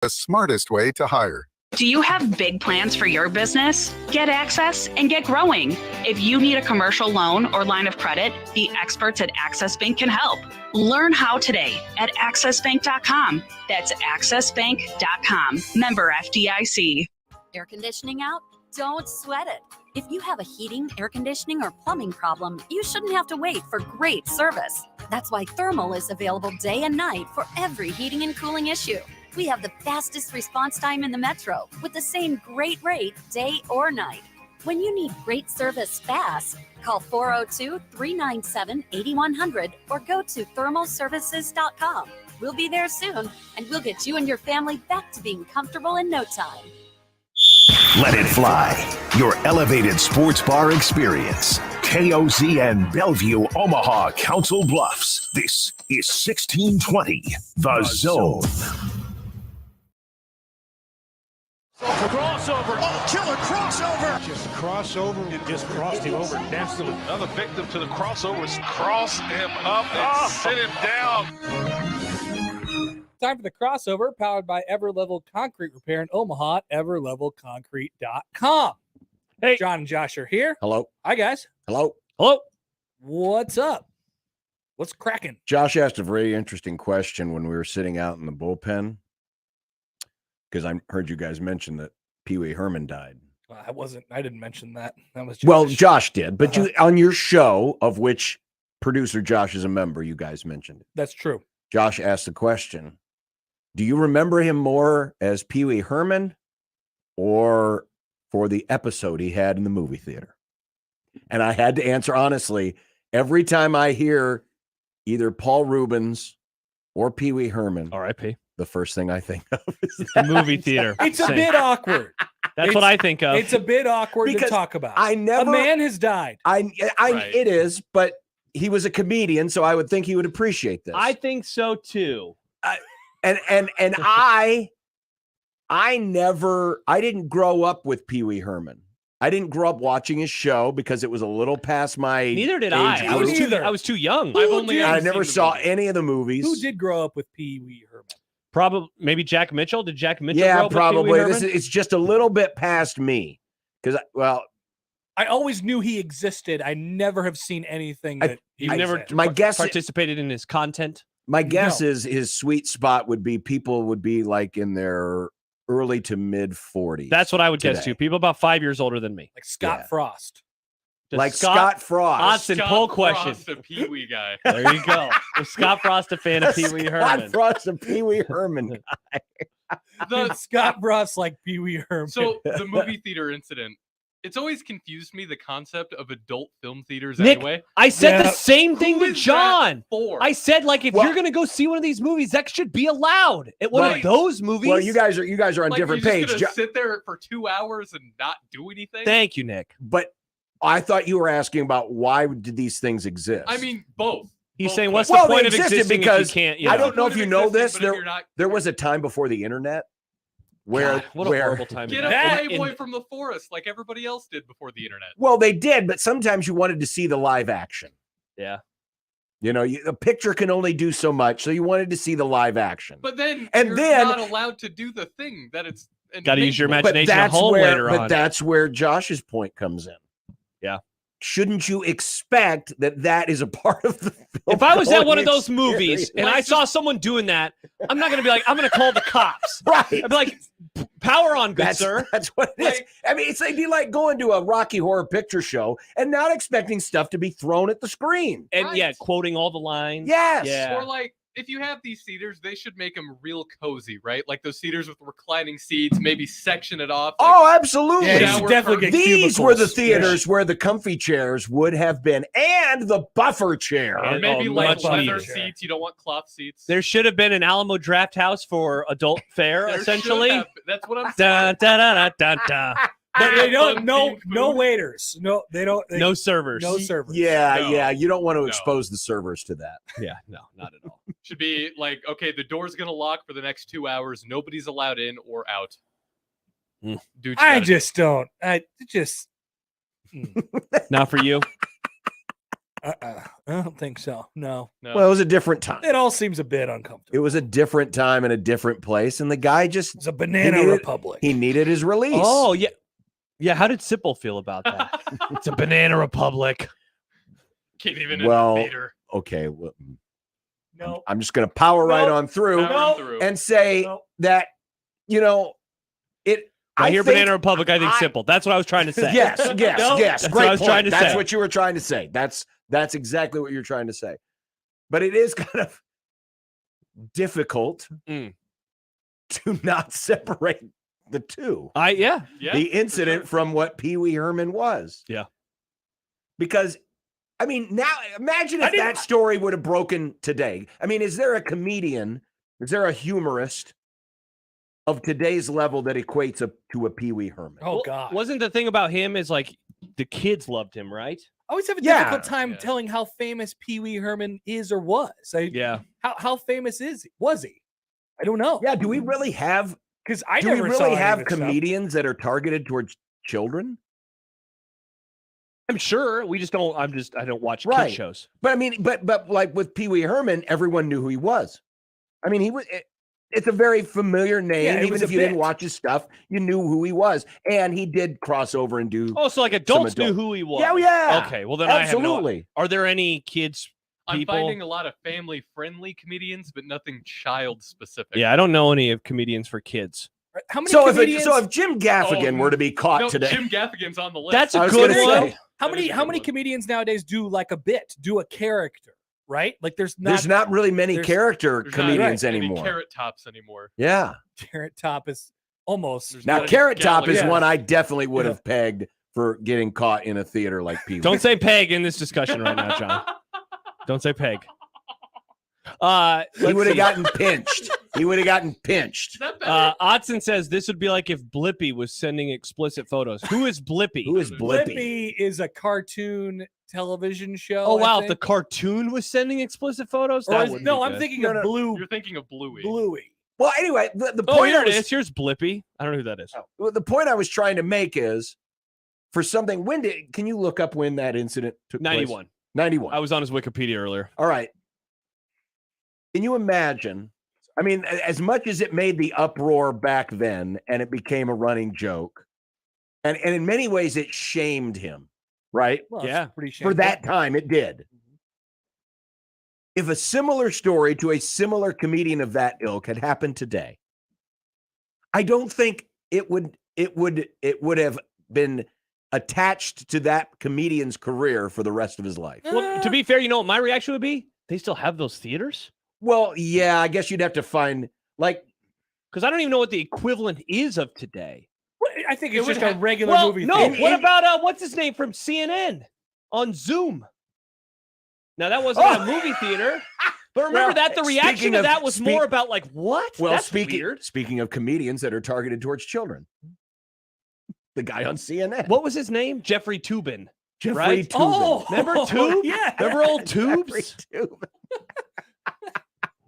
the smartest way to hire. Do you have big plans for your business? Get access and get growing. If you need a commercial loan or line of credit, the experts at Access Bank can help. Learn how today at accessbank.com. That's accessbank.com. Member FDIC. Air conditioning out? Don't sweat it. If you have a heating, air conditioning, or plumbing problem, you shouldn't have to wait for great service. That's why Thermal is available day and night for every heating and cooling issue. We have the fastest response time in the metro with the same great rate day or night. When you need great service fast, call 402-397-8100 or go to thermalservices.com. We'll be there soon, and we'll get you and your family back to being comfortable in no time. Let it fly. Your elevated sports bar experience. KOZ and Bellevue, Omaha, Council Bluffs. This is 1620, The Zone. Crossover. Oh, killer crossover. Just crossover. It just crossed him over. Absolutely. Another victim to the crossovers. Cross him up and sit him down. Time for the crossover, powered by Everlevel Concrete Repair in Omaha, everlevelconcrete.com. Hey, John and Josh are here. Hello. Hi, guys. Hello. Hello. What's up? What's cracking? Josh asked a very interesting question when we were sitting out in the bullpen, because I heard you guys mention that Pee Wee Herman died. I didn't mention that. That was Josh. Well, Josh did, but you on your show, of which producer Josh is a member, you guys mentioned it. That's true. Josh asked the question, do you remember him more as Pee Wee Herman or for the episode he had in the movie theater? And I had to answer honestly. Every time I hear either Paul Rubens or Pee Wee Herman, R.I.P., the first thing I think of is the movie theater. It's a bit awkward. That's what I think of. It's a bit awkward Because to talk about. a man has died. Right. It is, but he was a comedian, so I would think he would appreciate this. I think so too. And I didn't grow up with Pee Wee Herman. I didn't grow up watching his show because it was a little past my Neither did age I. I group. was too young. I never saw any of the movies. Who did grow up with Pee Wee Herman? Probably maybe Jack Mitchell. Did Jack Mitchell? Yeah, grow up probably. With Pee Wee Herman? It's just a little bit past me because I always knew he existed. I never have seen anything that You've never participated in his content. My guess is his sweet spot would be people would be like in their early to mid 40s. That's what I would guess too. People about 5 years older than me, like Scott Frost. Like Scott Frost. Austin, poll question. Frost, a Pee Wee guy. There you go. Was Scott Frost a fan of Pee Wee Herman? Scott Frost, a Pee Wee Herman guy. Scott Frost like Pee Wee Herman. So the movie theater incident, it's always confused me, the concept of adult film theaters. Nick, anyway. I said the same thing to John. I said, like, if you're gonna go see one of these movies, that should be allowed at one of those movies. Well, you guys are on like, different you're pages. just gonna sit there for 2 hours and not do anything. Thank you, Nick. But I thought you were asking about why did these things exist? I mean, both. He's saying, what's the point of existing because if you can't? I don't know if you know this. Not... There was a time before the internet where what a horrible time. Get a Playboy from the forest like everybody else did before the internet. Well, they did, but sometimes you wanted to see the live action. Yeah. You know, a picture can only do so much, so you wanted to see the live action. But then you're not allowed to do the thing that it's. Got to use your imagination at home later on. But that's where Josh's point comes in. Yeah. Shouldn't you expect that is a part of the film? If I was at one of those movies and I saw someone doing that, I'm not going to be like, I'm going to call the cops. Right. I'd be like, power on, good sir. That's what it is. I mean, it'd be like going to a Rocky Horror Picture Show and not expecting stuff to be thrown at the screen. And quoting all the lines. Yes. Yeah. Or like, if you have these theaters, they should make them real cozy, right? Like those theaters with reclining seats, maybe section it off. Like, oh, absolutely. Yeah, you definitely get these were the theaters where the comfy chairs would have been, and the buffer chair. Or maybe like leather seats. You don't want cloth seats. There should have been an Alamo Draft House for adult fare, essentially. That's what I'm saying. But they don't. No waiters. No, they don't. No servers. No servers. Yeah. You don't want to expose the servers to that. Yeah, no, not at all. Should be like, okay, the door's gonna lock for the next 2 hours. Nobody's allowed in or out. Dude, I just don't. Not for you. I don't think so. No. Well, it was a different time. It all seems a bit uncomfortable. It was a different time and a different place, and the guy just It's a banana republic. He needed his release. Oh yeah, yeah. How did Sipple feel about that? It's a banana republic. Can't even well, in the theater. Okay. Well, No. I'm just going to power right on through and say that it. I hear Banana Republic. I think Sipple. That's what I was trying to say. Yes. That's Great what I was point. trying to That's say. what you were trying to say. That's exactly what you're trying to say. But it is kind of difficult to not separate the two. Yeah. The incident from what Pee Wee Herman was. Yeah. Because, I mean, now imagine if that story would have broken today. I mean, is there a comedian, is there a humorist of today's level that equates to a Pee Wee Herman? Oh, God. Wasn't the thing about him is like the kids loved him, right? I always have a difficult time telling how famous Pee Wee Herman is or was. How famous was he? I don't know. Yeah, do we really have because I do never we saw really any have of his comedians that are targeted towards children? I'm sure. We just don't. I don't watch Right. kid shows. But I mean, but like with Pee Wee Herman, everyone knew who he was. I mean, he was. It's a very familiar name. Yeah, it Even was if a you didn't bit. watch his stuff, you knew who he was, and he did cross over and do. Oh, so like adults knew who he was. Yeah, yeah. Okay, well then Absolutely. I have no. Are there any kids? I'm People? finding a lot of family-friendly comedians, but nothing child-specific. Yeah, I don't know any of comedians for kids. How many So comedians? if Jim Gaffigan were to be caught today, Jim Gaffigan's on the list. That's I a was good gonna one. say, how many comedians nowadays do like a bit, do a character, right? Like there's not really many there's- character There's comedians not any anymore. Carrot Tops anymore. Yeah. Carrot Top is almost There's Now, not any Carrot Top is Gallagher. one I definitely would have pegged for getting caught in a theater like Pee Wee. Don't say peg in this discussion right now, John. Don't say peg. He would have gotten pinched. He would have gotten pinched. Otson says this would be like if Blippy was sending explicit photos. Who is Blippy? Who is Blippy? Blippy is a cartoon television show. Oh wow! I If the think. cartoon was sending explicit photos, Or that is- would no, be I'm good. thinking of Blue. You're thinking of Bluey. Bluey. Well, anyway, the Oh, point here I it was, is. Here's Blippy. I don't know who that is. the point I was trying to make is for something. Can you look up when that incident took 91. place? 91. I was on his Wikipedia earlier. All right. Can you imagine? I mean, as much as it made the uproar back then and it became a running joke, and in many ways it shamed him, right? Well, Yeah. it's pretty For shameful. that time, it did. If a similar story to a similar comedian of that ilk had happened today, I don't think it would have been attached to that comedian's career for the rest of his life. Well, to be fair, you know what my reaction would be? They still have those theaters? Well, yeah, I guess you'd have to find because I don't even know what the equivalent is of today. Well, I think it's It would just a have- regular Well, movie. no. theater. What about what's his name from CNN on Zoom? Now that wasn't a movie theater, but remember Well, that the reaction speaking to of- that was more about like what? well, That's weird. speaking of comedians that are targeted towards children. The guy on CNN. What was his name? Jeffrey Toobin. Jeffrey right? Toobin. Oh, Remember Tube? Yeah. Remember old Jeffrey Tubes? Toobin.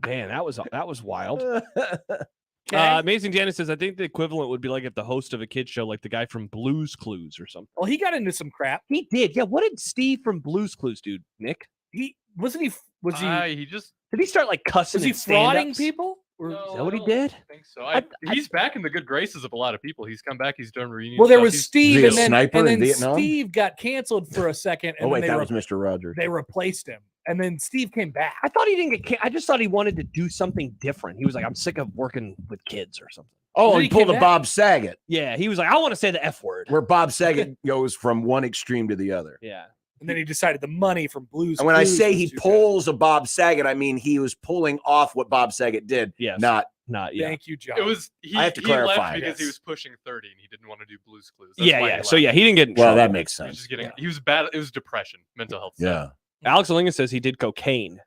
Man, that was wild. Okay. Amazing Janice says, I think the equivalent would be like if the host of a kid show, like the guy from Blue's Clues or something. Well, he got into some crap. He did. Yeah. What did Steve from Blue's Clues do, Nick? He wasn't he. Was he? He just Did he start like cussing? Was he in stand-ups? frauding people? Or, No, Is that what he I don't did? think so. He's back in the good graces of a lot of people. He's come back. He's done reunions. well, there stuff. was He's- Steve, he a and then, sniper and in then Vietnam? Steve got canceled for a second. And Oh, wait, then that was Mr. Rogers. they replaced him, and then Steve came back. I thought he didn't get. I just thought he wanted to do something different. He was like, I'm sick of working with kids or something. Oh, Then he he pulled came a back. Bob Saget, Yeah, he was like, I want to say the F word. where Bob Saget goes from one extreme to the other. Yeah. And then he decided the money from Blues. And when I Clues say was he too good. pulls a Bob Saget, I mean he was pulling off what Bob Saget did. Yes. Not Not yeah. Thank you, John. It was he, I have to he clarify, left because he yes. was pushing 30 and he didn't want to do Blue's Clues. That's Yeah, why yeah. he So left. yeah, he didn't get in well, trouble. that makes He was sense. just getting. He was bad. It was depression, mental health. stuff. Yeah. Alex Lincoln says he did cocaine.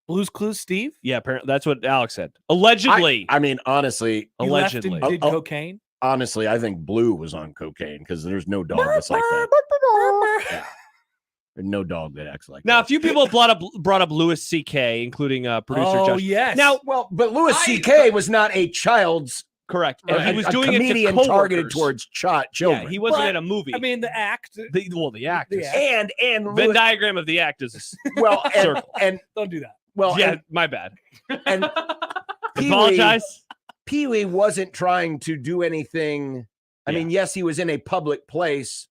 Blues Clues, Steve. Yeah, apparently that's what Alex said. Allegedly. I mean, honestly, He left and Allegedly. did cocaine. honestly, I think Blue was on cocaine because there's no dog that's like that. Yeah. There's no dog that acts like Now, a that. few people have brought up Louis C.K., including producer Oh Josh. yes. Now, Well, but Louis C.K. was not a child's Correct. And Right. he was a doing it to comedian coworkers. targeted towards children. Yeah, he wasn't But, in a movie. I mean, the act. the act. the is- act. and Venn diagram of the act is well, circle. and Don't do that. well, yeah, my bad. and Pee-wee- Apologize. Pee-wee wasn't trying to do anything. I mean, yes, he was in a public place,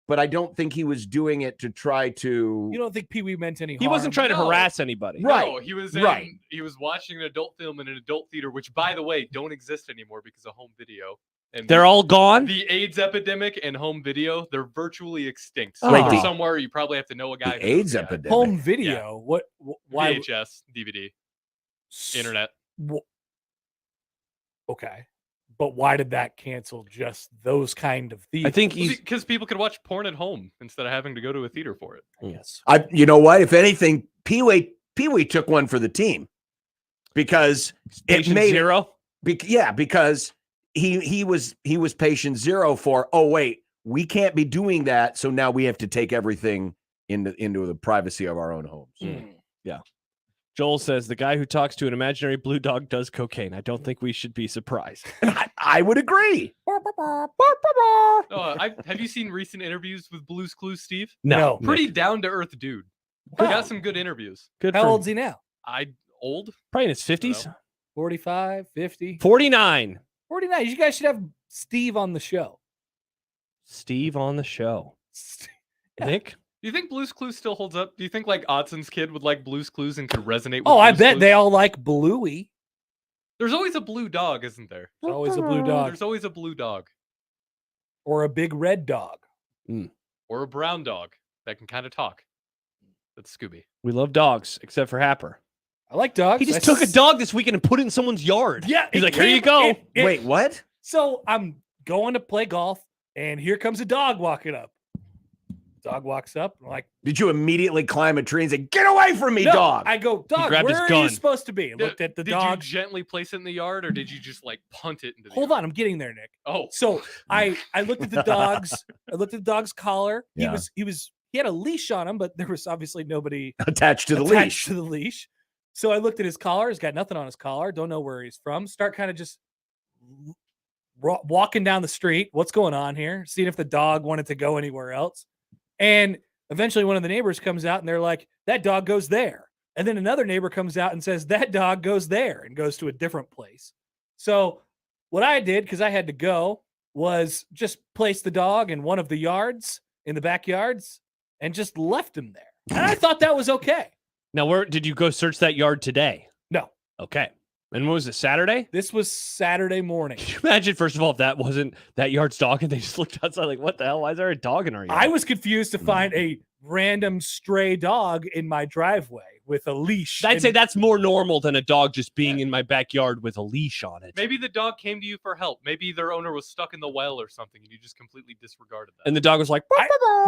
but I don't think he was doing it to try to. You don't think Pee Wee meant any harm? He wasn't trying to No. harass anybody. Right. No, he was right. he was watching an adult film in an adult theater, which, by the way, don't exist anymore because of home video. And They're all gone. the AIDS epidemic and home video, they're virtually extinct. So Wait, for the- somewhere you probably have to know a guy. The who knows AIDS a guy. epidemic. home video. What? Why? VHS, DVD, internet. Okay, but why did that cancel just those kind of theaters? I think he's. Because people could watch porn at home instead of having to go to a theater for it. yes. You know what? If anything, Pee-wee took one for the team because Patient it made zero. because he was patient zero for. Oh wait, we can't be doing that. So now we have to take everything into the privacy of our own homes. Yeah. Joel says the guy who talks to an imaginary blue dog does cocaine. I don't think we should be surprised. I would agree. Have you seen recent interviews with Blue's Clues, Steve? No. Pretty down to earth dude. He got some good interviews. Good. How for old's he now? Old? Probably in his 50s. 45, 50, 49. 49. You guys should have Steve on the show. Steve on the show. Yeah. Nick? Do you think Blue's Clues still holds up? Do you think like Odson's kid would like Blue's Clues and could resonate with Oh, I Blue's bet Clues? they all like Bluey. There's always a blue dog, isn't there? There's always a blue dog There's always a blue dog. or a big red dog. Or a brown dog that can kind of talk. That's Scooby. We love dogs, except for Happer. I like dogs. He just took a dog this weekend and put it in someone's yard. Yeah. He's it like, here you came- go. Wait, what? So I'm going to play golf, and here comes a dog walking up. Dog walks up. I'm like, Did you immediately climb a tree and say, "Get away from me, no. dog"? I go, dog, grabbed his where are gun. you supposed to be? I looked at the did dog. you gently place it in the yard or did you just like punt it into the Hold yard? on, I'm getting there, Nick. Oh. So I looked at the dog's collar. Yeah. He had a leash on him, but there was obviously nobody Attached to the attached leash. to the leash. So I looked at his collar. He's got nothing on his collar. Don't know where he's from. Start kind of just walking down the street. What's going on here? Seeing if the dog wanted to go anywhere else. And eventually one of the neighbors comes out and they're like, that dog goes there. And then another neighbor comes out and says, that dog goes there, and goes to a different place. So what I did, because I had to go, was just place the dog in one of the yards, in the backyards, and just left him there. And I thought that was okay. Now, where did you go search that yard today? No. Okay. And what was it, Saturday? This was Saturday morning. Can you imagine, first of all, if that wasn't that yard's dog and they just looked outside like, what the hell? Why is there a dog in our yard? I was confused to find a random stray dog in my driveway with a leash. I'd say that's more normal than a dog just being in my backyard with a leash on it. Maybe the dog came to you for help. Maybe their owner was stuck in the well or something and you just completely disregarded that. And the dog was like,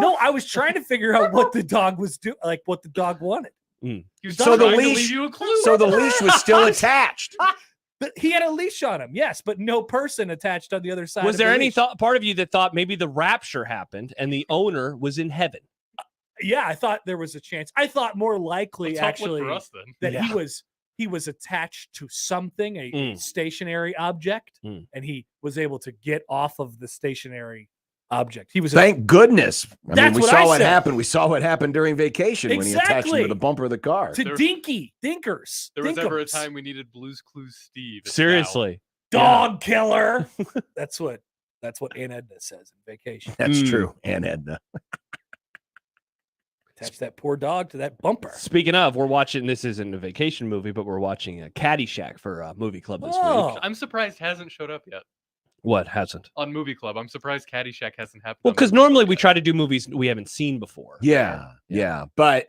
No, I was trying to figure out what the dog was doing, like what the dog wanted. He was So the trying to leash- leave you a clue. So the leash was still attached. But he had a leash on him, yes, but no person attached on the other side. was of there the any leash. part of you that thought maybe the rapture happened and the owner was in heaven? Yeah, I thought there was a chance. I thought more likely Let's hope actually for us then. that Yeah. he was attached to something, a stationary object, and he was able to get off of the stationary object. He was Thank goodness. I mean, That's we what saw I what said. happened. We saw what happened during vacation when he attached him Exactly. to the bumper of the car. to There- Dinkers. There was ever a Dinkums. time we needed Blue's Clues Steve. It's Seriously. Dog killer. That's what Aunt Edna says in Vacation. That's true. And Edna. Attach that poor dog to that bumper. Speaking of, we're watching, this isn't a vacation movie, but we're watching a Caddyshack for movie club this Oh. week. I'm surprised hasn't showed up yet What hasn't? on Movie Club. I'm surprised Caddyshack hasn't happened. Well, on because Movie Club normally we yet. try to do movies we haven't seen before. Yeah. But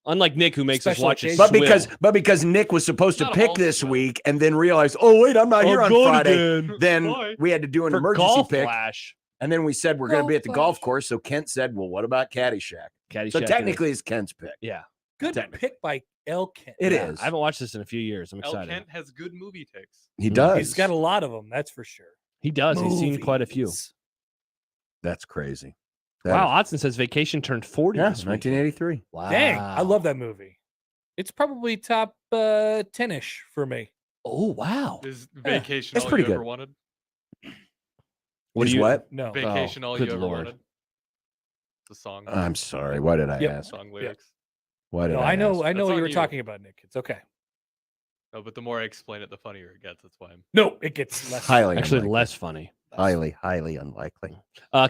Unlike Nick, who makes us Special watch it. occasion. but because Nick was supposed to Not pick all this swill. week and then realized, oh wait, I'm not here on Friday. Then Why? we had to do an for emergency golf pick. flash. And then we said we're going to be at the Golf golf flash. course. So Kent said, well, what about Caddyshack? Caddyshack So is- technically it's Kent's pick. yeah. Good Technically. pick by Elkin. It Yeah, is. I haven't watched this in a few years. I'm El excited. Kent has good movie takes. He does. He's got a lot of them, that's for sure. He does. He's seen quite a few. Movies. That's crazy. That Wow. Otson says Vacation turned 40 Yeah, this week. 1983. Wow. Dang, I love that movie. It's probably top 10-ish for me. Oh wow. Is Vacation That's all pretty you ever good. wanted? What Is do you? what? No. Vacation all good you ever Lord. wanted? The song. I'm sorry. Why did I Yep. ask? Song lyrics. Why did No, I I know ask? I know That's what on you were you. talking about, Nick. It's okay. No, but the more I explain it, the funnier it gets. That's why I'm. No, it gets less. Highly Actually, unlikely. less funny. Highly unlikely.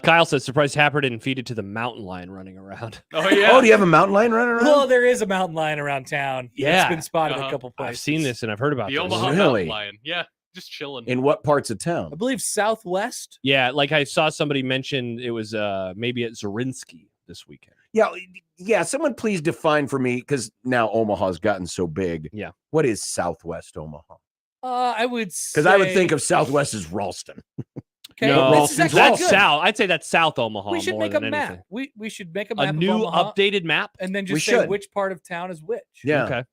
Kyle says, surprised Happer didn't feed it to the mountain lion running around. Oh yeah. Oh, do you have a mountain lion running around? Well, there is a mountain lion around town. Yeah. It's been spotted a Uh-huh. couple places. I've seen this and I've heard about The this. Omaha Really? Mountain Lion. Yeah, just chilling. In what parts of I town? believe southwest. Yeah, like I saw somebody mention it was maybe at Zorinsky this weekend. Yeah. Someone please define for me, because now Omaha's gotten so big. Yeah. What is Southwest Omaha? I would Because I would say- think of Southwest as Ralston. Okay, No, this is actually that's good. South. I'd say that's South Omaha. We should more make a than map. anything. We should make a map A of new Omaha updated map. and then We just say should. which part of town is which. Yeah. Okay.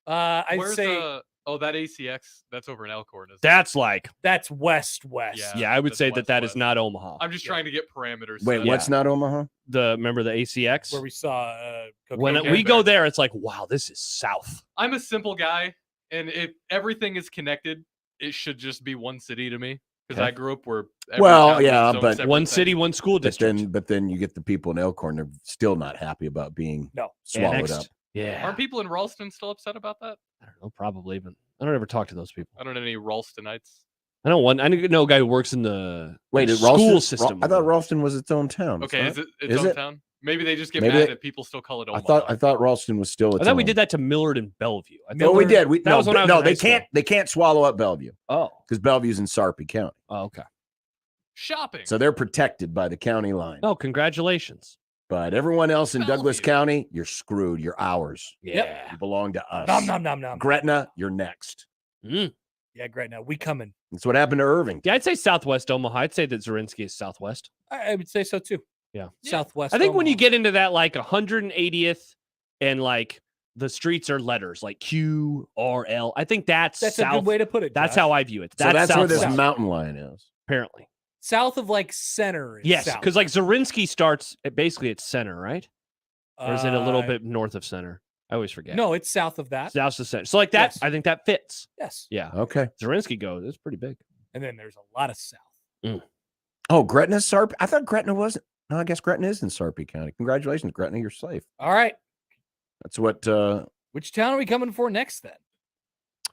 I'd Where's say that ACX? That's over in Elkhorn. Isn't it? That's like, that's west. yeah, I would that's say that is west-west. not Omaha. I'm just trying to get parameters. Wait, set. what's not Omaha? Remember the ACX? where we saw When cocaine. we go there, it's like, wow, this is South. I'm a simple guy, and if everything is connected, it should just be one city to me. Because I grew up where. every Well, town was yeah, its own but separate One thing. city, one school district. But then you get the people in Elkhorn, they're still not happy about being swallowed Annexed. up. Yeah. Aren't people in Ralston still upset about that? I don't know, probably, but I don't ever talk to those people. I don't know any Ralstonites. I know a guy who works in the Wait, the did school Ralston? system. I thought Ralston was its own town. Okay, It's is not? it its Is own it? town? Maybe they just get Maybe mad they- that people still call it I Omaha. thought Ralston was still its I thought we own. did that to Millard and Bellevue. I No, we did. That was when I was in no, high they school. can't. They can't swallow up Bellevue Oh, because Bellevue's in Sarpy County, okay. Shopping. so they're protected by the county line. No, congratulations. But everyone else in Douglas Bellevue. County, you're screwed. You're ours. Yeah. You belong to us. Nom nom nom nom. Gretna, you're next. Mm. Yeah, great. Now we coming. That's what happened to Irving. Yeah, I'd say Southwest Omaha. I'd say that Zorinsky is Southwest. I would say so too. Yeah. Southwest. I think when you Omaha. get into that like 180th and like the streets are letters like Q, R, L, I think that's that's South. a good way to put it. That's Josh. how I view it. So that's where this Southwest, mountain lion is. apparently. south of like center. Is Yes, south. because like Zorinsky starts at basically at center, right? Or is it a little Uh, bit north of center? I always forget. No, it's south of that. South to center. So like that, Yes. I think that fits. Yes, Yeah. Okay. Zorinsky goes. It's pretty big. and then there's a lot of south. Oh, Gretna's Sarpy. I thought Gretna wasn't. No, I guess Gretna is in Sarpy County. Congratulations, Gretna. You're safe. All right, That's what. which town are we coming for next then?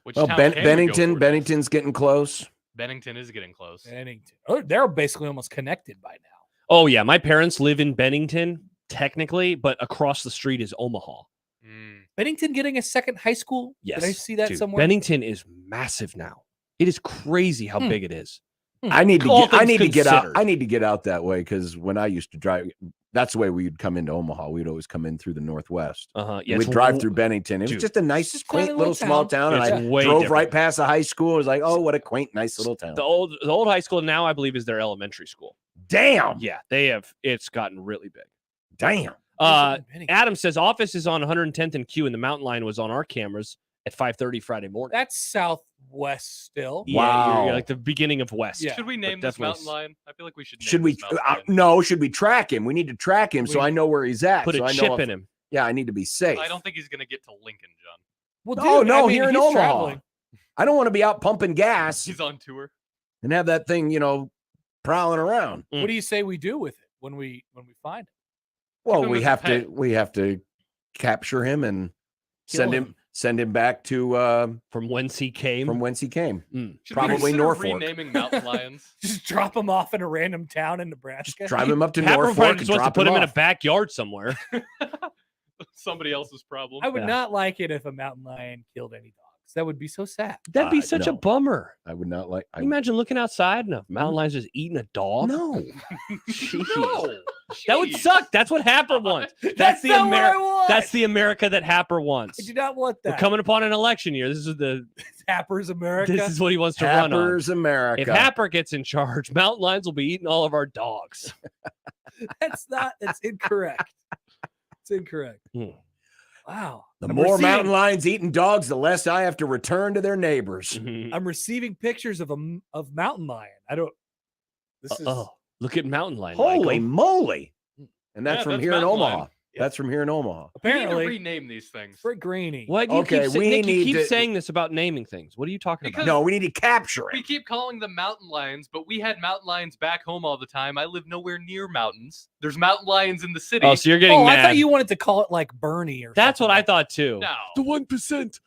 Which Well, town can we go Bennington. for Bennington's getting close. next? Bennington is getting close. Bennington. Oh, they're basically almost connected by now. Oh yeah, my parents live in Bennington technically, but across the street is Omaha. Mm. Bennington getting a second high school. Yes. Did I see that Dude, somewhere? Bennington is massive now. It is crazy how big it is. I need to. All Get, I things need to get out. considered. I need to get out that way because when I used to drive, that's the way we would come into Omaha. We'd always come in through the northwest. Uh-huh. Yeah, we'd drive through Bennington. It dude, was just a nice, just quaint tiny little little small town. town, and It's I way drove different. right past the high school. It was like, oh, what a quaint, nice little town. The old high school now, I believe, is their elementary school. Damn. Yeah, they have. It's gotten really big. Damn. Bennington. Adam says office is on 110th and Q, and the mountain lion was on our cameras at 5:30 Friday morning. That's southwest still. Yeah, you're Wow. like the beginning of West. Yeah. Should we name But this definitely mountain lion? I feel like we should. Name Should we? this mountain lion. No. Should we track him? We need to track him so We- I know where he's at. Put so a I know chip if- in him. Yeah, I need to be safe. I don't think he's gonna get to Lincoln, John. Well, No, dude, no, I mean, here in he's Omaha. traveling. I don't want to be out pumping gas He's on tour. and have that thing, prowling around. Mm. What do you say we do with it when we find it? Well, him we as a have to. pet. We have to capture him and Kill send him. him back to From whence he came. from whence he came. Should Probably we consider Norfolk. renaming mountain lions? Just drop him off in a random town in Nebraska. Drive him up to Happer Norfolk probably and just wants to drop put him in a off. backyard somewhere. Somebody else's problem. I would Yeah. not like it if a mountain lion killed any dogs. That would be so sad. That'd be Uh, such a no. bummer. I would not like. Can you imagine looking outside and a mountain lion's just eating a dog? No. Jeez. No. That would Jeez. suck. That's what Happer wants. That's the not what I America. want. That's the America that Happer I wants. do not want We're that. coming upon an election year. This is the. Happers America. This is what he wants to run on. Happer's America. If Happer gets in charge, mountain lions will be eating all of our dogs. That's incorrect. It's incorrect. Hmm. Wow. the I'm more receiving- mountain lions eating dogs, the less I have to return to their neighbors. Mhm. I'm receiving pictures of mountain lion. I don't. This is Oh, look at mountain lion. Holy Michael. moly! And that's Yeah, from that's here in mountain Omaha. lion. That's from here in Omaha. We need to Apparently, rename these things. Frick Greeny. What do you Okay, keep saying? we Nick, you need keep to- saying this about naming things. What are you talking about? Because- No, we need to capture We it. keep calling them mountain lions, but we had mountain lions back home all the time. I live nowhere near mountains. There's mountain lions in the city. Oh, so you're getting Oh, mad. I thought you wanted to call it like Bernie or That's something what I like thought too. No. The 1%.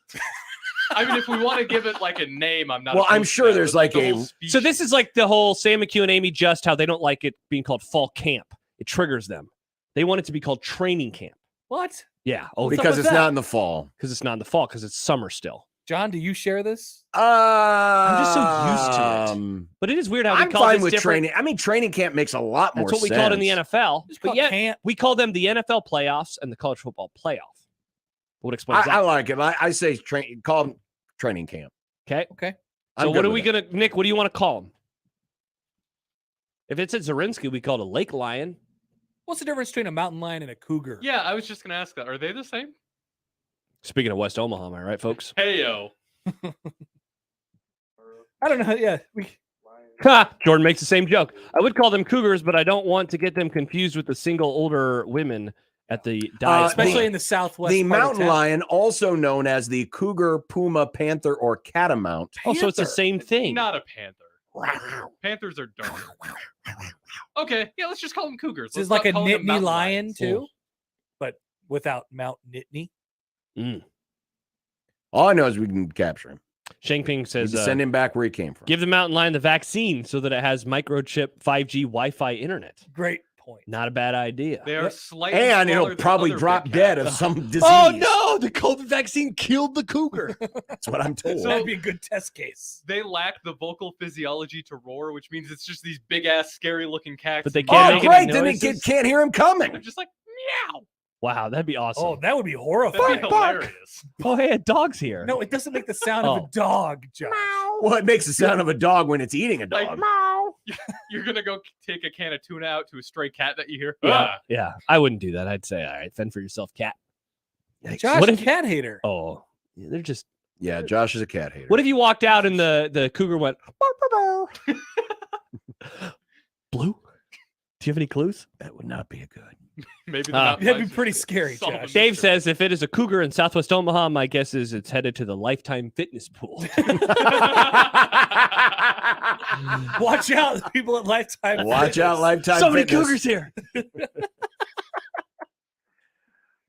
I mean, if we want to give it like a name, I'm not. Well, I'm opposed to sure that, there's but, like the a- whole So this species- is like the whole Sam McHugh and Amy Just, how they don't like it being called fall camp. It triggers them. They want it to be called training camp. What? Yeah. Oh, What's up Because with it's that? not in the fall. because it's not in the fall, because it's summer still. John, do you share this? I'm just so used to it. But it is weird how we I'm call fine this with different. training. I mean, training camp makes a lot more That's what we sense. call it in the NFL. Just call But it yet camp. we call them the NFL playoffs and the college football playoff. What explains I that? like it. I say call them training camp. Okay. Okay. I'm So good what are with we it. gonna, Nick? What do you want to call them? If it's at Zarinsky, we call it a lake lion. What's the difference between a mountain lion and a cougar? Yeah, I was just gonna ask that. Are they the same? Speaking of West Omaha, am I right, folks? Heyo. I don't know. Yeah. Ha! Jordan makes the same joke. I would call them cougars, but I don't want to get them confused with the single older women at the dive. Especially the- in the southwest. The part of mountain town. lion, also known as the cougar, puma, panther, or catamount. Oh, so it's the Panther. same thing. Not a panther. Panthers are dark. Okay, yeah, let's just call them cougars. This is Let's like not a call them Nittany mountain lion lions. too, but without Mount Nittany. All I know is we can capture him. Shang Ping We says, can send him back where he came from. give the mountain lion the vaccine so that it has microchip 5G Wi-Fi internet. Great point. Not a bad idea. They are slightly and smaller it'll than probably other drop big dead cats. of some disease. Oh no! The COVID vaccine killed the cougar. That's what I'm told. That'd be a good test case. They lack the vocal physiology to roar, which means it's just these big ass, scary looking cats. But they and can't Oh, make great. any Then the noises? kid can't hear him coming. They're just like meow. Wow, that'd be awesome. Oh, that would be That'd horrifying. be hilarious. Oh, hey, a dog's here. No, it doesn't make the sound of Oh. a dog, Josh. Well, it makes the sound of a dog when it's eating a Like, dog. You're gonna go take a can of tuna out to a stray cat that you hear. Yeah, Ah. yeah. I wouldn't do that. I'd say, all right, fend for yourself, cat. Josh, What a if- cat hater. Oh, yeah, they're just. Yeah, Josh is a cat hater. What if you walked out and the cougar went, "Bark, bark, bark." Blue? Do you have any clues? That would not be a good. Maybe the Ah. mountain That'd be lions pretty just scary, solve Josh. the Dave mystery. says if it is a cougar in Southwest Omaha, my guess is it's headed to the Lifetime Fitness Pool. Watch out, the people at Lifetime. Watch out, Lifetime so many Fitness. cougars here.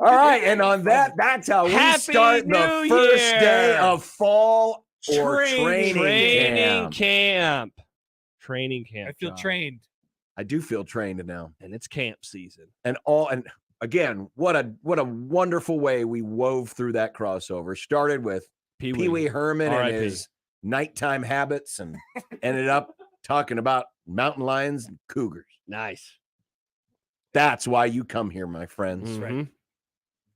All right, and on that, that's how we Happy start the New first Year. day of fall or Training training camp. Training camp. I feel John. trained. I do feel trained now. And it's camp season. And again, what a wonderful way we wove through that crossover. Started with Pee Wee Herman and R.I.P.. his nighttime habits and ended up talking about mountain lions and cougars. Nice. That's why you come here, my friends. That's right. Mhm.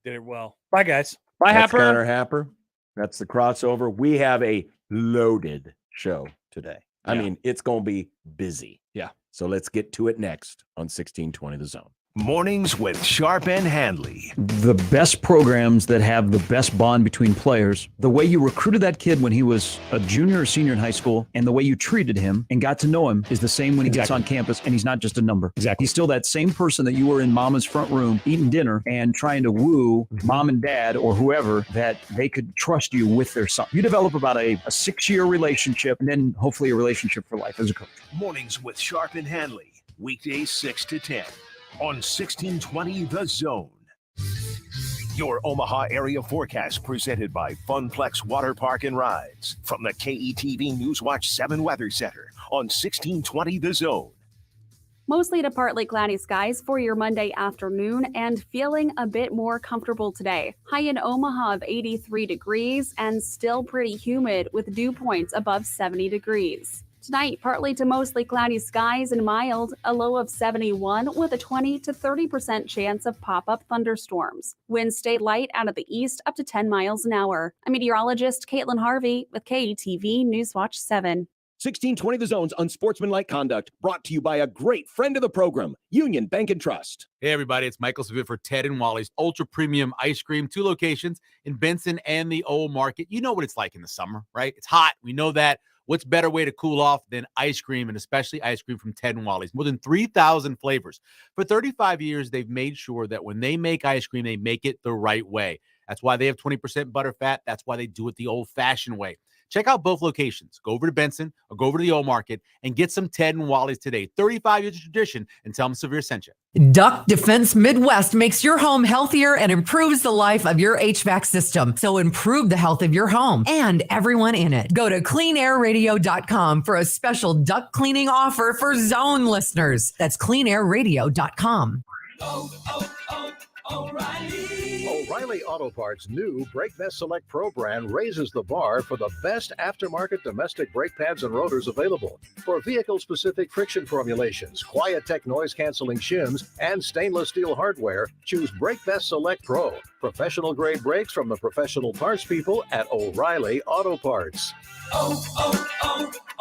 Did it well. Bye, guys. Bye, That's Happer. Connor Happer. That's the crossover. We have a loaded show today. I Yeah. mean, it's going to be busy. Yeah. So let's get to it next on 1620 The Zone. Mornings with Sharp and Handley. The best programs that have the best bond between players, the way you recruited that kid when he was a junior or senior in high school, and the way you treated him and got to know him is the same when he gets on campus, and he's not just a number. Exactly. He's still that same person that you were in mama's front room eating dinner and trying to woo mom and dad or whoever that they could trust you with their son. You develop about a 6-year relationship and then hopefully a relationship for life as a coach. Mornings with Sharp and Handley. Weekdays 6 to 10 on 1620 The Zone. Your Omaha area forecast presented by Funplex Water Park and Rides from the KETV Newswatch 7 Weather Center on 1620 The Zone. Mostly to partly cloudy skies for your Monday afternoon and feeling a bit more comfortable today. High in Omaha of 83 degrees and still pretty humid with dew points above 70 degrees. Tonight, partly to mostly cloudy skies and mild, a low of 71 with a 20 to 30% chance of pop-up thunderstorms. Winds stay light out of the east up to 10 miles an hour. I'm meteorologist Caitlin Harvey with KETV Newswatch 7. 1620 The Zone's Unsportsmanlike Conduct, brought to you by a great friend of the program, Union Bank and Trust. Hey, everybody, it's Michael Savit for Ted and Wally's Ultra Premium Ice Cream, 2 locations in Benson and the Old Market. You know what it's like in the summer, right? It's hot. We know that. What's better way to cool off than ice cream, and especially ice cream from Ted and Wally's? More than 3,000 flavors. For 35 years, they've made sure that when they make ice cream, they make it the right way. That's why they have 20% butterfat. That's why they do it the old-fashioned way. Check out both locations. Go over to Benson or go over to the Old Market and get some Ted and Wally's today. 35 years of tradition, and tell them Severe sent you. Duck Defense Midwest makes your home healthier and improves the life of your HVAC system. So improve the health of your home and everyone in it. Go to cleanairradio.com for a special duct cleaning offer for Zone listeners. That's cleanairradio.com. O'Reilly Auto Parts' new Brake Best Select Pro brand raises the bar for the best aftermarket domestic brake pads and rotors available. For vehicle-specific friction formulations, Quiet-Tech noise-canceling shims, and stainless steel hardware, choose Brake Best Select Pro. Professional-grade brakes from the professional parts people at O'Reilly Auto Parts.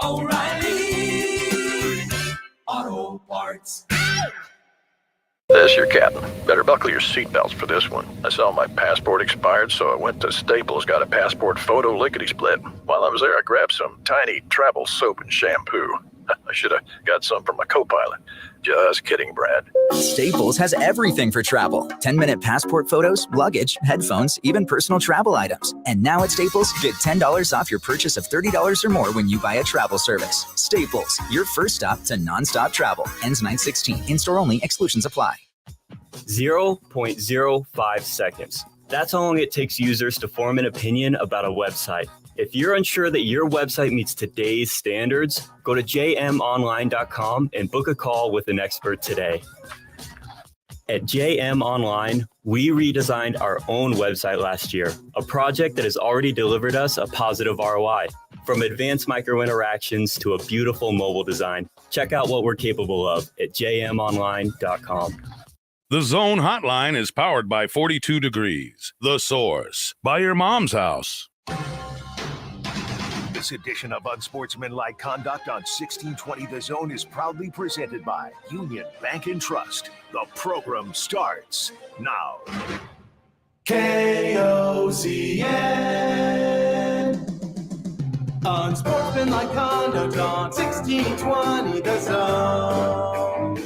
O'Reilly Auto Parts. This your captain. Better buckle your seatbelts for this one. I saw my passport expired, so I went to Staples, got a passport photo lickety-split. While I was there, I grabbed some tiny travel soap and shampoo. I should have got some from my co-pilot. Just kidding, Brad. Staples has everything for travel. 10-minute passport photos, luggage, headphones, even personal travel items. And now at Staples, get $10 off your purchase of $30 or more when you buy a travel service. Staples, your first stop to nonstop travel. Ends 9/16. In-store only. Exclusions apply. 0.05 seconds. That's how long it takes users to form an opinion about a website. If you're unsure that your website meets today's standards, go to jmonline.com and book a call with an expert today. At JM Online, we redesigned our own website last year, a project that has already delivered us a positive ROI. From advanced micro interactions to a beautiful mobile design, check out what we're capable of at jmonline.com. The Zone Hotline is powered by 42 Degrees, The Source, by your mom's house. This edition of Unsportsmanlike Conduct on 1620 The Zone is proudly presented by Union Bank and Trust. The program starts now. KOZN. Unsportsmanlike Conduct on 1620 The Zone.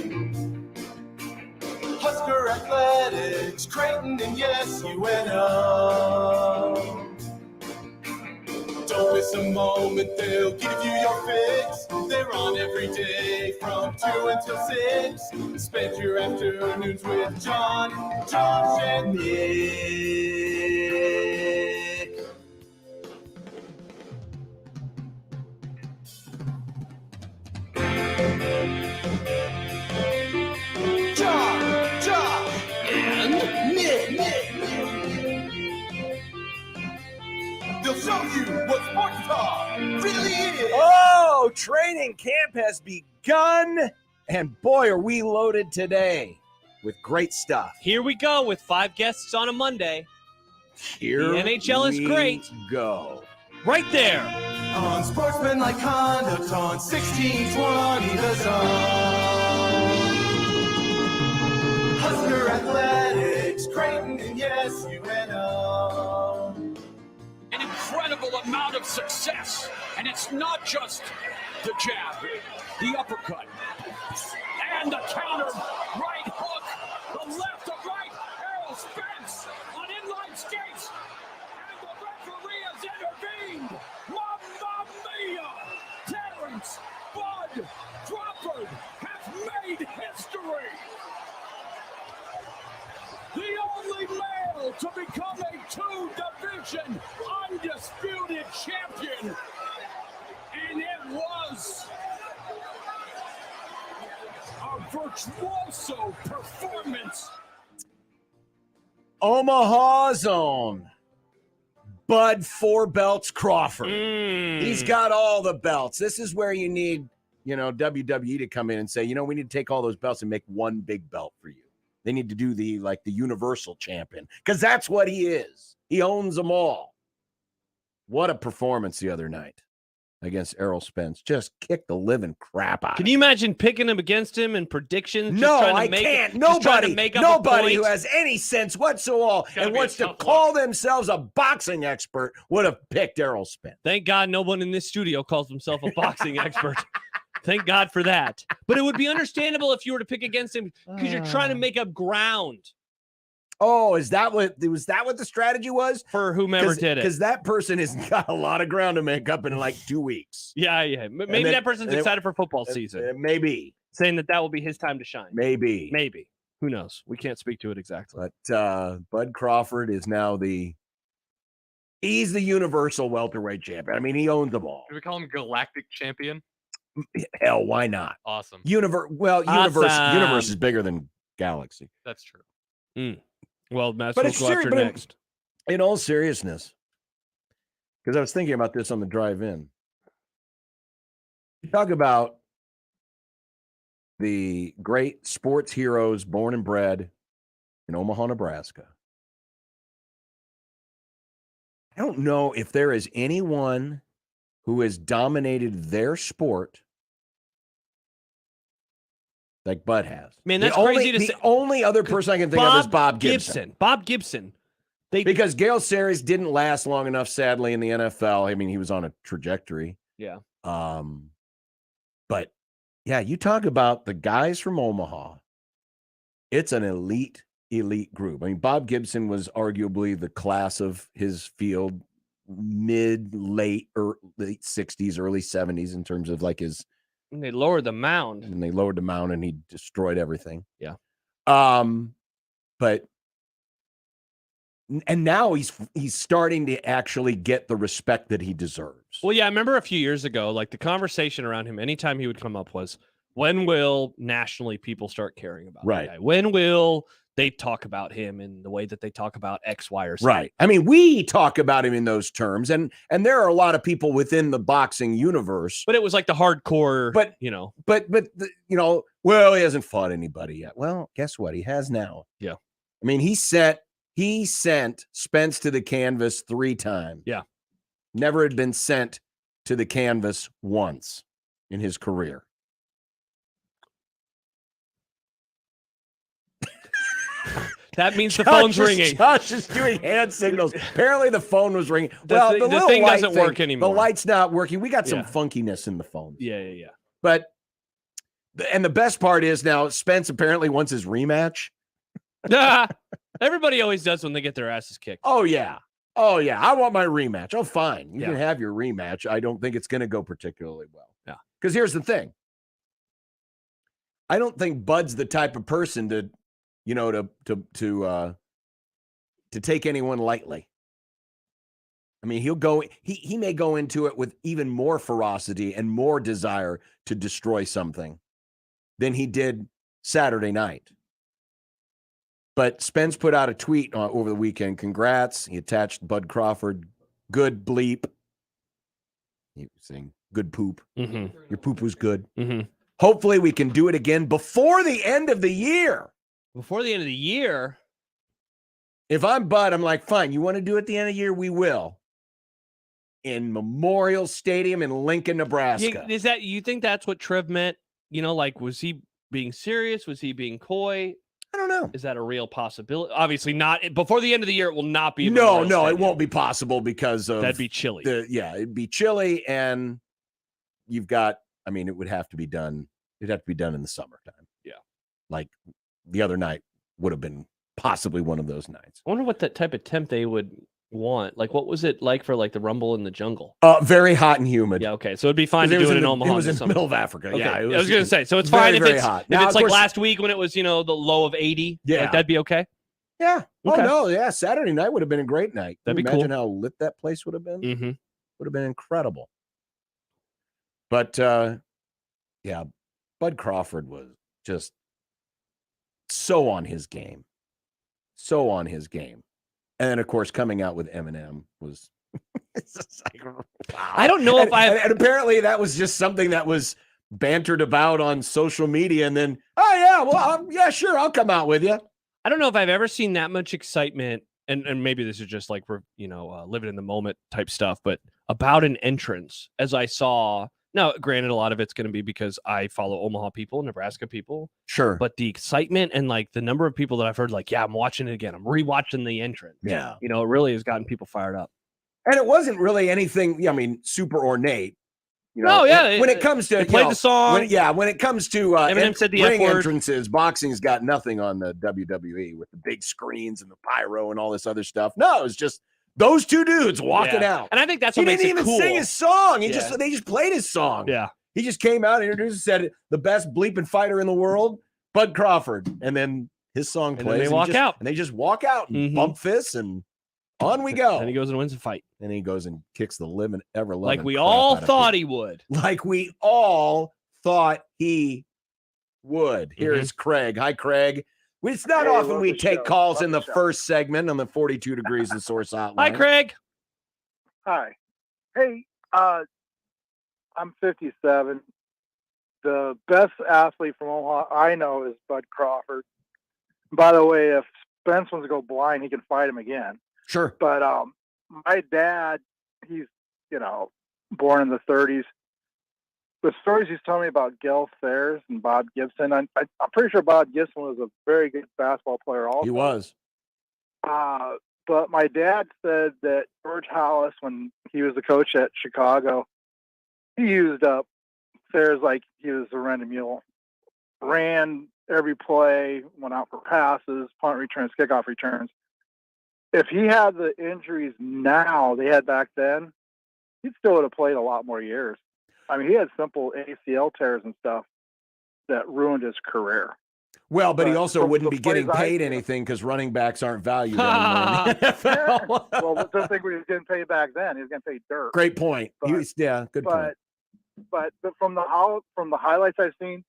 Husker Athletics, Creighton, and yes, UNO. Don't miss a moment, they'll give you your fix. They're on every day from 2 until 6. Spend your afternoons with John, Josh, and Nick. John, Josh, and Nick. They'll show you what sports talk really is. Oh, training camp has begun, and boy, are we loaded today with great stuff. Here we go with 5 guests on a Monday. Here the NHL is great. Go. Right there. Unsportsmanlike Conduct on 1620 The Zone. Husker Athletics, Creighton, and yes, UNO. An incredible amount of success. And it's not just the jab, the uppercut, and the counter right hook, the left to right arrow fence on inline skates, and the referee has intervened. Mamma mia! Terrence Bud Crawford has made history. The only male to become a 2-division undisputed champion. And it was a virtuoso performance. Omaha Zone. Bud 4 belts Crawford. He's got all the belts. This is where you need, WWE to come in and say, we need to take all those belts and make one big belt for you. They need to do the Universal Champion, because that's what he is. He owns them all. What a performance the other night. against Errol Spence. Just kick the living crap out. Can you imagine picking him against him in predictions? No, I can't. Nobody who has any sense whatsoever and wants to call themselves a boxing expert would have picked Errol Spence. Thank God no one in this studio calls himself a boxing expert. Thank God for that. But it would be understandable if you were to pick against him because you're trying to make up ground. Oh, was that what the strategy was? For whomever did it. Because that person has got a lot of ground to make up in like 2 weeks. Yeah. Maybe that person's excited for football season. Maybe. Saying that will be his time to shine. Maybe. Who knows? We can't speak to it exactly. But Bud Crawford is now he's the universal welterweight champion. I mean, he owns them all. Do we call him Galactic Champion? Hell, why not? Awesome. Universe is bigger than Galaxy. That's true. Well, Matt, but we'll it's go after next. In all seriousness, because I was thinking about this on the drive in. Talk about the great sports heroes born and bred in Omaha, Nebraska. I don't know if there is anyone who has dominated their sport like Bud has. Man, that's crazy to say. The only other person I can think of is Bob Gibson. Bob Gibson. Because Gale Sayers didn't last long enough, sadly, in the NFL. I mean, he was on a trajectory. Yeah. But yeah, you talk about the guys from Omaha. It's an elite group. I mean, Bob Gibson was arguably the class of his field, late 60s, early 70s in terms of like his. And they lowered the mound. And he destroyed everything. Yeah. But now he's starting to actually get the respect that he deserves. Well, yeah, I remember a few years ago, like the conversation around him, anytime he would come up was, when will nationally people start caring about the guy? When will they talk about him in the way that they talk about X, Y, or Z? Right. I mean, we talk about him in those terms, and there are a lot of people within the boxing universe. But it was like the hardcore, But well, he hasn't fought anybody yet. Well, guess what? He has now. Yeah. I mean, he sent Spence to the canvas 3 times. Yeah. Never had been sent to the canvas once in his career. That means the phone's ringing. Josh is doing hand signals. Apparently the phone was ringing. The thing doesn't work anymore. The light's not working. We got some funkiness in the phone. Yeah. But, and the best part is now Spence apparently wants his rematch. Everybody always does when they get their asses kicked. Oh, yeah. I want my rematch. Oh, fine. You can have your rematch. I don't think it's going to go particularly well. Yeah. Because here's the thing. I don't think Bud's the type of person to take anyone lightly. I mean, he may go into it with even more ferocity and more desire to destroy something than he did Saturday night. But Spence put out a tweet over the weekend. Congrats. He attached Bud Crawford. Good bleep. He was saying good poop. Mm-hmm. Your poop was good. Mm-hmm. Hopefully we can do it again before the end of the year. Before the end of the year? If I'm Bud, I'm like, fine, you want to do it at the end of the year? We will. In Memorial Stadium in Lincoln, Nebraska. You think that's what Trev meant? Like, was he being serious? Was he being coy? I don't know. Is that a real possibility? Obviously not. Before the end of the year, it will not be. No, it won't be possible because of that'd be chilly. It'd be chilly, and you've got. I mean, it would have to be done. It'd have to be done in the summertime. Yeah, like the other night would have been possibly one of those nights. I wonder what that type of temp they would want. Like, what was it like for like the Rumble in the Jungle? Very hot and humid. Yeah, okay, so it'd be fine to do it in Omaha. It was in the middle of Africa. Okay. Yeah, I was going to say, so it's fine if it's hot. If it's like last week when it was, the low of 80. Yeah, like, that'd be okay. Yeah. Okay. Oh no, yeah. Saturday night would have been a great night. That'd be imagine cool. how lit that place would have been. Mm-hmm. Would have been incredible. But yeah, Bud Crawford was just so on his game. And then, of course, coming out with Eminem was it's just like, wow. I don't know if and apparently that was just something that was bantered about on social media. And then, oh, yeah, well, yeah, sure, I'll come out with you. I don't know if I've ever seen that much excitement. And maybe this is just like, living in the moment type stuff. But about an entrance as I saw. Now, granted, a lot of it's going to be because I follow Omaha people, Nebraska people. Sure. But the excitement and like the number of people that I've heard, like, yeah, I'm watching it again. I'm rewatching the entrance. Yeah. You know, it really has gotten people fired up. And it wasn't really anything, I mean, super ornate. You No, yeah, when it comes to they played the song. When it comes to Eminem said the ring F word. entrances, boxing's got nothing on the WWE with the big screens and the pyro and all this other stuff. No, it's just those two dudes walking Yeah. out. And I think that's he what makes didn't it even cool. sing his song. Yeah. They just played his song. Yeah. He just came out, introduced, and said the best bleeping fighter in the world, Bud Crawford, and then his song And plays. then they walk out. And they just walk out and bump fists and on we go. And he goes and wins a fight. And he goes and kicks the living ever loving Like we all thought he would. Like we all thought he would. Here is Craig. Hi, Craig. It's not Hey, often love we the take show. calls Love in the the show. first segment on the 42 Degrees of Source Hotline. Hi, Craig. Hi. Hey, I'm 57. The best athlete from Omaha I know is Bud Crawford. By the way, if Spence wants to go blind, he can fight him again. Sure. But my dad, he's, born in the 30s. The stories he's telling me about Gil Sayers and Bob Gibson, I'm pretty sure Bob Gibson was a very good basketball player also. He was. But my dad said that George Hollis, when he was the coach at Chicago, he used up Sayers like he was a rented mule. Ran every play, went out for passes, punt returns, kickoff returns. If he had the injuries now they had back then, he still would have played a lot more years. I mean, he had simple ACL tears and stuff that ruined his career. Well, but he also from wouldn't the be getting plays I paid see- anything because running backs aren't valued anymore in the NFL. Well, don't think we was getting paid back then. He was getting paid dirt. Great point. Good point. But from the highlights I've seen,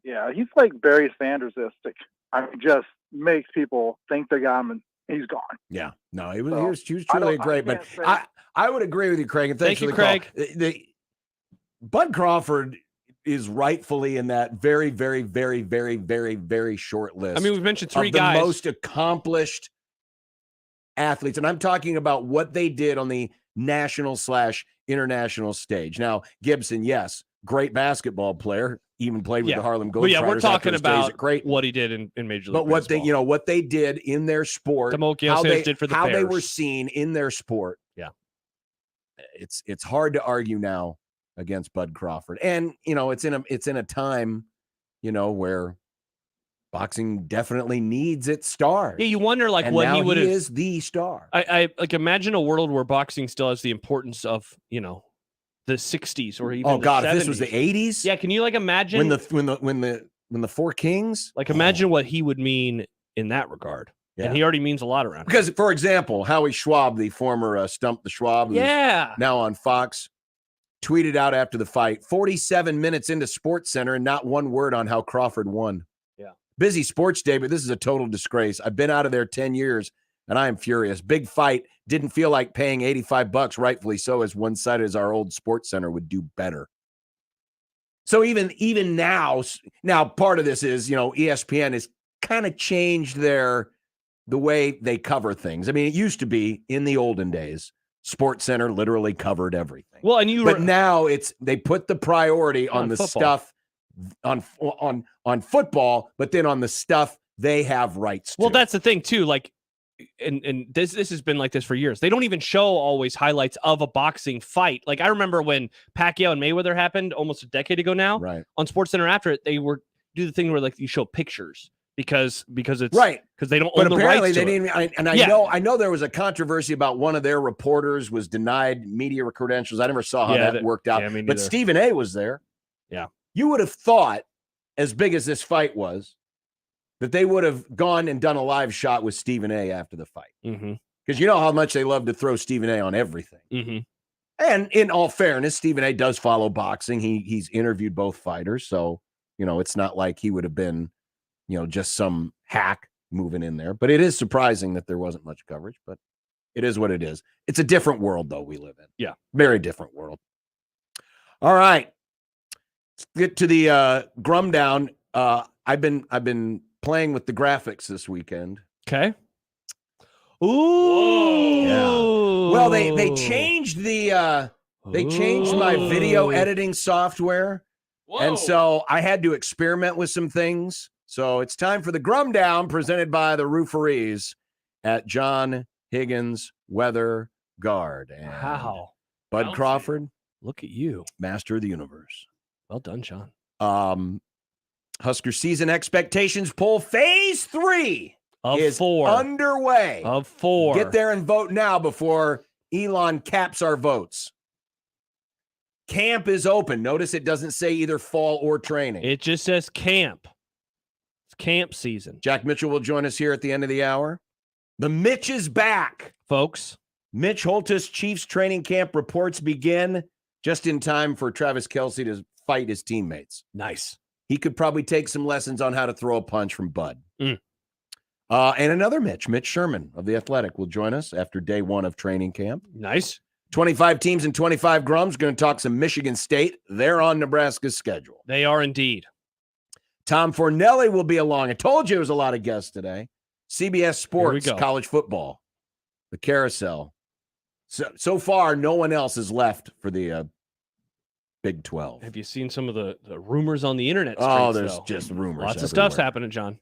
yeah, he's like Barry Sanders-istic. I mean, just makes people think they got him, and he's gone. Yeah, no, he was I truly don't- great. I But can't say- I would agree with you, Craig. And thanks Thank for you, the call. Bud Crawford is rightfully in that very, very, very, very, very, very short list. I mean, we've mentioned three of the guys. most accomplished athletes, and I'm talking about what they did on the national/international stage. Now, Gibson, yes, great basketball player, even played with the Harlem But yeah, Globetrotters. we're talking after his days about at Creighton. what he did in Major League But what Baseball. what they did in their sport, The Mookie how Sanders they did for the how they were Bears. seen in their sport. Yeah, it's hard to argue now against Bud Crawford, and it's in a time, where boxing definitely needs its stars. Yeah, you wonder like And what now he would have. is the star. I like imagine a world where boxing still has the importance of the 60s or even Oh the God, 70s. if this was the 80s, Yeah, can you like imagine when the Four Kings, like imagine what he would mean in that regard? Yeah. And he already means a lot around. Because, for example, Howie Schwab, the former Stump the Schwab, who's Yeah. now on Fox, tweeted out after the fight, 47 minutes into Sports Center and not one word on how Crawford won. Yeah. Busy sports day, but this is a total disgrace. I've been out of there 10 years and I am furious. Big fight. Didn't feel like paying $85, rightfully so, as one-sided as our old Sports Center would do better. So even now part of this is, ESPN has kind of changed the way they cover things. I mean, it used to be in the olden days, Sports Center literally covered everything. Well, and but now they put the priority on the football. stuff on football, but then on the stuff they have rights to. Well, that's the thing too. Like, and this has been like this for years. They don't even show always highlights of a boxing fight. Like I remember when Pacquiao and Mayweather happened almost a decade ago now. Right. On SportsCenter after it, they were do the thing where like you show pictures because it's right because they don't But own the apparently rights they to it. didn't. I know there was a controversy about one of their reporters was denied media credentials. I never saw how that worked out. yeah, me But neither. Stephen A was there. Yeah. You would have thought, as big as this fight was, that they would have gone and done a live shot with Stephen A after the fight. Mm-hmm. Because you know how much they love to throw Stephen A on everything. Mm-hmm. And in all fairness, Stephen A does follow boxing. He's interviewed both fighters. So, it's not like he would have been, just some hack moving in there. But it is surprising that there wasn't much coverage. But it is what it is. It's a different world, though, we live in. Yeah. Very different world. All right. Let's get to the Grum Down. I've been playing with the graphics this weekend. Okay. Ooh. Yeah. Well, they changed the they changed my video editing software. And so I had to experiment with some things. So it's time for the Grum Down presented by the Rooferees at John Higgins Weather Guard. And Wow. Bud Crawford. Look at you. Master of the universe. Well done, John. Husker season expectations poll phase 3 is 4 underway. Of 4. Get there and vote now before Elon caps our votes. Camp is open. Notice it doesn't say either fall or training. It just says camp. It's camp season. Jack Mitchell will join us here at the end of the hour. The Mitch is back, folks. Mitch Holtis Chiefs training camp reports begin just in time for Travis Kelce to fight his teammates. Nice. He could probably take some lessons on how to throw a punch from Bud. And another Mitch Sherman of The Athletic will join us after day 1 of training camp. Nice. 25 teams and 25 grums. Going to talk some Michigan State. They're on Nebraska's schedule. They are indeed. Tom Fornelli will be along. I told you there was a lot of guests today. CBS Sports, college football, the carousel. So far, no one else is left for the Big 12. Have you seen some of the rumors on the internet? There's just rumors. Lots of stuff's happening, John.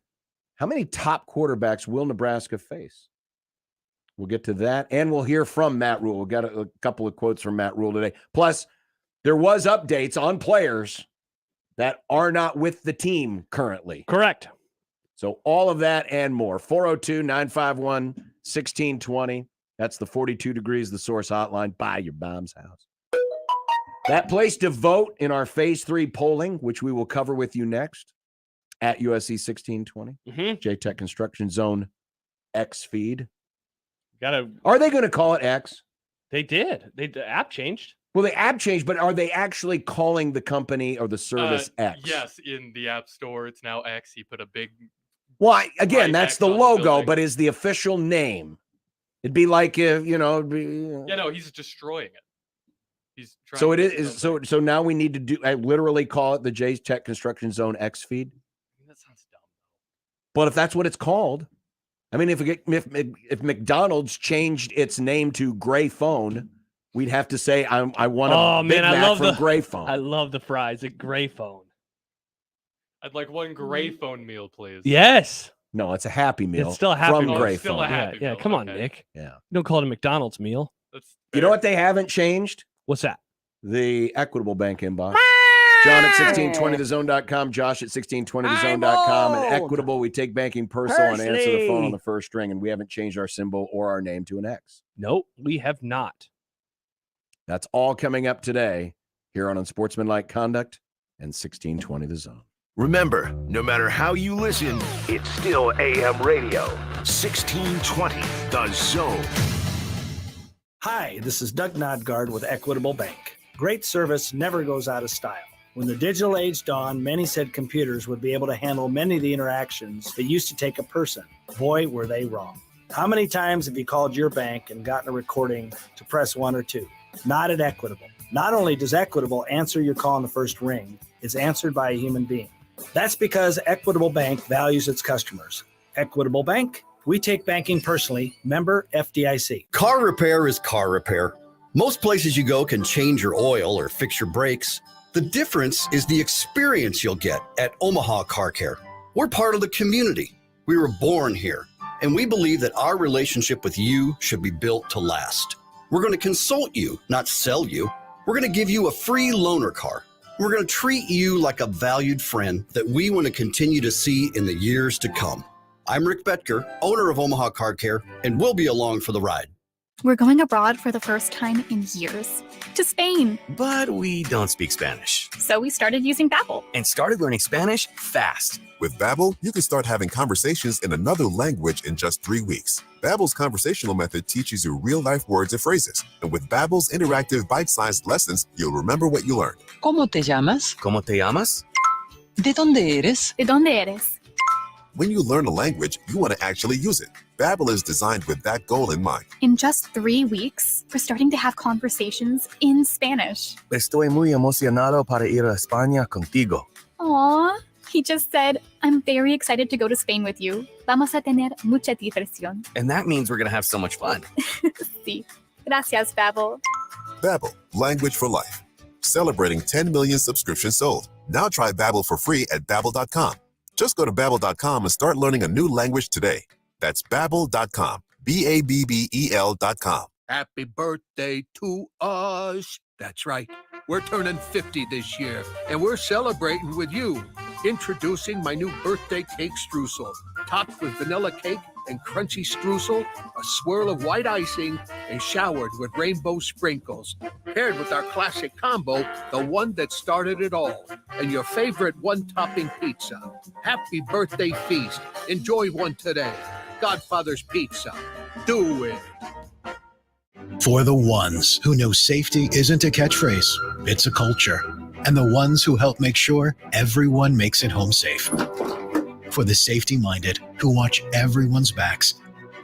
How many top quarterbacks will Nebraska face? We'll get to that, and we'll hear from Matt Rule. We've got a couple of quotes from Matt Rule today. Plus, there was updates on players that are not with the team currently. Correct. So all of that and more. 402-951-1620. That's the 42 Degrees, the Source hotline by your mom's house. That place to vote in our Phase 3 polling, which we will cover with you next at USC 1620. J-Tech Construction Zone X feed. Are they going to call it X? They did. The app changed. Well, the app changed, but are they actually calling the company or the service X? Yes, in the App Store, it's now X. He put a big. Well, again, that's X the on logo, building. but is the official name? It'd be like if Yeah, no, he's destroying it. He's trying. So it to is. So now we need to do. I literally call it the Jay's Tech Construction Zone X feed. That sounds dumb. But if that's what it's called, I mean, if McDonald's changed its name to Gray Phone, we'd have to say I want a Big Mac from Gray Phone. I love the fries at Gray Phone. I'd like one Gray Phone meal, please. Yes. No, it's a Happy Meal. It's still a Happy from Meal. Gray Still Phone. a Happy Yeah, Meal. come on, Okay. Nick. Yeah. You don't call it a McDonald's meal. That's You know what they haven't changed? What's that? The Equitable Bank inbox. John at 1620thezone.com, Josh at 1620thezone.com. And Equitable, we take banking personal and answer the phone on the first ring, and we haven't changed our symbol or our name to an X. Nope, we have not. That's all coming up today here on Unsportsmanlike Conduct and 1620 The Zone. Remember, no matter how you listen, it's still AM radio. 1620 The Zone. Hi, this is Doug Nodgard with Equitable Bank. Great service never goes out of style. When the digital age dawned, many said computers would be able to handle many of the interactions that used to take a person. Boy, were they wrong. How many times have you called your bank and gotten a recording to press 1 or 2? Not at Equitable. Not only does Equitable answer your call on the first ring, it's answered by a human being. That's because Equitable Bank values its customers. Equitable Bank, we take banking personally. Member FDIC. Car repair is car repair. Most places you go can change your oil or fix your brakes. The difference is the experience you'll get at Omaha Car Care. We're part of the community. We were born here, and we believe that our relationship with you should be built to last. We're going to consult you, not sell you. We're going to give you a free loaner car. We're going to treat you like a valued friend that we want to continue to see in the years to come. I'm Rick Betker, owner of Omaha Car Care, and we'll be along for the ride. We're going abroad for the first time in years, to Spain. But we don't speak Spanish. So we started using Babbel. And started learning Spanish fast. With Babbel, you can start having conversations in another language in just 3 weeks. Babbel's conversational method teaches you real-life words and phrases. And with Babbel's interactive bite-sized lessons, you'll remember what you learned. ¿Cómo te llamas? ¿Cómo te llamas? ¿De dónde eres? ¿De dónde eres? When you learn a language, you want to actually use it. Babbel is designed with that goal in mind. In just 3 weeks, we're starting to have conversations in Spanish. Estoy muy emocionado para ir a España contigo. Aw, He just said, I'm very excited to go to Spain with you. Vamos a tener mucha diversión. And that means we're going to have so much fun. Sí. Gracias, Babbel. Babbel, language for life. Celebrating 10 million subscriptions sold. Now try Babbel for free at babbel.com. Just go to babbel.com and start learning a new language today. That's babbel.com. BABBEL.com. Happy birthday to us. That's right. We're turning 50 this year, and we're celebrating with you. Introducing my new birthday cake streusel, topped with vanilla cake and crunchy streusel, a swirl of white icing, and showered with rainbow sprinkles. Paired with our classic combo, the one that started it all, and your favorite one-topping pizza. Happy birthday feast. Enjoy one today. Godfather's Pizza. Do it. For the ones who know safety isn't a catchphrase, it's a culture. And the ones who help make sure everyone makes it home safe. For the safety-minded who watch everyone's backs,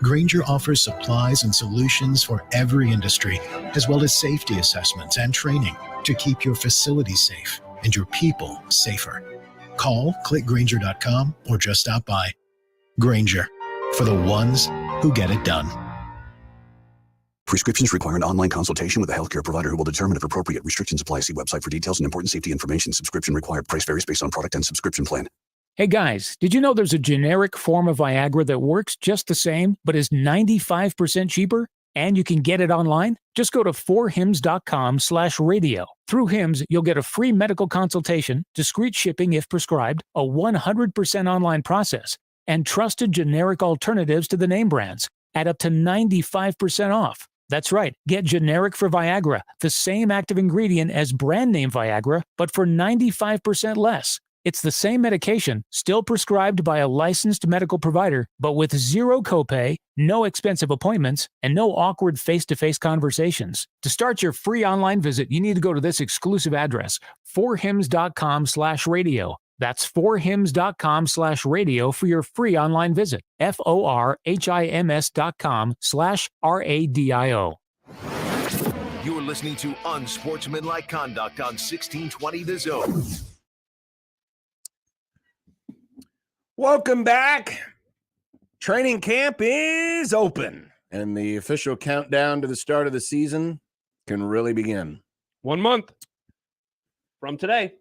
Grainger offers supplies and solutions for every industry, as well as safety assessments and training to keep your facilities safe and your people safer. Call, click Grainger.com, or just stop by. Grainger, for the ones who get it done. Prescriptions require an online consultation with a healthcare provider who will determine if appropriate. Restrictions apply. See website for details and important safety information. Subscription required. Price varies based on product and subscription plan. Hey guys, did you know there's a generic form of Viagra that works just the same, but is 95% cheaper? And you can get it online? Just go to 4hims.com/radio. Through Hims, you'll get a free medical consultation, discreet shipping if prescribed, a 100% online process, and trusted generic alternatives to the name brands at up to 95% off. That's right. Get generic for Viagra, the same active ingredient as brand name Viagra, but for 95% less. It's the same medication, still prescribed by a licensed medical provider, but with zero copay, no expensive appointments, and no awkward face-to-face conversations. To start your free online visit, you need to go to this exclusive address, 4hims.com/radio. That's 4hims.com/radio for your free online visit. FORHIMS.com/RADIO. You're listening to Unsportsmanlike Conduct on 1620 The Zone. Welcome back. Training camp is open, and the official countdown to the start of the season can really begin. 1 month from today.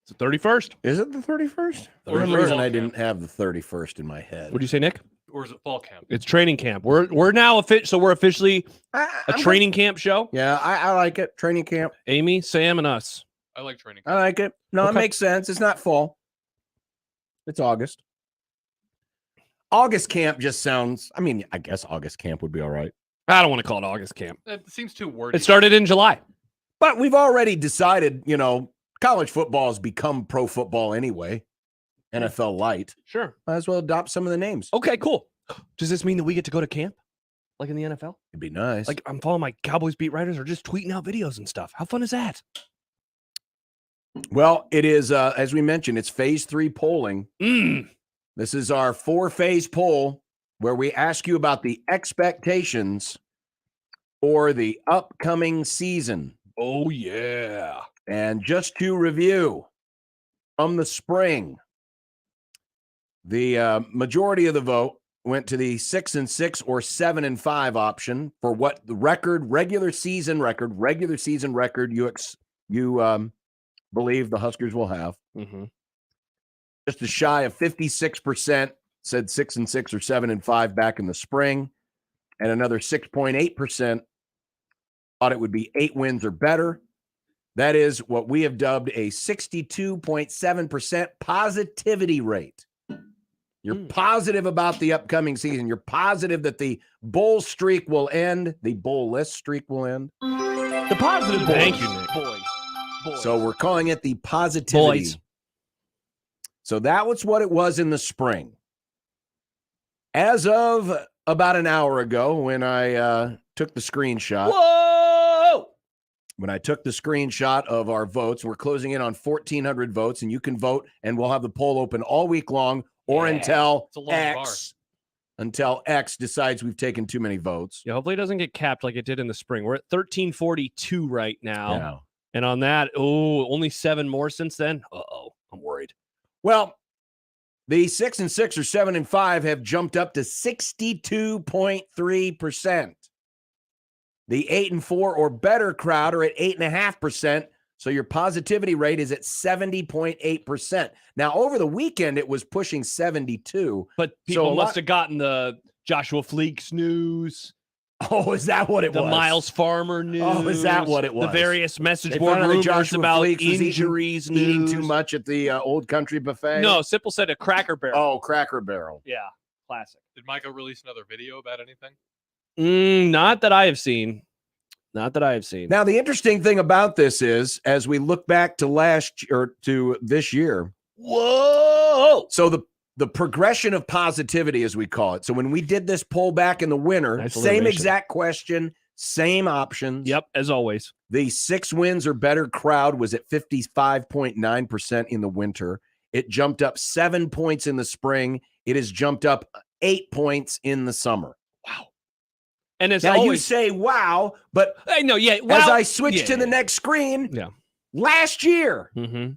It's the 31st. Is it the 31st? For some reason, I didn't have the 31st in my head. What do you say, Nick? Or is it fall camp? It's training camp. We're now so we're officially a training camp show. Yeah, I like it. Training camp. Amy, Sam, and us. I like training camp. I like it. No, Okay. It makes sense. It's not fall. It's August. August camp just sounds, I mean, I guess August camp would be all right. I don't want to call it August camp. It seems too wordy. It started in July. But we've already decided, college football has become pro football anyway. NFL light. Sure. Might as well adopt some of the names. Okay, cool. Does this mean that we get to go to camp? Like in the NFL? It'd be nice. Like I'm following my Cowboys beat writers or just tweeting out videos and stuff. How fun is that? Well, it is, as we mentioned, it's phase 3 polling. This is our 4-phase poll where we ask you about the expectations for the upcoming season. Oh, yeah. And just to review, from the spring, the majority of the vote went to the 6-6 or 7-5 option for what the regular season record you believe the Huskers will have. Mm-hmm. Just a shy of 56% said 6-6 or 7-5 back in the spring, and another 6.8% thought it would be 8 wins or better. That is what we have dubbed a 62.7% positivity rate. You're positive about the upcoming season. You're positive that the bowl streak will end. The bowl-less streak will end. The positive boys. Thank you, Nick. Boys. So we're calling it the positivity. Boys. So that was what it was in the spring. As of about an hour ago when I took the screenshot. Whoa! When I took the screenshot of our votes, we're closing in on 1,400 votes, and you can vote, and we'll have the poll open all week long or until X decides we've taken too many votes. Yeah, hopefully it doesn't get capped like it did in the spring. We're at 1342 right now. Yeah. And on that, only 7 more since then. Uh-oh. Well, the 6 and 6 or 7 and 5 have jumped up to 62.3%. The 8 and 4 or better crowd are at 8.5%. So your positivity rate is at 70.8%. Now, over the weekend, it was pushing 72. But people must have gotten the Joshua Fleeks news. Oh, is that what it was? The Miles Farmer news. Oh, is that what it was? The various message They board found out that rumors Joshua about Fleeks was injuries news. eating too much at the Old Country Buffet? No, Sipple said a Cracker Barrel. Oh, Cracker Barrel. Yeah, classic. Did Michael release another video about anything? Not that I have seen. Not that I have seen. Now, the interesting thing about this is, as we look back to to this year, whoa! So the progression of positivity, as we call it. So when we did this poll back in the winter, Nice same alliteration. exact question, same options. Yep, as always. The 6 wins or better crowd was at 55.9% in the winter. It jumped up 7 points in the spring. It has jumped up 8 points in the summer. Wow. And as now always, you say, wow, but I know, yeah. Wow. as I switch to the next screen, last year,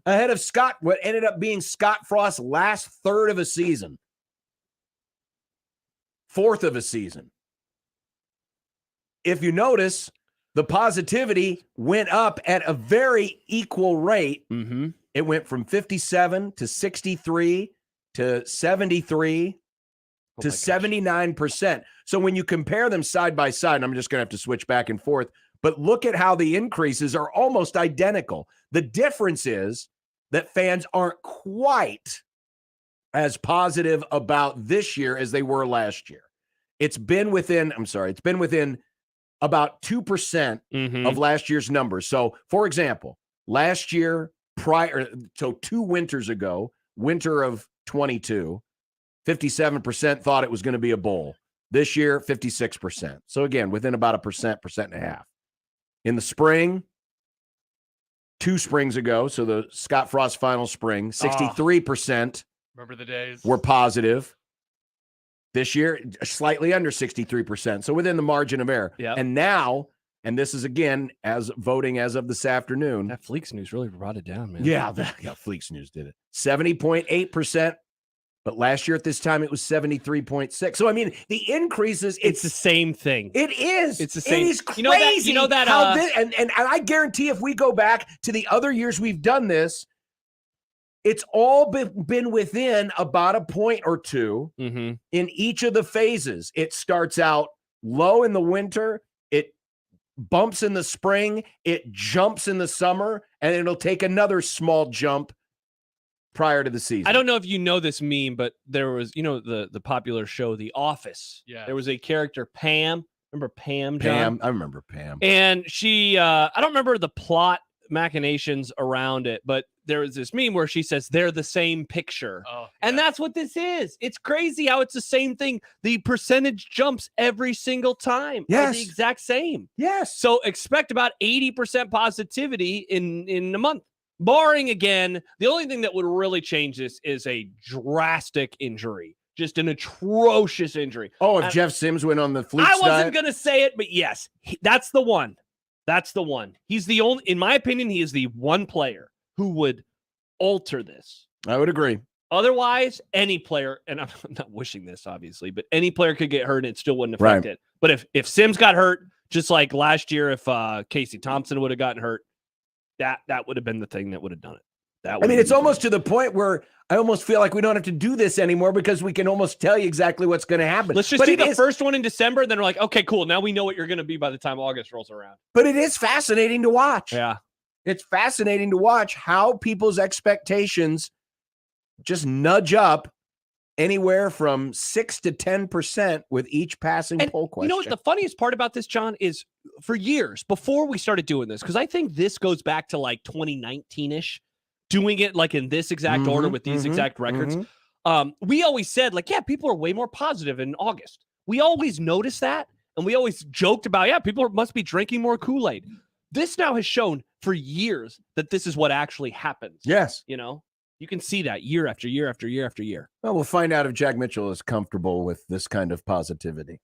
ahead of Scott, what ended up being Scott Frost's last third of a season, fourth of a season. If you notice, the positivity went up at a very equal rate. It went from 57 to 63 to 73 to 79%. So when you compare them side by side, and I'm just going to have to switch back and forth, but look at how the increases are almost identical. The difference is that fans aren't quite as positive about this year as they were last year. It's been within about 2% of last year's numbers. So, for example, last year, 2 winters ago, winter of 22, 57% thought it was going to be a bowl. This year, 56%. So again, within about a percent and a half. In the spring, 2 springs ago, so the Scott Frost final spring, 63% Remember the days? were positive. This year, slightly under 63%. So within the margin of error. Yep. And now, and this is again as voting as of this afternoon. That Fleeks news really brought it down, man. Yeah, Fleeks news did it. 70.8%. But last year at this time, it was 73.6. So, I mean, the increases, it's the same thing. It is. It's the same. It is crazy. You know that how and I guarantee if we go back to the other years we've done this, it's all been within about a point or two in each of the phases. It starts out low in the winter. It bumps in the spring. It jumps in the summer. And it'll take another small jump prior to the season. I don't know if you know this meme, but there was, the popular show, The Office. Yeah. There was a character, Pam. Remember Pam, John? Pam, I remember Pam. And she, I don't remember the plot machinations around it, but there was this meme where she says, they're the same picture. And that's what this is. It's crazy how it's the same thing. The percentage jumps every single time. Yes. The exact same. Yes. So expect about 80% positivity in a month. Barring, again, the only thing that would really change this is a drastic injury. Just an atrocious injury. Oh, if Jeff Sims went on the Fleeks I wasn't diet? going to say it, but yes, that's the one. That's the one. He's the only, in my opinion, he is the one player who would alter this. I would agree. Otherwise, any player, and I'm not wishing this, obviously, but any player could get hurt and it still wouldn't affect it. But if Sims got hurt, just like last year, if Casey Thompson would have gotten hurt, that would have been the thing that would have done it. I mean, it's almost to the point where I almost feel like we don't have to do this anymore because we can almost tell you exactly what's going to happen. Let's just do the first one in December, and then we're like, okay, cool. Now we know what you're going to be by the time August rolls around. But it is fascinating to watch. Yeah. It's fascinating to watch how people's expectations just nudge up anywhere from 6 to 10% with each passing poll question. You know what the funniest part about this, John, is for years before we started doing this, because I think this goes back to like 2019-ish, doing it like in this exact order with these exact records. We always said, like, yeah, people are way more positive in August. We always noticed that, and we always joked about, yeah, people must be drinking more Kool-Aid. This now has shown for years that this is what actually happens. Yes. You can see that year after year after year after year. Well, we'll find out if Jack Mitchell is comfortable with this kind of positivity.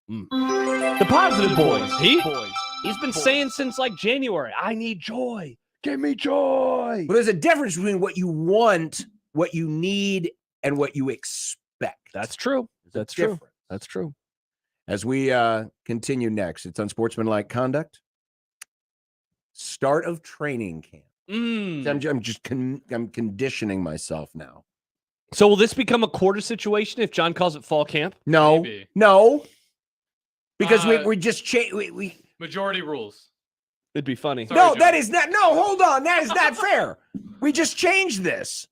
The positive boys. He's been saying since like January, I need joy. Give me joy. Well, there's a difference between what you want what you need and what you expect. That's true. That's true. That's true. As we continue next, it's Unsportsmanlike Conduct. Start of training camp. I'm conditioning myself now. So will this become a quarter situation if John calls it fall camp? No, Maybe. no, because we just change. We majority rules. It'd be funny. Sorry, no, John. that is not. No, hold on. That is not fair. We just changed this.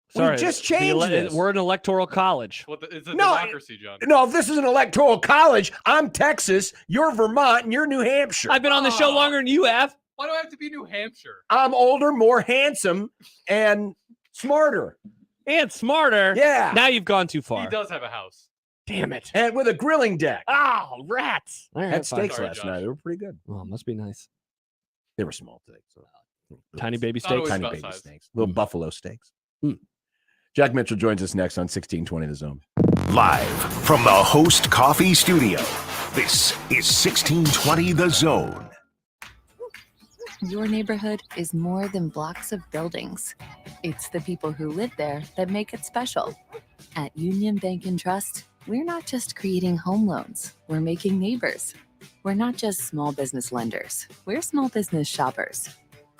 Sorry, we just changed this. We're an electoral college. It's a democracy, John. No, if this is an electoral college, I'm Texas, you're Vermont, and you're New Hampshire. I've been on the show longer than you have. Why do I have to be New Hampshire? I'm older, more handsome, and smarter. And smarter. Yeah. Now you've gone too far. He does have a house. Damn it. And with a grilling deck. Oh, rats. All right, Had fine. steaks Sorry, last Josh. night. They were pretty good. Well, must be nice. They were small steaks. So. Tiny baby Not steaks. always Tiny about baby size. steaks. Little buffalo steaks. Jack Mitchell joins us next on 1620 The Zone. Live from the Host Coffee Studio, this is 1620 The Zone. Your neighborhood is more than blocks of buildings. It's the people who live there that make it special. At Union Bank and Trust, we're not just creating home loans, we're making neighbors. We're not just small business lenders, we're small business shoppers.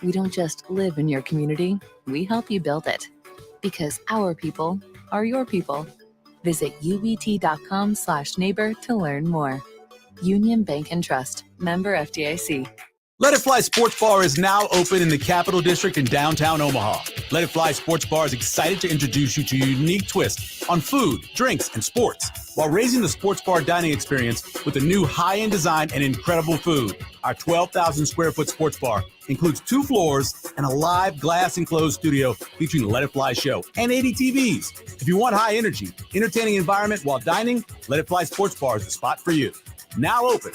We don't just live in your community, we help you build it. Because our people are your people. Visit ubt.com/neighbor to learn more. Union Bank and Trust, member FDIC. Let It Fly Sports Bar is now open in the Capital District in downtown Omaha. Let It Fly Sports Bar is excited to introduce you to a unique twist on food, drinks, and sports, while raising the sports bar dining experience with a new high-end design and incredible food. Our 12,000 square foot sports bar includes 2 floors and a live glass enclosed studio featuring the Let It Fly show and 80 TVs. If you want high energy, entertaining environment while dining, Let It Fly Sports Bar is the spot for you. Now open.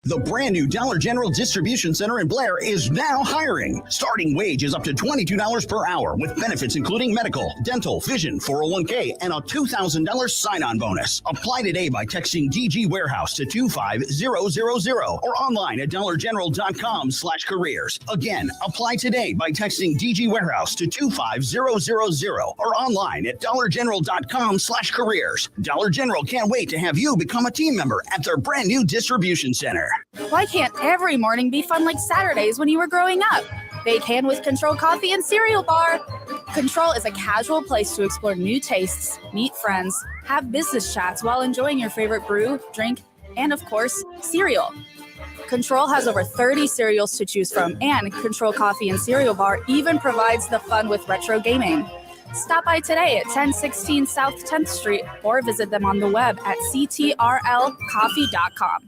The brand new Dollar General Distribution Center in Blair is now hiring. Starting wage is up to $22 per hour with benefits including medical, dental, vision, 401k, and a $2,000 sign-on bonus. Apply today by texting DG Warehouse to 25000 or online at dollargeneral.com/careers. Again, apply today by texting DG Warehouse to 25000 or online at dollargeneral.com/careers. Dollar General can't wait to have you become a team member at their brand new distribution center. Why can't every morning be fun like Saturdays when you were growing up? They can with Control Coffee and Cereal Bar. Control is a casual place to explore new tastes, meet friends, have business chats while enjoying your favorite brew, drink, and of course, cereal. Control has over 30 cereals to choose from, and Control Coffee and Cereal Bar even provides the fun with retro gaming. Stop by today at 1016 South 10th Street or visit them on the web at ctrlcoffee.com.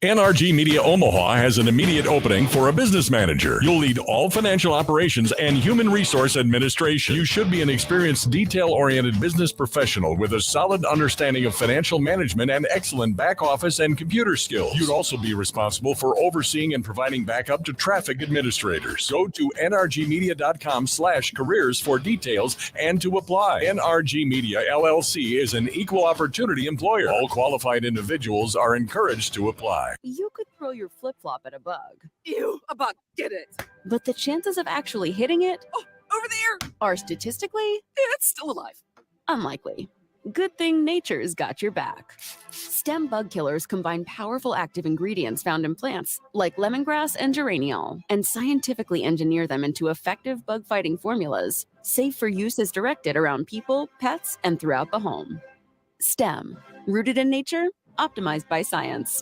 NRG Media Omaha has an immediate opening for a business manager. You'll lead all financial operations and human resource administration. You should be an experienced, detail-oriented business professional with a solid understanding of financial management and excellent back office and computer skills. You'd also be responsible for overseeing and providing backup to traffic administrators. Go to nrgmedia.com/careers for details and to apply. NRG Media LLC is an equal opportunity employer. All qualified individuals are encouraged to apply. You could throw your flip-flop at a bug. Ew, a bug, get it. But the chances of actually hitting it over there are statistically, it's still alive. Unlikely. Good thing nature's got your back. Stem bug killers combine powerful active ingredients found in plants like lemongrass and geraniol and scientifically engineer them into effective bug-fighting formulas, safe for use as directed around people, pets, and throughout the home. Stem, rooted in nature, optimized by science.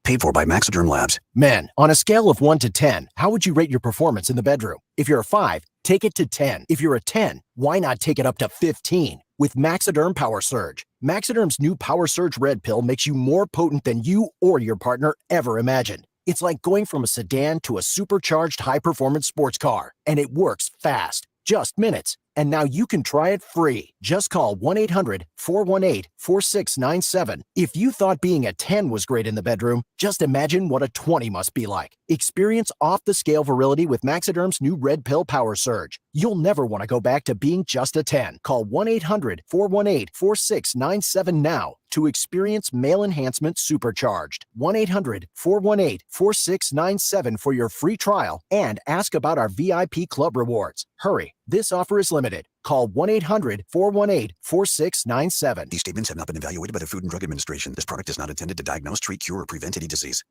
Paid for by Maxiderm Labs. Men, on a scale of 1 to 10, how would you rate your performance in the bedroom? If you're a 5, take it to 10. If you're a 10, why not take it up to 15? With Maxiderm Power Surge. Maxiderm's new Power Surge Red Pill makes you more potent than you or your partner ever imagined. It's like going from a sedan to a supercharged high-performance sports car. And it works fast. Just minutes. And now you can try it free. Just call 1-800-418-4697. If you thought being a 10 was great in the bedroom, just imagine what a 20 must be like. Experience off-the-scale virility with Maxiderm's new Red Pill Power Surge. You'll never want to go back to being just a 10. Call 1-800-418-4697 now to experience male enhancement supercharged. 1-800-418-4697 for your free trial and ask about our VIP club rewards. Hurry, this offer is limited. Call 1-800-418-4697. These statements have not been evaluated by the Food and Drug Administration. This product is not intended to diagnose, treat, cure, or prevent any disease.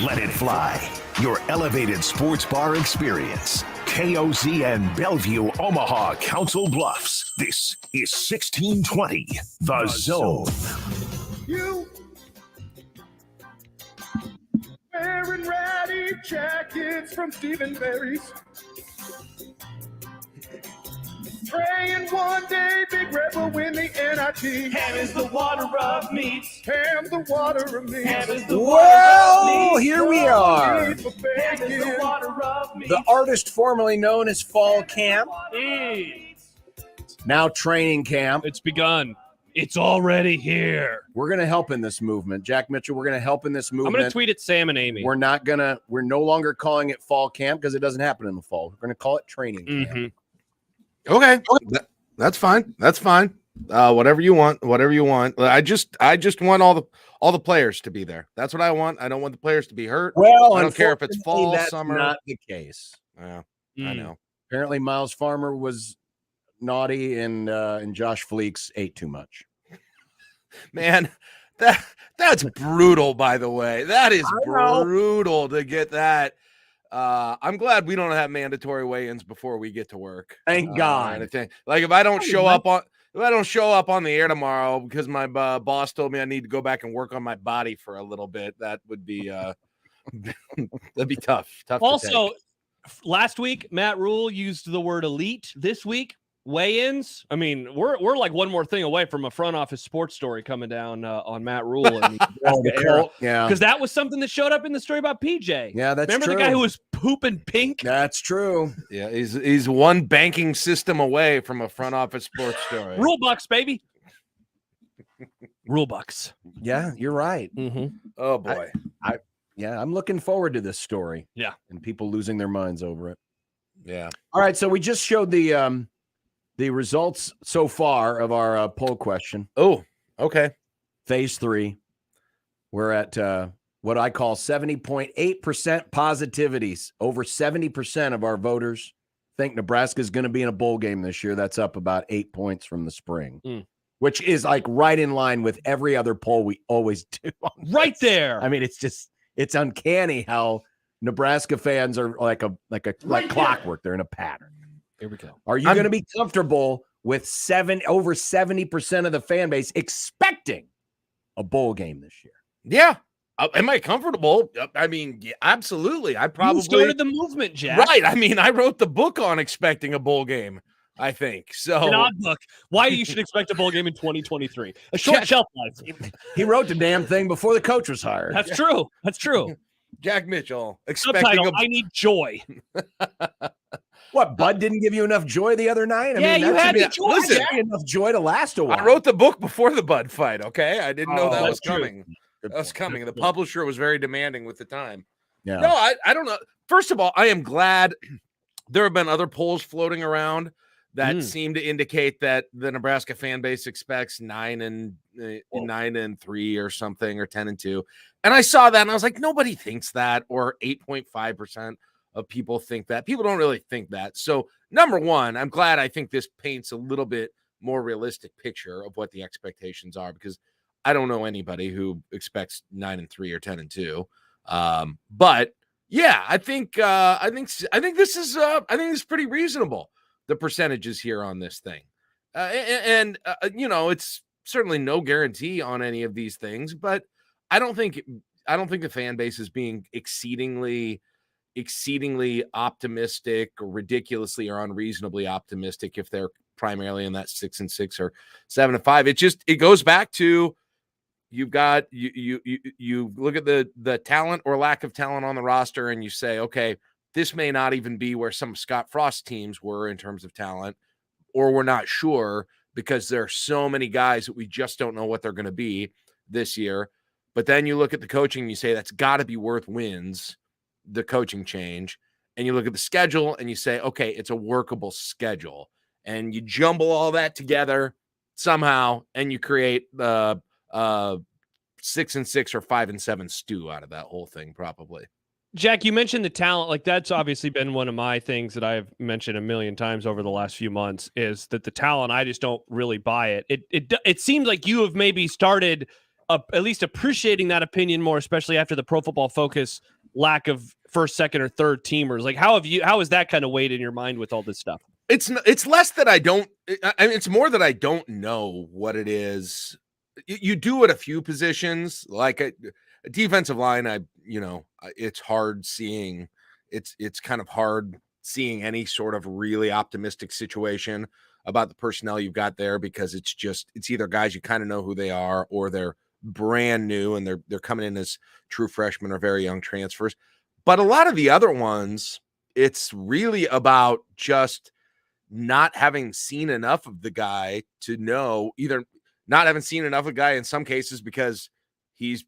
Let it fly. Your elevated sports bar experience. KOZN Bellevue, Omaha, Council Bluffs. This is 1620, The Zone. You wearing ratty jackets from Stephen Barry's. Praying one day Big Red will win the NIT. Ham is the water of meats. Ham the water of meats. Ham is the Well, here we are. Ham is the water of meats. The artist formerly known as Fall Camp. Now training camp. It's begun. It's already here. We're going to help in this movement. Jack Mitchell, we're going to help in this movement. I'm going to tweet at Sam and Amy. We're no longer calling it fall camp because it doesn't happen in the fall. We're going to call it training camp. Okay. That's fine. That's fine. Whatever you want. I just want all the players to be there. That's what I want. I don't want the players to be hurt. Well, I don't care if it's fall, that's summer. Not the case. Yeah, I know. Apparently, Miles Farmer was naughty, and Josh Fleeks ate too much. Man, that's brutal. By the way, that is brutal to get that. I'm glad we don't have mandatory weigh-ins before we get to work. Thank God. Like if I don't show up on the air tomorrow because my boss told me I need to go back and work on my body for a little bit, that would be that'd be tough. Also, last week Matt Rule used the word elite. This week, weigh-ins. I mean, we're like one more thing away from a front office sports story coming down on Matt Rule. Yeah, because that was something that showed up in the story about PJ. Yeah, that's Remember true. the guy who was pooping pink? That's true. Yeah, he's one banking system away from a front office sports story. Rule bucks, baby. Rule bucks. Yeah, you're right. Mm-hmm. Oh boy, I'm looking forward to this story. Yeah, and people losing their minds over it. Yeah. All right, so we just showed the results so far of our poll question. Oh, okay. Phase 3. We're at what I call 70.8% positivities. Over 70% of our voters think Nebraska is going to be in a bowl game this year. That's up about 8 points from the spring, which is like right in line with every other poll we always do. Right there. I mean, it's uncanny how Nebraska fans are like clockwork. They're in a pattern. Here we go. Are you going to be comfortable with over 70% of the fan base expecting a bowl game this year? Yeah. Am I comfortable? I mean, yeah, absolutely. I probably started the movement, Jack. Right. I mean, I wrote the book on expecting a bowl game, I think. So an odd book. Why you should expect a bowl game in 2023. A short shelf life. He wrote the damn thing before the coach was hired. That's true. That's true. Jack Mitchell expecting Subtitle, I need joy. What, Bud didn't give you enough joy the other night? You had the joy. Listen, enough joy to last a while. I wrote the book before the Bud fight, okay? I didn't know that was true. coming. That was coming. The publisher was very demanding with the time. Yeah. No, I don't know. First of all, I am glad there have been other polls floating around that seem to indicate that the Nebraska fan base expects 9-3 or something, or 10-2. And I saw that and I was like, nobody thinks that, or 8.5% of people think that. People don't really think that. So number one, I'm glad. I think this paints a little bit more realistic picture of what the expectations are, because I don't know anybody who expects 9-3 or 10-2. But yeah, I think this is pretty reasonable. The percentages here on this thing, and it's certainly no guarantee on any of these things, but I don't think the fan base is being exceedingly optimistic or ridiculously or unreasonably optimistic if they're primarily in that 6-6 or 7-5. It goes back to you've got you look at the talent or lack of talent on the roster and you say, okay, this may not even be where some of Scott Frost's teams were in terms of talent, or we're not sure because there are so many guys that we just don't know what they're going to be this year. But then you look at the coaching and you say that's got to be worth wins, the coaching change. and you look at the schedule and you say, okay, it's a workable schedule, and you jumble all that together somehow, and you create the 6-6 or 5-7 stew out of that whole thing, probably. Jack, you mentioned the talent. Like, that's obviously been one of my things that I've mentioned a million times over the last few months, is that the talent, I just don't really buy it. It seems like you have maybe started at least appreciating that opinion more, especially after the Pro Football Focus lack of first, second, or third teamers. Like, how is that kind of weighed in your mind with all this stuff? It's less that I mean, it's more that I don't know what it is. You do at a few positions, like a defensive line. It's hard seeing. It's kind of hard seeing any sort of really optimistic situation about the personnel you've got there, because it's either guys you kind of know who they are, or they're brand new and they're coming in as true freshmen or very young transfers. But a lot of the other ones, it's really about just not having seen enough of the guy to know, either not having seen enough of the guy in some cases because he's,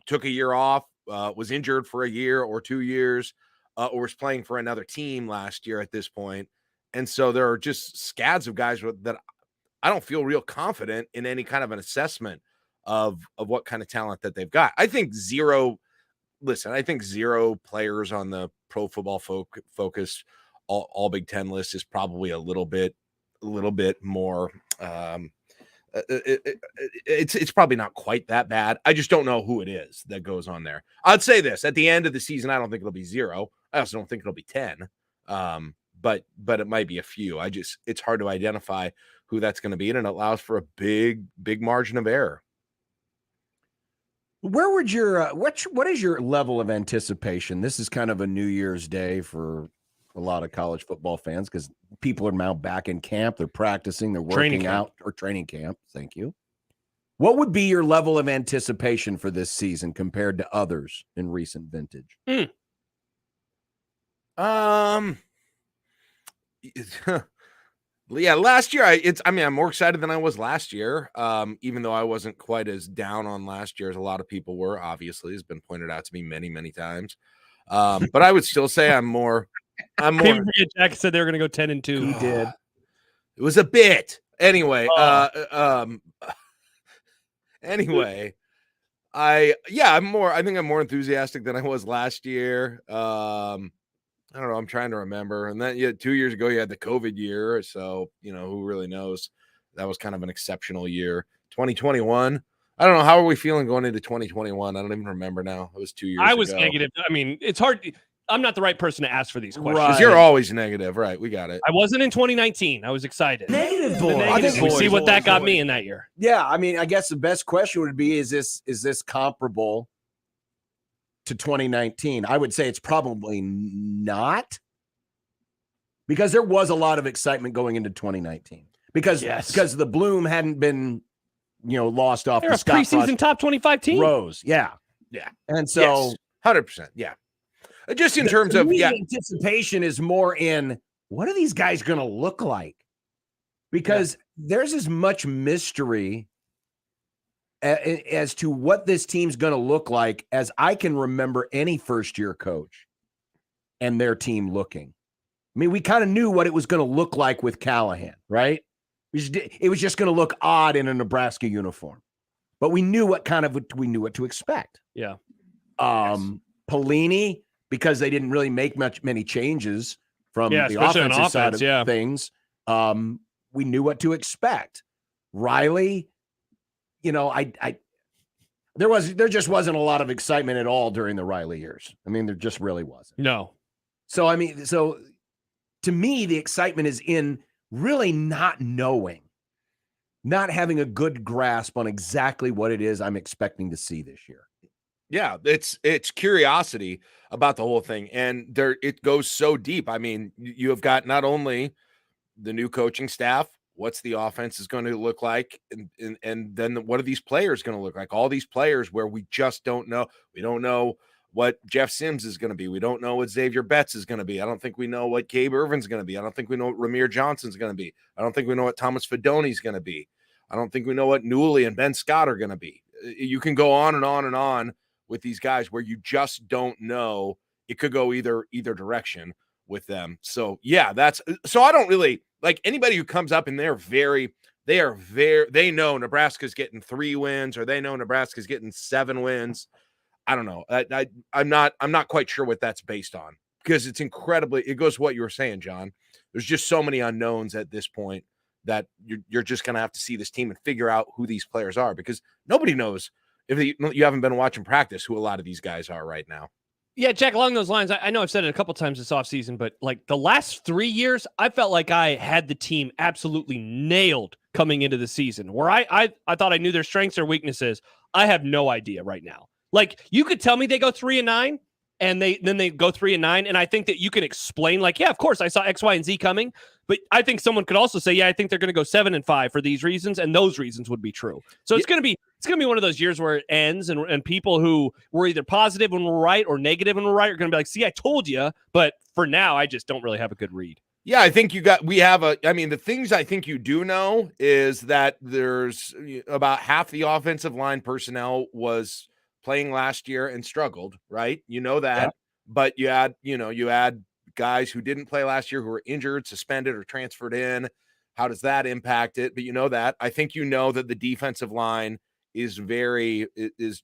took a year off, was injured for a year or 2 years, or was playing for another team last year at this point. And so there are just scads of guys that I don't feel real confident in any kind of an assessment of what kind of talent that they've got. I think zero players on the Pro Football Focus all Big Ten list is probably a little bit more. It's probably not quite that bad. I just don't know who it is that goes on there. I'd say this: at the end of the season, I don't think it'll be 0. I also don't think it'll be 10. But it might be a few. It's hard to identify who that's going to be, and it allows for a big margin of error. Where would your what is your level of anticipation? This is kind of a New Year's Day for a lot of college football fans, because people are now back in camp. They're practicing. They're working out, or training camp. Thank you. What would be your level of anticipation for this season compared to others in recent vintage? Yeah, last year I'm more excited than I was last year. Even though I wasn't quite as down on last year as a lot of people were, obviously, has been pointed out to me many, many times. But I would still say I'm more. Jack said they were going to go 10-2. He did. It was a bit. Anyway, anyway, I think I'm more enthusiastic than I was last year. I don't know. I'm trying to remember. And then 2 years ago, you had the COVID year. So, who really knows? That was kind of an exceptional year. 2021. I don't know. How are we feeling going into 2021? I don't even remember now. It was 2 years ago. I was negative. I mean, it's hard. I'm not the right person to ask for these questions. Right. You're always negative. Right. We got it. I wasn't in 2019. I was excited. Negative boy. We see what that got me in that year. Yeah. I mean, I guess the best question would be, is this comparable to 2019? I would say it's probably not, because there was a lot of excitement going into 2019 because the bloom hadn't been, lost off. They're a preseason top 25 team. Rose. Yeah. And so 100%. Yeah. Just in terms of anticipation is more in, what are these guys going to look like? Because there's as much mystery as to what this team's going to look like as I can remember any first-year coach and their team looking. I mean, we kind of knew what it was going to look like with Callahan, right? It was just going to look odd in a Nebraska uniform, but we knew what to expect. Yeah. Pelini, because they didn't really make many changes from the offensive side of things, we knew what to expect. Riley, there just wasn't a lot of excitement at all during the Riley years. I mean, there just really wasn't. No. So, to me, the excitement is in really not knowing, not having a good grasp on exactly what it is I'm expecting to see this year. Yeah, it's curiosity about the whole thing, and it goes so deep. I mean, you have got not only the new coaching staff, what's the offense is going to look like, and then what are these players going to look like? All these players where we just don't know. We don't know what Jeff Sims is going to be. We don't know what Xavier Betts is going to be. I don't think we know what Gabe Irvin's going to be. I don't think we know what Ramir Johnson's going to be. I don't think we know what Thomas Fidoni's going to be. I don't think we know what Newley and Ben Scott are going to be. You can go on and on and on with these guys where you just don't know it could go either direction with them. So yeah, so I don't really like anybody who comes up and they know Nebraska's getting 3 wins or they know Nebraska's getting 7 wins. I don't know. I'm not quite sure what that's based on, because it goes what you were saying, John. There's just so many unknowns at this point that you're just going to have to see this team and figure out who these players are, because nobody knows, if you haven't been watching practice, who a lot of these guys are right now. Yeah, Jack, along those lines, I know I've said it a couple times this offseason, but like the last 3 years, I felt like I had the team absolutely nailed coming into the season, where I thought I knew their strengths or weaknesses. I have no idea right now. Like, you could tell me they go 3-9 and then they go 3-9. And I think that you can explain, like, yeah, of course I saw X, Y, and Z coming, but I think someone could also say, yeah, I think they're going to go 7-5 for these reasons. And those reasons would be true. So it's going to be one of those years where it ends and people who were either positive when we're right or negative when we're right are going to be like, see, I told you. But for now, I just don't really have a good read. Yeah, I think the things I think you do know is that there's about half the offensive line personnel was playing last year and struggled, right? You know that, yeah. But you add guys who didn't play last year who were injured, suspended, or transferred in. How does that impact it? But you know that. I think you know that the defensive line is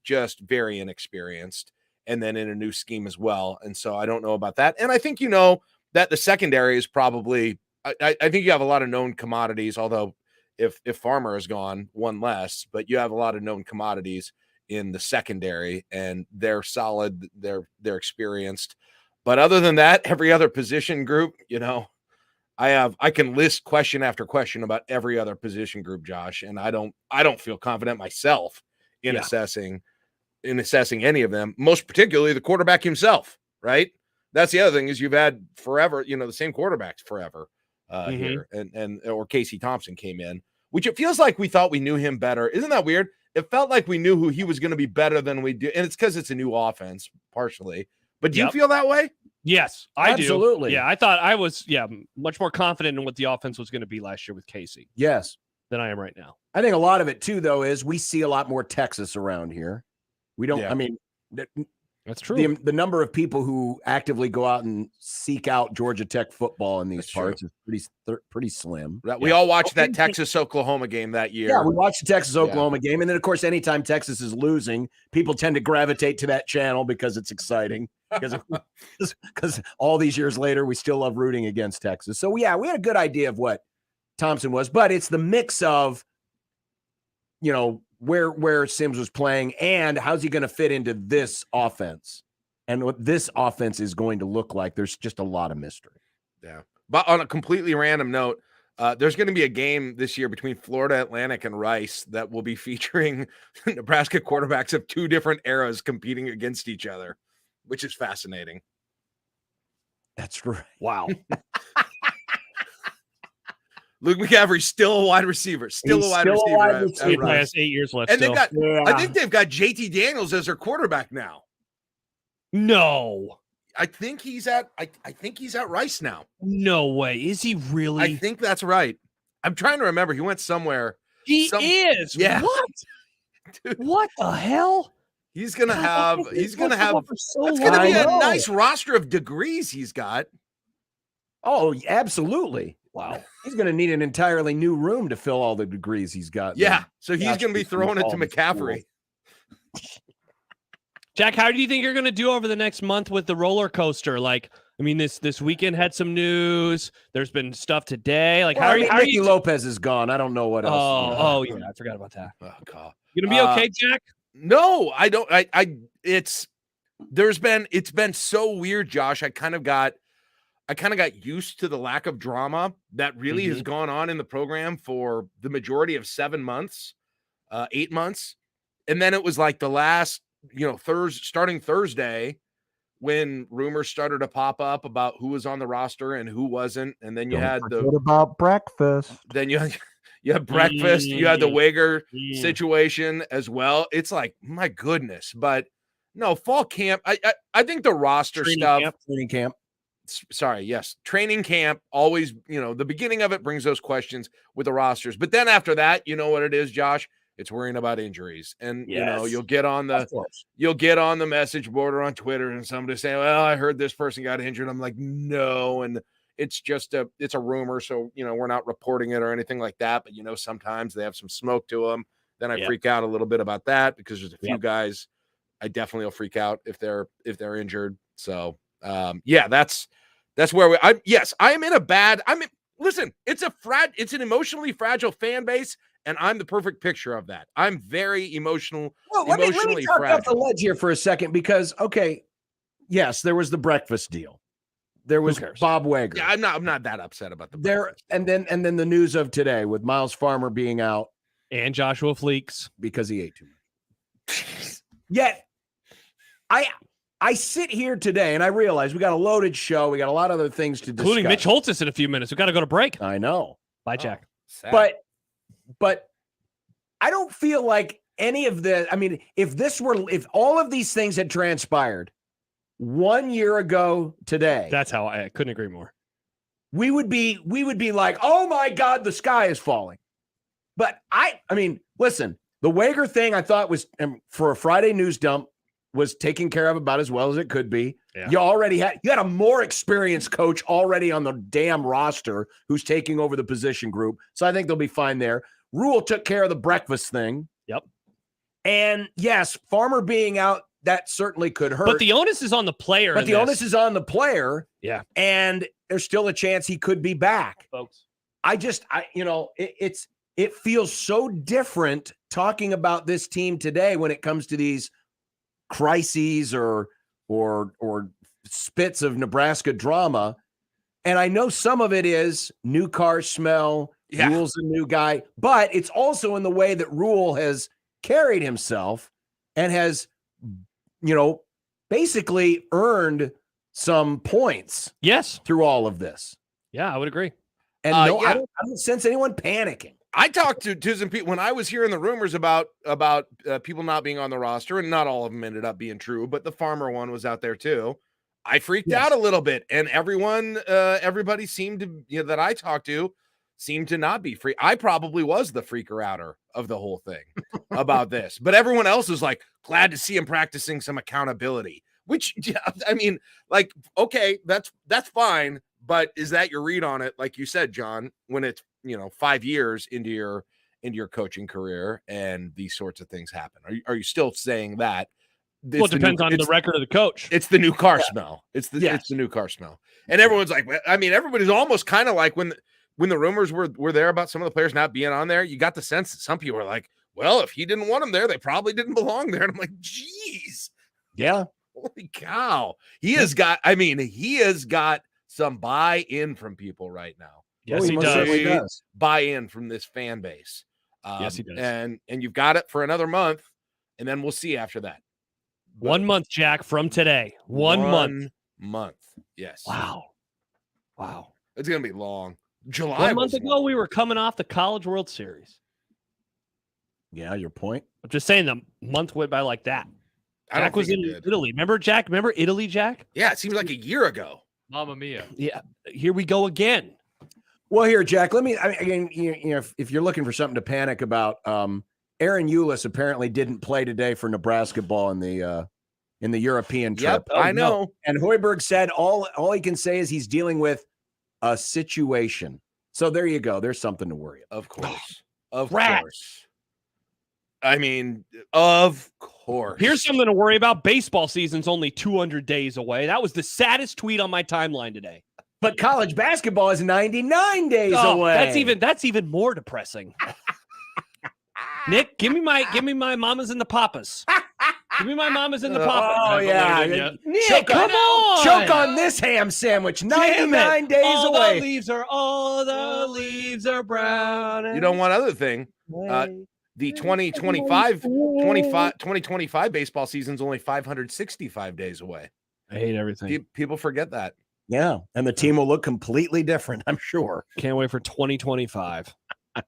just very inexperienced, and then in a new scheme as well. And so I don't know about that. And I think you know that the secondary is probably, I think you have a lot of known commodities, although if Farmer is gone, one less, but you have a lot of known commodities in the secondary, and they're solid, they're experienced. But other than that, every other position group, I can list question after question about every other position group, Josh, and I don't feel confident myself in assessing any of them, most particularly the quarterback himself, right? That's the other thing, is you've had forever, the same quarterbacks forever here, or Casey Thompson came in, which it feels like we thought we knew him better. Isn't that weird? It felt like we knew who he was going to be better than we do, and it's because it's a new offense, partially. But do you feel that way? Yes, I do. Absolutely. Yeah, I thought I was much more confident in what the offense was going to be last year with Casey. Yes, than I am right now. I think a lot of it too, though, is we see a lot more Texas around here. We don't. I mean, that's true. The number of people who actively go out and seek out Georgia Tech football in these parts is pretty slim. We all watched that Texas-Oklahoma game that year. Yeah, we watched the Texas-Oklahoma game. And then, of course, anytime Texas is losing, people tend to gravitate to that channel because it's exciting. Because all these years later, we still love rooting against Texas. So, yeah, we had a good idea of what Thompson was. But it's the mix of, where Sims was playing and how's he going to fit into this offense and what this offense is going to look like. There's just a lot of mystery. Yeah. But on a completely random note, there's going to be a game this year between Florida Atlantic and Rice that will be featuring Nebraska quarterbacks of 2 different eras competing against each other, which is fascinating. That's right. Wow. Luke McCaffrey's still a wide receiver. Still a wide receiver. He has 8 years left. And still. I think they've got JT Daniels as their quarterback now. No. I think he's at Rice now. No way. Is he really? I think that's right. I'm trying to remember. He went somewhere. He is. Yeah. What? Dude. What the hell? He's gonna have. That's gonna be a nice roster of degrees he's got. Oh, absolutely. Wow. He's going to need an entirely new room to fill all the degrees he's got. Yeah. So he's going to be throwing it to McCaffrey. Jack, how do you think you're going to do over the next month with the roller coaster? Like, I mean, this weekend had some news. There's been stuff today. Like, how are you? Lopez is gone. I don't know what else. Oh, yeah. I forgot about that. Oh, God. You going to be okay, Jack? No, I don't. It's been so weird, Josh. I kind of got used to the lack of drama that really has gone on in the program for the majority of 7 months, 8 months. And then it was like the last, starting Thursday, when rumors started to pop up about who was on the roster and who wasn't. And then you had what about breakfast? Then you had breakfast. You had the Wager situation as well. It's like, my goodness. But no, fall camp. I think the roster training camp. Sorry, yes. Training camp always, the beginning of it brings those questions with the rosters. But then after that, you know what it is, Josh? It's worrying about injuries. And Yes. you'll get on the message board or on Twitter and somebody say, well, I heard this person got injured. I'm like, no. And it's just it's a rumor. So, we're not reporting it or anything like that. But, sometimes they have some smoke to them. Then I freak out a little bit about that because there's a few guys I definitely will freak out if they're injured. So, that's where I am in a bad, listen, it's an emotionally fragile fan base. And I'm the perfect picture of that. I'm very emotional. Well, let me talk off the ledge here for a second because, okay, yes, there was the breakfast deal. There was Bob Wager. Yeah, I'm not that upset about and then the news of today with Miles Farmer being out and Joshua Fleeks because he ate too much. Yet, I sit here today and I realize we got a loaded show. We got a lot of other things to discuss, including Mitch Holtz in a few minutes. We got to go to break. I know. Bye, Jack. Sad. But I don't feel like any of this. I mean, if all of these things had transpired 1 year ago today, that's how I couldn't agree more. We would be like, oh my God, the sky is falling. But I mean, listen, the Wager thing I thought was for a Friday news dump was taken care of about as well as it could be. Yeah. You had a more experienced coach already on the damn roster who's taking over the position group. So I think they'll be fine there. Rule took care of the breakfast thing. Yep. And yes, Farmer being out, that certainly could hurt. But the onus is on the player. Onus is on the player. Yeah. And there's still a chance he could be back. Folks. It feels so different talking about this team today when it comes to these crises or spits of Nebraska drama. And I know some of it is new car smell, Rule's a new guy, but it's also in the way that Rule has carried himself and has, basically earned some points. Yes. Through all of this. Yeah, I would agree. And I don't sense anyone panicking. I talked to some people when I was hearing the rumors about people not being on the roster, and not all of them ended up being true, but the Farmer one was out there too. I freaked out a little bit, and everybody seemed to, that I talked to seemed to not be free. I probably was the freaker outer of the whole thing about this, but everyone else is like glad to see him practicing some accountability, which I mean, like, okay, that's fine. But is that your read on it? Like you said, John, when it's, 5 years into your coaching career and these sorts of things happen, are you still saying that? Well, it depends on the record of the coach. It's the new car smell. It's the new car smell. And everyone's like, I mean, everybody's almost kind of like when the rumors were there about some of the players not being on there, you got the sense that some people are like, well, if he didn't want them there, they probably didn't belong there. And I'm like, geez. Yeah. Holy cow. He has got some buy-in from people right now. Yes, he does. Buy-in from this fan base. Yes, he does. And you've got it for another month, and then we'll see after that. But 1 month, Jack, from today. One month. Yes. Wow. It's going to be long. July. 1 month ago, we were coming off the College World Series. Yeah, your point. I'm just saying the month went by like that. Jack was in Italy. Remember, Jack? Remember Italy, Jack? Yeah, it seems like a year ago. Mamma mia. Yeah, here we go again. Well, here, Jack, if you're looking for something to panic about, Aaron Eulis apparently didn't play today for Nebraska ball in the European trip. Yep, I know. No. And Hoiberg said all he can say is he's dealing with a situation. So there you go. There's something to worry about. Of course. Of course. I mean, of course. Here's something to worry about. Baseball season's only 200 days away. That was the saddest tweet on my timeline today. But college basketball is 99 days away. That's even more depressing. Nick, give me my mamas and the papas. Give me my mamas and the papas. Oh yeah, Nick, come on, choke on this ham sandwich. 99 days all away. All the leaves are brown. You know, one other thing. The 2025 baseball season's only 565 days away. I hate everything. People forget that. Yeah, and the team will look completely different, I'm sure. Can't wait for 2025. I'll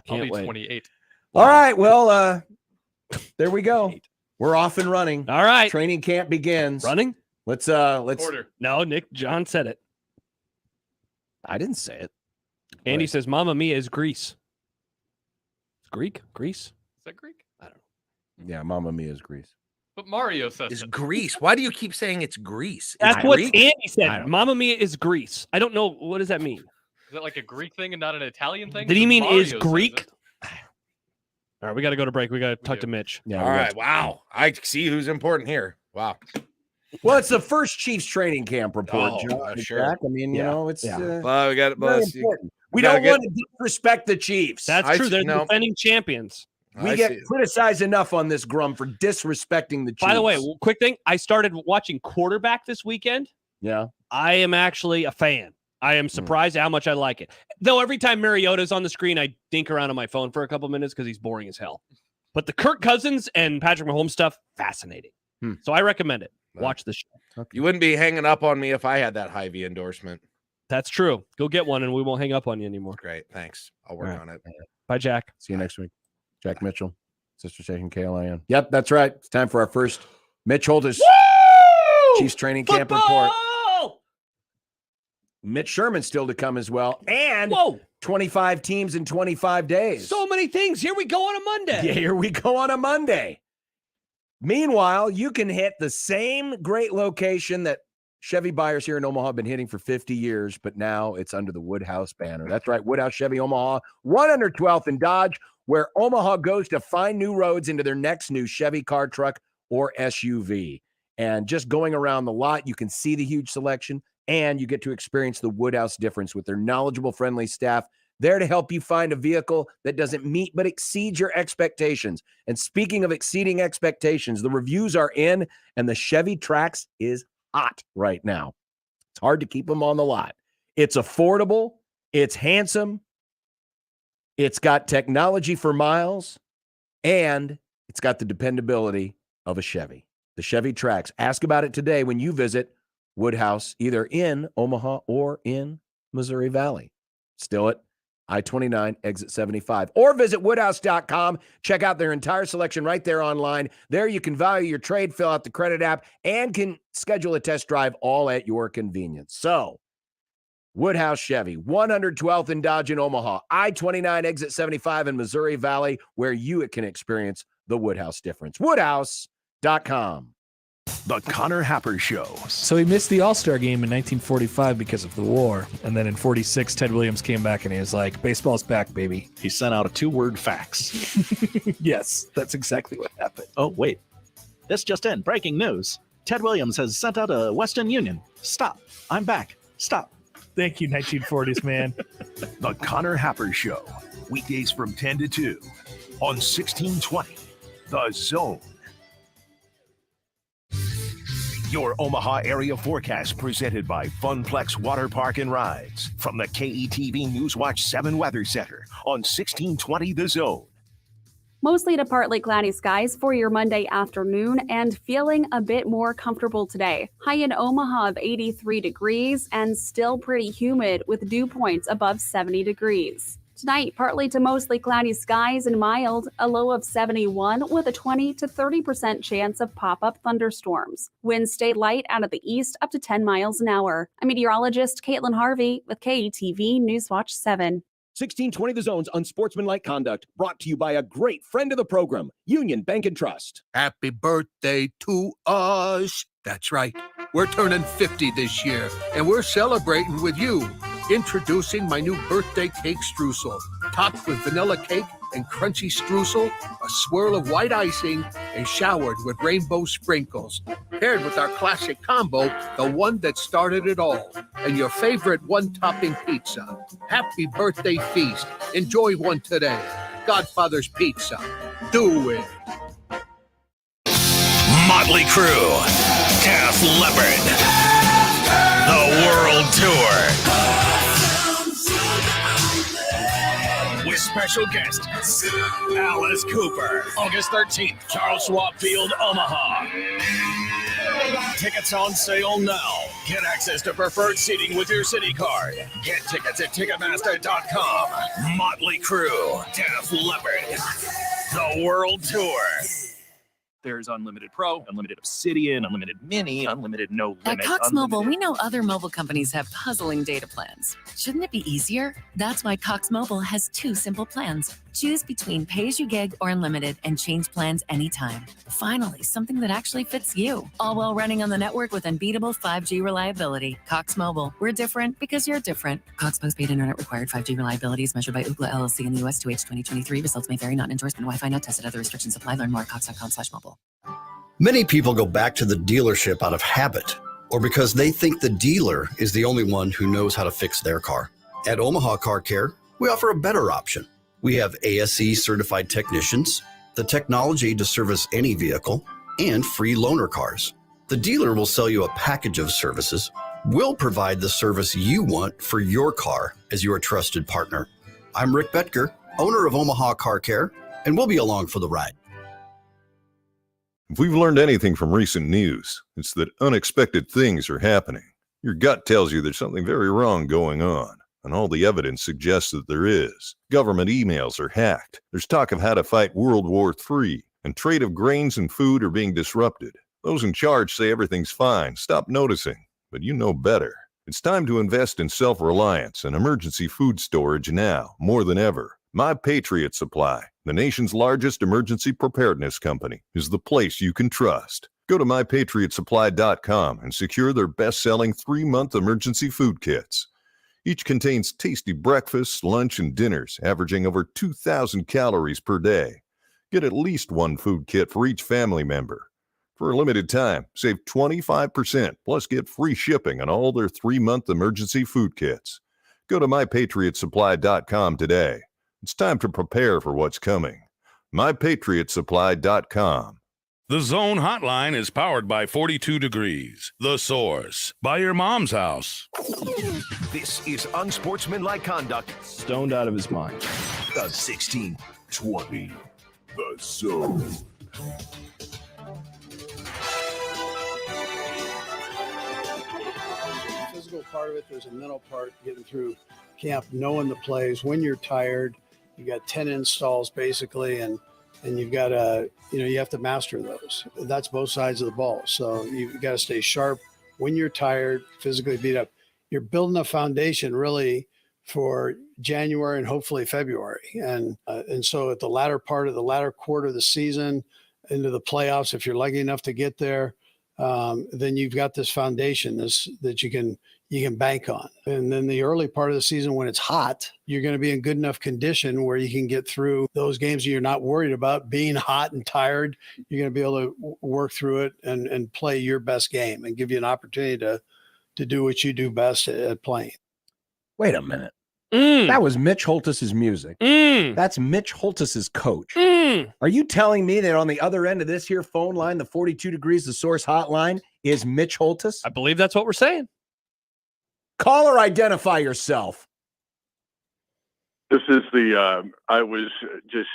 be 28. All right, well, there we go. We're off and running. All right. Training camp begins. Running? Let's Order. No, Nick, John said it. I didn't say it. Andy says Mamma Mia is Greece. Greek? Greece? that Greek? I don't know. Yeah, Mamma Mia is Greece. But Mario says Is it. Greece. Why do you keep saying it's Greece? That's It's what Greek? Andy I said. don't- Mamma Mia is Greece. I don't know. What does that mean? Is that like a Greek thing and not an Italian thing? Did he mean Mario is says Greek? it. All right, we got to go to break. We got to talk to Mitch. Yeah. All right. Wow. I see who's important here. Wow. Well, it's the first Chiefs training camp report, Oh, John. sure. Jack. I mean, you know, it's Well, we got very important. We don't want to disrespect the Chiefs. That's true. They're defending champions. We get criticized enough on this, Grum, for disrespecting the Chiefs. By the way, quick thing. I started watching quarterback this weekend. Yeah. I am actually a fan. I am surprised at how much I like it. Though every time Mariota's on the screen, I dink around on my phone for a couple minutes because he's boring as hell. But the Kirk Cousins and Patrick Mahomes stuff, fascinating. So I recommend it. Watch the show. You wouldn't be hanging up on me if I had that Hy-Vee endorsement. That's true. Go get one and we won't hang up on you anymore. Great. Thanks. I'll work on it. Bye, Jack. See you next week. Jack Mitchell, Sister Station KLIN. Yep, that's right. It's time for our first Mitch Holtis Chiefs training camp report. Mitch Sherman still to come as well. And 25 teams in 25 days. So many things. Here we go on a Monday. Yeah, here we go on a Monday. Meanwhile, you can hit the same great location that Chevy buyers here in Omaha have been hitting for 50 years, but now it's under the Woodhouse banner. That's right, Woodhouse Chevy Omaha, 112th and Dodge, where Omaha goes to find new roads into their next new Chevy car, truck, or SUV. And just going around the lot, you can see the huge selection, and you get to experience the Woodhouse difference with their knowledgeable, friendly staff there to help you find a vehicle that doesn't meet but exceeds your expectations. And speaking of exceeding expectations, the reviews are in, and the Chevy Trax is hot right now. It's hard to keep them on the lot. It's affordable. It's handsome. It's got technology for miles, and it's got the dependability of a Chevy. The Chevy Trax. Ask about it today when you visit Woodhouse, either in Omaha or in Missouri Valley. Still at I-29, exit 75. Or visit woodhouse.com. Check out their entire selection right there online. There you can value your trade, fill out the credit app, and can schedule a test drive all at your convenience. So, Woodhouse Chevy, 112th and Dodge in Omaha, I-29, exit 75 in Missouri Valley, where you can experience the Woodhouse difference. Woodhouse.com. The Connor Happer Show. So he missed the All-Star game in 1945 because of the war. And then in 46, Ted Williams came back and he was like, baseball's back, baby. He sent out a 2-word fax. Yes, that's exactly what happened. Oh, wait. This just in. Breaking news. Ted Williams has sent out a Western Union. Stop. I'm back. Stop. Thank you, 1940s, man. The Connor Happer Show. Weekdays from 10 to 2 on 1620. The Zone. Your Omaha area forecast presented by Funplex Water Park and Rides from the KETV Newswatch 7 Weather Center on 1620 The Zone. Mostly to partly cloudy skies for your Monday afternoon and feeling a bit more comfortable today. High in Omaha of 83 degrees and still pretty humid with dew points above 70 degrees. Tonight, partly to mostly cloudy skies and mild, a low of 71 with a 20 to 30% chance of pop-up thunderstorms. Winds stay light out of the east up to 10 miles an hour. I'm meteorologist Caitlin Harvey with KETV Newswatch 7. 1620 The Zone's Unsportsmanlike Conduct, brought to you by a great friend of the program, Union Bank and Trust. Happy birthday to us. That's right. We're turning 50 this year, and we're celebrating with you. Introducing my new birthday cake streusel, topped with vanilla cake and crunchy streusel, a swirl of white icing, and showered with rainbow sprinkles. Paired with our classic combo, the one that started it all, and your favorite one-topping pizza. Happy birthday feast. Enjoy one today. Godfather's Pizza. Do it. Motley Crue, Def Leppard, The World Tour. With special guest, Alice Cooper. August 13th, Charles Schwab Field, Omaha. Tickets on sale now. Get access to preferred seating with your Citi card. Get tickets at Ticketmaster.com. Motley Crue, Def Leppard, The World Tour. There's Unlimited Pro, Unlimited Obsidian, Unlimited Mini, Unlimited No At Limit. Cox Mobile, we know other mobile companies have puzzling data plans. Shouldn't it be easier? That's why Cox Mobile has 2 simple plans. Choose between pay-as-you-gig or unlimited and change plans anytime. Finally, something that actually fits you. All while running on the network with unbeatable 5G reliability. Cox Mobile. We're different because you're different. Cox postpaid internet required 5G reliability is measured by Ookla LLC in the U.S. to H 2023. Results may vary. Not endorsement. Wi-Fi not tested. Other restrictions apply. Learn more at cox.com/mobile. Many people go back to the dealership out of habit or because they think the dealer is the only one who knows how to fix their car. At Omaha Car Care, we offer a better option. We have ASE certified technicians, the technology to service any vehicle, and free loaner cars. The dealer will sell you a package of services. We'll provide the service you want for your car as your trusted partner. I'm Rick Betker, owner of Omaha Car Care, and we'll be along for the ride. If we've learned anything from recent news, it's that unexpected things are happening. Your gut tells you there's something very wrong going on, and all the evidence suggests that there is. Government emails are hacked. There's talk of how to fight World War III, and trade of grains and food are being disrupted. Those in charge say everything's fine. Stop noticing, but you know better. It's time to invest in self-reliance and emergency food storage now, more than ever. My Patriot Supply, the nation's largest emergency preparedness company, is the place you can trust. Go to mypatriotsupply.com and secure their best-selling 3-month emergency food kits. Each contains tasty breakfasts, lunch, and dinners, averaging over 2,000 calories per day. Get at least 1 food kit for each family member. For a limited time, save 25%, plus get free shipping on all their 3-month emergency food kits. Go to mypatriotsupply.com today. It's time to prepare for what's coming. mypatriotsupply.com. The Zone Hotline is powered by 42 Degrees, The Source, by your mom's house. This is Unsportsmanlike Conduct. Stoned out of his mind. The 1620. The Zone. Physical part of it, there's a mental part, getting through camp, knowing the plays, when you're tired. You got 10 installs basically, and you've got to, you have to master those. That's both sides of the ball. So you've got to stay sharp when you're tired, physically beat up. You're building a foundation really for January and hopefully February. And so at the latter quarter of the season, into the playoffs, if you're lucky enough to get there, then you've got this foundation that you can bank on. And then the early part of the season, when it's hot, you're going to be in good enough condition where you can get through those games and you're not worried about being hot and tired. You're going to be able to work through it and play your best game and give you an opportunity to do what you do best at playing. Wait a minute. That was Mitch Holtis's music. That's Mitch Holtis's coach. Are you telling me that on the other end of this here phone line, the 42 Degrees The Source hotline, is Mitch Holtis? I believe that's what we're saying. Caller, identify yourself. This is I was just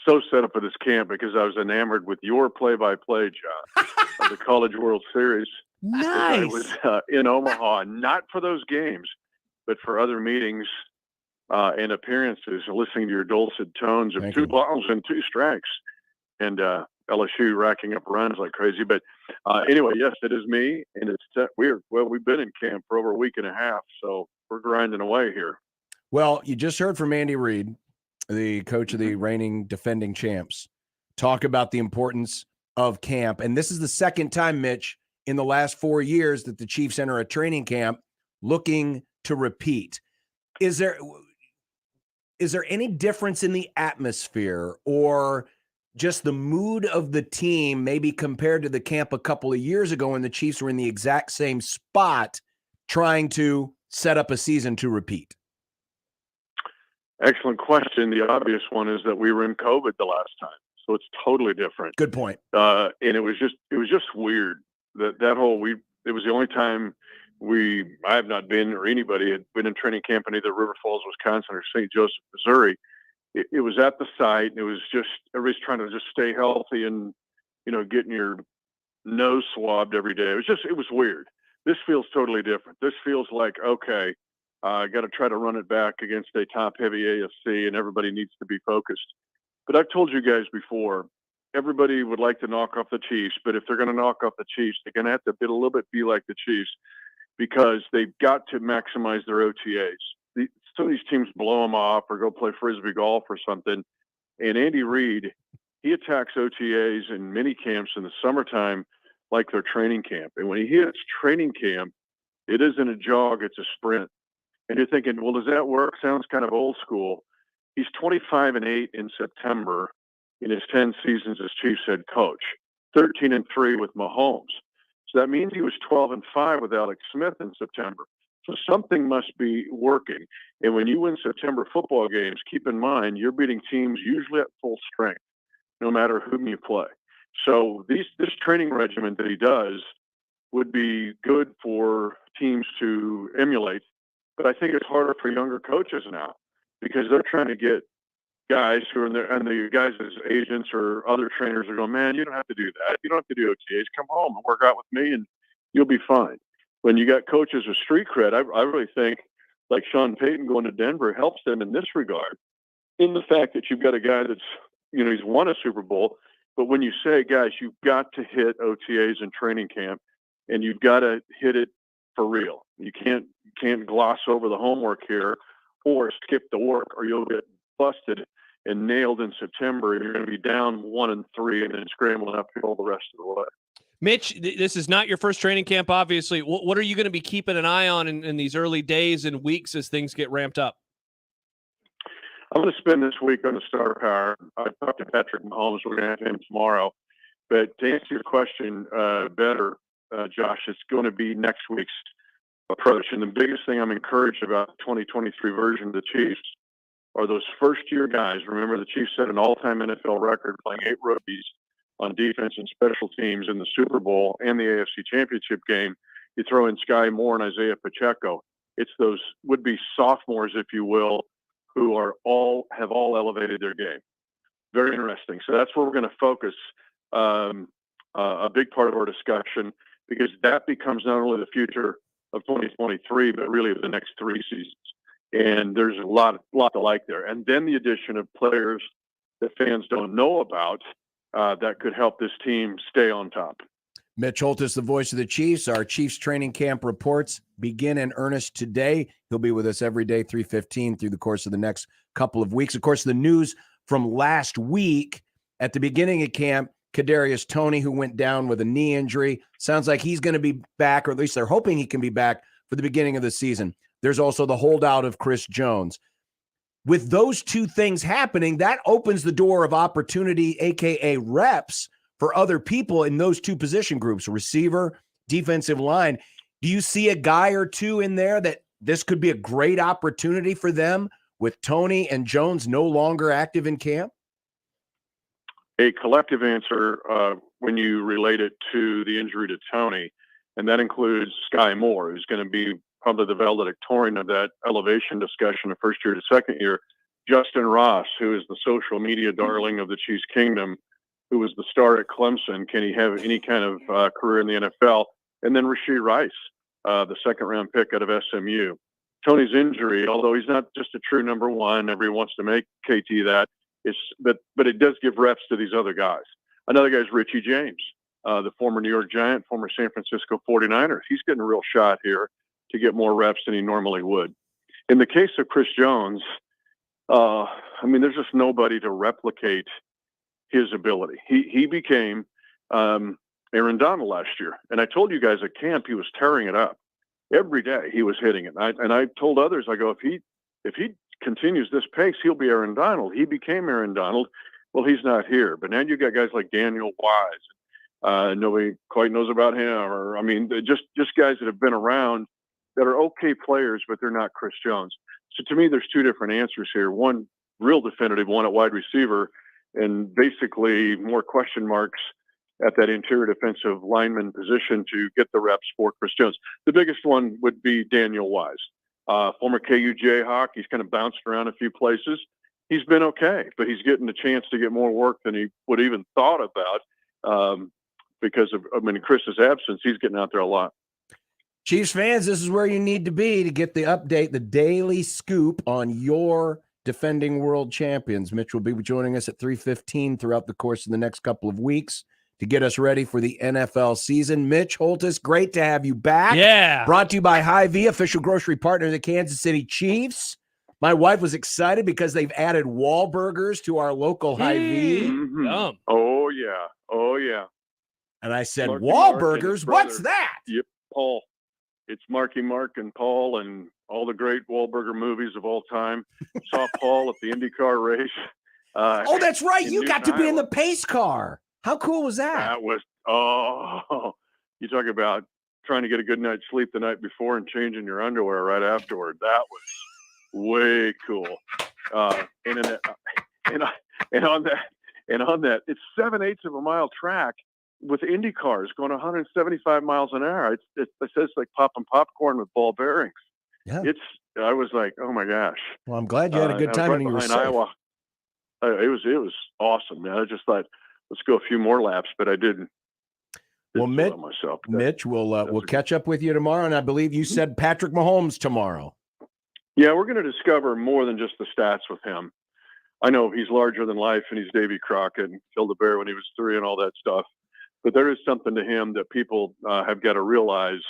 so set up for this camp because I was enamored with your play-by-play, John, of the College World Series. Nice. I was in Omaha, not for those games, but for other meetings and appearances, listening to your dulcet tones of 2 balls and 2 strikes, and LSU racking up runs like crazy. But anyway, yes, it is me, and it's we've been in camp for over a week and a half, so we're grinding away here. Well, you just heard from Andy Reid, the coach of the reigning defending champs, talk about the importance of camp. And this is the second time, Mitch, in the last 4 years that the Chiefs enter a training camp looking to repeat. Is there any difference in the atmosphere or just the mood of the team, maybe compared to the camp a couple of years ago when the Chiefs were in the exact same spot trying to set up a season to repeat? Excellent question. The obvious one is that we were in COVID the last time, so it's totally different. Good point. And it was just weird that whole it was the only time I have not been, or anybody had been in training camp in either River Falls, Wisconsin, or St. Joseph, Missouri. It was at the site, and it was just everybody's trying to just stay healthy and getting your nose swabbed every day. It was weird. This feels totally different. This feels like, okay, I got to try to run it back against a top-heavy AFC, and everybody needs to be focused. But I've told you guys before, everybody would like to knock off the Chiefs, but if they're going to knock off the Chiefs, they're going to have to a little bit be like the Chiefs because they've got to maximize their OTAs. Some of these teams blow them off or go play Frisbee golf or something. And Andy Reid, he attacks OTAs and mini camps in the summertime like their training camp. And when he hits training camp, it isn't a jog, it's a sprint. And you're thinking, well, does that work? Sounds kind of old school. He's 25-8 in September in his 10 seasons as Chiefs head coach, 13-3 with Mahomes. So that means he was 12-5 with Alex Smith in September. So something must be working. And when you win September football games, keep in mind you're beating teams usually at full strength, no matter whom you play. So this training regimen that he does would be good for teams to emulate. But I think it's harder for younger coaches now because they're trying to get guys who are in there, and the guys as agents or other trainers are going, man, you don't have to do that. You don't have to do OTAs. Come home and work out with me and you'll be fine. When you got coaches with street cred, I really think like Sean Payton going to Denver helps them in this regard, in the fact that you've got a guy that's, he's won a Super Bowl, but when you say, guys, you've got to hit OTAs in training camp and you've got to hit it for real. You can't gloss over the homework here or skip the work or you'll get busted and nailed in September, and you're going to be down 1-3 and then scrambling uphill the rest of the way. Mitch, this is not your first training camp, obviously. What are you going to be keeping an eye on in these early days and weeks as things get ramped up? I'm going to spend this week on the star power. I talked to Patrick Mahomes. We're going to have him tomorrow. But to answer your question better, Josh, it's going to be next week's approach. And the biggest thing I'm encouraged about the 2023 version of the Chiefs are those first-year guys. Remember, the Chiefs set an all-time NFL record playing 8 rookies on defense and special teams in the Super Bowl and the AFC Championship game. You throw in Sky Moore and Isaiah Pacheco. It's those would-be sophomores, if you will, who have all elevated their game. Very interesting. So that's where we're going to focus a big part of our discussion, because that becomes not only the future of 2023, but really of the next 3 seasons. And there's a lot to like there. And then the addition of players that fans don't know about that could help this team stay on top. Mitch Holtis, the voice of the Chiefs. Our Chiefs training camp reports begin in earnest today. He'll be with us every day, 3:15, through the course of the next couple of weeks. Of course, the news from last week at the beginning of camp, Kadarius Toney, who went down with a knee injury, sounds like he's going to be back, or at least they're hoping he can be back for the beginning of the season. There's also the holdout of Chris Jones. With those two things happening, that opens the door of opportunity, a.k.a. reps, for other people in those two position groups, receiver, defensive line. Do you see a guy or two in there that this could be a great opportunity for them with Toney and Jones no longer active in camp? A collective answer when you relate it to the injury to Toney, and that includes Sky Moore, who's going to be probably the valedictorian of that elevation discussion of first year to second year. Justin Ross, who is the social media darling of the Chiefs Kingdom, who was the star at Clemson. Can he have any kind of career in the NFL? And then Rashee Rice, the second-round pick out of SMU. Toney's injury, although he's not just a true number one, everybody wants to make KT that, but it does give reps to these other guys. Another guy is Richie James, the former New York Giant, former San Francisco 49er. He's getting a real shot here to get more reps than he normally would. In the case of Chris Jones, there's just nobody to replicate his ability. He became Aaron Donald last year. And I told you guys at camp, he was tearing it up. Every day he was hitting it. And I told others, I go, if he continues this pace, he'll be Aaron Donald. He became Aaron Donald. Well, he's not here. But now you got guys like Daniel Wise. Nobody quite knows about him. Just guys that have been around that are okay players, but they're not Chris Jones. So to me, there's two different answers here. One real definitive, one at wide receiver, and basically more question marks at that interior defensive lineman position to get the reps for Chris Jones. The biggest one would be Daniel Wise, former KU Jayhawk. He's kind of bounced around a few places. He's been okay, but he's getting the chance to get more work than he would even thought about because of Chris's absence. He's getting out there a lot. Chiefs fans, this is where you need to be to get the update, the daily scoop on your defending world champions. Mitch will be joining us at 3:15 throughout the course of the next couple of weeks to get us ready for the NFL season. Mitch Holtis, great to have you back. Yeah. Brought to you by Hy-Vee, official grocery partner of the Kansas City Chiefs. My wife was excited because they've added Wahlburgers to our local Hy-Vee. Yum. Oh, yeah. Oh, yeah. And I said, Marky Mark and Wahlburgers? his What's brother. that? Yep, Paul. It's Marky Mark and Paul and all the great Wahlburger movies of all time. Saw Paul at the IndyCar race. Oh, that's right. in You got to Newton, be in the Iowa. pace car. How cool was that? That was, you talk about trying to get a good night's sleep the night before and changing your underwear right afterward. That was way cool. And on that, it's 7/8 of a mile track with Indy cars going 175 miles an hour. It says like popping popcorn with ball bearings. Yeah. I was like, oh my gosh. Well, I'm glad you had a good I was time right and you were behind safe. Iowa. It was awesome, man. I just thought, let's go a few more laps, but I didn't. Well, Didn't feel it myself. Mitch, we'll catch up with you tomorrow, and I believe you said Patrick Mahomes tomorrow. Yeah, we're going to discover more than just the stats with him. I know he's larger than life, and he's Davy Crockett and killed a bear when he was 3 and all that stuff. But there is something to him that people have got to realize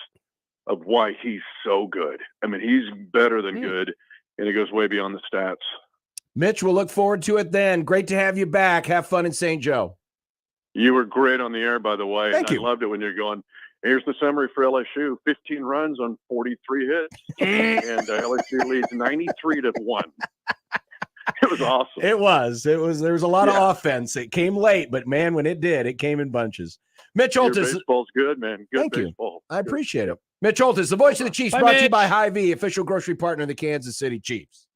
of why he's so good. I mean, he's better than good, and it goes way beyond the stats. Mitch, we'll look forward to it then. Great to have you back. Have fun in St. Joe. You were great on the air, by the way. Thank and you. I loved it when you're going, here's the summary for LSU. 15 runs on 43 hits. And LSU leads 93-1. It was awesome. It was. There was a lot of offense. It came late, but man, when it did, it came in bunches. Mitch Your Holtis. baseball's good, man. Good Thank baseball. you. I appreciate it. Mitch Holtis, the voice of the Chiefs, Bye, brought to you Mitch. by Hy-Vee, official grocery partner of the Kansas City Chiefs.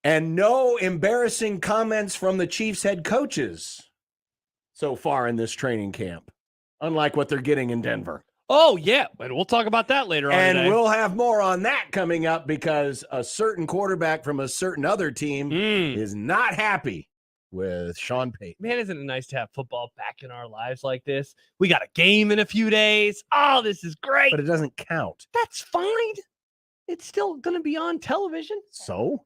And no embarrassing comments from the Chiefs head coaches so far in this training camp, unlike what they're getting in Denver. Oh, yeah. And we'll talk about that later on And today. we'll have more on that coming up because a certain quarterback from a certain other team is not happy with Sean Payton. Man, isn't it nice to have football back in our lives like this? We got a game in a few days. Oh, this is great. But it doesn't count. That's fine. It's still going to be on television. So?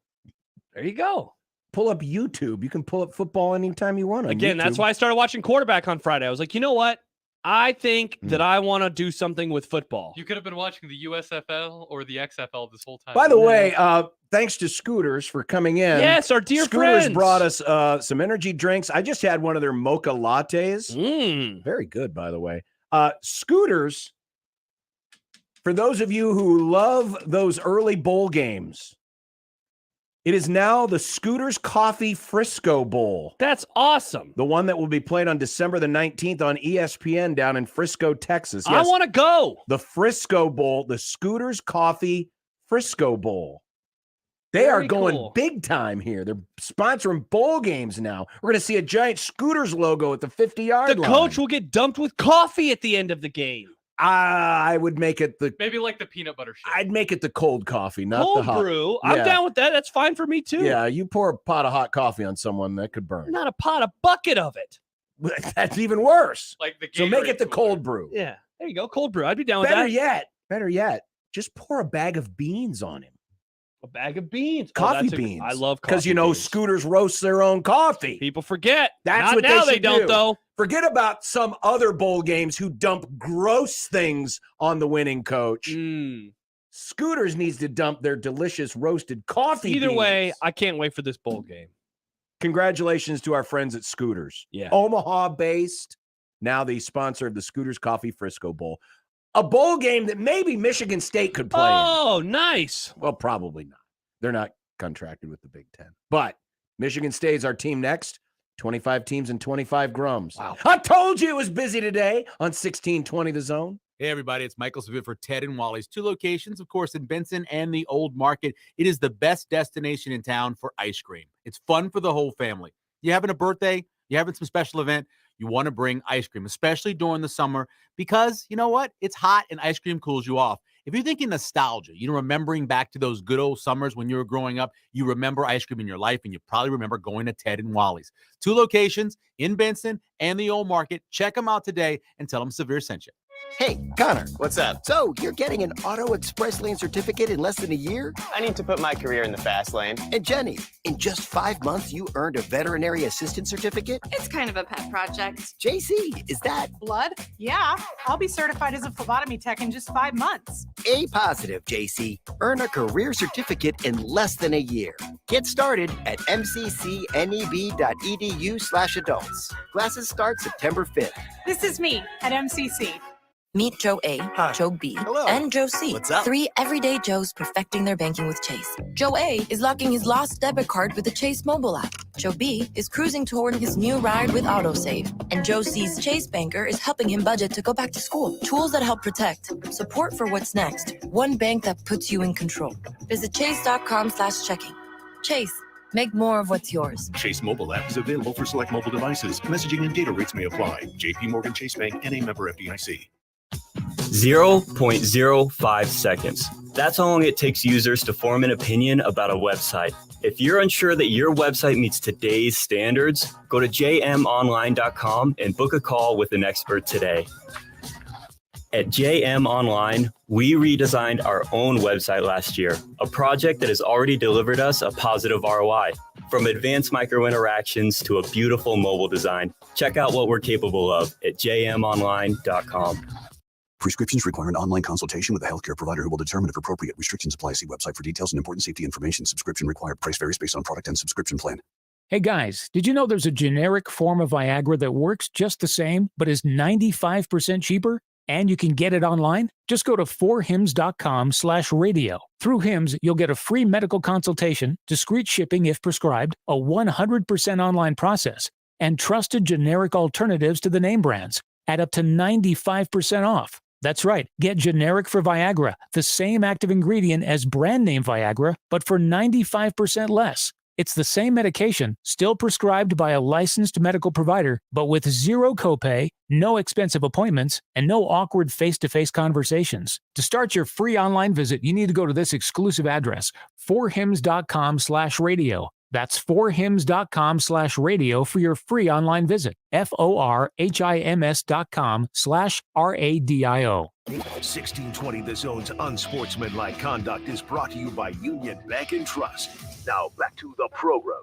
There you go. Pull up YouTube. You can pull up football anytime you want on Again, that's YouTube. why I started watching quarterback on Friday. I was like, you know what? I think that I want to do something with football. You could have been watching the USFL or the XFL this whole time. By the way, thanks to Scooters for coming in. Yes, our dear Scooters friends. brought us some energy drinks. I just had one of their mocha lattes. Very good, by the way. Scooters, for those of you who love those early bowl games, it is now the Scooters Coffee Frisco Bowl. That's awesome. The one that will be played on December the 19th on ESPN down in Frisco, Texas. I want to go. The Frisco Bowl, the Scooters Coffee Frisco Bowl. They are going big time here. They're sponsoring bowl games now. We're going to see a giant Scooters logo at the 50-yard The line. coach will get dumped with coffee at the end of the game. I would make it Maybe like the peanut butter shake. I'd make it the cold coffee, not Cold the hot. brew. I'm Yeah. down with that. That's fine for me too. Yeah, you pour a pot of hot coffee on someone, that could burn. Not a pot, a bucket of it. That's even worse. Like the So make it the Gatorade cold brew. Yeah, there you go. Cold brew. I'd be down with Better that. yet, just pour a bag of beans on him. A bag of beans. Coffee that's beans. I love coffee because you know beans. Scooters roast their own coffee. People forget. That's Not what now they should don't do. though. Forget about some other bowl games who dump gross things on the winning coach. Scooters needs to dump their delicious roasted coffee Either beans. way, I can't wait for this bowl game. Congratulations to our friends at Scooters. Yeah. Omaha based, now the sponsor of the Scooters Coffee Frisco Bowl. A bowl game that maybe Michigan State could play in. Oh, nice. Well, probably not. They're not contracted with the Big Ten. But Michigan State is our team next. 25 teams and 25 grums. Wow. I told you it was busy today on 1620 The Zone. Hey, everybody, it's Michael Savit for Ted and Wally's. 2 locations, of course, in Benson and the Old Market. It is the best destination in town for ice cream. It's fun for the whole family. You having a birthday? You having some special event? You want to bring ice cream, especially during the summer, because you know what? It's hot and ice cream cools you off. If you're thinking nostalgia, remembering back to those good old summers when you were growing up, you remember ice cream in your life, and you probably remember going to Ted and Wally's. 2 locations in Benson and the Old Market. Check them out today and tell them Severe sent you. Hey, Connor. What's up? So, you're getting an Auto Express Lane certificate in less than a year? I need to put my career in the fast lane. And Jenny, in just 5 months, you earned a veterinary assistant certificate? It's kind of a pet project. JC, is that blood? Yeah, I'll be certified as a phlebotomy tech in just 5 months. A positive, JC? Earn a career certificate in less than a year. Get started at mccneb.edu/adults. Classes start September 5th. This is me at MCC. Meet Joe A, Joe B, and Joe C. What's up? 3 everyday Joes perfecting their banking with Chase. Joe A is locking his lost debit card with the Chase mobile app. Joe B is cruising toward his new ride with AutoSave. And Joe C's Chase banker is helping him budget to go back to school. Tools that help protect. Support for what's next. One bank that puts you in control. Visit chase.com/checking. Chase. Make more of what's yours. Chase mobile app is available for select mobile devices. Messaging and data rates may apply. JP Morgan Chase Bank, N.A. member FDIC. 0.05 seconds. That's how long it takes users to form an opinion about a website. If you're unsure that your website meets today's standards, go to jmonline.com and book a call with an expert today. At JM Online, we redesigned our own website last year, a project that has already delivered us a positive ROI. From advanced micro interactions to a beautiful mobile design, check out what we're capable of at jmonline.com. Prescriptions require an online consultation with a healthcare provider who will determine if appropriate. Restrictions apply. See website for details and important safety information. Subscription required. Price varies based on product and subscription plan. Hey guys, did you know there's a generic form of Viagra that works just the same, but is 95% cheaper? And you can get it online? Just go to 4hims.com/radio. Through Hims, you'll get a free medical consultation, discreet shipping if prescribed, a 100% online process, and trusted generic alternatives to the name brands at up to 95% off. That's right. Get generic for Viagra, the same active ingredient as brand name Viagra, but for 95% less. It's the same medication, still prescribed by a licensed medical provider, but with zero copay, no expensive appointments, and no awkward face-to-face conversations. To start your free online visit, you need to go to this exclusive address, 4hims.com/radio. That's 4hims.com/radio for your free online visit. FORHIMS.com/RADIO. 1620 The Zone's Unsportsmanlike Conduct is brought to you by Union Bank and Trust. Now back to the program.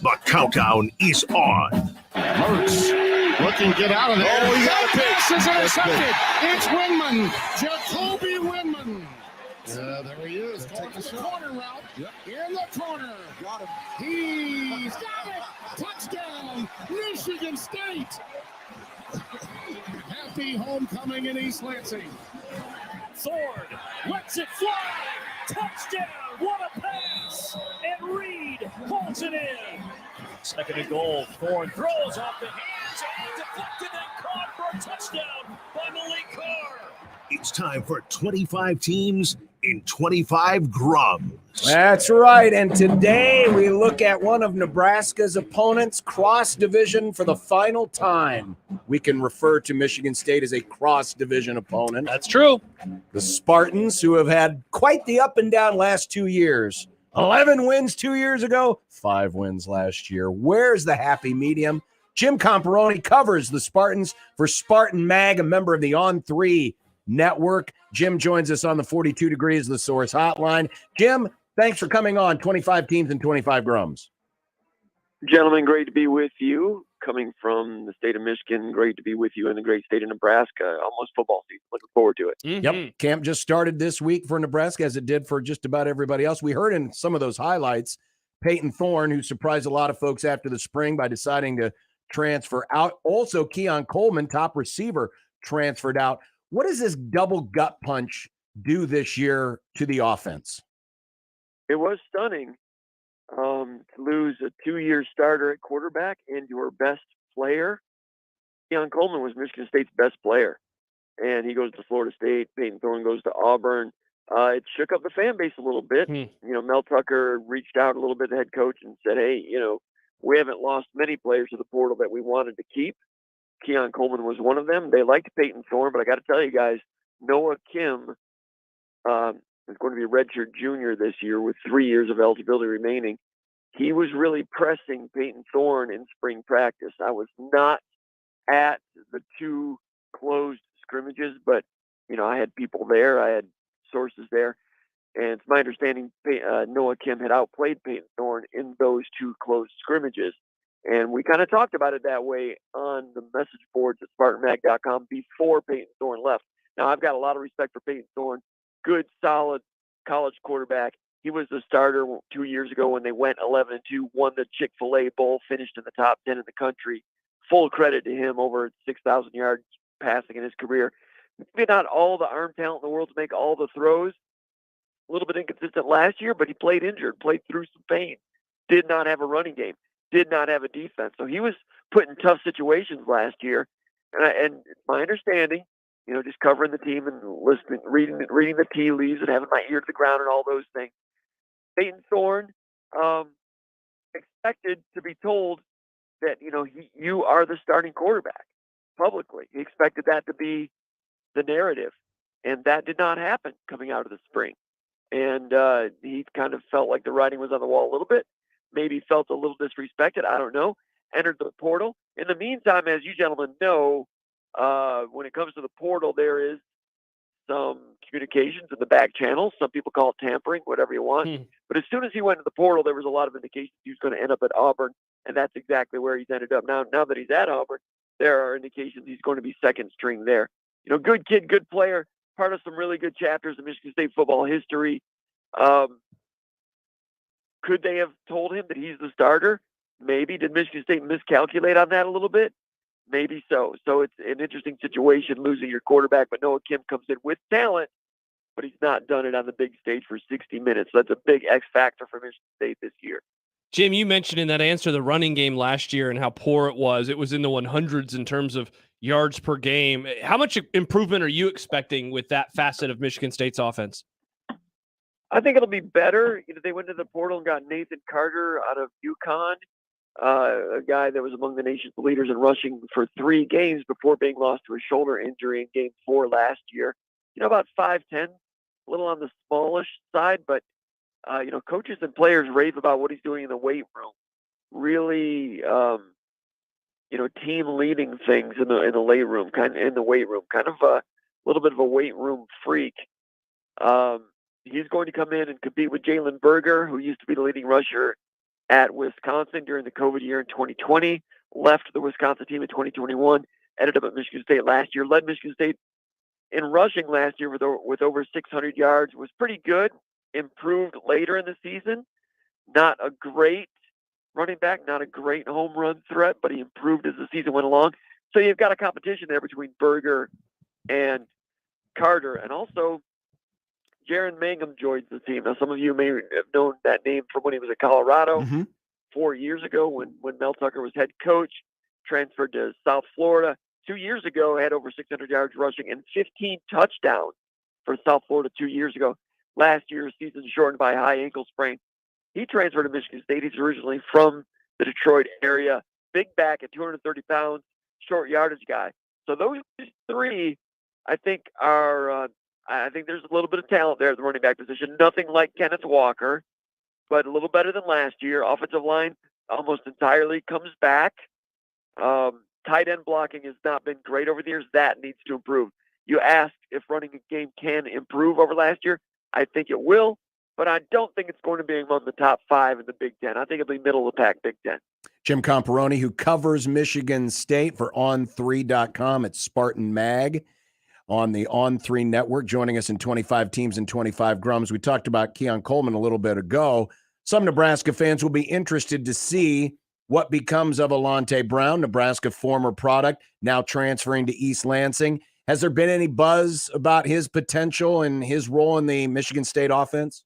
The countdown is on. Mertz looking to get out of there. Oh, he got a pass is intercepted. It's Winman, Jacoby Winman. There he is. Going for the corner route. In the corner. Got him. He's got it. Touchdown, Michigan State. Happy homecoming in East Lansing. Ford lets it fly. Touchdown. What a pass. And Reed pulls it in. Second and goal. Ford throws off the hands and deflected and caught for a touchdown by Malik Carr. It's time for 25 teams in 25 grums. That's right. And today we look at one of Nebraska's opponents, cross division, for the final time. We can refer to Michigan State as a cross division opponent. That's true. The Spartans, who have had quite the up and down last 2 years. 11 wins 2 years ago, 5 wins last year. Where's the happy medium? Jim Comparoni covers the Spartans for Spartan Mag, a member of the On3 network. Jim joins us on the 42 Degrees The Source hotline. Jim, thanks for coming on 25 teams and 25 grums. Gentlemen, great to be with you. Coming from the state of Michigan, great to be with you in the great state of Nebraska. Almost football season. Looking forward to it. Yep. Camp just started this week for Nebraska, as it did for just about everybody else. We heard in some of those highlights, Peyton Thorne, who surprised a lot of folks after the spring by deciding to transfer out. Also, Keon Coleman, top receiver, transferred out. What does this double gut punch do this year to the offense? It was stunning to lose a 2-year starter at quarterback and your best player. Keon Coleman was Michigan State's best player, and he goes to Florida State. Peyton Thorne goes to Auburn. It shook up the fan base a little bit. You know, Mel Tucker reached out a little bit to the head coach and said, hey, you know, we haven't lost many players to the portal that we wanted to keep. Keon Coleman was one of them. They liked Peyton Thorne, but I got to tell you guys, Noah Kim is going to be a redshirt junior this year with 3 years of eligibility remaining. he was really pressing Peyton Thorne in spring practice. I was not at the 2 closed scrimmages, but, I had people there. I had sources there. And it's my understanding Noah Kim had outplayed Peyton Thorne in those 2 closed scrimmages. And we kind of talked about it that way on the message boards at SpartanMag.com before Peyton Thorne left. Now, I've got a lot of respect for Peyton Thorne. Good, solid college quarterback. He was the starter 2 years ago when they went 11-2, won the Chick-fil-A Bowl, finished in the top 10 in the country. Full credit to him, over 6,000 yards passing in his career. Maybe not all the arm talent in the world to make all the throws. A little bit inconsistent last year, but he played injured, played through some pain. Did not have a running game. Did not have a defense. So he was put in tough situations last year. And it's my understanding, just covering the team and listening, reading the tea leaves and having my ear to the ground and all those things. Peyton Thorne expected to be told that, you are the starting quarterback publicly. He expected that to be the narrative. And that did not happen coming out of the spring. And he kind of felt like the writing was on the wall a little bit. Maybe felt a little disrespected. I don't know. Entered the portal. In the meantime, as you gentlemen know, when it comes to the portal, there is some communications in the back channel. Some people call it tampering, whatever you want. But as soon as he went to the portal, there was a lot of indications he was going to end up at Auburn, and that's exactly where he's ended up. Now that he's at Auburn, there are indications he's going to be second string there. Good kid, good player, part of some really good chapters of Michigan State football history. Could they have told him that he's the starter? Maybe. Did Michigan State miscalculate on that a little bit? Maybe so. So it's an interesting situation losing your quarterback, but Noah Kim comes in with talent, but he's not done it on the big stage for 60 minutes. So that's a big X factor for Michigan State this year. Jim, you mentioned in that answer the running game last year and how poor it was. It was in the 100s in terms of yards per game. How much improvement are you expecting with that facet of Michigan State's offense? I think it'll be better. They went to the portal and got Nathan Carter out of UConn, a guy that was among the nation's leaders in rushing for 3 games before being lost to a shoulder injury in Game 4 last year. About 5'10", a little on the smallish side, but coaches and players rave about what he's doing in the weight room. Really, team leading things in the weight room, kind of a little bit of a weight room freak. He's going to come in and compete with Jalen Berger, who used to be the leading rusher at Wisconsin during the COVID year in 2020, left the Wisconsin team in 2021, ended up at Michigan State last year, led Michigan State in rushing last year with over 600 yards, was pretty good, improved later in the season. Not a great running back, not a great home run threat, but he improved as the season went along. So you've got a competition there between Berger and Carter, and also Jaron Mangum joins the team. Now, some of you may have known that name from when he was at Colorado 4 years ago when Mel Tucker was head coach, transferred to South Florida. 2 years ago, had over 600 yards rushing and 15 touchdowns for South Florida 2 years ago. Last year's season shortened by a high ankle sprain. He transferred to Michigan State. He's originally from the Detroit area. Big back at 230 pounds, short yardage guy. So those 3, I think, are I think there's a little bit of talent there at the running back position. Nothing like Kenneth Walker, but a little better than last year. Offensive line almost entirely comes back. Tight end blocking has not been great over the years. That needs to improve. You asked if running a game can improve over last year. I think it will, but I don't think it's going to be among the top 5 in the Big Ten. I think it'll be middle of the pack Big Ten. Jim Comparoni, who covers Michigan State for On3.com at Spartan Mag on the On3 network, joining us in 25 teams and 25 grums. We talked about Keon Coleman a little bit ago. Some Nebraska fans will be interested to see what becomes of Alante Brown, Nebraska former product, now transferring to East Lansing. Has there been any buzz about his potential and his role in the Michigan State offense?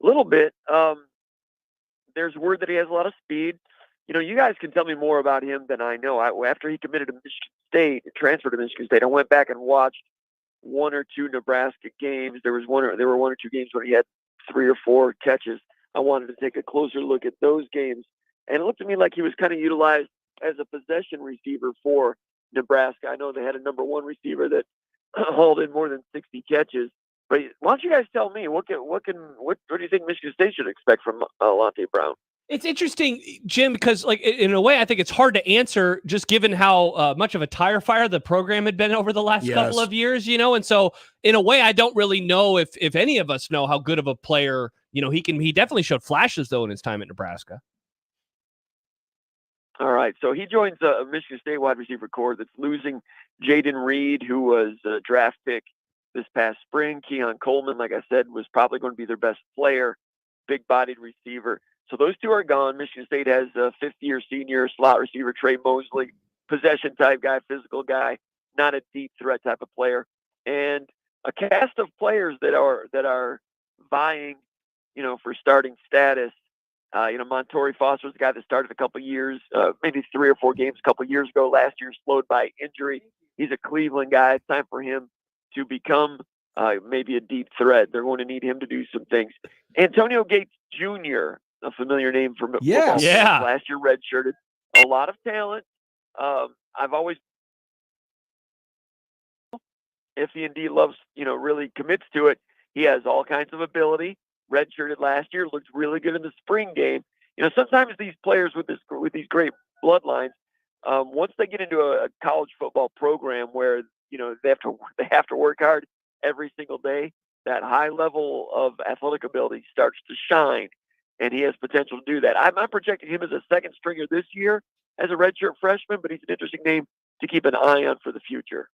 A little bit. There's word that he has a lot of speed. You guys can tell me more about him than I know. After he committed to Michigan State, transferred to Michigan State, I went back and watched 1 or 2 Nebraska games. There were 1 or 2 games when he had 3 or 4 catches. I wanted to take a closer look at those games. And it looked to me like he was kind of utilized as a possession receiver for Nebraska. I know they had a number 1 receiver that hauled in more than 60 catches. But why don't you guys tell me what do you think Michigan State should expect from Alante Brown? It's interesting, Jim, because like in a way, I think it's hard to answer just given how much of a tire fire the program had been over the last couple of years, And so in a way, I don't really know if any of us know how good of a player, he definitely showed flashes though in his time at Nebraska. All right. So he joins a Michigan State wide receiver core that's losing Jaden Reed, who was a draft pick this past spring. Keon Coleman, like I said, was probably going to be their best player, big-bodied receiver. So those two are gone. Michigan State has a fifth-year senior slot receiver, Trey Mosley, possession-type guy, physical guy, not a deep threat type of player, and a cast of players that are vying, for starting status. Montori Foster was the guy that started a couple years, maybe 3 or 4 games a couple years ago. Last year, slowed by injury. He's a Cleveland guy. It's time for him to become maybe a deep threat. They're going to need him to do some things. Antonio Gates Jr., a familiar name from football. Yeah. Last year, redshirted. A lot of talent. I've always, if he indeed loves, really commits to it, he has all kinds of ability. Redshirted last year, looked really good in the spring game. Sometimes these players with these great bloodlines, once they get into a college football program where they have to work hard every single day, that high level of athletic ability starts to shine, and he has potential to do that. I'm projecting him as a second stringer this year as a redshirt freshman, but he's an interesting name to keep an eye on for the future.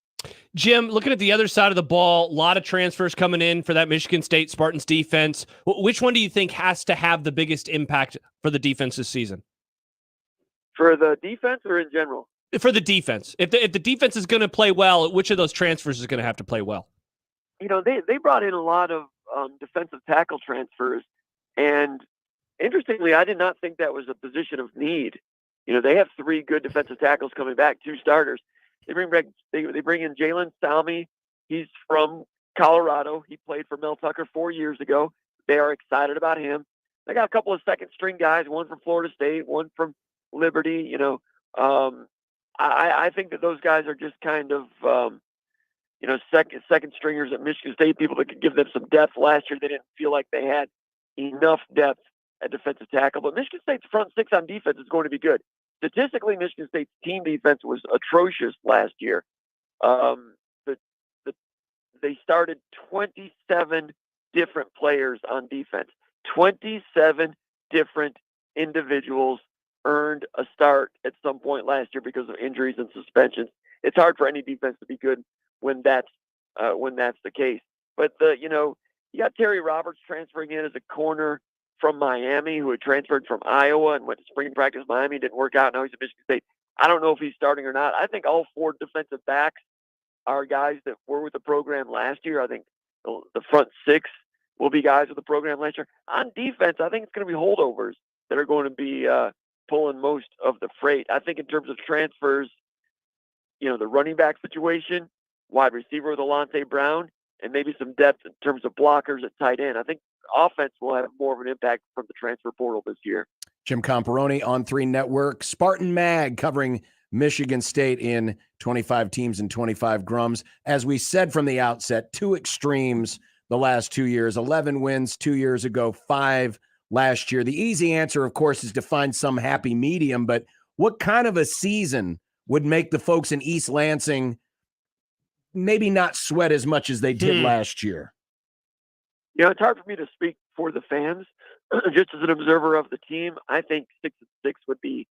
Jim, looking at the other side of the ball, a lot of transfers coming in for that Michigan State Spartans defense. Which one do you think has to have the biggest impact for the defense this season? For the defense or in general? For the defense. If the defense is going to play well, which of those transfers is going to have to play well? They brought in a lot of defensive tackle transfers, and interestingly, I did not think that was a position of need. They have 3 good defensive tackles coming back, 2 starters. They bring in Jalen Salmi. He's from Colorado. He played for Mel Tucker 4 years ago. They are excited about him. They got a couple of second string guys, one from Florida State, one from Liberty. I think that those guys are just kind of second stringers at Michigan State, people that could give them some depth. Last year they didn't feel like they had enough depth at defensive tackle, but Michigan State's front 6 on defense is going to be good. Statistically, Michigan State's team defense was atrocious last year. They started 27 different players on defense. 27 different individuals earned a start at some point last year because of injuries and suspensions. It's hard for any defense to be good when that's the case. But you got Terry Roberts transferring in as a corner from Miami, who had transferred from Iowa and went to spring practice. Miami didn't work out. Now he's at Michigan State. I don't know if he's starting or not. I think all 4 defensive backs are guys that were with the program last year. I think the front 6 will be guys with the program last year. On defense, I think it's going to be holdovers that are going to be pulling most of the freight. I think in terms of transfers, the running back situation, wide receiver with Alante Brown, and maybe some depth in terms of blockers at tight end. I think offense will have more of an impact from the transfer portal this year. Jim Comparoni on 3 Network, Spartan Mag covering Michigan State in 25 teams and 25 grums. As we said from the outset, 2 extremes the last 2 years, 11 wins 2 years ago, 5 last year. The easy answer, of course, is to find some happy medium, but what kind of a season would make the folks in East Lansing maybe not sweat as much as they did last year? It's hard for me to speak for the fans. Just as an observer of the team, I think 6-6 would be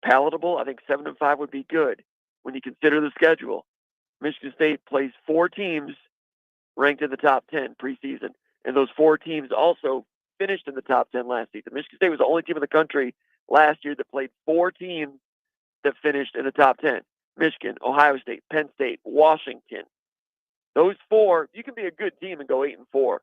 palatable. I think 7-5 would be good when you consider the schedule. Michigan State plays 4 teams ranked in the top 10 preseason, and those 4 teams also finished in the top 10 last season. Michigan State was the only team in the country last year that played 4 teams that finished in the top 10. Michigan, Ohio State, Penn State, Washington. Those 4, you can be a good team and go 8-4. You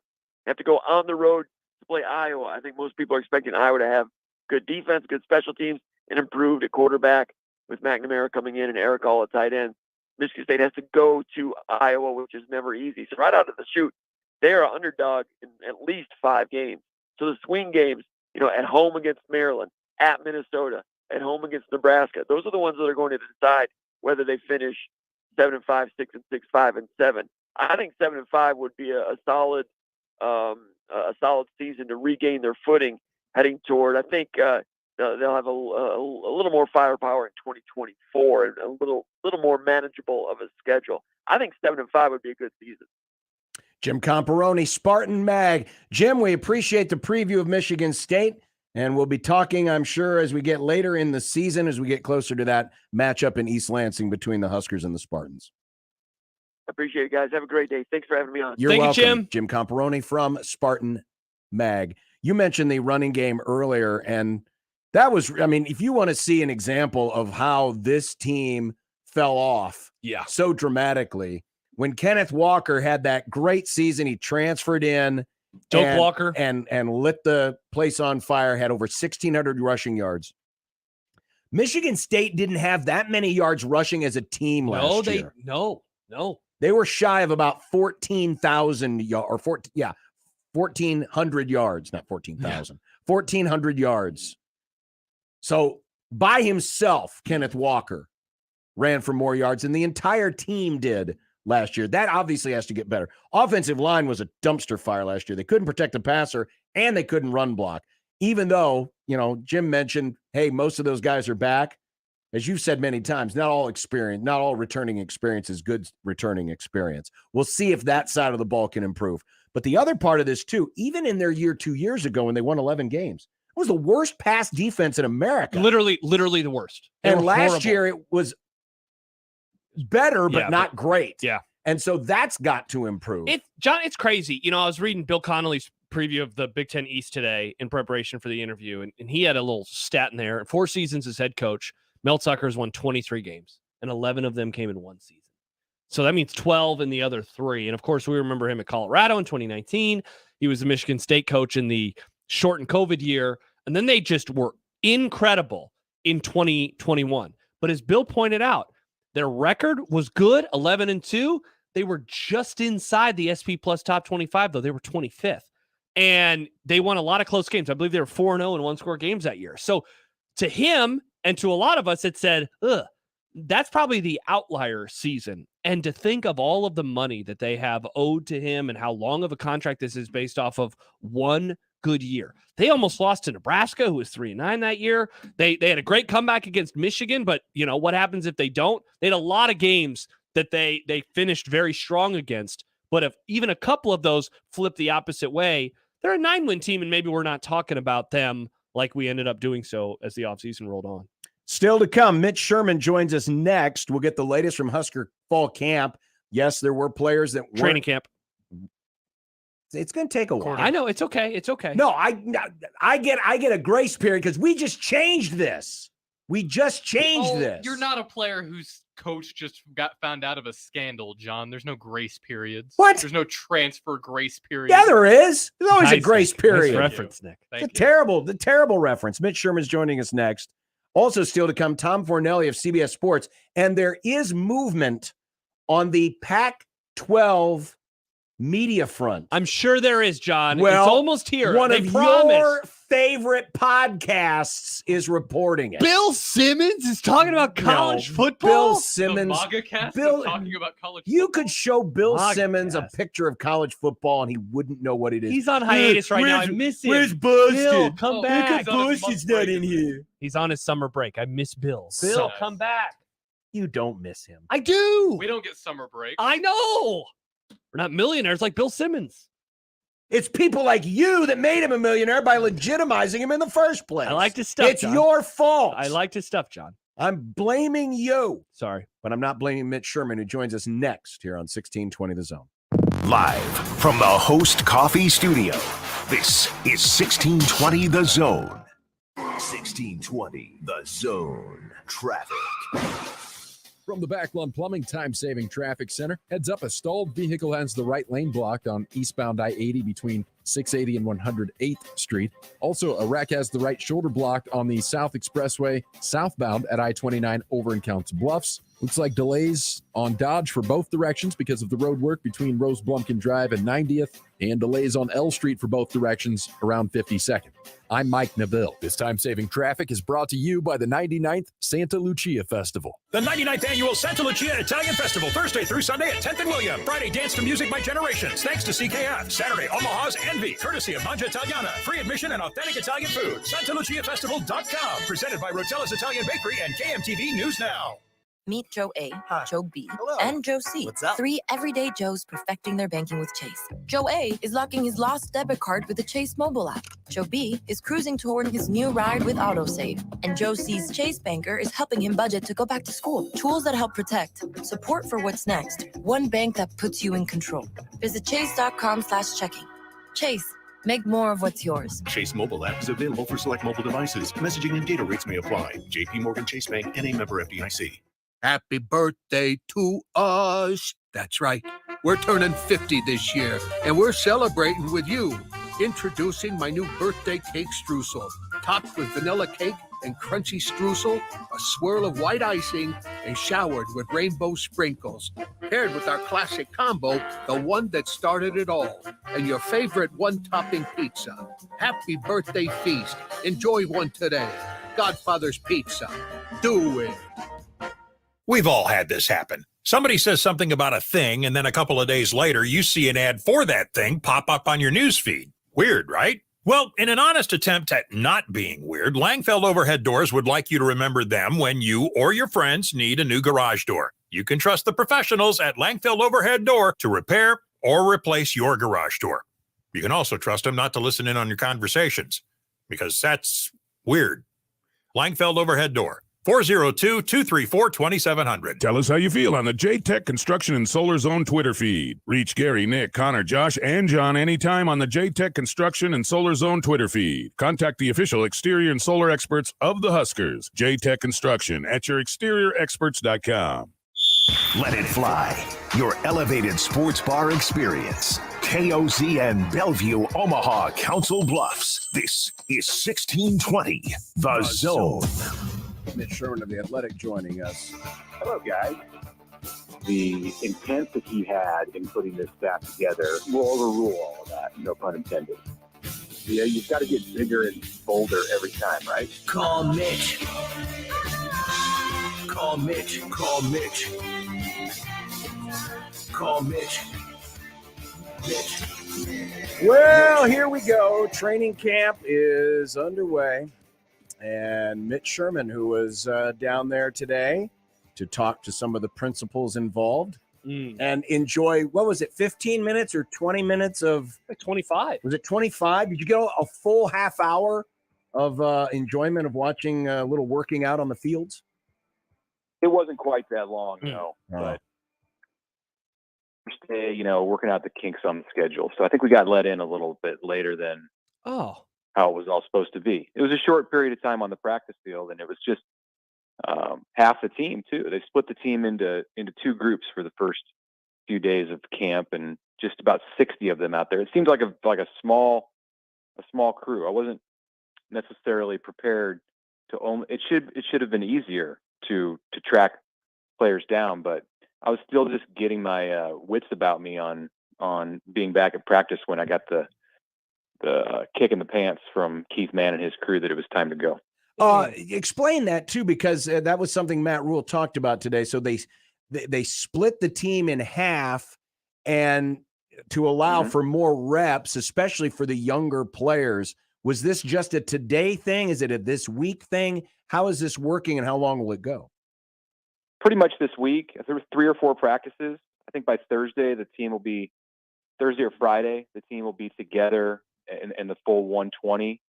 have to go on the road to play Iowa. I think most people are expecting Iowa to have good defense, good special teams, and improved at quarterback with McNamara coming in and Eric All at tight end. Michigan State has to go to Iowa, which is never easy. So right out of the chute, they are an underdog in at least 5 games. So the swing games, at home against Maryland, at Minnesota, at home against Nebraska, those are the ones that are going to decide whether they finish 7-5, 6-6, 5-7. I think 7-5 would be a solid season to regain their footing heading toward. I think they'll have a little more firepower in 2024 and a little more manageable of a schedule. I think 7-5 would be a good season. Jim Comparoni, Spartan Mag. Jim, we appreciate the preview of Michigan State, and we'll be talking, I'm sure, as we get later in the season, as we get closer to that matchup in East Lansing between the Huskers and the Spartans. I appreciate it, guys. Have a great day. Thanks for having me on. You're welcome, Jim. Jim Comparoni from Spartan Mag. You mentioned the running game earlier, and that was, I mean, if you want to see an example of how this team fell off so dramatically, when Kenneth Walker had that great season, he transferred in. Doak Walker. And lit the place on fire, had over 1,600 rushing yards. Michigan State didn't have that many yards rushing as a team last year. No. They were shy of about 14,000 yards, 1,400 yards, not 14,000, 1,400 yards. So by himself, Kenneth Walker ran for more yards than the entire team did last year. That obviously has to get better. Offensive line was a dumpster fire last year. They couldn't protect the passer and they couldn't run block. Even though, Jim mentioned, hey, most of those guys are back. As you've said many times, not all returning experience is good returning experience. We'll see if that side of the ball can improve. But the other part of this too, even in their year 2 years ago when they won 11 games, it was the worst pass defense in America. Literally the worst. And last year it was better, but not great. Yeah. And so that's got to improve. John, it's crazy. I was reading Bill Connolly's preview of the Big Ten East today in preparation for the interview, and he had a little stat in there. In 4 seasons as head coach, Mel Tucker has won 23 games, and 11 of them came in one season. So that means 12 in the other 3. And, of course, we remember him at Colorado in 2019. He was the Michigan State coach in the shortened COVID year, and then they just were incredible in 2021. But as Bill pointed out, their record was good, 11-2. They were just inside the SP Plus top 25, though. They were 25th. And they won a lot of close games. I believe they were 4-0 in one-score games that year. So to him and to a lot of us, it said, that's probably the outlier season. And to think of all of the money that they have owed to him and how long of a contract this is based off of one good year. They almost lost to Nebraska, who was 3-9 that year. They had a great comeback against Michigan, but what happens if they don't? They had a lot of games that they finished very strong against. But if even a couple of those flip the opposite way, they're a 9-win team, and maybe we're not talking about them like we ended up doing so as the offseason rolled on. Still to come, Mitch Sherman joins us next. We'll get the latest from Husker fall camp. Yes, there were players that training camp. It's going to take a while. I know. It's okay. It's okay. No, I get a grace period because we just changed this. We just changed this. You're not a player whose coach just got found out of a scandal, John. There's no grace periods. What? There's no transfer grace period. Yeah, there is. There's always a grace period. Nice reference, Nick. It's the terrible reference. Mitch Sherman's joining us next. Also still to come, Tom Fornelli of CBS Sports. And there is movement on the Pac-12 media front. I'm sure there is, John. Well, it's almost here. One they of promise. Your favorite podcasts is reporting it. Bill Simmons is talking about college football. Bill Simmons. The MAGA-cast Bill, is talking about college you football? could show Bill MAGA-cast. Simmons a picture of college football and he wouldn't know what it is. He's on hiatus right now. I miss him. Where's Boston? Bill, come back. Boston's not in here. He's on his summer break. I miss Bill. Bill, So come back. You don't miss him. I do. We don't get summer break. I know. We're not millionaires like Bill Simmons. It's people like you that made him a millionaire by legitimizing him in the first place. I like to stuff, It's John. your fault. I like to stuff, John. I'm blaming you. Sorry. But I'm not blaming Mitch Sherman, who joins us next here on 1620 The Zone. Live from the Host Coffee Studio, this is 1620 The Zone. 1620 The Zone. Traffic. From the Backlund Plumbing Time-Saving Traffic Center, heads up, a stalled vehicle has the right lane blocked on eastbound I-80 between 680 and 108th Street. Also, a wreck has the right shoulder blocked on the South Expressway southbound at I-29 over in Counts Bluffs. Looks like delays on Dodge for both directions because of the road work between Rose Blumpkin Drive and 90th, and delays on L Street for both directions around 52nd. I'm Mike Neville. This time-saving traffic is brought to you by the 99th Santa Lucia Festival. The 99th Annual Santa Lucia Italian Festival, Thursday through Sunday at 10th and William. Friday, dance to music by Generations, thanks to CKF. Saturday, Omaha's Envy, courtesy of Mangia Italiana. Free admission and authentic Italian food. SantaLuciaFestival.com. Presented by Rotella's Italian Bakery and KMTV News Now. Meet Joe A, Joe B, Hello. and Joe C. What's up? 3 everyday Joes perfecting their banking with Chase. Joe A is locking his lost debit card with the Chase mobile app. Joe B is cruising toward his new ride with autosave. And Joe C's Chase banker is helping him budget to go back to school. Tools that help protect. Support for what's next. One bank that puts you in control. Visit chase.com/checking. Chase. Make more of what's yours. Chase mobile app is available for select mobile devices. Messaging and data rates may apply. JP Morgan Chase Bank, N.A. member FDIC. Happy birthday to us. That's right. We're turning 50 this year, and we're celebrating with you. Introducing my new birthday cake streusel, topped with vanilla cake and crunchy streusel, a swirl of white icing, and showered with rainbow sprinkles. Paired with our classic combo, the one that started it all, and your favorite one-topping pizza. Happy birthday feast. Enjoy one today. Godfather's Pizza. Do it. We've all had this happen. Somebody says something about a thing, and then a couple of days later, you see an ad for that thing pop up on your newsfeed. Weird, right? Well, in an honest attempt at not being weird, Langfeld Overhead Doors would like you to remember them when you or your friends need a new garage door. You can trust the professionals at Langfeld Overhead Door to repair or replace your garage door. You can also trust them not to listen in on your conversations, because that's weird. Langfeld Overhead Door. 402-234-2700. Tell us how you feel on the J-Tech Construction and Solar Zone Twitter feed. Reach Gary, Nick, Connor, Josh, and John anytime on the J-Tech Construction and Solar Zone Twitter feed. Contact the official exterior and solar experts of the Huskers. J-Tech Construction at yourexteriorexperts.com. Let it fly. Your elevated sports bar experience. KOZN Bellevue, Omaha, Council Bluffs. This is 1620, The Zone. Mitch Sherman of The Athletic joining us. Hello, guys. The intent that he had in putting this staff together will overrule all of that, no pun intended. Yeah, you've got to get bigger and bolder every time, right? Call Mitch. Call Mitch. Call Mitch. Call Mitch. Mitch. Well, here we go. Training camp is underway. And Mitch Sherman, who was down there today to talk to some of the principals involved and enjoy, what was it, 15 minutes or 20 minutes of? 25. Was it 25? Did you get a full half hour of enjoyment of watching a little working out on the fields? It wasn't quite that long, no. But first day, working out the kinks on the schedule. So I think we got let in a little bit later than how it was all supposed to be. It was a short period of time on the practice field, and it was just half the team too. They split the team into two groups for the first few days of camp, and just about 60 of them out there. It seemed like a small crew. I wasn't necessarily prepared to own. It should have been easier to track players down, but I was still just getting my wits about me on being back at practice when I got the kick in the pants from Keith Mann and his crew that it was time to go. Explain that too, because that was something Matt Rule talked about today. So they split the team in half, and to allow for more reps, especially for the younger players. Was this just a today thing? Is it a this week thing? How is this working, and how long will it go? Pretty much this week. There were 3 or 4 practices. I think by Thursday or Friday, the team will be together in the full 120.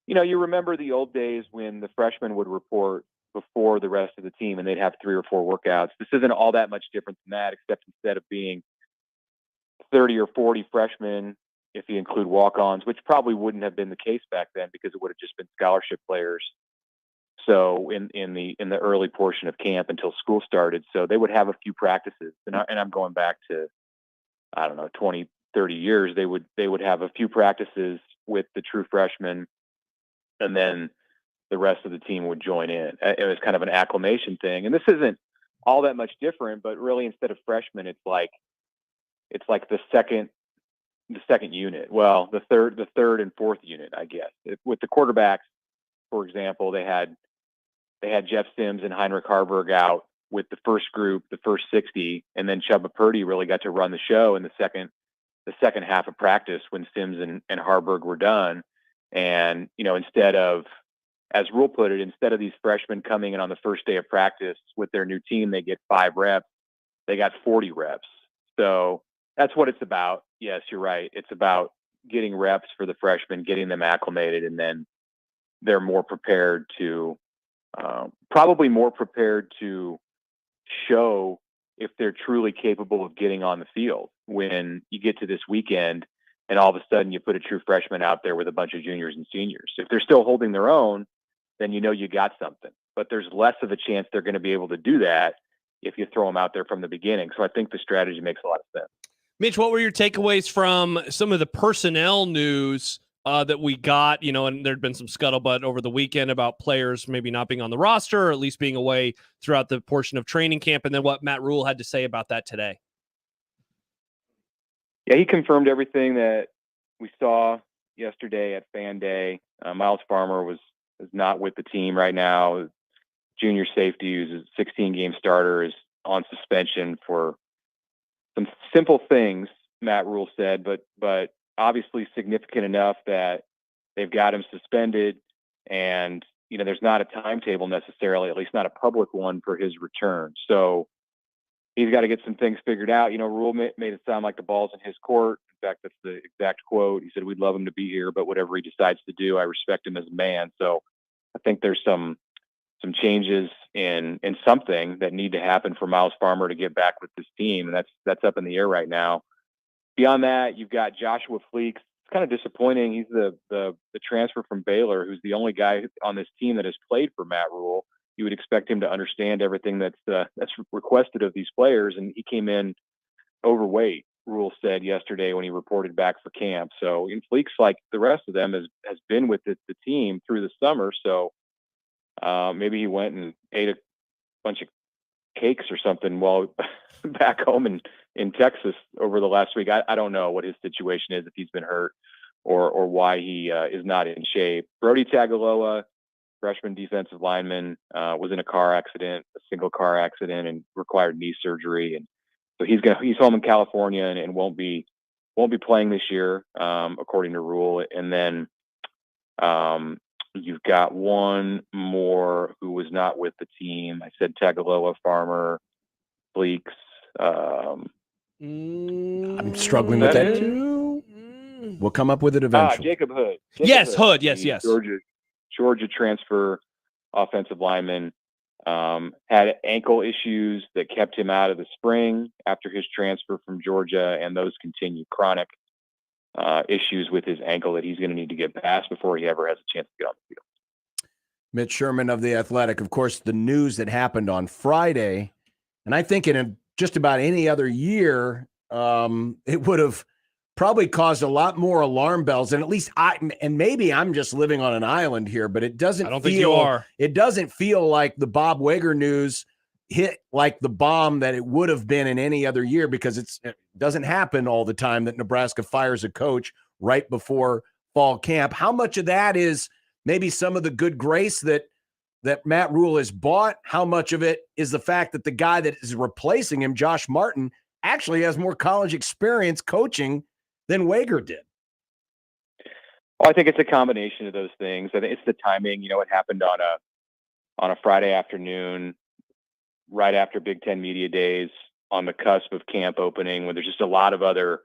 You remember the old days when the freshmen would report before the rest of the team and they'd have 3 or 4 workouts. This isn't all that much different than that, except instead of being 30 or 40 freshmen, if you include walk-ons, which probably wouldn't have been the case back then because it would have just been scholarship players. So in the early portion of camp until school started, so they would have a few practices, and I'm going back to, I don't know, 20, 30 years. They would have a few practices with the true freshmen, and then the rest of the team would join in. It was kind of an acclimation thing, and this isn't all that much different. But really, instead of freshmen, it's like the second unit. Well, the third and fourth unit, I guess. With the quarterbacks, for example, they had Jeff Sims and Heinrich Harburg out with the first group, the first 60, and then Chubba Purdy really got to run the show in the second the second half of practice when Sims and Harburg were done. And, instead of, as Rule put it, instead of these freshmen coming in on the first day of practice with their new team, they get 5 reps. They got 40 reps. So that's what it's about. Yes, you're right. It's about getting reps for the freshmen, getting them acclimated, and then they're more prepared to, probably more prepared to show if they're truly capable of getting on the field when you get to this weekend and all of a sudden you put a true freshman out there with a bunch of juniors and seniors. If they're still holding their own, then you got something. But there's less of a chance they're going to be able to do that if you throw them out there from the beginning. So I think the strategy makes a lot of sense. Mitch, what were your takeaways from some of the personnel news that we got? And there'd been some scuttlebutt over the weekend about players maybe not being on the roster or at least being away throughout the portion of training camp, and then what Matt Rule had to say about that today. Yeah, he confirmed everything that we saw yesterday at Fan Day. Miles Farmer is not with the team right now. Junior safety, who's a 16-game starter, is on suspension for some simple things, Matt Rule said, but obviously significant enough that they've got him suspended. And, there's not a timetable necessarily, at least not a public one, for his return. So he's got to get some things figured out. Rule made it sound like the ball's in his court. In fact, that's the exact quote. He said, "We'd love him to be here, but whatever he decides to do, I respect him as a man." So I think there's some changes in something that need to happen for Miles Farmer to get back with this team. And that's up in the air right now. Beyond that, you've got Joshua Fleeks. It's kind of disappointing. He's the transfer from Baylor, who's the only guy on this team that has played for Matt Rule. You would expect him to understand everything that's requested of these players. And he came in overweight, Rule said yesterday when he reported back for camp. So in Fleeks, like the rest of them, has been with the team through the summer. So maybe he went and ate a bunch of cakes or something while back home in Texas over the last week. I don't know what his situation is, if he's been hurt or why he is not in shape. Brody Tagaloa, freshman defensive lineman, was in a single car accident, and required knee surgery. And so he's home in California and won't be playing this year, according to Rule. And then you've got one more who was not with the team. I said Tagaloa, Farmer, Fleeks. I'm struggling with that too. We'll come up with it eventually. Jacob Hood. Hood. Yes. Georgia transfer offensive lineman, had ankle issues that kept him out of the spring after his transfer from Georgia, and those continue. Chronic issues with his ankle that he's going to need to get past before he ever has a chance to get on the field. Mitch Sherman of The Athletic. Of course, the news that happened on Friday, and I think in just about any other year, it would have probably caused a lot more alarm bells. And at least and maybe I'm just living on an island here, but it doesn't think you are. It doesn't feel like the Bob Wager news hit like the bomb that it would have been in any other year, because it doesn't happen all the time that Nebraska fires a coach right before fall camp. How much of that is maybe some of the good grace that Matt Rule has bought? How much of it is the fact that the guy that is replacing him, Josh Martin, actually has more college experience coaching than Wager did? Well, I think it's a combination of those things. I think it's the timing. It happened on a Friday afternoon, right after Big Ten Media Days, on the cusp of camp opening, when there's just a lot of other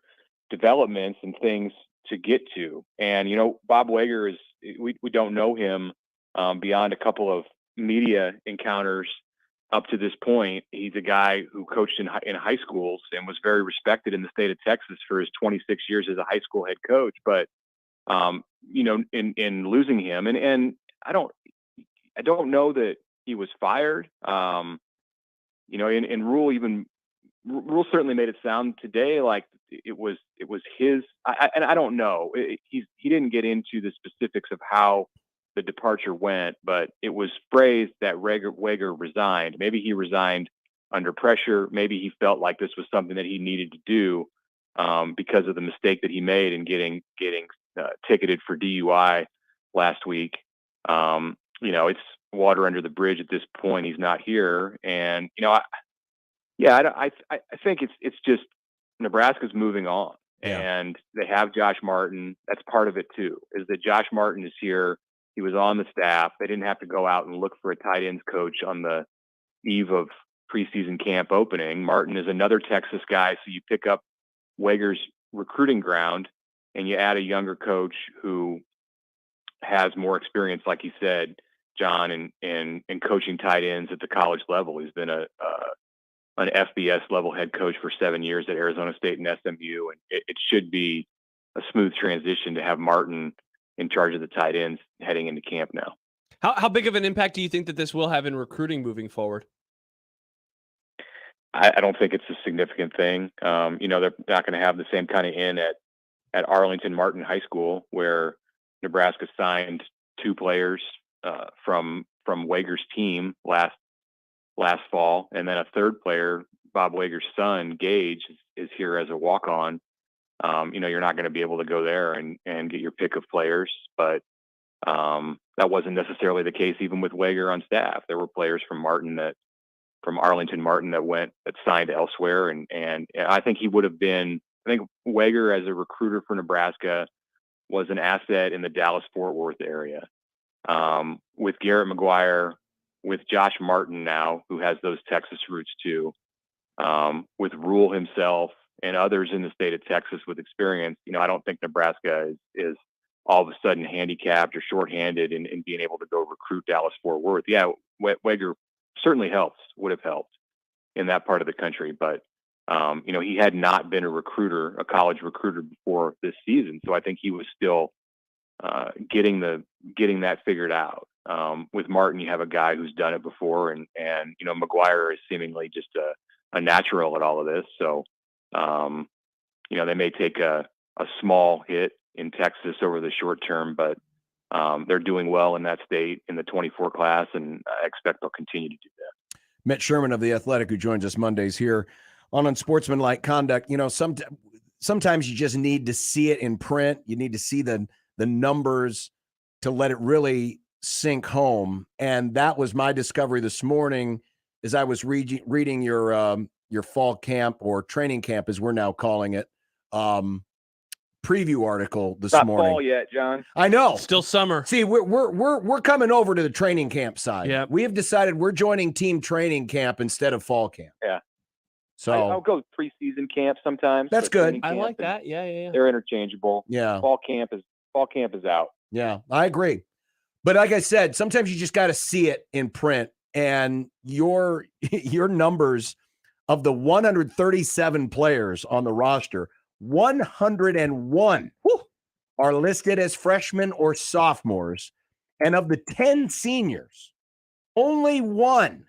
developments and things to get to. And, Bob Wager we don't know him beyond a couple of media encounters up to this point. He's a guy who coached in high schools and was very respected in the state of Texas for his 26 years as a high school head coach. But, in losing him, and I don't know that he was fired. And Rule certainly made it sound today like it was his. And I don't know. He didn't get into the specifics of how the departure went, but it was phrased that Wager resigned. Maybe he resigned under pressure. Maybe he felt like this was something that he needed to do because of the mistake that he made in getting ticketed for DUI last week. It's water under the bridge at this point. He's not here, and I think it's just Nebraska's moving on. and they have Josh Martin. That's part of it too, is that Josh Martin is here. He was on the staff. They didn't have to go out and look for a tight ends coach on the eve of preseason camp opening. Martin is another Texas guy, so you pick up Wager's recruiting ground and you add a younger coach who has more experience, like you said, John, in coaching tight ends at the college level. He's been an FBS level head coach for 7 years at Arizona State and SMU, and it should be a smooth transition to have Martin in charge of the tight ends heading into camp now. How big of an impact do you think that this will have in recruiting moving forward? I don't think it's a significant thing. They're not going to have the same kind of in at Arlington Martin High School, where Nebraska signed 2 players from Wager's team last fall, and then a third player, Bob Wager's son, Gage, is here as a walk-on. You're not going to be able to go there and get your pick of players, but that wasn't necessarily the case even with Wager on staff. There were players from Arlington Martin that signed elsewhere, and I think he would have been. I think Wager as a recruiter for Nebraska was an asset in the Dallas-Fort Worth area. With Garrett McGuire, with Josh Martin now, who has those Texas roots too, with Rule himself and others in the state of Texas with experience, I don't think Nebraska is all of a sudden handicapped or shorthanded in being able to go recruit Dallas-Fort Worth. Yeah, Wager certainly would have helped in that part of the country, but he had not been a college recruiter before this season, so I think he was still getting that figured out. With Martin, you have a guy who's done it before, and McGuire is seemingly just a natural at all of this. So, they may take a small hit in Texas over the short term, but they're doing well in that state in the 24 class, and I expect they'll continue to do that. Matt Sherman of The Athletic, who joins us Mondays here on Unsportsmanlike Conduct. Sometimes you just need to see it in print. You need to see the numbers to let it really sink home. And that was my discovery this morning as I was reading your fall camp, or training camp as we're now calling it, preview article this morning. Not fall yet, John. I know. Still summer. See, we're coming over to the training camp side. Yeah. We have decided we're joining team training camp instead of fall camp. Yeah. So I'll go preseason camp sometimes. That's good. I like that. Yeah. They're interchangeable. Yeah. Fall camp is out. Yeah, I agree. But like I said, sometimes you just got to see it in print, and your numbers of the 137 players on the roster, 101 are listed as freshmen or sophomores. And of the 10 seniors, only 1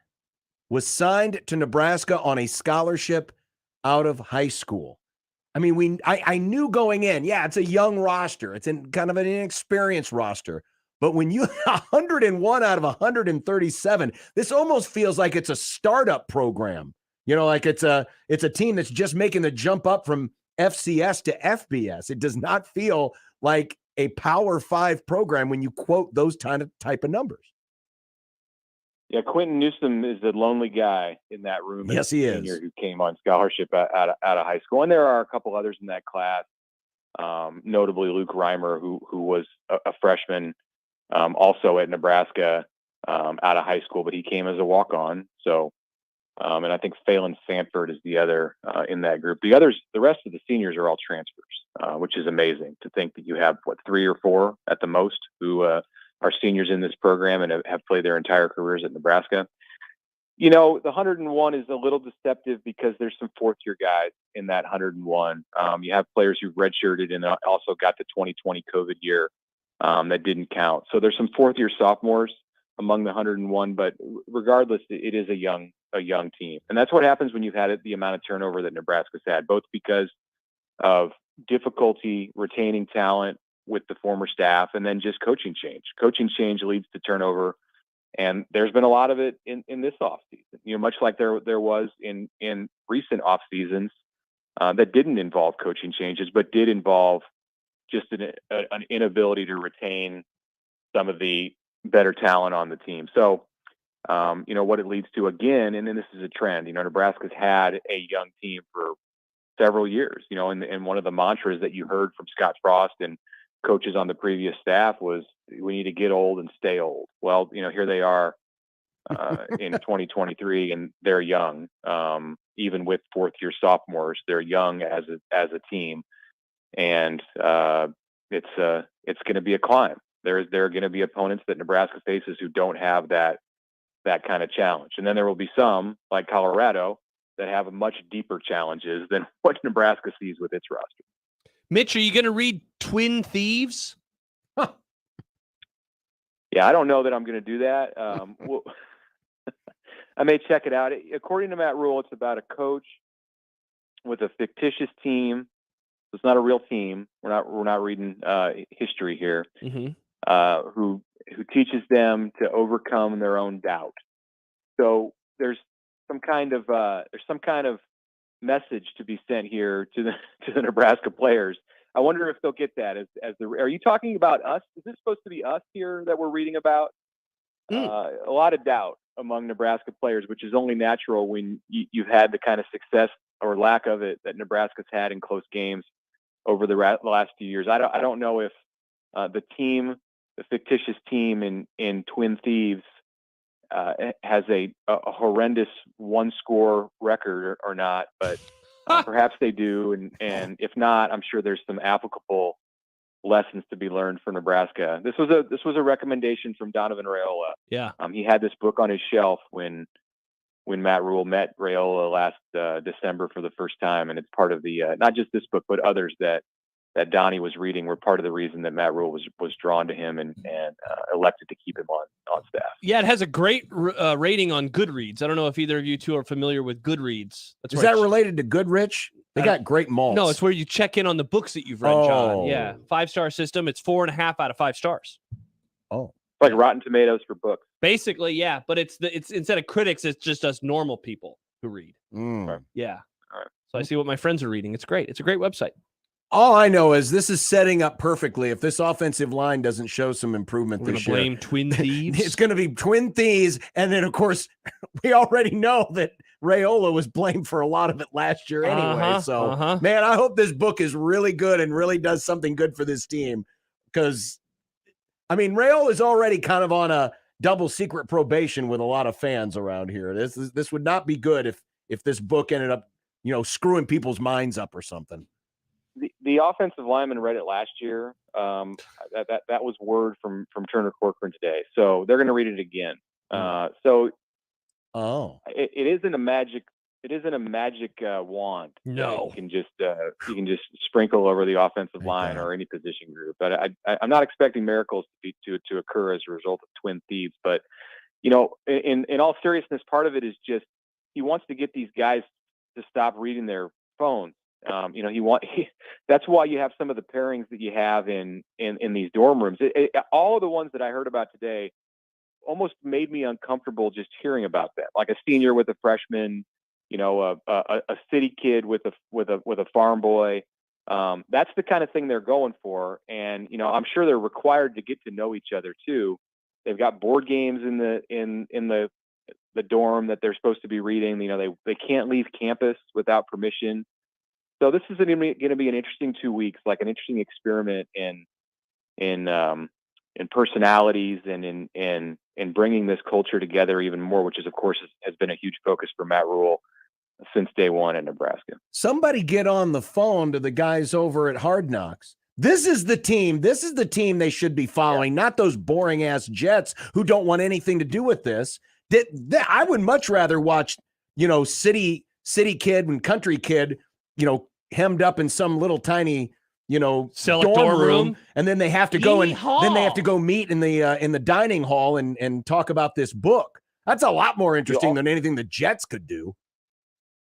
was signed to Nebraska on a scholarship out of high school. I mean, I knew going in, it's a young roster. It's kind of an inexperienced roster. But when you 101 out of 137, this almost feels like it's a startup program. Like it's a team that's just making the jump up from FCS to FBS. It does not feel like a Power 5 program when you quote those type of numbers. Yeah, Quentin Newsom is the lonely guy in that room. Yes, he is. Who came on scholarship out of high school, and there are a couple others in that class, notably Luke Reimer, who was a freshman, also at Nebraska out of high school, but he came as a walk-on. So, and I think Phelan Sanford is the other in that group. The rest of the seniors are all transfers, which is amazing to think that you have 3 or 4 at the most who are seniors in this program and have played their entire careers at Nebraska. The 101 is a little deceptive because there's some fourth-year guys in that 101. You have players who redshirted and also got the 2020 COVID year that didn't count. So there's some fourth-year sophomores among the 101, but regardless, it is a young team. And that's what happens when you've had the amount of turnover that Nebraska's had, both because of difficulty retaining talent with the former staff and then just coaching change. Coaching change leads to turnover, and there's been a lot of it in this offseason. Much like there was in recent off seasons that didn't involve coaching changes, but did involve just an inability to retain some of the better talent on the team. So, what it leads to again, and then this is a trend. Nebraska's had a young team for several years. And one of the mantras that you heard from Scott Frost and coaches on the previous staff was, we need to get old and stay old. Well, here they are in 2023, and they're young. Even with fourth-year sophomores, they're young as a team, and it's going to be a climb. There are going to be opponents that Nebraska faces who don't have that kind of challenge, and then there will be some like Colorado that have much deeper challenges than what Nebraska sees with its roster. Mitch, are you going to read Twin Thieves? Yeah, I don't know that I'm going to do that. I may check it out. According to Matt Rule, it's about a coach with a fictitious team. It's not a real team. We're not reading history here. Mm-hmm. Who teaches them to overcome their own doubt. So there's some kind of message to be sent here to the Nebraska players. I wonder if they'll get that. Are you talking about us? Is this supposed to be us here that we're reading about? A lot of doubt among Nebraska players, which is only natural when you've had the kind of success or lack of it that Nebraska's had in close games over the last few years. I don't know if the fictitious team in Twin Thieves has a horrendous one-score record or not, but perhaps they do, and if not, I'm sure there's some applicable lessons to be learned for Nebraska. This was a recommendation from Donovan Raiola. Yeah, he had this book on his shelf when Matt Rule met Raiola last December for the first time, and it's part of the not just this book but others that Donnie was reading were part of the reason that Matt Rule was drawn to him and elected to keep him on staff. Yeah, it has a great rating on Goodreads. I don't know if either of you two are familiar with Goodreads. Is that related to Goodrich? They got great malts. No, it's where you check in on the books that you've read, John. Yeah, 5-star system. It's 4.5 out of 5 stars. Oh, like Rotten Tomatoes for books. Basically, yeah, but it's instead of critics, it's just us normal people who read. Yeah. All right. So I see what my friends are reading. It's great. It's a great website. All I know is this is setting up perfectly. If this offensive line doesn't show some improvement We're this gonna year, blame Twin Thieves. It's going to be Twin Thieves, and then of course we already know that Raiola was blamed for a lot of it last year anyway. Man, I hope this book is really good and really does something good for this team, because I mean Raiola is already kind of on a double secret probation with a lot of fans around here. This would not be good if this book ended up screwing people's minds up or something. The offensive lineman read it last year. That was word from Turner Corcoran today. So they're going to read it again. It isn't a magic. It isn't a magic wand. No, you can just sprinkle over the offensive line or any position group. But I'm not expecting miracles to occur as a result of Twin Thieves. But in all seriousness, part of it is just he wants to get these guys to stop reading their phones. That's why you have some of the pairings that you have in these dorm rooms. All of the ones that I heard about today almost made me uncomfortable just hearing about them. Like a senior with a freshman, a city kid with a farm boy. That's the kind of thing they're going for, and I'm sure they're required to get to know each other too. They've got board games in the dorm that they're supposed to be reading. They can't leave campus without permission. So this is going to be an interesting 2 weeks, like an interesting experiment in personalities and in bringing this culture together even more, which is, of course, has been a huge focus for Matt Rule since day one in Nebraska. Somebody get on the phone to the guys over at Hard Knocks. This is the team. This is the team they should be following, not those boring ass Jets who don't want anything to do with this. I would much rather watch, city kid and country kid, hemmed up in some little tiny, dorm room, and then they have to go meet in the dining hall and talk about this book. That's a lot more interesting than anything the Jets could do.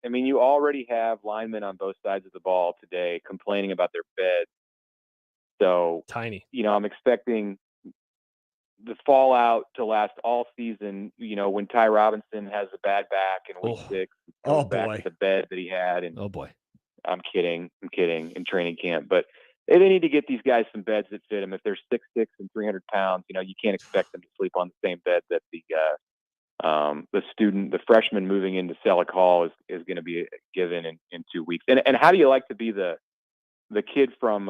I mean, you already have linemen on both sides of the ball today complaining about their beds. So tiny. I'm expecting the fallout to last all season. When Ty Robinson has a bad back in week 6, goes back to the bed that he had, and I'm kidding in training camp, but they need to get these guys some beds that fit them. If they're 6'6" and 300 pounds, you can't expect them to sleep on the same bed that the freshman moving into Selleck Hall is going to be given in 2 weeks. And how do you like to be the kid from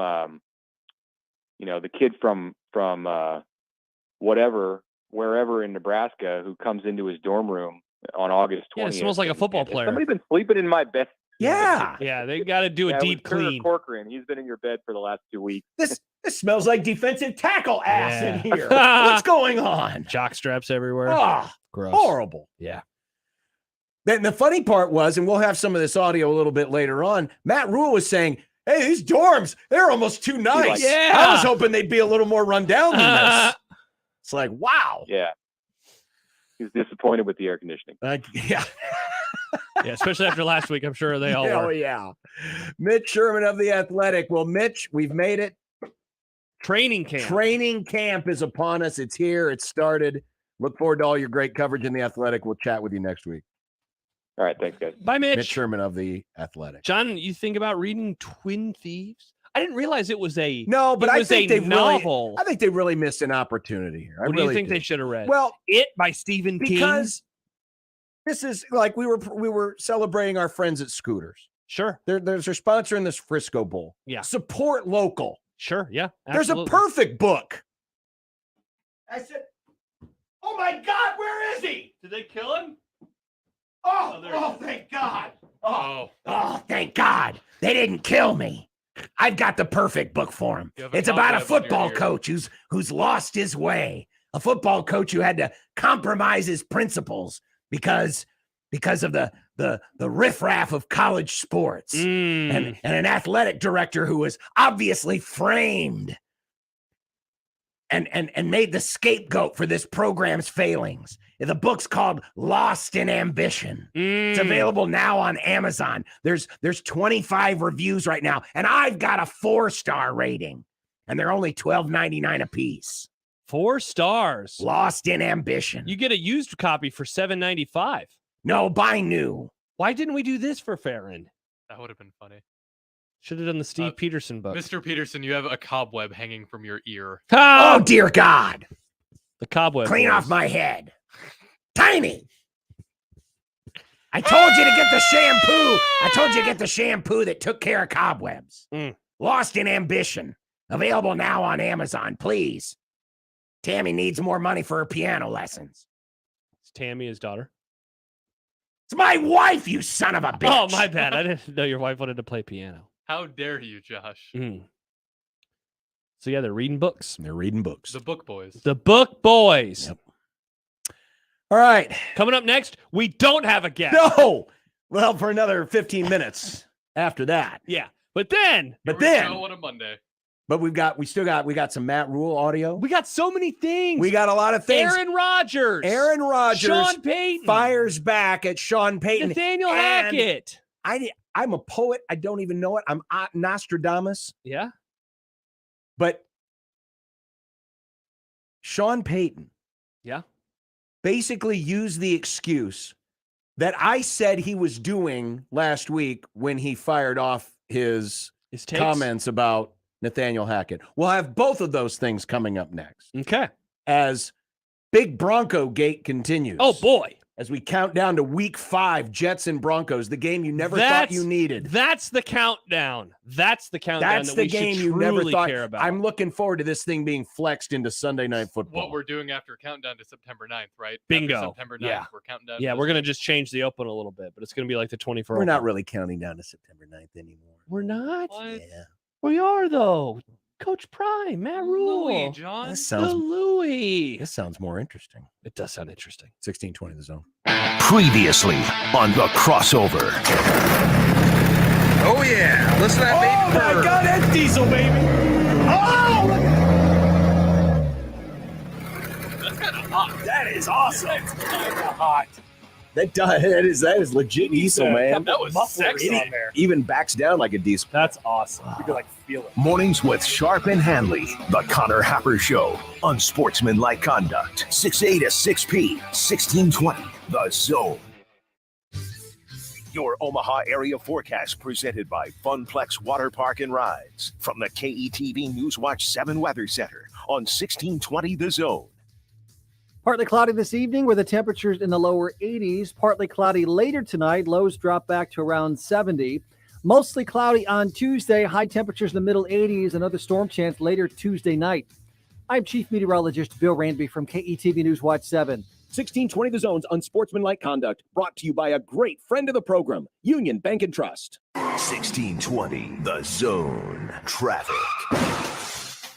wherever in Nebraska woo comes into his dorm room on August 20th? Yeah, it smells like a football player. Somebody been sleeping in my bed. Yeah. Yeah, they got to do a deep clean. Corcoran, he's been in your bed for the last 2 weeks. This smells like defensive tackle ass in here. What's going on? Jock straps everywhere. Ah, gross. Horrible. Yeah. Then the funny part was, and we'll have some of this audio a little bit later on, Matt Rule was saying, hey, these dorms, they're almost too nice. Yeah. I was hoping they'd be a little more run down than this. It's like, wow. Yeah. He's disappointed with the air conditioning. Yeah. Yeah, especially after last week, I'm sure they all Oh, were. yeah. Mitch Sherman of The Athletic. Well, Mitch, we've made it. Training camp. Training camp is upon us. It's here. It's started. Look forward to all your great coverage in The Athletic. We'll chat with you next week. All right. Thanks, guys. Bye, Mitch. Mitch Sherman of The Athletic. John, you think about reading Twin Thieves? I didn't realize it was a No, but I think they novel. I think they really missed an opportunity here. What do you think they should have read? Well, It by Stephen King. because this is like we were celebrating our friends at Scooters. Sure. They're sponsoring this Frisco Bowl. Yeah. Support local. Sure. Yeah. There's a absolutely. perfect book. I said, oh my God, where is he? Did they kill him? Oh, thank God. Oh, thank God. They didn't kill me. I've got the perfect book for him. You have a It's about a cobweb in your football ear. coach who's lost his way. A football coach who had to compromise his principles because of the riffraff of college sports. And an athletic director who was obviously framed and made the scapegoat for this program's failings. The book's called Lost in Ambition. It's available now on Amazon. There's 25 reviews right now, and I've got a 4-star rating, and they're only $12.99 a piece. 4 stars. Lost in Ambition. You get a used copy for $7.95. No, buy new. Why didn't we do this for Farron? That would have been funny. Should have done the Steve Peterson book. Mr. Peterson, you have a cobweb hanging from your ear. Oh, dear God. The cobweb. Clean boys. off my head. Tiny. I told you to get the shampoo. I told you to get the shampoo that took care of cobwebs. Lost in Ambition. Available now on Amazon, please. Tammy needs more money for her piano lessons. It's Tammy, his daughter. It's my wife, you son of a bitch. Oh, my bad. I didn't know your wife wanted to play piano. How dare you, Josh? So, yeah, they're reading books. They're reading books. The Book Boys. The Book Boys. Yep. All right. Coming up next, we don't have a guest. No. Well, for another 15 minutes after that. Yeah. But then. Here we go on a Monday. But we got some Matt Rule audio. We got so many things. We got a lot of things. Aaron Rodgers. Sean Payton. Fires back at Sean Payton. Nathaniel And Hackett. I'm a poet. I don't even know it. I'm Nostradamus. Yeah. But Sean Payton. Yeah. Basically used the excuse that I said he was doing last week when he fired off his takes? comments about Nathaniel Hackett. We'll have both of those things coming up next. Okay. As Big Bronco Gate continues. Oh, boy. As we count down to week 5, Jets and Broncos, the game you never thought you needed. That's the countdown. That's the countdown. That's that the we game should you never truly thought. care about. I'm looking forward to this thing being flexed into Sunday Night Football. What we're doing after countdown to September 9th, right? Bingo. After September 9th, Yeah. we're counting down. Yeah, to we're going to just change the open a little bit, but it's going to be like the 24. We're not really counting down to September 9th anymore. We're not? What? Yeah. We are, though. Coach Prime, Matt Rule. Louis, John. That The sounds, Louis. this sounds more interesting. It does sound interesting. 1620 The Zone. Previously on the crossover. Oh, yeah. Listen to that baby Oh, my purr. God, that's Diesel, baby. Oh! That's kind of hot. That is awesome. That's kind of hot. That is legit Diesel, man. That was sexy on there. Even backs down like a Diesel. That's awesome. You can, feel it. Mornings with Sharp and Hanley. The Connor Happer Show. Unsportsmanlike Conduct. 6A to 6P. 1620. The Zone. Your Omaha area forecast presented by Funplex Water Park and Rides. From the KETV Newswatch 7 Weather Center on 1620 The Zone. Partly cloudy this evening with the temperatures in the lower 80s. Partly cloudy later tonight. Lows drop back to around 70. Mostly cloudy on Tuesday. High temperatures in the middle 80s. Another storm chance later Tuesday night. I'm Chief Meteorologist Bill Ranby from KETV News Watch 7. 1620 The Zone's Unsportsmanlike Conduct, brought to you by a great friend of the program, Union Bank and Trust. 1620 The Zone traffic.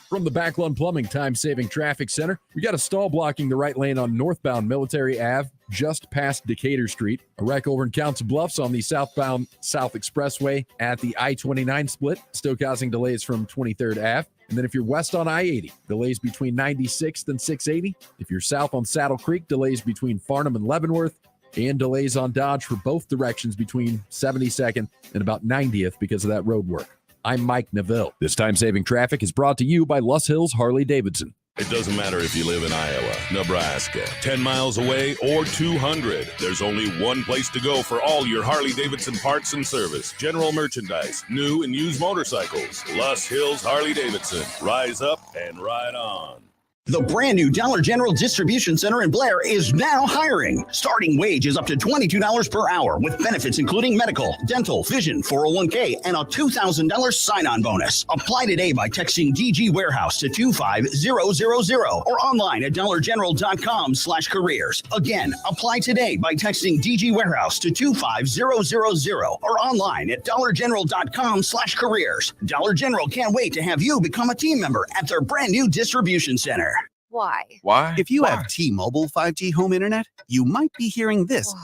From the Backlund Plumbing Time-Saving Traffic Center, we got a stall blocking the right lane on northbound Military Ave, just past Decatur Street. A wreck over in Council Bluffs on the southbound South Expressway at the I-29 split, still causing delays from 23rd Ave. And then if you're west on I-80, delays between 96th and 680. If you're south on Saddle Creek, delays between Farnham and Leavenworth. And delays on Dodge for both directions between 72nd and about 90th because of that road work. I'm Mike Neville. This time-saving traffic is brought to you by Luss Hills Harley-Davidson. It doesn't matter if you live in Iowa, Nebraska, 10 miles away, or 200. There's only one place to go for all your Harley-Davidson parts and service, general merchandise, new and used motorcycles. Luss Hills Harley-Davidson. Rise up and ride on. The brand new Dollar General Distribution Center in Blair is now hiring. Starting wage is up to $22 per hour with benefits including medical, dental, vision, 401k, and a $2,000 sign-on bonus. Apply today by texting DG Warehouse to 25000 or online at dollargeneral.com/careers. Again, apply today by texting DG Warehouse to 25000 or online at dollargeneral.com/careers. Dollar General can't wait to have you become a team member at their brand new distribution center. Why? Why? If you have T-Mobile 5G home internet, you might be hearing this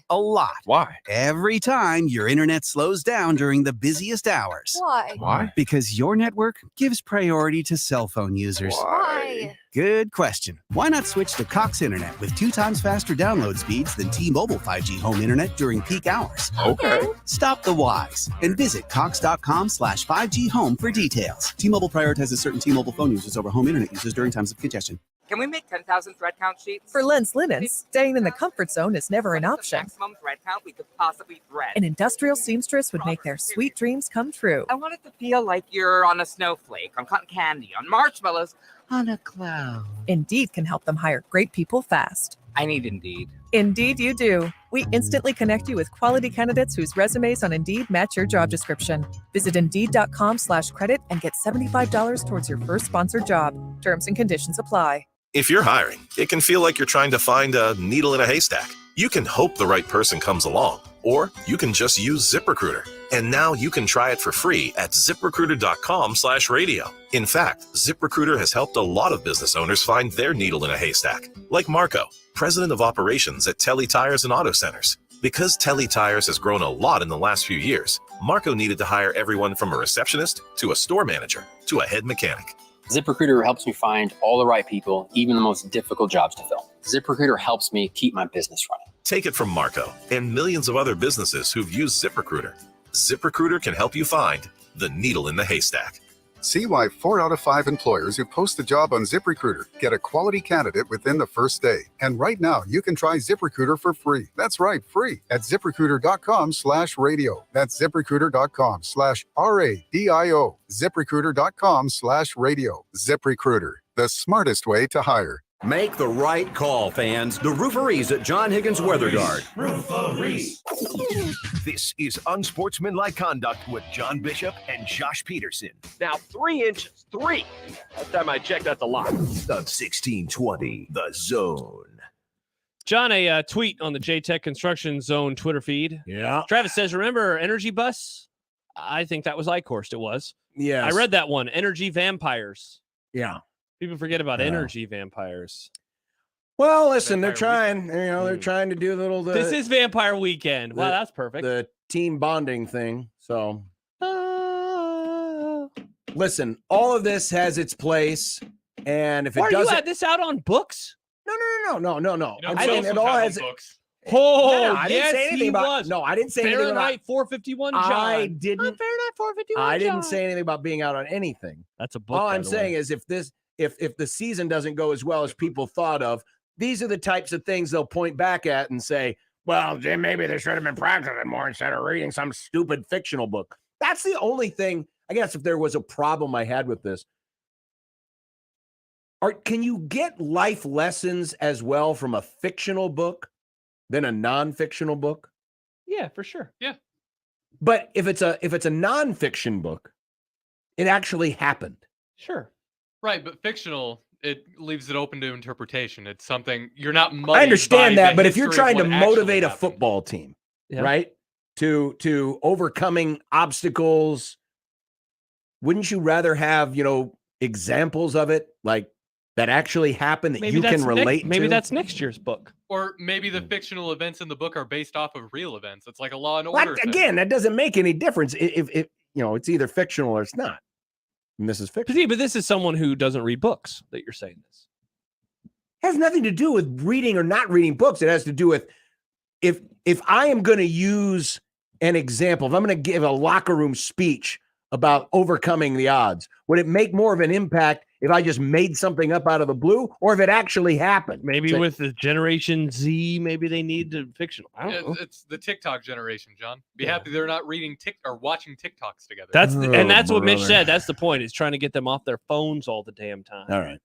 a lot. Why? Every time your internet slows down during the busiest hours. Why? Why? Because your network gives priority to cell phone users. Why? Good question. Why not switch to Cox Internet with 2 times faster download speeds than T-Mobile 5G home internet during peak hours? Okay. Stop the whys and visit cox.com/5G home for details. T-Mobile prioritizes certain T-Mobile phone users over home internet users during times of congestion. Can we make 10,000 thread count sheets? For Lens Linens, staying in the comfort zone is never an option. Maximum thread count we could possibly thread. An industrial seamstress would make their sweet dreams come true. I want it to feel like you're on a snowflake, on cotton candy, on marshmallows, on a cloud. Indeed can help them hire great people fast. I need Indeed. Indeed you do. We instantly connect you with quality candidates whose resumes on Indeed match your job description. Visit Indeed.com/credit and get $75 towards your first sponsored job. Terms and conditions apply. If you're hiring, it can feel like you're trying to find a needle in a haystack. You can hope the right person comes along, or you can just use ZipRecruiter. And now you can try it for free at ZipRecruiter.com/radio. In fact, ZipRecruiter has helped a lot of business owners find their needle in a haystack, like Marco, president of operations at Telly Tires and Auto Centers. Because Telly Tires has grown a lot in the last few years, Marco needed to hire everyone from a receptionist to a store manager to a head mechanic. ZipRecruiter helps me find all the right people, even the most difficult jobs to fill. ZipRecruiter helps me keep my business running. Take it from Marco and millions of other businesses who've used ZipRecruiter. ZipRecruiter can help you find the needle in the haystack. See why 4 out of 5 employers who post a job on ZipRecruiter get a quality candidate within the first day. And right now, you can try ZipRecruiter for free. That's right, free at ZipRecruiter.com/radio. That's ZipRecruiter.com/RADIO. ZipRecruiter.com/radio. ZipRecruiter, the smartest way to hire. Make the right call, fans. The Rooferees at John Higgins Weather Guard. This is Unsportsmanlike Conduct with John Bishop and Josh Peterson. Now, 3 inches. 3. Last time I checked, that's a lot. On 1620 The Zone. John, a tweet on the J-Tech Construction Zone Twitter feed. Yeah. Travis says, remember Energy Bus? I think that was iCourse. It was. Yes. I read that one. Energy Vampires. Yeah. People forget about energy vampires. Well, listen, they're trying. They're trying to do a little. This is Vampire Weekend. Wow, that's perfect. The team bonding thing. So, listen, all of this has its place, and if it doesn't, you had this out on books? No. I'm I saying it all has. Books. Oh, I didn't say anything about. No, I didn't say anything about Fahrenheit 451. John. I didn't. Fahrenheit 451. I didn't say anything about being out on anything. That's a book. All I'm saying is, if the season doesn't go as well as people thought of, these are the types of things they'll point back at and say, well, Jim, maybe they should have been practicing more instead of reading some stupid fictional book. That's the only thing, I guess, if there was a problem I had with this. Can you get life lessons as well from a fictional book than a non-fictional book? Yeah, for sure. Yeah. But if it's a nonfiction book, it actually happened. Sure. Right, but fictional, it leaves it open to interpretation. It's something you're not. I understand that, but if you're trying to motivate a football, football team, Yeah. right, to overcoming obstacles, wouldn't you rather have examples of it like that actually happen that you can relate to? Maybe that's next year's book. or maybe the fictional events in the book are based off of real events. It's like a Law and Order. Well, again, that doesn't make any difference if it's either fictional or it's not. And this is fiction. But this is someone who doesn't read books that you're saying this. It has nothing to do with reading or not reading books. It has to do with if I am going to use an example, if I'm going to give a locker room speech about overcoming the odds, would it make more of an impact if I just made something up out of the blue or if it actually happened? Maybe with the Generation Z, maybe they need to fictional. I don't know. It's the TikTok generation, John. Be happy they're not reading or watching TikToks together. That's what Mitch said. That's the point. Is trying to get them off their phones all the damn time. All right.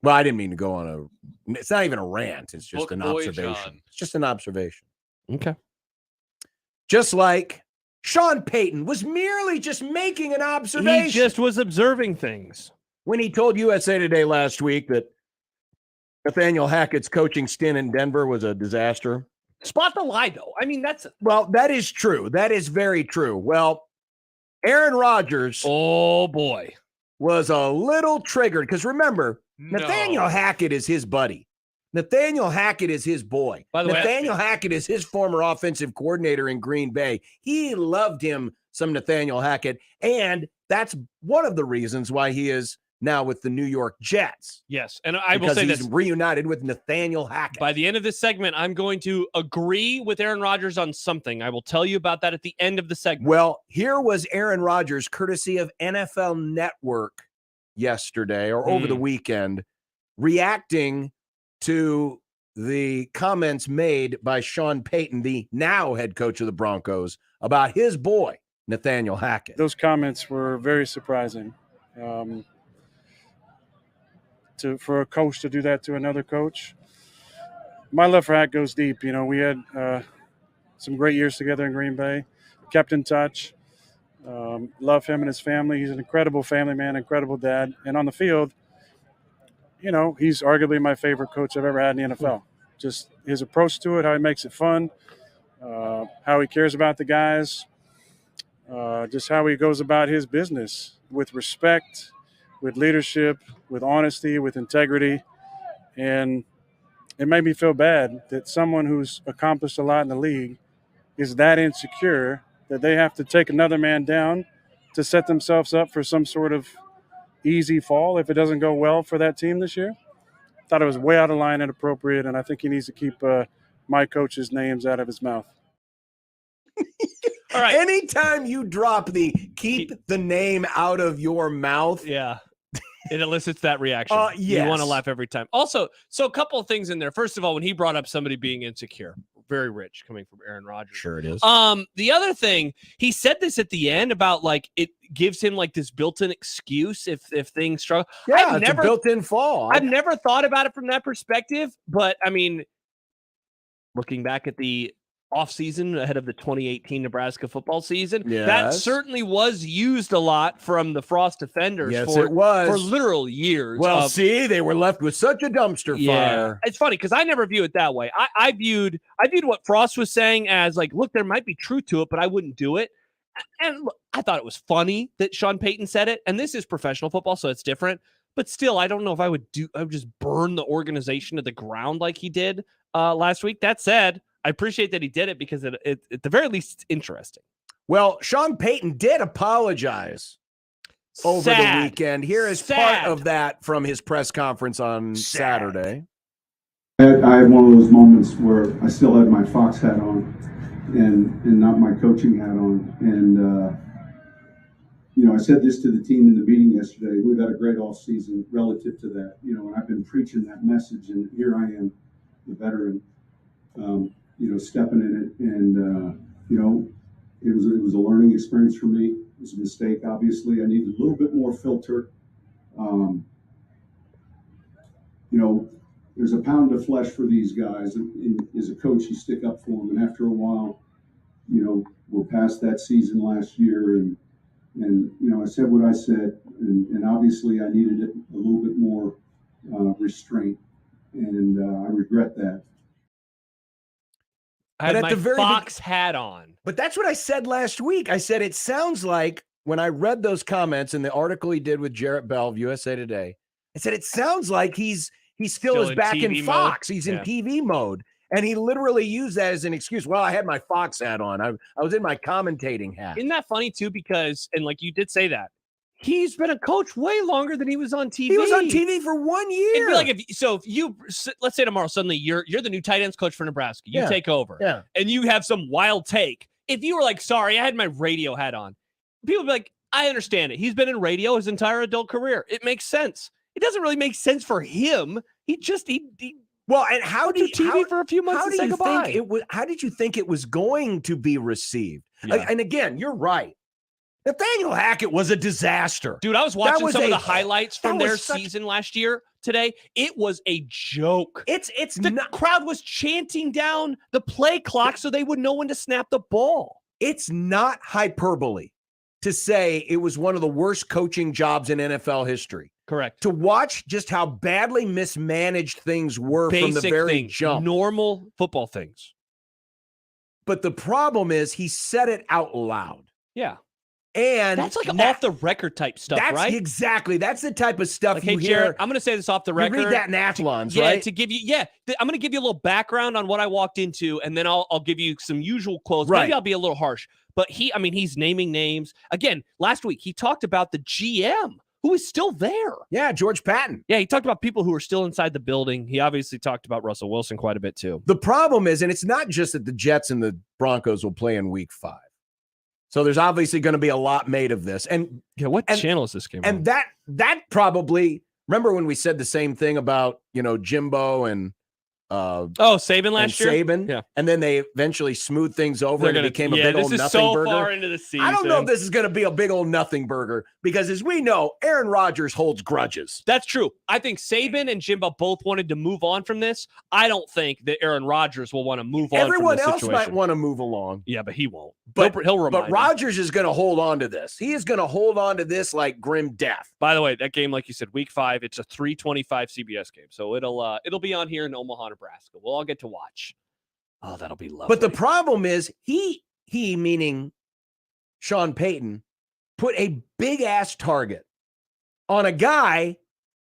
Well, I didn't mean to go on it's not even a rant. It's just an observation. John. It's just an observation. Okay. Just like Sean Payton was merely just making an observation. He just was observing things. When he told USA Today last week that Nathaniel Hackett's coaching stint in Denver was a disaster. Spot the lie, though. I mean, that is true. That is very true. Well, Aaron Rodgers. Oh, boy. Was a little triggered because remember, Nathaniel Hackett is his buddy. Nathaniel Hackett is his boy. By the way, Nathaniel Hackett is his former offensive coordinator in Green Bay. He loved him some Nathaniel Hackett, and that's one of the reasons why he is now with the New York Jets. Yes, and I will say he's this. reunited with Nathaniel Hackett. By the end of this segment, I'm going to agree with Aaron Rodgers on something. I will tell you about that at the end of the segment. Well, here was Aaron Rodgers, courtesy of NFL Network yesterday or over the weekend, reacting to the comments made by Sean Payton, the now head coach of the Broncos, about his boy, Nathaniel Hackett. Those comments were very surprising. For a coach to do that to another coach. My love for Hack goes deep. We had some great years together in Green Bay, kept in touch. Love him and his family. He's an incredible family man, incredible dad. And on the field, he's arguably my favorite coach I've ever had in the NFL. Just his approach to it, how he makes it fun, how he cares about the guys, just how he goes about his business with respect, with leadership, with honesty, with integrity. And it made me feel bad that someone who's accomplished a lot in the league is that insecure that they have to take another man down to set themselves up for some sort of easy fall if it doesn't go well for that team this year. Thought it was way out of line and inappropriate, and I think he needs to keep my coach's names out of his mouth. All right. Anytime you drop the keep the name out of your mouth. Yeah. It elicits that reaction. Yes. You want to laugh every time. Also, so a couple of things in there. First of all, when he brought up somebody being insecure, very rich coming from Aaron Rodgers. Sure it is. The other thing, he said this at the end about like it gives him like this built-in excuse if things struggle. Yeah, it's a built-in fall. I've never thought about it from that perspective, but I mean, looking back at the offseason ahead of the 2018 Nebraska football season, that certainly was used a lot from the Frost defenders. Yes, it was. For literal years. Well, they were left with such a dumpster fire. It's funny because I never view it that way. I viewed what Frost was saying as like, look, there might be truth to it, but I wouldn't do it. And look, I thought it was funny that Sean Payton said it. And this is professional football, so it's different. But still, I don't know if I would just burn the organization to the ground like he did last week. That said, I appreciate that he did it because it at the very least, it's interesting. Well, Sean Payton did apologize over the weekend. Here is part of that from his press conference on Saturday. I had one of those moments where I still had my Fox hat on and not my coaching hat on. And, I said this to the team in the meeting yesterday. We've had a great off season relative to that, and I've been preaching that message. And here I am, the veteran, stepping in it. And, it was a learning experience for me. It was a mistake, obviously. I needed a little bit more filter. There's a pound of flesh for these guys. And as a coach, you stick up for them. And after a while, we're past that season last year, and I said what I said, and obviously I needed it a little bit more restraint, and I regret that. I had But at my the very Fox hat on. But that's what I said last week. I said it sounds like when I read those comments in the article he did with Jarrett Bell of USA Today, I said it sounds like he still is in back TV in Fox. mode? He's Yeah. in TV mode. And he literally used that as an excuse. Well, I had my Fox hat on. I was in my commentating hat. Isn't that funny too? Because, and like you did say that, he's been a coach way longer than he was on TV. He was on TV for 1 year. It'd be like if you, let's say tomorrow, suddenly you're the new tight ends coach for Nebraska. You Yeah. take over. Yeah. And you have some wild take. If you were like, sorry, I had my radio hat on, people would be like, I understand it. He's been in radio his entire adult career. It makes sense. It doesn't really make sense for him. He well, and how did TV for a few months and say goodbye? How did you think it was going to be received? Yeah. And again, you're right. Nathaniel Hackett was a disaster. Dude, I was watching some of the highlights from that their was such- season last year today. It was a joke. The crowd was chanting down the play clock so they would know when to snap the ball. It's not hyperbole to say it was one of the worst coaching jobs in NFL history. Correct. To watch just how badly mismanaged things were from the Basic very things, jump. normal football things. But the problem is he said it out loud. Yeah. And That's like off the record type stuff, that's right? Exactly. That's the type of stuff Like, you hey, hear. Jared, I'm going to say this off the record. You read that in Athlons, Yeah, right? to give you, I'm going to give you a little background on what I walked into, and then I'll give you some usual quotes. Right. Maybe I'll be a little harsh, but he's naming names. Again, last week, he talked about the GM, who is still there. Yeah, George Patton. Yeah, he talked about people who are still inside the building. He obviously talked about Russell Wilson quite a bit, too. The problem is, and it's not just that the Jets and the Broncos will play in week 5. So there's obviously going to be a lot made of this. And yeah, what channel is this game on? And that probably, remember when we said the same thing about, Jimbo and Saban last year? Saban? Yeah. And then they eventually smoothed things over They're and it became a big old this is nothing so burger. far into the season. I don't know if this is going to be a big old nothing burger because, as we know, Aaron Rodgers holds grudges. That's true. I think Saban and Jimbo both wanted to move on from this. I don't think that Aaron Rodgers will want to move on Everyone from this else situation. might want to move along. Yeah, but he won't. But he'll remind But Rodgers is going to hold on to this. He is going to hold on to this like grim death. By the way, that game, like you said, week 5, it's a 3:25 CBS game. So it'll be on here in Omaha, Nebraska. We'll all get to watch. Oh, that'll be lovely. But the problem is he meaning Sean Payton, put a big ass target on a guy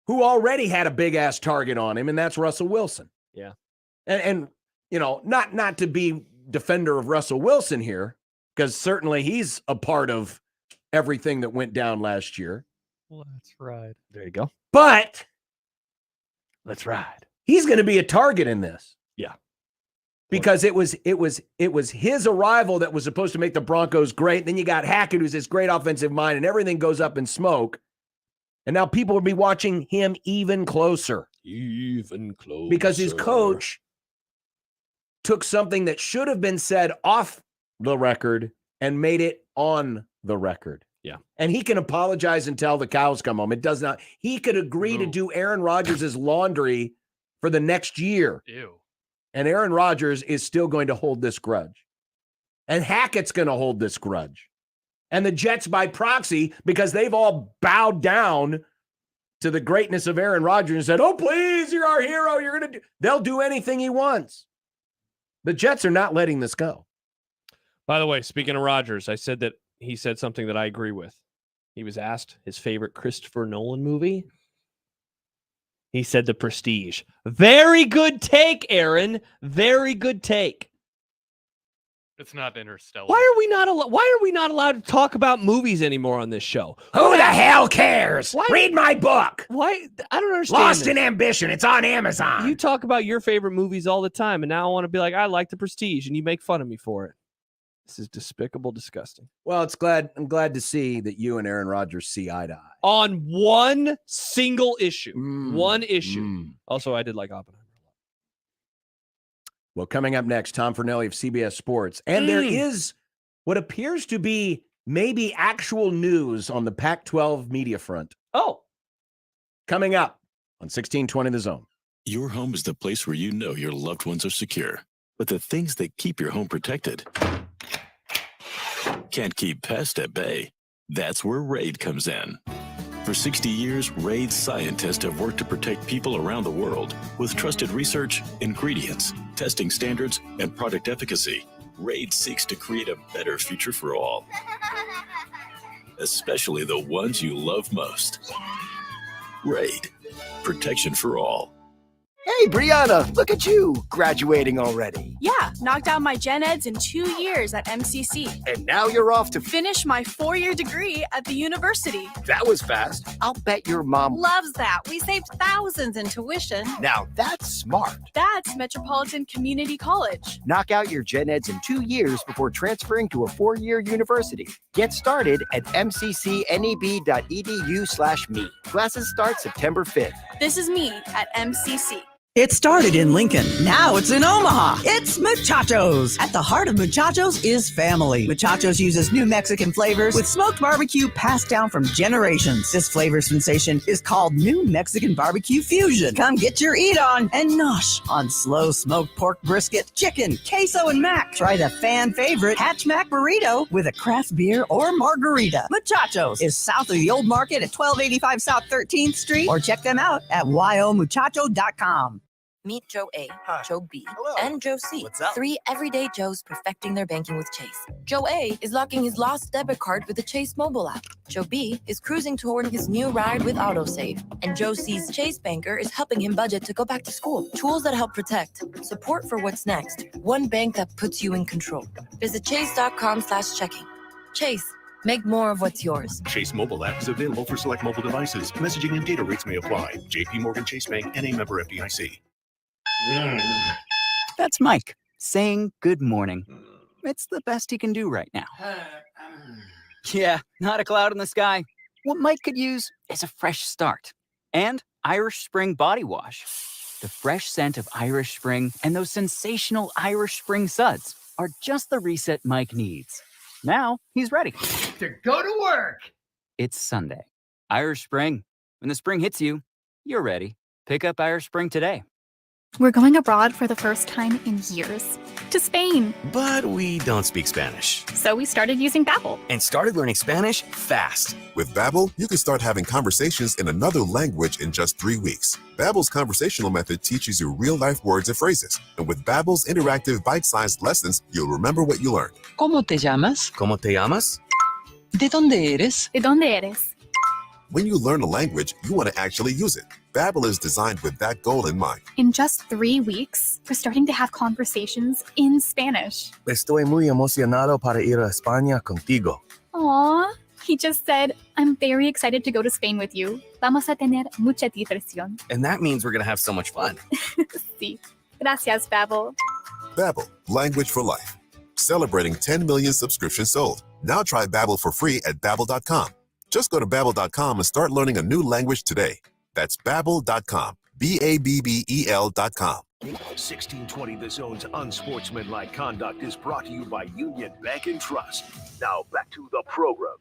who already had a big ass target on him, and that's Russell Wilson. Yeah. And not to be defender of Russell Wilson here, because certainly he's a part of everything that went down last year. Let's ride. There you go. But let's ride. He's going to be a target in this. Yeah. Because it was his arrival that was supposed to make the Broncos great. Then you got Hackett, who's this great offensive mind, and everything goes up in smoke. And now people will be watching him even closer. Even closer. Because his coach took something that should have been said off the record and made it on the record. Yeah. And he can apologize until the cows come home. It does not. He could agree to do Aaron Rodgers' laundry for the next year. Ew. And Aaron Rodgers is still going to hold this grudge. And Hackett's going to hold this grudge. And the Jets by proxy, because they've all bowed down to the greatness of Aaron Rodgers and said, oh, please, you're our hero. You're going to do. They'll do anything he wants. The Jets are not letting this go. By the way, speaking of Rodgers, I said that he said something that I agree with. He was asked his favorite Christopher Nolan movie. He said The Prestige. Very good take, Aaron. Very good take. It's not Interstellar. Why are we not allowed to talk about movies anymore on this show? Who the hell cares? Read my book. Why? I don't understand. Lost in Ambition. It's on Amazon. You talk about your favorite movies all the time, and now I want to be like, I like The Prestige, and you make fun of me for it. This is despicable, disgusting. Well, I'm glad to see that you and Aaron Rodgers see eye to eye. On one single issue. One issue. Also, I did like Oppenheimer. Well, coming up next, Tom Fornelli of CBS Sports. And there is what appears to be maybe actual news on the Pac-12 media front. Oh. Coming up on 1620 The Zone. Your home is the place where you know your loved ones are secure. But the things that keep your home protected can't keep pests at bay. That's where Raid comes in. For 60 years, Raid scientists have worked to protect people around the world with trusted research, ingredients, testing standards, and product efficacy. Raid seeks to create a better future for all, especially the ones you love most. Raid, protection for all. Hey, Brianna, look at you, graduating already. Yeah, knocked out my gen eds in 2 years at MCC. And now you're off to Finish my 4-year degree at the university. That was fast. I'll bet your mom Loves that. We saved thousands in tuition. Now that's smart. That's Metropolitan Community College. Knock out your gen eds in 2 years before transferring to a 4-year university. Get started at mccneb.edu/me. Classes start September 5th. This is me at MCC. It started in Lincoln. Now it's in Omaha. It's Muchachos. At the heart of Muchachos is family. Muchachos uses new Mexican flavors with smoked barbecue passed down from generations. This flavor sensation is called New Mexican Barbecue Fusion. Come get your eat on and nosh on slow smoked pork brisket, chicken, queso, and mac. Try the fan favorite Hatch Mac Burrito with a craft beer or margarita. Muchachos is south of the Old Market at 1285 South 13th Street, or check them out at yomuchacho.com. Meet Joe A, Joe B, and Joe C. What's up? 3 everyday Joes perfecting their banking with Chase. Joe A is locking his lost debit card with the Chase mobile app. Joe B is cruising toward his new ride with autosave. And Joe C's Chase banker is helping him budget to go back to school. Tools that help protect. Support for what's next. One bank that puts you in control. Visit chase.com/checking. Chase. Make more of what's yours. Chase mobile app is available for select mobile devices. Messaging and data rates may apply. JP Morgan Chase Bank, N.A. member FDIC. That's Mike saying good morning. It's the best he can do right now. Yeah, not a cloud in the sky. What Mike could use is a fresh start. And Irish Spring Body Wash. The fresh scent of Irish Spring and those sensational Irish Spring suds are just the reset Mike needs. Now he's ready to go to work. It's Sunday. Irish Spring. When the spring hits you, you're ready. Pick up Irish Spring today. We're going abroad for the first time in years. To Spain. But we don't speak Spanish. So we started using Babbel. And started learning Spanish fast. With Babbel, you can start having conversations in another language in just 3 weeks. Babbel's conversational method teaches you real-life words and phrases. And with Babbel's interactive bite-sized lessons, you'll remember what you learned. ¿Cómo te llamas? ¿Cómo te llamas? ¿De dónde eres? ¿De dónde eres? When you learn a language, you want to actually use it. Babbel is designed with that goal in mind. In just 3 weeks, we're starting to have conversations in Spanish. Estoy muy emocionado para ir a España contigo. Aw, he just said, I'm very excited to go to Spain with you. Vamos a tener mucha diversión. And that means we're going to have so much fun. Sí. Gracias, Babbel. Babbel, language for life. Celebrating 10 million subscriptions sold. Now try Babbel for free at Babbel.com. Just go to Babbel.com and start learning a new language today. That's Babbel.com. Babbel.com. 1620 The Zone's Unsportsmanlike Conduct is brought to you by Union Bank and Trust. Now back to the program.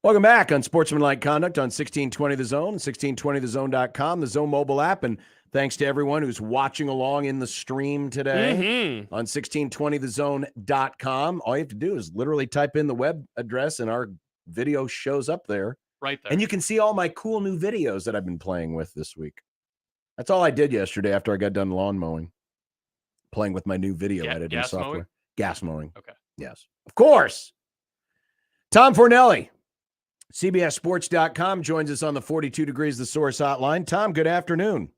Welcome back. Unsportsmanlike Conduct on 1620 The Zone, 1620thezone.com, the Zone mobile app, and thanks to everyone who's watching along in the stream today on 1620thezone.com. All you have to do is literally type in the web address and our video shows up there. Right there. And you can see all my cool new videos that I've been playing with this week. That's all I did yesterday after I got done lawn mowing. Playing with my new video editing software. Mowing? Gas mowing. Okay. Yes. Of course. Tom Fornelli, CBSSports.com, joins us on the 42 Degrees The Source hotline. Tom, good afternoon.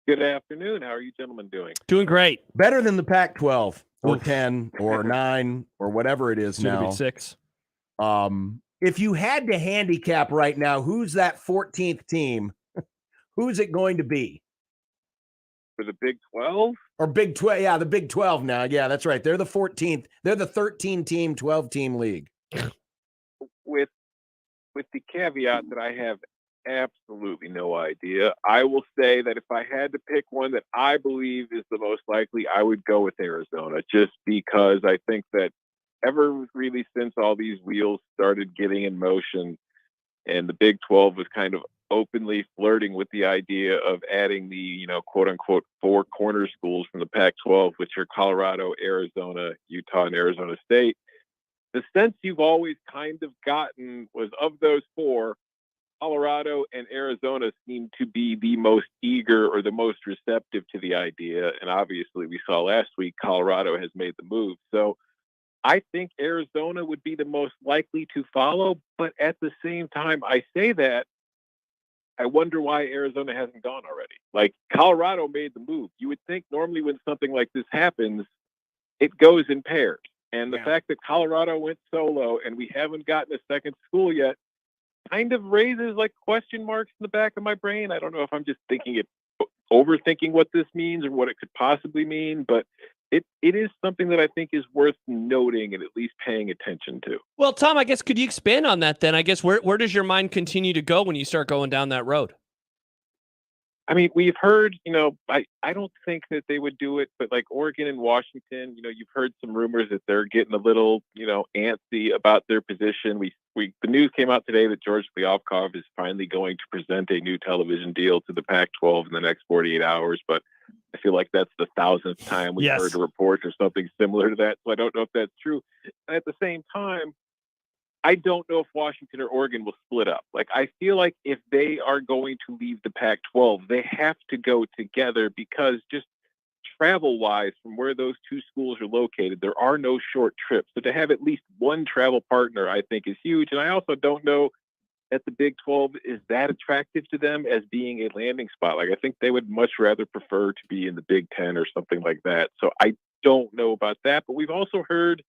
Good afternoon. How are you gentlemen doing? Doing great. Better than the Pac-12 or 10 or 9 or whatever it is Soon to now. be 6. If you had to handicap right now, who's that 14th team? Who's it going to be? For the Big 12? Or Big 12. Yeah, the Big 12 now. Yeah, that's right. They're the 14th. They're the 13-team, 12-team league. With the caveat that I have absolutely no idea, I will say that if I had to pick one that I believe is the most likely, I would go with Arizona, just because I think that ever really since all these wheels started getting in motion and the Big 12 was kind of openly flirting with the idea of adding the, quote unquote, 4 corner schools from the Pac-12, which are Colorado, Arizona, Utah, and Arizona State. The sense you've always kind of gotten was of those 4, Colorado and Arizona seem to be the most eager or the most receptive to the idea. And obviously we saw last week, Colorado has made the move. So I think Arizona would be the most likely to follow. But at the same time, I say that, I wonder why Arizona hasn't gone already. Like, Colorado made the move. You would think normally when something like this happens, it goes in pairs. And the fact that Colorado went solo and we haven't gotten a second school yet kind of raises like question marks in the back of my brain. I don't know if I'm just overthinking what this means or what it could possibly mean, but it is something that I think is worth noting and at least paying attention to. Well, Tom, I guess could you expand on that then? I guess where does your mind continue to go when you start going down that road? I mean, we've heard, I don't think that they would do it, but like Oregon and Washington, you've heard some rumors that they're getting a little, antsy about their position. The news came out today that George Kliavkov is finally going to present a new television deal to the Pac-12 in the next 48 hours, but I feel like that's the 1,000th time we've heard a report or something similar to that. So I don't know if that's true. And at the same time, I don't know if Washington or Oregon will split up. Like, I feel like if they are going to leave the Pac-12, they have to go together because just travel-wise from where those 2 schools are located, there are no short trips. So to have at least one travel partner, I think, is huge. And I also don't know that the Big 12 is that attractive to them as being a landing spot. Like, I think they would much rather prefer to be in the Big 10 or something like that. So I don't know about that. But we've also heard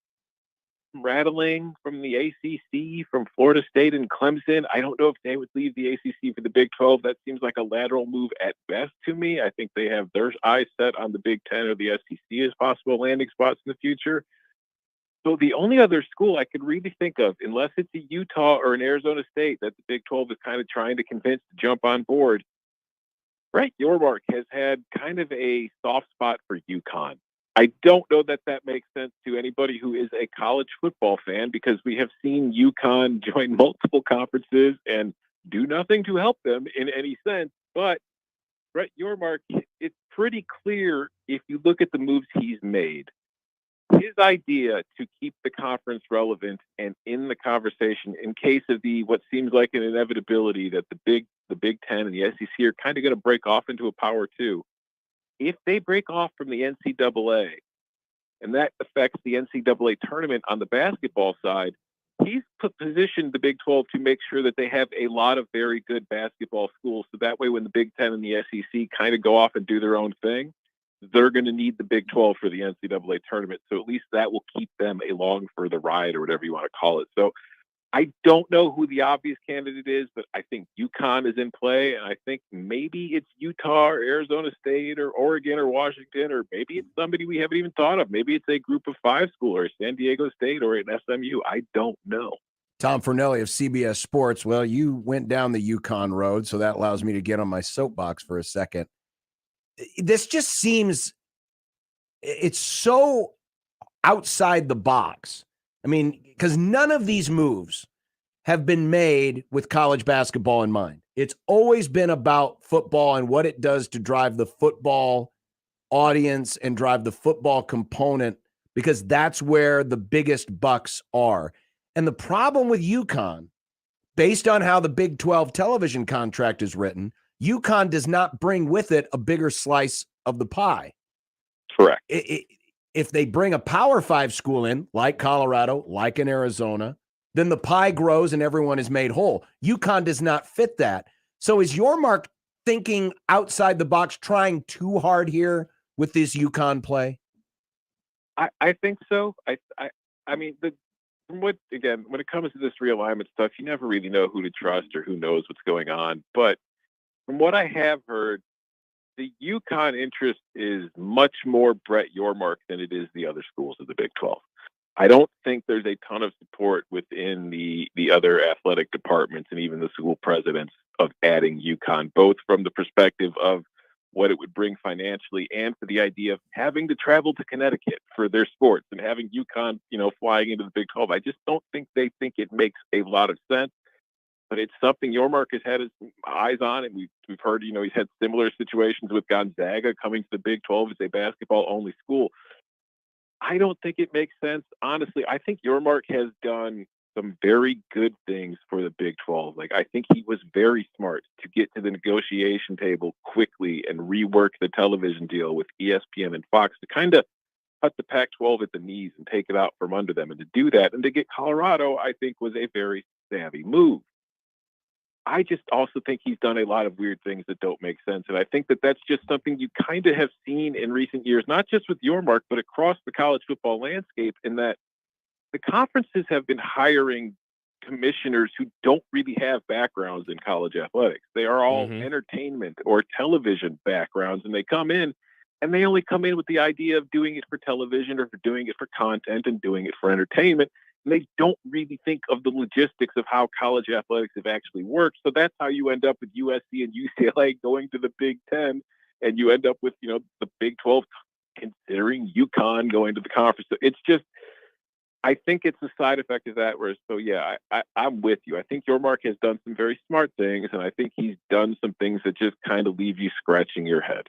rattling from the ACC, from Florida State and Clemson. I don't know if they would leave the ACC for the Big 12. That seems like a lateral move at best to me. I think they have their eyes set on the Big 10 or the SEC as possible landing spots in the future. So the only other school I could really think of, unless it's a Utah or an Arizona State that the Big 12 is kind of trying to convince to jump on board, Brett Yormark has had kind of a soft spot for UConn. I don't know that that makes sense to anybody who is a college football fan because we have seen UConn join multiple conferences and do nothing to help them in any sense. But Brett Yormark, it's pretty clear if you look at the moves he's made, his idea to keep the conference relevant and in the conversation in case of what seems like an inevitability that the Big 10 and the SEC are kind of going to break off into a Power 2. If they break off from the NCAA, and that affects the NCAA tournament on the basketball side, he's positioned the Big 12 to make sure that they have a lot of very good basketball schools. So that way, when the Big 10 and the SEC kind of go off and do their own thing, they're going to need the Big 12 for the NCAA tournament. So at least that will keep them along for the ride or whatever you want to call it. So I don't know who the obvious candidate is, but I think UConn is in play, and I think maybe it's Utah or Arizona State or Oregon or Washington, or maybe it's somebody we haven't even thought of. Maybe it's a Group of 5 school or San Diego State or an SMU. I don't know. Tom Fornelli of CBS Sports. Well, you went down the UConn road, so that allows me to get on my soapbox for a second. This just seems, it's so outside the box. I mean, because none of these moves have been made with college basketball in mind. It's always been about football and what it does to drive the football audience and drive the football component, because that's where the biggest bucks are. And the problem with UConn, based on how the Big 12 television contract is written, UConn does not bring with it a bigger slice of the pie. Correct. If they bring a Power 5 school in, like Colorado, like in Arizona, then the pie grows and everyone is made whole. UConn does not fit that. So is Yormark thinking outside the box, trying too hard here with this UConn play? I think so. I mean, when it comes to this realignment stuff, you never really know who to trust or who knows what's going on. But from what I have heard, the UConn interest is much more Brett Yormark than it is the other schools of the Big 12. I don't think there's a ton of support within the other athletic departments and even the school presidents of adding UConn, both from the perspective of what it would bring financially and for the idea of having to travel to Connecticut for their sports and having UConn, flying into the Big 12. I just don't think they think it makes a lot of sense. but it's something Yormark has had his eyes on, and we've heard, he's had similar situations with Gonzaga coming to the Big 12 as a basketball-only school. I don't think it makes sense. Honestly, I think Yormark has done some very good things for the Big 12. Like, I think he was very smart to get to the negotiation table quickly and rework the television deal with ESPN and Fox to kind of cut the Pac-12 at the knees and take it out from under them. And to do that and to get Colorado, I think, was a very savvy move. I just also think he's done a lot of weird things that don't make sense. And I think that that's just something you kind of have seen in recent years, not just with Yormark, but across the college football landscape, in that the conferences have been hiring commissioners who don't really have backgrounds in college athletics. They are all entertainment or television backgrounds, and they come in and they only come in with the idea of doing it for television or for doing it for content and doing it for entertainment. And they don't really think of the logistics of how college athletics have actually worked. So that's how you end up with USC and UCLA going to the Big Ten, and you end up with, the Big 12 considering UConn going to the conference. So it's just, I think it's a side effect of that. I'm with you. I think Yormark has done some very smart things, and I think he's done some things that just kind of leave you scratching your head.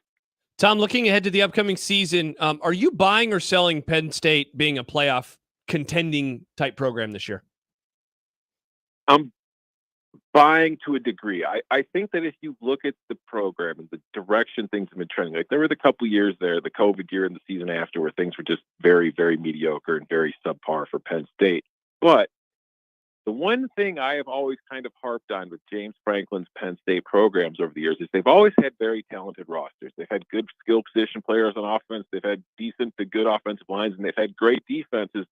Tom, looking ahead to the upcoming season, are you buying or selling Penn State being a playoff contending type program this year? I'm buying to a degree. I think that if you look at the program and the direction things have been trending, like there were the couple years there, the COVID year and the season after, where things were just very, very mediocre and very subpar for Penn State. But the one thing I have always kind of harped on with James Franklin's Penn State programs over the years is they've always had very talented rosters. They've had good skill position players on offense. They've had decent to good offensive lines, and they've had great defenses,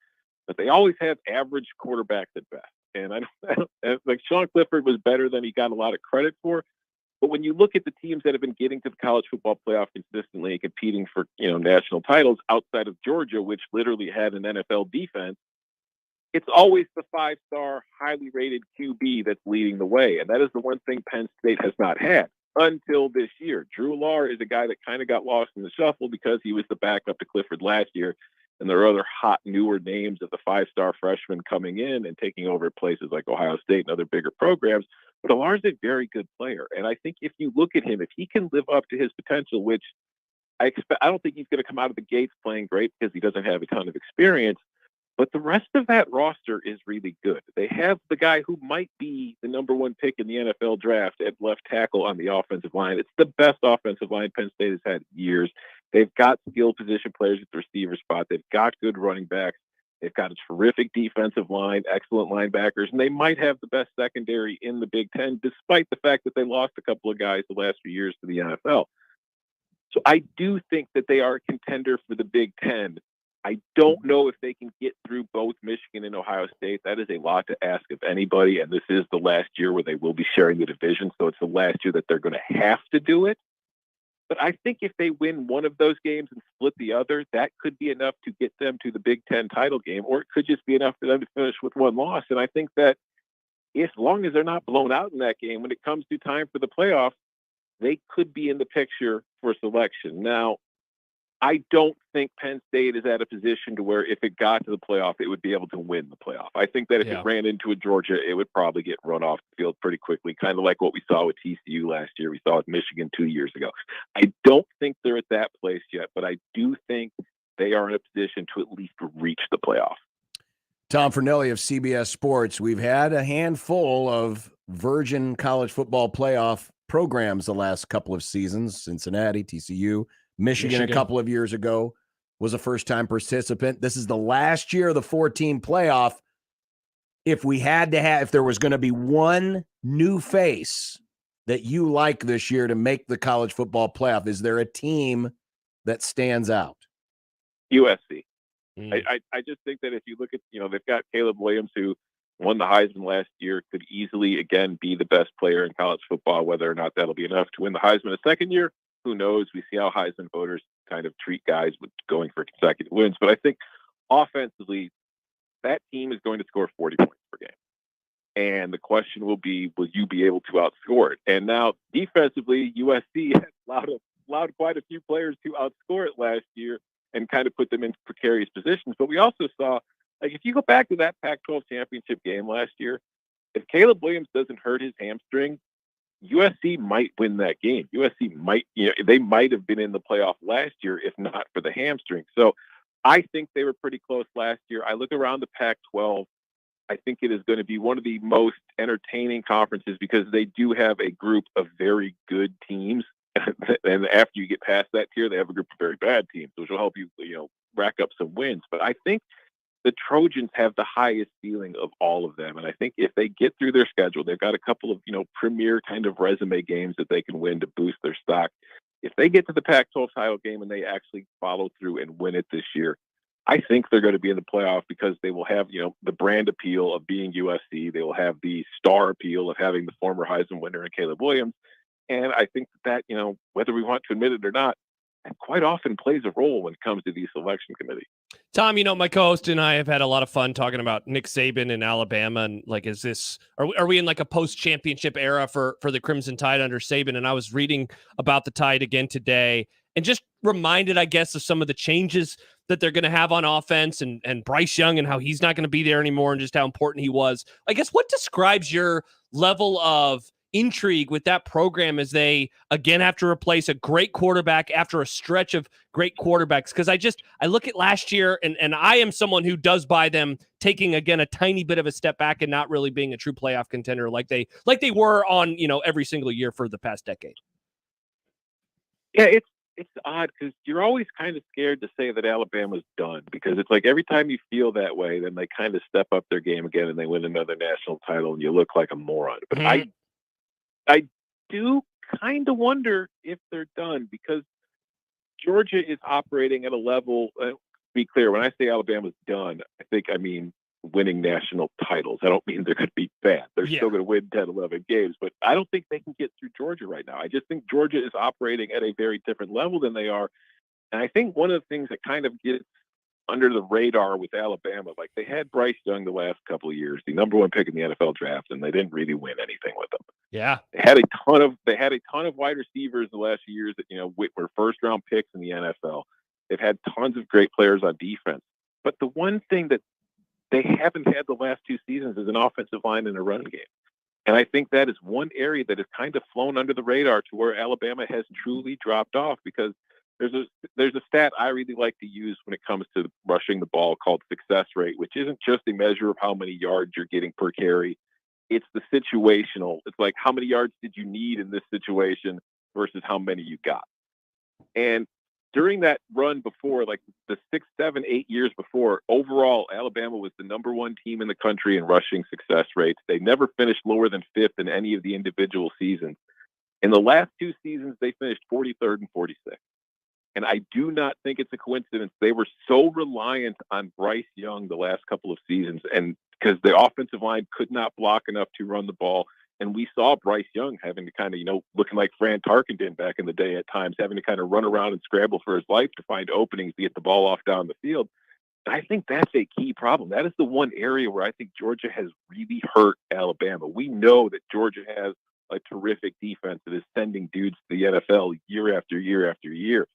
but they always have average quarterbacks at best. And I don't like Sean Clifford was better than he got a lot of credit for. But when you look at the teams that have been getting to the college football playoff consistently and competing for, national titles outside of Georgia, which literally had an NFL defense, it's always the 5-star, highly rated QB that's leading the way. And that is the one thing Penn State has not had until this year. Drew Lahr is a guy that kind of got lost in the shuffle because he was the backup to Clifford last year. And there are other hot, newer names of the 5-star freshmen coming in and taking over places like Ohio State and other bigger programs. But Lahr's a very good player. And I think if you look at him, if he can live up to his potential, which I don't think he's going to come out of the gates playing great because he doesn't have a ton of experience. But the rest of that roster is really good. They have the guy who might be the number one pick in the NFL draft at left tackle on the offensive line. It's the best offensive line Penn State has had in years. They've got skill position players at the receiver spot. They've got good running backs. They've got a terrific defensive line, excellent linebackers, and they might have the best secondary in the Big Ten, despite the fact that they lost a couple of guys the last few years to the NFL. So I do think that they are a contender for the Big Ten. I don't know if they can get through both Michigan and Ohio State. That is a lot to ask of anybody, and this is the last year where they will be sharing the division, so it's the last year that they're going to have to do it. But I think if they win one of those games and split the other, that could be enough to get them to the Big Ten title game, or it could just be enough for them to finish with one loss. And I think that as long as they're not blown out in that game, when it comes to time for the playoffs, they could be in the picture for selection. Now, I don't think Penn State is at a position to where if it got to the playoff, it would be able to win the playoff. I think that if it ran into a Georgia, it would probably get run off the field pretty quickly, kind of like what we saw with TCU last year. We saw with Michigan 2 years ago. I don't think they're at that place yet, but I do think they are in a position to at least reach the playoff. Tom Fernelli of CBS Sports. We've had a handful of virgin college football playoff programs the last couple of seasons. Cincinnati, TCU, Michigan a couple of years ago was a first-time participant. This is the last year of the 4-team playoff. If there was going to be one new face that you like this year to make the college football playoff, is there a team that stands out? USC. I just think that if you look at, they've got Caleb Williams, who won the Heisman last year, could easily, again, be the best player in college football. Whether or not that'll be enough to win the Heisman a second year, who knows? We see how Heisman voters kind of treat guys with going for consecutive wins. But I think offensively, that team is going to score 40 points per game. And the question will be, will you be able to outscore it? And now defensively, USC has allowed quite a few players to outscore it last year and kind of put them in precarious positions. But we also saw, like, if you go back to that Pac-12 championship game last year, if Caleb Williams doesn't hurt his hamstring, USC might win that game. USC might, they might have been in the playoff last year if not for the hamstring. So I think they were pretty close last year. I look around the Pac-12. I think it is going to be one of the most entertaining conferences because they do have a group of very good teams. And after you get past that tier, they have a group of very bad teams, which will help you, rack up some wins. But I think the Trojans have the highest ceiling of all of them. And I think if they get through their schedule, they've got a couple of, premier kind of resume games that they can win to boost their stock. If they get to the Pac-12 title game and they actually follow through and win it this year, I think they're going to be in the playoff because they will have, the brand appeal of being USC. They will have the star appeal of having the former Heisman winner in Caleb Williams. And I think that, whether we want to admit it or not, that quite often plays a role when it comes to the selection committee. Tom, my co-host and I have had a lot of fun talking about Nick Saban in Alabama. And are we in like a post-championship era for the Crimson Tide under Saban? And I was reading about the Tide again today and just reminded, I guess, of some of the changes that they're going to have on offense and Bryce Young and how he's not going to be there anymore and just how important he was. I guess what describes your level of intrigue with that program as they again have to replace a great quarterback after a stretch of great quarterbacks? Because I look at last year and I am someone who does buy them taking again a tiny bit of a step back and not really being a true playoff contender like they were on every single year for the past decade. Yeah, it's odd because you're always kind of scared to say that Alabama's done because it's like every time you feel that way, then they kind of step up their game again and they win another national title and you look like a moron. But I do kind of wonder if they're done because Georgia is operating at a level, to be clear, when I say Alabama's done, I mean winning national titles. I don't mean they're going to be bad. They're still going to win 10, 11 games, but I don't think they can get through Georgia right now. I just think Georgia is operating at a very different level than they are. And I think one of the things that kind of gets under the radar with Alabama, like they had Bryce Young the last couple of years, the number one pick in the NFL draft, and they didn't really win anything with him. Yeah. They had a ton of wide receivers the last few years that, were first round picks in the NFL. They've had tons of great players on defense. But the one thing that they haven't had the last two seasons is an offensive line and a running game. And I think that is one area that has kind of flown under the radar to where Alabama has truly dropped off because there's a stat I really like to use when it comes to rushing the ball called success rate, which isn't just a measure of how many yards you're getting per carry. It's the situational. It's like how many yards did you need in this situation versus how many you got. And during that run before, like the 6, 7, 8 years before, overall, Alabama was the number one team in the country in rushing success rates. They never finished lower than 5th in any of the individual seasons. In the last two seasons, they finished 43rd and 46th. And I do not think it's a coincidence. They were so reliant on Bryce Young the last couple of seasons, and because the offensive line could not block enough to run the ball. And we saw Bryce Young having to kind of, looking like Fran Tarkenton back in the day at times, having to kind of run around and scramble for his life to find openings to get the ball off down the field. And I think that's a key problem. That is the one area where I think Georgia has really hurt Alabama. We know that Georgia has a terrific defense that is sending dudes to the NFL year after year after year.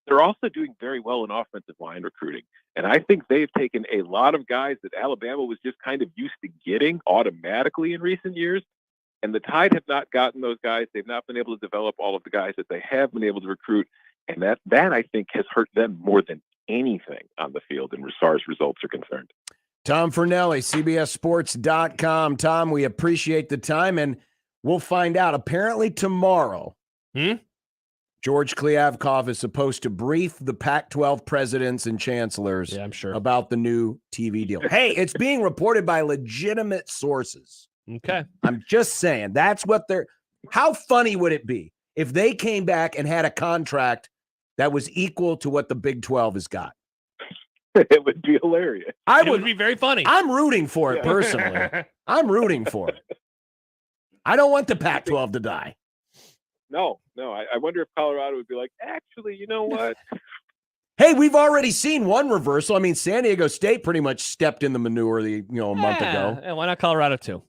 They're also doing very well in offensive line recruiting. And I think they've taken a lot of guys that Alabama was just kind of used to getting automatically in recent years. And the Tide have not gotten those guys. They've not been able to develop all of the guys that they have been able to recruit. And that I think has hurt them more than anything on the field as far as results are concerned. Tom Fernelli, CBSSports.com. Tom, we appreciate the time, and we'll find out. Apparently tomorrow, George Kliavkoff is supposed to brief the Pac-12 presidents and chancellors about the new TV deal. Hey, it's being reported by legitimate sources. Okay. I'm just saying, that's what how funny would it be if they came back and had a contract that was equal to what the Big 12 has got? It would be hilarious. It would be very funny. I'm rooting for it personally. I'm rooting for it. I don't want the Pac-12 to die. No. I wonder if Colorado would be like, actually, you know what? Hey, we've already seen one reversal. I mean, San Diego State pretty much stepped in the manure a month ago. And why not Colorado too?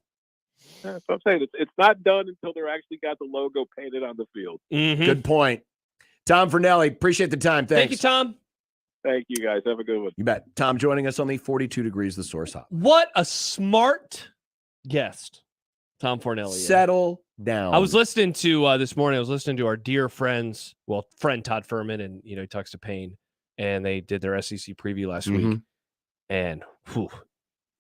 That's what I'm saying. It's not done until they're actually got the logo painted on the field. Mm-hmm. Good point. Tom Fernelli, appreciate the time. Thanks. Thank you, Tom. Thank you, guys. Have a good one. You bet. Tom joining us on the 42 Degrees The Source Hop. What a smart guest, Tom Fornelli. Settle down. I was listening to this morning. I was listening to our dear friend Todd Furman, and he talks to Payne, and they did their SEC preview last week. And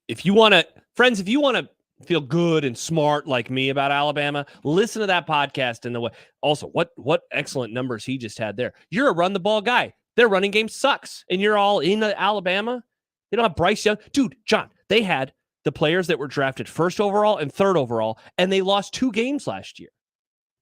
if you want to feel good and smart like me about Alabama, listen to that podcast. And also what excellent numbers he just had there. You're a run the ball guy. Their running game sucks, and you're all in Alabama. They don't have Bryce Young, dude. John, they had the players that were drafted first overall and third overall, and they lost 2 games last year.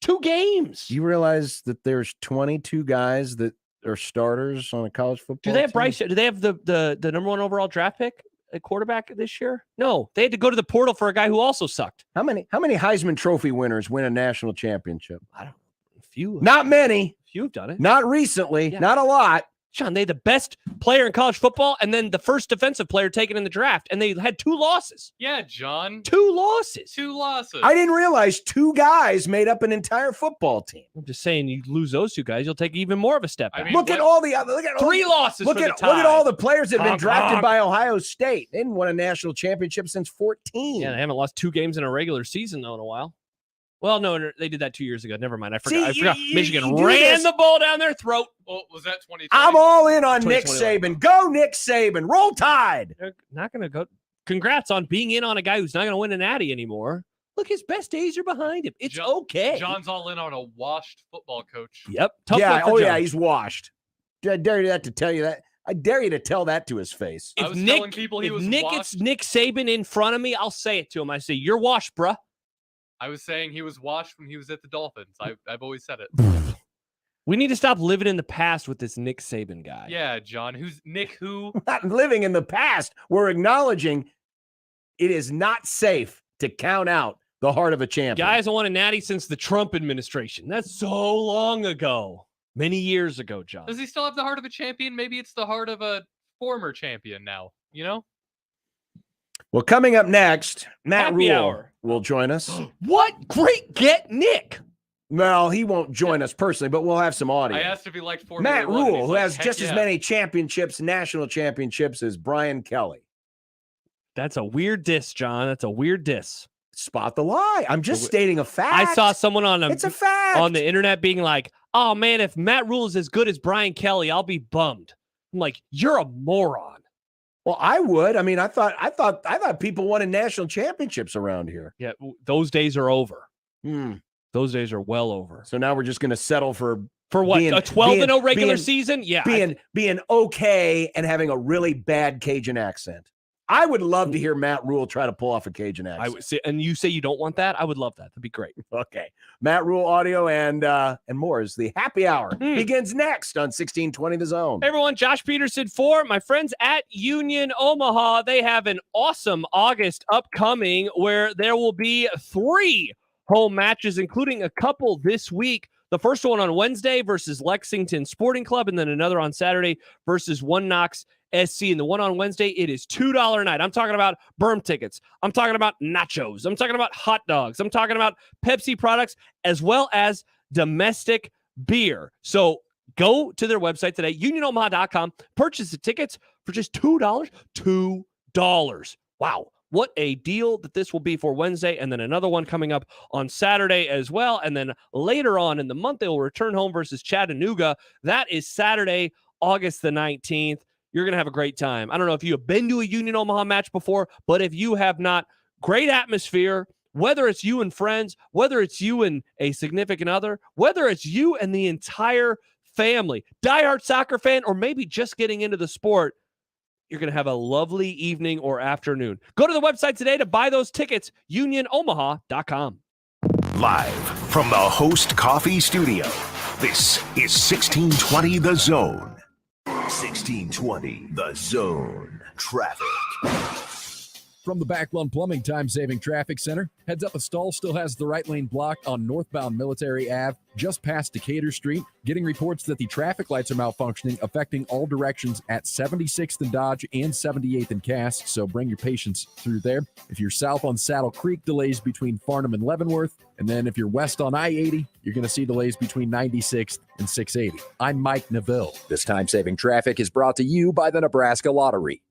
2 games. You realize that there's 22 guys that are starters on a college football Do they have team? Bryce? Do they have the number 1 overall draft pick at quarterback this year? No, they had to go to the portal for a guy who also sucked. How many Heisman Trophy winners win a national championship? I don't know. A few. Not many. A few have done it. Not recently. Yeah. Not a lot. John, they had the best player in college football and then the first defensive player taken in the draft, and they had 2 losses. Yeah, John. 2 losses. 2 losses. I didn't realize 2 guys made up an entire football team. I'm just saying, you lose those 2 guys, you'll take even more of a step back. Look at all the other. Look at 3 losses. Look for at the look at all the Tide. players that have been Honk, drafted honk. by Ohio State. They didn't win a national championship since 14. Yeah, they haven't lost 2 games in a regular season though in a while. Well, no, they did that 2 years ago. Never mind. I forgot. See, I forgot. you Michigan do ran this. the ball down their throat. Well, was that 2020? I'm all in on Nick 2021. Saban. Go Nick Saban. Roll Tide. They're not going to go. Congrats on being in on a guy who's not going to win a natty anymore. Look, his best days are behind him. It's okay. John's all in on a washed football coach. Yep. Tough Yeah. luck for Oh John. yeah. He's washed. I dare you to tell you that. I dare you to tell that to his face. I was telling people he was Nick washed. gets Nick Saban in front of me, I'll say it to him. I say, "You're washed, bruh." I was saying he was washed when he was at the Dolphins. I've always said it. We need to stop living in the past with this Nick Saban guy. Yeah, John. Who's Nick? Who? Not living in the past. We're acknowledging it is not safe to count out the heart of a champion. Guys, I won a natty since the Trump administration. That's so long ago. Many years ago, John. Does he still have the heart of a champion? Maybe it's the heart of a former champion now. You know? Well, coming up next, Matt Happy Rule hour. will join us. What? Great get, Nick. Well, he won't join us personally, but we'll have some audio. I asked if he liked Formula Matt One, and Rule, he's who like, has "Heck just as yeah." many championships, national championships, as Brian Kelly. That's a weird diss, John. That's a weird diss. Spot the lie. I'm just stating a fact. I saw someone on It's a fact. on the internet being like, "Oh man, if Matt Rule is as good as Brian Kelly, I'll be bummed." I'm like, "You're a moron." Well, I would. I mean, I thought people wanted national championships around here. Yeah, those days are over. Hmm. Those days are well over. So now we're just going to settle for what? being- A 12-0 regular being- season? Yeah. being okay and having a really bad Cajun accent. I would love to hear Matt Rule try to pull off a Cajun accent. I would say, and you say you don't want that? I would love that. That'd be great. Okay. Matt Rule audio and more as the happy hour begins next on 1620 The Zone. Hey everyone, Josh Peterson for my friends at Union Omaha. They have an awesome August upcoming where there will be 3 home matches, including a couple this week. The first one on Wednesday versus Lexington Sporting Club, and then another on Saturday versus One Knox SC. And the one on Wednesday, it is $2 a night. I'm talking about berm tickets. I'm talking about nachos. I'm talking about hot dogs. I'm talking about Pepsi products, as well as domestic beer. So go to their website today, unionomaha.com. Purchase the tickets for just $2. $2. Wow. What a deal that this will be for Wednesday, and then another one coming up on Saturday as well. And then later on in the month, they will return home versus Chattanooga. That is Saturday, August the 19th. You're going to have a great time. I don't know if you have been to a Union Omaha match before, but if you have not, great atmosphere, whether it's you and friends, whether it's you and a significant other, whether it's you and the entire family, diehard soccer fan, or maybe just getting into the sport, you're going to have a lovely evening or afternoon. Go to the website today to buy those tickets, unionomaha.com. Live from the Host Coffee Studio, this is 1620 The Zone. 1620 The Zone. Traffic. From the Backlund Plumbing Time-Saving Traffic Center, heads up a stall still has the right lane blocked on northbound Military Ave, just past Decatur Street. Getting reports that the traffic lights are malfunctioning, affecting all directions at 76th and Dodge and 78th and Cass, so bring your patience through there. If you're south on Saddle Creek, delays between Farnham and Leavenworth. And then if you're west on I-80, you're going to see delays between 96th and 680. I'm Mike Neville. This time-saving traffic is brought to you by the Nebraska Lottery.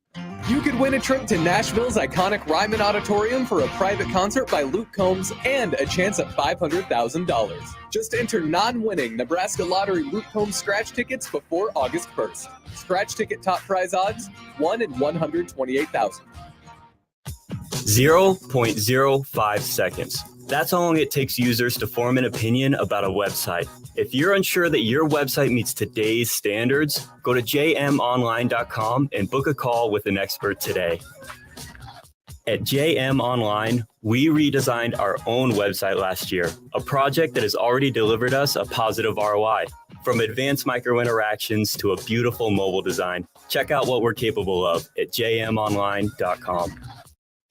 You could win a trip to Nashville's iconic Ryman Auditorium for a private concert by Luke Combs and a chance at $500,000. Just enter non-winning Nebraska Lottery Luke Combs scratch tickets before August 1st. Scratch ticket top prize odds, 1 in 128,000. 0.05 seconds. That's how long it takes users to form an opinion about a website. If you're unsure that your website meets today's standards, go to jmonline.com and book a call with an expert today. At JM Online, we redesigned our own website last year, a project that has already delivered us a positive ROI. From advanced micro interactions to a beautiful mobile design, check out what we're capable of at jmonline.com.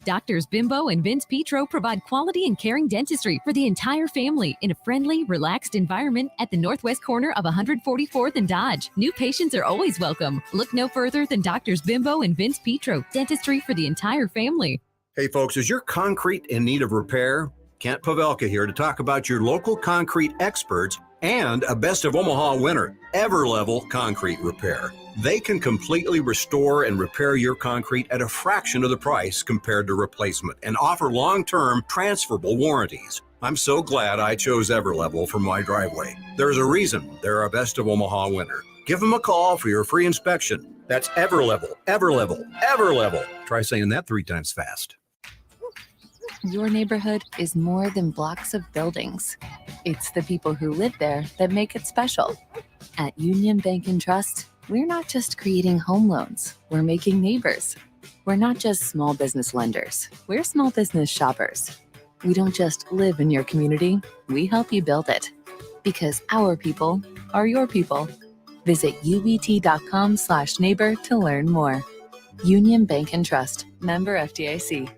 Doctors Bimbo and Vince Petro provide quality and caring dentistry for the entire family in a friendly, relaxed environment at the northwest corner of 144th and Dodge. New patients are always welcome. Look no further than Doctors Bimbo and Vince Petro, dentistry for the entire family. Hey folks, is your concrete in need of repair? Kent Pavelka here to talk about your local concrete experts and a Best of Omaha winner, Everlevel Concrete Repair. They can completely restore and repair your concrete at a fraction of the price compared to replacement and offer long-term transferable warranties. I'm so glad I chose Everlevel for my driveway. There's a reason they're a Best of Omaha winner. Give them a call for your free inspection. That's Everlevel, Everlevel, Everlevel. Try saying that 3 times fast. Your neighborhood is more than blocks of buildings. It's the people who live there that make it special. At Union Bank and Trust, we're not just creating home loans, we're making neighbors. We're not just small business lenders, we're small business shoppers. We don't just live in your community, we help you build it. Because our people are your people. Visit ubt.com/neighbor to learn more. Union Bank and Trust, member FDIC.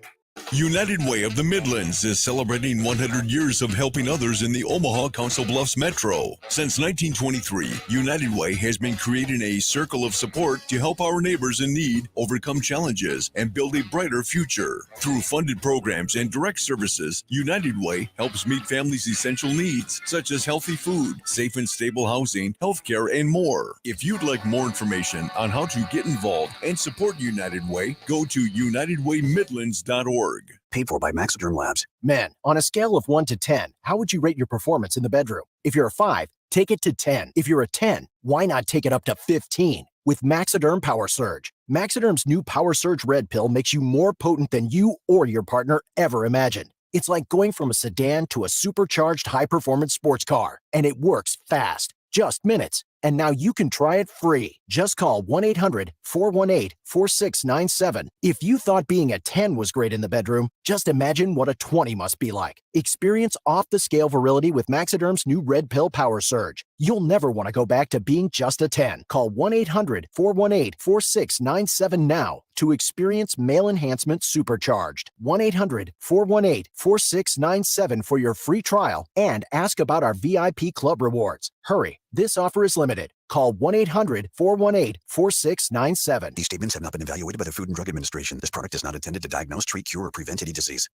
United Way of the Midlands is celebrating 100 years of helping others in the Omaha Council Bluffs Metro. Since 1923, United Way has been creating a circle of support to help our neighbors in need overcome challenges and build a brighter future. Through funded programs and direct services, United Way helps meet families' essential needs, such as healthy food, safe and stable housing, healthcare, and more. If you'd like more information on how to get involved and support United Way, go to unitedwaymidlands.org. Paid for by Maxiderm Labs. Men, on a scale of 1 to 10, how would you rate your performance in the bedroom? If you're a 5, take it to 10. If you're a 10, why not take it up to 15? With Maxiderm Power Surge. Maxiderm's new Power Surge Red Pill makes you more potent than you or your partner ever imagined. It's like going from a sedan to a supercharged high-performance sports car. And it works fast. Just minutes. And now you can try it free. Just call 1-800-418-4697. If you thought being a 10 was great in the bedroom, just imagine what a 20 must be like. Experience off-the-scale virility with Maxiderm's new Red Pill Power Surge. You'll never want to go back to being just a 10. Call 1-800-418-4697 now to experience male enhancement supercharged. 1-800-418-4697 for your free trial and ask about our VIP club rewards. Hurry, this offer is limited. Call 1-800-418-4697. These statements have not been evaluated by the Food and Drug Administration. This product is not intended to diagnose, treat, cure, or prevent any disease.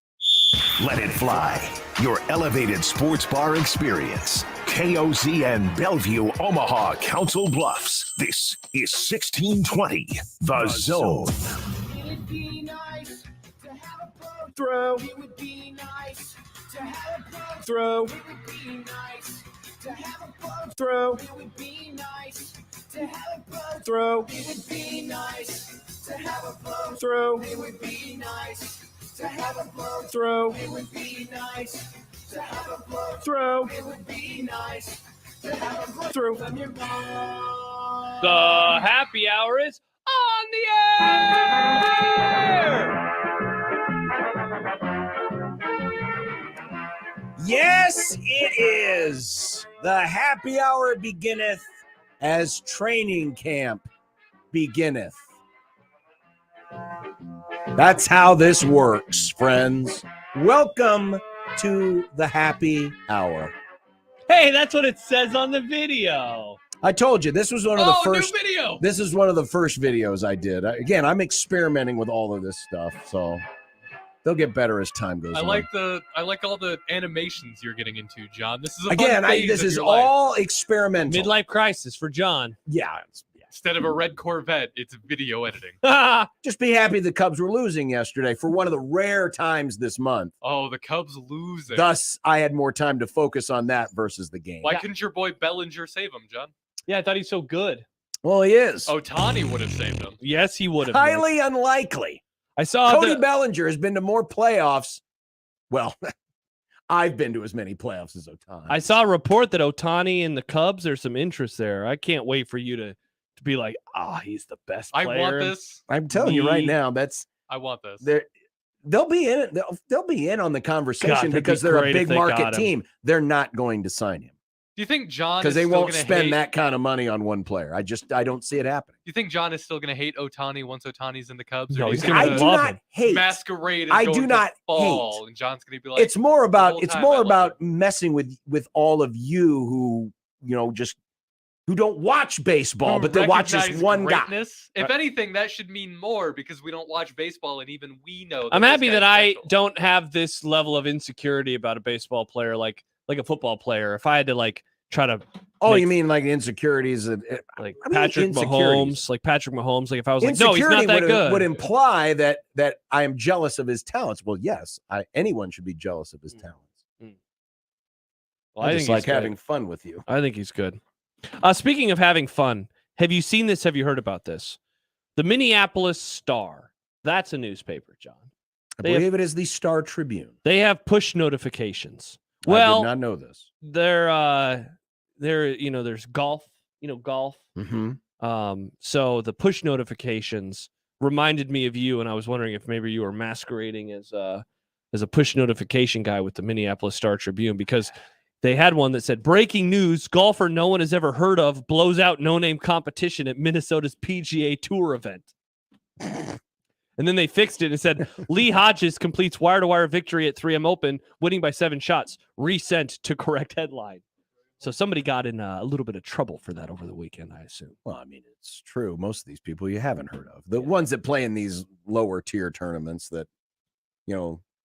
Let it fly. Your elevated sports bar experience. KOZN Bellevue, Omaha, Council Bluffs. This is 1620, The Zone. It would be nice to have a throw. It would be nice to have a throw. It would be nice to have a throw. It would be nice to have a throw. It would be nice to have a throw. It would be nice to have a throw. It would be nice to have a throw. It would be nice to have a throw. The happy hour is on the air! Yes, it is. The happy hour beginneth as training camp beginneth. That's how this works, friends. Welcome to the happy hour. Hey, that's what it says on the video. I told you, this was one of the first new video. This is one of the first videos I did. Again, I'm experimenting with all of this stuff, so they'll get better as time goes on. I like all the animations you're getting into, John. This is a Again, fun phase this of is your life. all experimental. Midlife crisis for John. Yeah. Instead of a red Corvette, it's video editing. Just be happy the Cubs were losing yesterday for one of the rare times this month. Oh, the Cubs losing. Thus, I had more time to focus on that versus the game. Why couldn't your boy Bellinger save him, John? Yeah, I thought he's so good. Well, he is. Ohtani would have saved him. Yes, he would have. Highly unlikely. I saw Cody Bellinger has been to more playoffs. Well, I've been to as many playoffs as Ohtani. I saw a report that Ohtani and the Cubs, there's some interest there. I can't wait for you to be like, he's the best player. I want this. I'm telling you right now, I want this. They'll be in it. They'll be in on the conversation because they're a big market team. They're not going to sign him. Do you think John because they won't spend that kind of money on one player? I don't see it happening. Do you think John is still going to hate Ohtani once Ohtani's in the Cubs? No, he's going to love him. Hate. Masquerade. I do not fall, hate. And John's going to be like, it's more about messing with all of you who just who don't watch baseball, but they watch this one guy. If anything, that should mean more because we don't watch baseball, and even we know. I'm happy that I don't have this level of insecurity about a baseball player like a football player. If I had to try to, you mean like insecurities, Patrick Mahomes, like if I was like, no, he's not that good, would imply that I am jealous of his talents. Well, yes, anyone should be jealous of his talents. Well, I just think like having fun with you. I think he's good. Speaking of having fun, have you seen this? Have you heard about this? The Minneapolis Star. That's a newspaper, John. I believe it is the Star Tribune. They have push notifications. I did not know this. There's golf, golf. Mm-hmm. So the push notifications reminded me of you, and I was wondering if maybe you were masquerading as a push notification guy with the Minneapolis Star Tribune, because they had one that said, breaking news, golfer no one has ever heard of blows out no-name competition at Minnesota's PGA Tour event. And then they fixed it and said, Lee Hodges completes wire-to-wire victory at 3M Open, winning by 7 shots, resent to correct headline. So somebody got in a little bit of trouble for that over the weekend, I assume. Well, I mean, it's true. Most of these people you haven't heard of. The ones that play in these lower-tier tournaments that,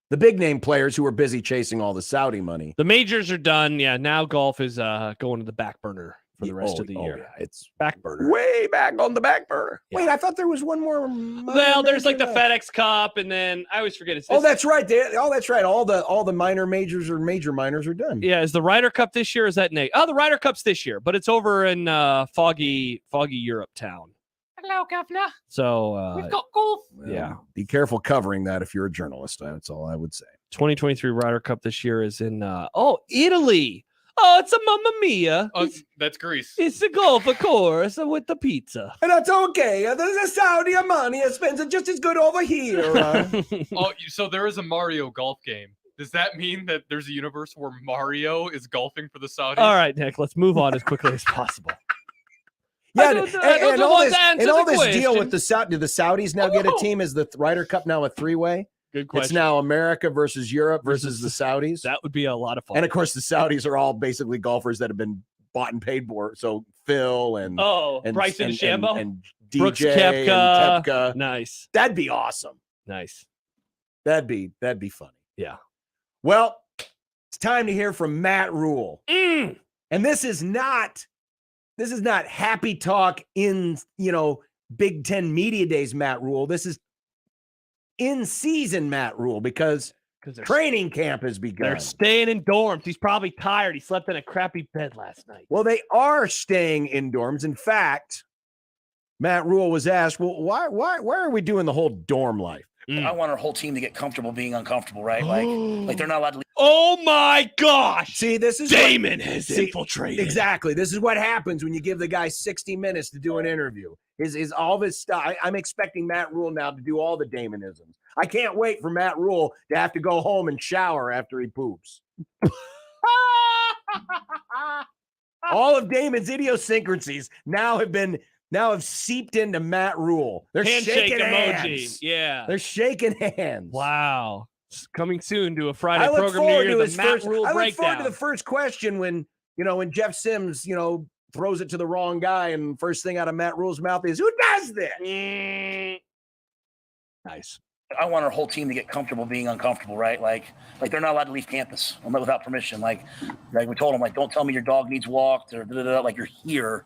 the big-name players who are busy chasing all the Saudi money. The majors are done. Yeah, now golf is going to the back burner for the rest of the year. Yeah, it's back burner. Way back on the back burner. Yeah. Wait, I thought there was one more. Well, there's the FedEx Cup, and then I always forget it's. That's right. That's right. All the minor majors or major minors are done. Yeah, is the Ryder Cup this year? Or is that Nate? Oh, the Ryder Cup's this year, but it's over in foggy Europe town. Hello, Governor. So we've got golf. Yeah, be careful covering that if you're a journalist. That's all I would say. 2023 Ryder Cup this year is in Italy. Oh, it's a Mamma Mia. Oh, that's Greece. It's the golf, of course, with the pizza. And that's okay. The Saudi money spends it just as good over here. So there is a Mario golf game. Does that mean that there's a universe where Mario is golfing for the Saudis? All right, Nick, let's move on as quickly as possible. Yeah, and all this deal with the Saudis. Do the Saudis now get a team? Is the Ryder Cup now a three-way? Good question. It's now America versus Europe versus the Saudis. That would be a lot of fun. And of course, the Saudis are all basically golfers that have been bought and paid for. So Phil and Bryson DeChambeau and DJ Brooks and Koepka. Nice. That'd be awesome. Nice. That'd be funny. Yeah. Well, it's time to hear from Matt Rule. And this is not happy talk in Big Ten Media Days Matt Rule. This is in season Matt Rule because training camp has begun. They're staying in dorms. He's probably tired. He slept in a crappy bed last night. Well, they are staying in dorms. In fact, Matt Rule was asked, "Well, why are we doing the whole dorm life?" I want our whole team to get comfortable being uncomfortable, right? Like they're not allowed to leave. Oh my gosh! See, this is Damon has infiltrated. Exactly. This is what happens when you give the guy 60 minutes to do an interview. Is all of his stuff. I'm expecting Matt Rule now to do all the Damonisms. I can't wait for Matt Rule to have to go home and shower after he poops. All of Damon's idiosyncrasies now have seeped into Matt Rule. They're handshake shaking emoji. hands. Yeah. They're shaking hands. Wow. It's coming soon to a Friday I look program forward near to the his Matt first. Rule I look breakdown. forward to the first question when Jeff Sims throws it to the wrong guy, and first thing out of Matt Rule's mouth is, "Who does this?" Nice. I want our whole team to get comfortable being uncomfortable, right? Like they're not allowed to leave campus without permission. Like we told them, don't tell me your dog needs walked or like you're here.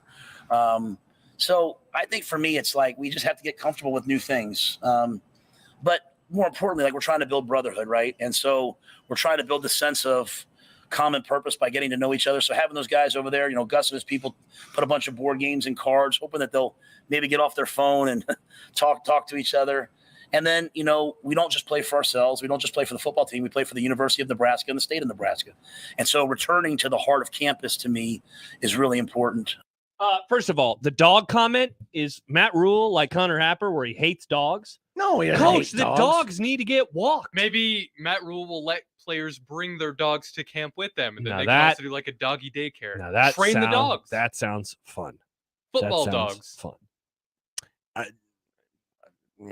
So I think for me, it's like we just have to get comfortable with new things. But more importantly, like we're trying to build brotherhood, right? And so we're trying to build the sense of common purpose by getting to know each other. So having those guys over there, Gus and his people put a bunch of board games and cards, hoping that they'll maybe get off their phone and talk to each other. And then, we don't just play for ourselves. We don't just play for the football team. We play for the University of Nebraska and the state of Nebraska. And so returning to the heart of campus to me is really important. First of all, the dog comment is Matt Rule like Connor Happer where he hates dogs? No, he doesn't Coach, hate the dogs need to get walked. Maybe Matt Rule will let players bring their dogs to camp with them, and then Now they that- can also do like a doggy daycare. Now that Train the sounds- dogs. That sounds fun. Football That sounds dogs. Fun.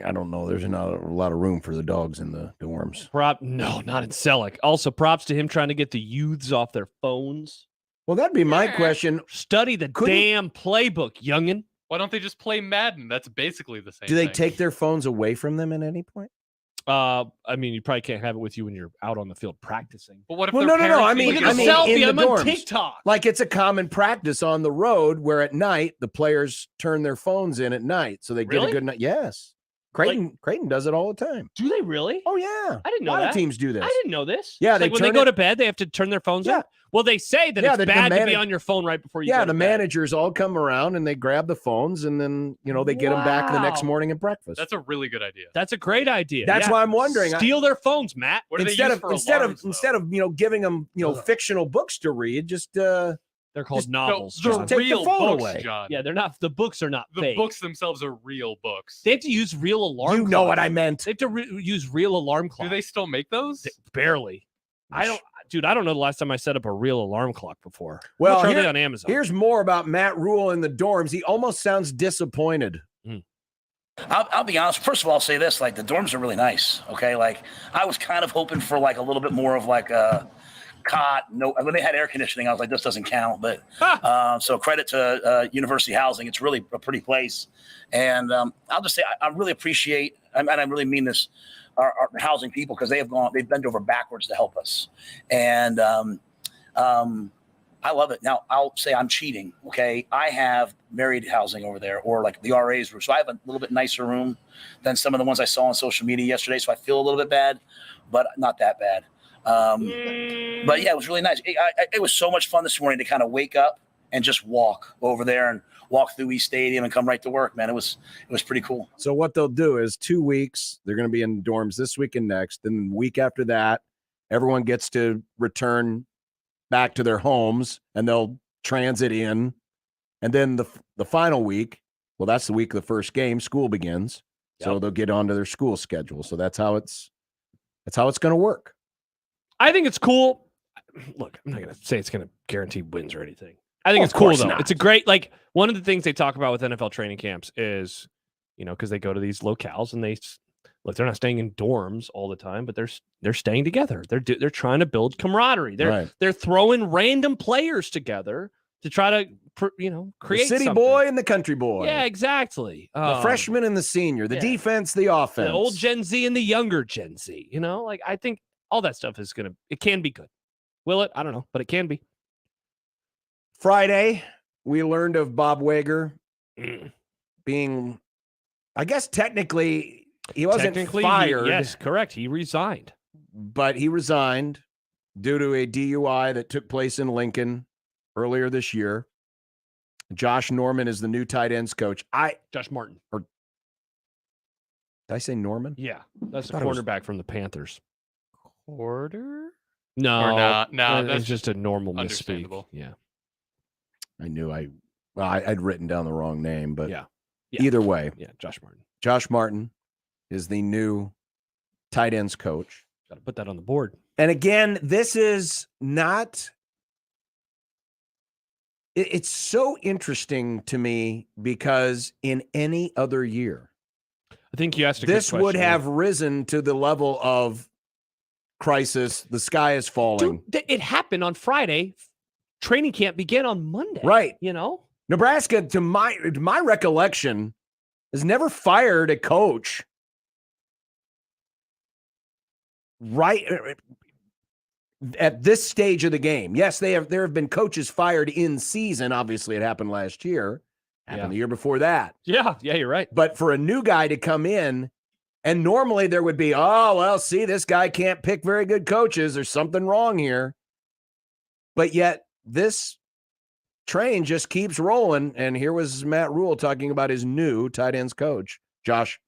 I don't know. There's not a lot of room for the dogs in the dorms. No, not in Selleck. Also, props to him trying to get the youths off their phones. Well, that'd be my question. Study the damn playbook, youngin. Why don't they just play Madden? That's basically the same Do they thing. take their phones away from them at any point? I mean, you probably can't have it with you when you're out on the field practicing. But what if Well, their no. parents I need mean, to Look get at the a- selfie. in the I'm on dorms. TikTok. Like it's a common practice on the road where at night the players turn their phones in at night so they get Really? a good night. Yes. Creighton does it all the time. Do they really? Oh yeah. I didn't know A lot that. of teams do this. I didn't know this. Yeah, It's they like when they turn go it- to bed, they have to turn their phones Yeah. in. Well, they say that Yeah, it's the bad to be manag- on your phone right before you Yeah, go to the bed. managers all come around and they grab the phones and then they get them back the next Wow. morning at breakfast. That's a really good idea. That's a great idea. That's Yeah. why I'm wondering. Steal their phones, Matt. What do they instead use of for instead alarms, of instead of giving them fictional books to read, just They're called Just- novels. No, John. they're take the real phone books, away. John. Yeah, they're not. The books are not The fake. books themselves are real books. They have to use real alarm. you know clocks. what I meant. They have to use real alarm clocks. Do they still make those? Barely. I don't, dude. I don't know the last time I set up a real alarm clock before. Well, How much are here- they on Amazon? Here's more about Matt Rule in the dorms. He almost sounds disappointed. I'll be honest. First of all, I'll say this: like the dorms are really nice. Okay, like I was kind of hoping for like a little bit more of like a cot. No, when they had air conditioning, I was like, this doesn't count. But so credit to University Housing. It's really a pretty place. And I'll just say I really appreciate, and I really mean this, our housing people because they've bent over backwards to help us. And I love it. Now, I'll say I'm cheating, okay? I have married housing over there or like the RA's room. So I have a little bit nicer room than some of the ones I saw on social media yesterday. So I feel a little bit bad, but not that bad. But yeah, it was really nice. It was so much fun this morning to kind of wake up and just walk over there and walk through East Stadium and come right to work, man. It was pretty cool. So what they'll do is 2 weeks, they're going to be in dorms this week and next. Then the week after that, everyone gets to return back to their homes and they'll transit in. And then the final week, well, that's the week of the first game, school begins. So they'll get onto their school schedule. So that's how it's going to work. I think it's cool. Look, I'm not going to say it's going to guarantee wins or anything. I think Oh, it's of cool course though. not. It's a great, like one of the things they talk about with NFL training camps is, because they go to these locales and they're not staying in dorms all the time, but they're staying together. They're trying to build camaraderie. They're throwing random players together to try to create the city something. boy and the country boy. Yeah, exactly. The freshman and the senior, the yeah. defense, the offense. The old Gen Z and the younger Gen Z. I think all that stuff it can be good. Will it? I don't know, but it can be. Friday, we learned of Bob Wager being, I guess technically, he wasn't fired. Yes, correct. He resigned. But he resigned due to a DUI that took place in Lincoln earlier this year. Josh Norman is the new tight ends coach. Josh Martin. Did I say Norman? Yeah, that's the thought it was- cornerback from the Panthers. Quarter? No, Or not. No, it's that's just a normal misspeak. understandable. Yeah. I knew I'd written down the wrong name, but Yeah. either way, Yeah, Josh Martin. Josh Martin is the new tight ends coach. Got to put that on the board. And again, this is not. It's so interesting to me because in any other year, I think you asked a good this would question. have risen to the level of crisis. The sky is falling. Dude, it happened on Friday. Training camp began on Monday. Right. Nebraska, to my recollection, has never fired a coach. Right at this stage of the game. Yes, there have been coaches fired in season. Obviously, it happened last year Happened the year before that. Yeah, you're right. But for a new guy to come in, and normally there would be, oh, well, see, this guy can't pick very good coaches. There's something wrong here. But yet this train just keeps rolling. And here was Matt Rule talking about his new tight ends coach, Josh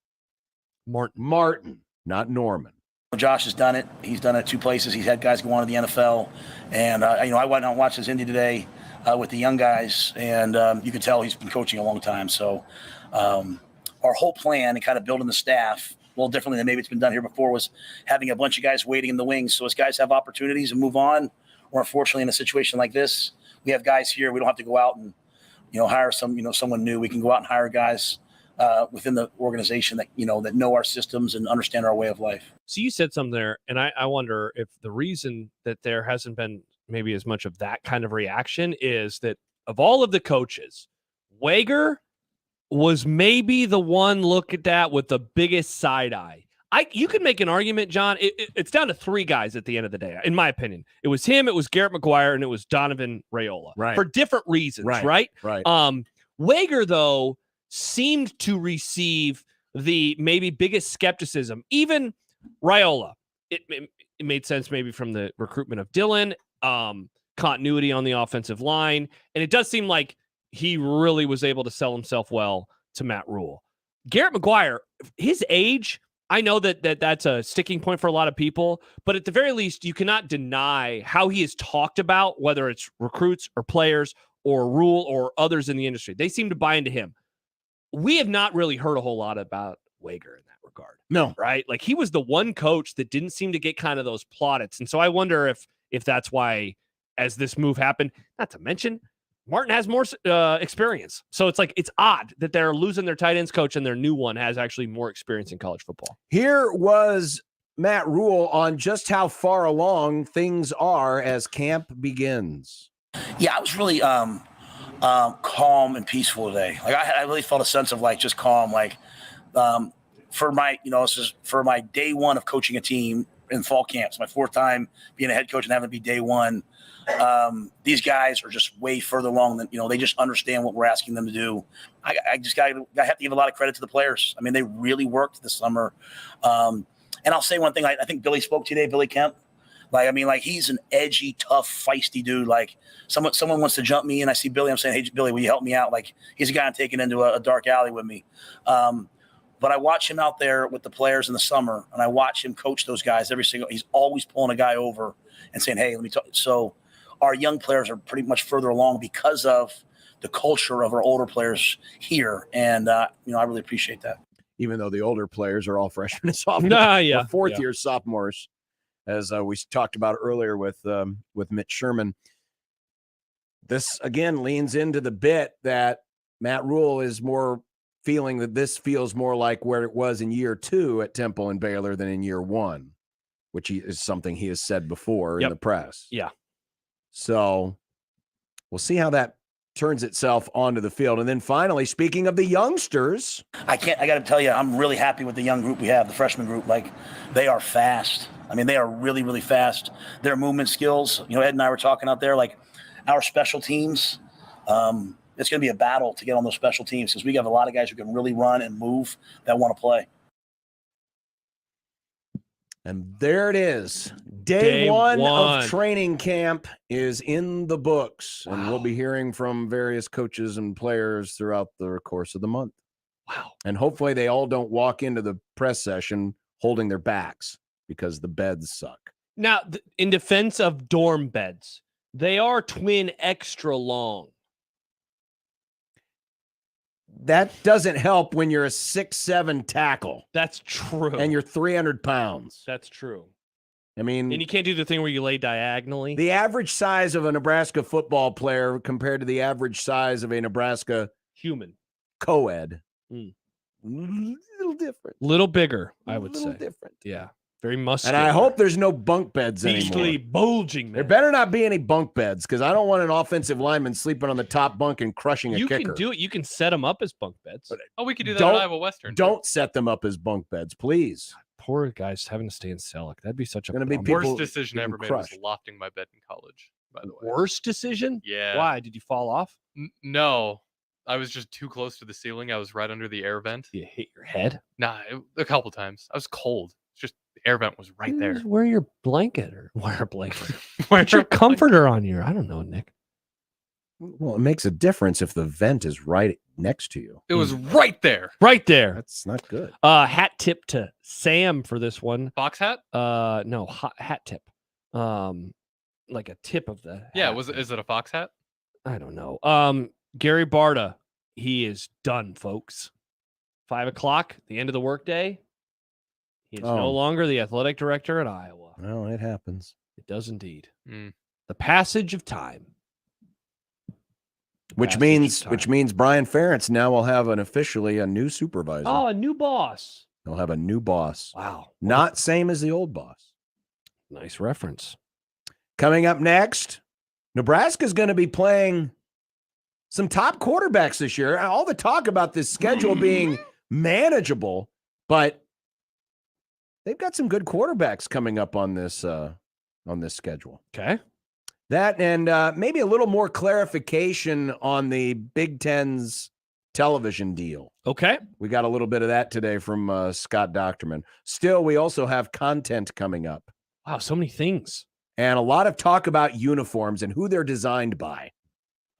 Martin, not Norman. Josh has done it. He's done it 2 places. He's had guys go on to the NFL. And, I went out and watched his Indy today with the young guys. And you can tell he's been coaching a long time. So our whole plan and kind of building the staff a little differently than maybe it's been done here before was having a bunch of guys waiting in the wings. So as guys have opportunities and move on, or unfortunately in a situation like this, we have guys here. We don't have to go out and, hire someone new. We can go out and hire guys within the organization that know our systems and understand our way of life. So you said something there, and I wonder if the reason that there hasn't been maybe as much of that kind of reaction is that of all of the coaches, Wager was maybe the one look at that with the biggest side eye. You could make an argument, John. It's down to 3 guys at the end of the day, in my opinion. It was him, it was Garrett McGuire, and it was Donovan Raiola. Right. For different reasons, right? Wager, though, seemed to receive the maybe biggest skepticism. Even Raiola, it made sense maybe from the recruitment of Dylan, continuity on the offensive line, and it does seem like he really was able to sell himself well to Matt Rule. Garrett McGuire, his age, I know that's a sticking point for a lot of people, but at the very least, you cannot deny how he is talked about, whether it's recruits or players or Rule or others in the industry. They seem to buy into him. We have not really heard a whole lot about Wager in that regard. No. Right? Like, he was the one coach that didn't seem to get kind of those plaudits. And so I wonder if that's why, as this move happened, not to mention, Martin has more experience. So it's odd that they're losing their tight ends coach and their new one has actually more experience in college football. Here was Matt Rule on just how far along things are as camp begins. Yeah, I was really calm and peaceful today. Like I really felt a sense of just calm. For my this is for my day one of coaching a team in fall camps, my 4th time being a head coach and having to be day one. These guys are just way further along than they just understand what we're asking them to do. I have to give a lot of credit to the players. I mean, they really worked this summer. And I'll say one thing. I think Billy spoke today, Billy Kemp. He's an edgy, tough, feisty dude. Like someone wants to jump me and I see Billy, I'm saying, hey, Billy, will you help me out? Like, he's a guy I'm taking into a dark alley with me. But I watch him out there with the players in the summer, and I watch him coach those guys he's always pulling a guy over and saying, hey, let me talk. So our young players are pretty much further along because of the culture of our older players here. And, I really appreciate that. Even though the older players are all freshmen and sophomores, fourth-year sophomores, as we talked about earlier with Mitch Sherman. This, again, leans into the bit that Matt Rule is more feeling that this feels more like where it was in year 2 at Temple and Baylor than in year 1, which is something he has said before in the press. Yeah. So we'll see how that turns itself onto the field. And then finally, speaking of the youngsters, I got to tell you, I'm really happy with the young group we have, the freshman group. They are fast. I mean, they are really, really fast. Their movement skills, Ed and I were talking out there, our special teams, it's going to be a battle to get on those special teams because we have a lot of guys who can really run and move that want to play. And there it is. Day one of training camp is in the books. Wow. And we'll be hearing from various coaches and players throughout the course of the month. Wow. And hopefully they all don't walk into the press session holding their backs because the beds suck. Now, in defense of dorm beds, they are twin extra long. That doesn't help when you're a 6'7" tackle. That's true. And you're 300 pounds. That's true. I mean, and you can't do the thing where you lay diagonally. The average size of a Nebraska football player compared to the average size of a Nebraska human co-ed, little different. Little bigger, I would say. Little different. Yeah. Very muscular. And I hope there's no bunk beds beastly anymore. Bulging, man. There better not be any bunk beds because I don't want an offensive lineman sleeping on the top bunk and crushing a kicker. You can do it. You can set them up as bunk beds. We could do that at Iowa Western. Don't set them up as bunk beds, please. Poor guys having to stay in Selleck. That'd be such a worst decision I ever made was lofting my bed in college, by the way. Worst decision? Yeah. Why? Did you fall off? No. I was just too close to the ceiling. I was right under the air vent. You hit your head? Nah, a couple times. I was cold. It's just the air vent was right there. Just wear your blanket or wear a blanket. Put your comforter on your. I don't know, Nick. Well, it makes a difference if the vent is right next to you. It was right there. Right there. That's not good. Hat tip to Sam for this one. Fox hat? No, hat tip. Like a tip of the hat. Yeah, is it a fox hat? I don't know. Gary Barta, he is done, folks. 5 o'clock, the end of the workday. He is no longer the athletic director at Iowa. Well, it happens. It does indeed. The passage of time. Which means Brian Ferentz now will have officially a new supervisor. Oh, a new boss. He'll have a new boss. Wow. Not same as the old boss. Nice reference. Coming up next, Nebraska's going to be playing some top quarterbacks this year. All the talk about this schedule being manageable, but they've got some good quarterbacks coming up on this schedule. Okay. That and maybe a little more clarification on the Big Ten's television deal. Okay. We got a little bit of that today from Scott Docterman. Still, we also have content coming up. Wow, so many things. And a lot of talk about uniforms and who they're designed by.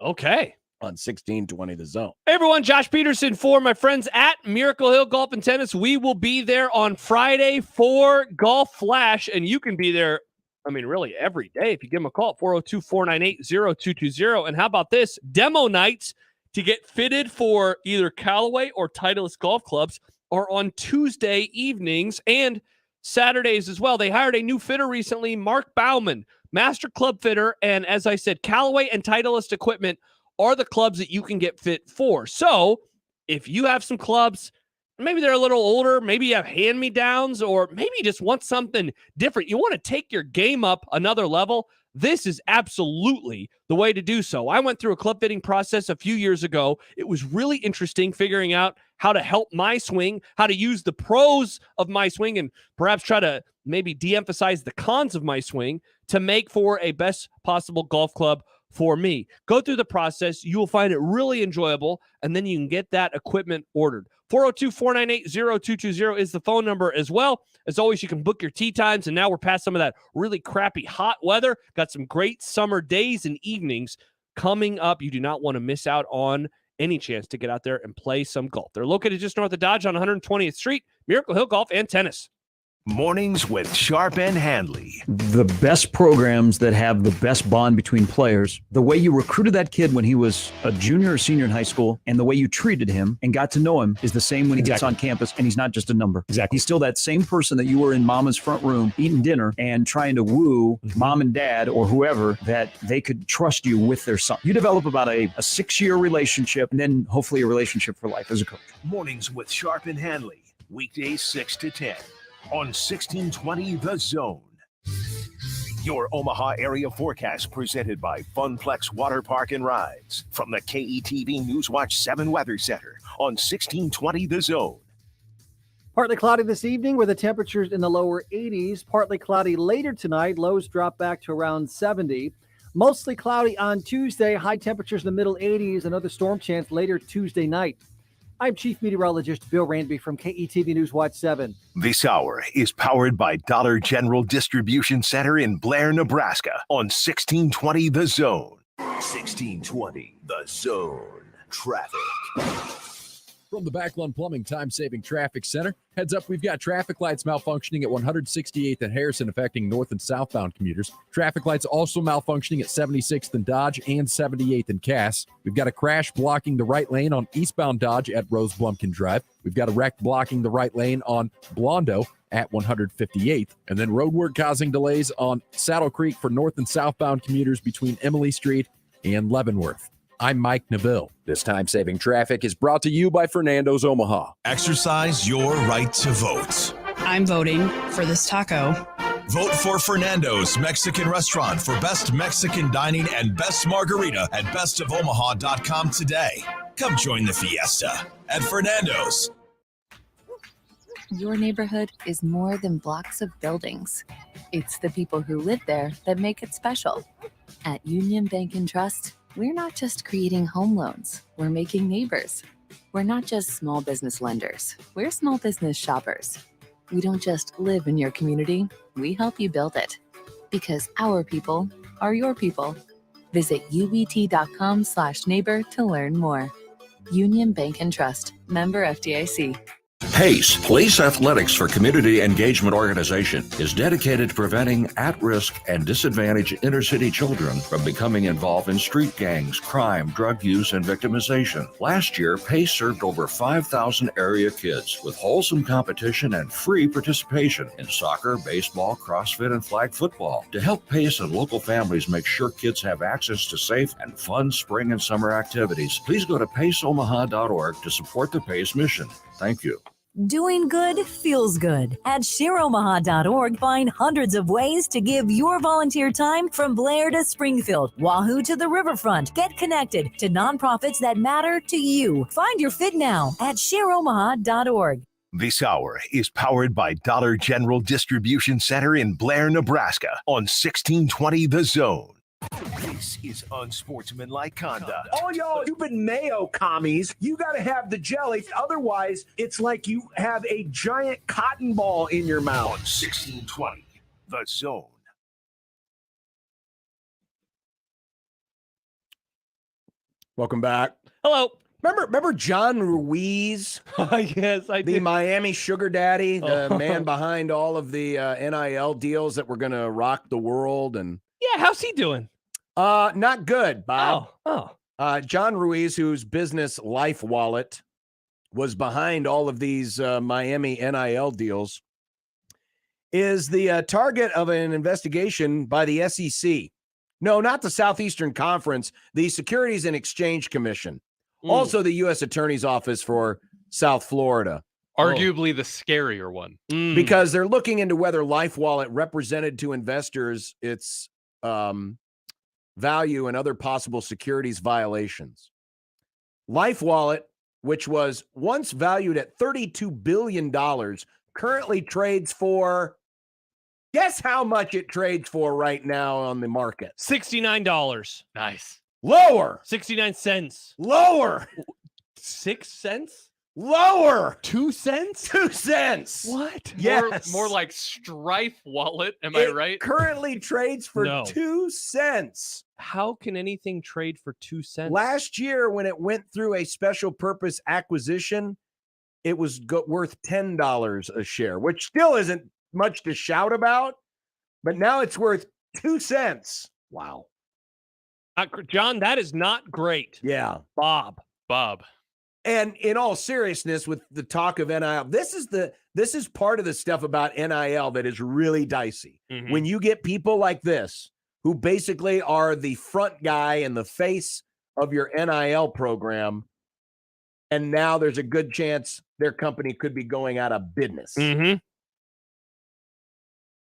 Okay. On 1620 The Zone. Hey everyone, Josh Peterson for my friends at Miracle Hill Golf and Tennis. We will be there on Friday for Golf Flash, and you can be there, really every day if you give them a call at 402-498-0220. And how about this? Demo nights to get fitted for either Callaway or Titleist golf clubs are on Tuesday evenings and Saturdays as well. They hired a new fitter recently, Mark Bauman, master club fitter. And as I said, Callaway and Titleist equipment are the clubs that you can get fit for. So if you have some clubs, maybe they're a little older, maybe you have hand-me-downs, or maybe you just want something different. You want to take your game up another level. This is absolutely the way to do so. I went through a club fitting process a few years ago. It was really interesting figuring out how to help my swing, how to use the pros of my swing, and perhaps try to maybe de-emphasize the cons of my swing to make for a best possible golf club for me. Go through the process. You will find it really enjoyable, and then you can get that equipment ordered. 402-498-0220 is the phone number as well. As always, you can book your tee times, and now we're past some of that really crappy hot weather. Got some great summer days and evenings coming up. You do not want to miss out on any chance to get out there and play some golf. They're located just north of Dodge on 120th Street, Miracle Hill Golf and Tennis. Mornings with Sharp and Handley. The best programs that have the best bond between players, the way you recruited that kid when he was a junior or senior in high school, and the way you treated him and got to know him is the same when he gets on campus, and he's not just a number. Exactly. He's still that same person that you were in mama's front room eating dinner and trying to woo mom and dad or whoever that they could trust you with their son. You develop about a 6-year relationship and then hopefully a relationship for life as a coach. Mornings with Sharp and Handley. Weekdays 6 to 10. On 1620 The Zone. Your Omaha area forecast presented by Funplex Water Park and Rides from the KETV Newswatch 7 Weather Center on 1620 The Zone. Partly cloudy this evening with the temperatures in the lower 80s. Partly cloudy later tonight. Lows drop back to around 70. Mostly cloudy on Tuesday. High temperatures in the middle 80s. Another storm chance later Tuesday night. I'm Chief Meteorologist Bill Ranby from KETV Newswatch 7. This hour is powered by Dollar General Distribution Center in Blair, Nebraska on 1620 The Zone. 1620 The Zone. Traffic. From the Backlund Plumbing Time-Saving Traffic Center, heads up, we've got traffic lights malfunctioning at 168th and Harrison affecting north and southbound commuters. Traffic lights also malfunctioning at 76th and Dodge and 78th and Cass. We've got a crash blocking the right lane on eastbound Dodge at Rose Blumpkin Drive. We've got a wreck blocking the right lane on Blondo at 158th. And then road work causing delays on Saddle Creek for north and southbound commuters between Emily Street and Leavenworth. I'm Mike Neville. This time-saving traffic is brought to you by Fernando's Omaha. Exercise your right to vote. I'm voting for this taco. Vote for Fernando's Mexican Restaurant for best Mexican dining and best margarita at bestofomaha.com today. Come join the fiesta at Fernando's. Your neighborhood is more than blocks of buildings. It's the people who live there that make it special. At Union Bank and Trust, we're not just creating home loans, we're making neighbors. We're not just small business lenders, we're small business shoppers. We don't just live in your community, we help you build it. Because our people are your people. Visit ubt.com/neighbor to learn more. Union Bank and Trust, member FDIC. PACE, Police Athletics for Community Engagement Organization, is dedicated to preventing at-risk and disadvantaged inner-city children from becoming involved in street gangs, crime, drug use, and victimization. Last year, PACE served over 5,000 area kids with wholesome competition and free participation in soccer, baseball, CrossFit, and flag football. To help PACE and local families make sure kids have access to safe and fun spring and summer activities, please go to paceomaha.org to support the PACE mission. Thank you. Doing good feels good. At shareomaha.org, find hundreds of ways to give your volunteer time from Blair to Springfield, Wahoo to the riverfront. Get connected to nonprofits that matter to you. Find your fit now at shareomaha.org. This hour is powered by Dollar General Distribution Center in Blair, Nebraska on 1620 The Zone. This is Unsportsmanlike Conduct. All y'all stupid mayo commies, you got to have the jelly. Otherwise, it's like you have a giant cotton ball in your mouth. On 1620 The Zone. Welcome back. Hello. Remember John Ruiz? Yes, I The did. Miami sugar daddy, the Oh. man behind all of the NIL deals that were going to rock the world. And Yeah, how's he doing? not good, Bob. Oh. John Ruiz, whose business Life Wallet was behind all of these Miami NIL deals, is the target of an investigation by the SEC. No, not the Southeastern Conference, the Securities and Exchange Commission. Also the U.S. Attorney's Office for South Florida. Arguably the scarier one. Because they're looking into whether Life Wallet represented to investors its value and other possible securities violations. Life Wallet, which was once valued at $32 billion, currently trades for, guess how much it trades for right now on the market? $69. Nice. Lower. 69 cents. Lower. 6 cents? Lower. 2 cents? 2 cents. What? Yes. More like Strife Wallet. Am I right? Currently trades for No. 2 cents. How can anything trade for 2 cents? Last year, when it went through a special purpose acquisition, it was worth $10 a share, which still isn't much to shout about, but now it's worth 2 cents. Wow. John, that is not great. Yeah. Bob. And in all seriousness, with the talk of NIL, this is part of the stuff about NIL that is really dicey. Mhm. When you get people like this, who basically are the front guy and the face of your NIL program, and now there's a good chance their company could be going out of business. Mm-hmm.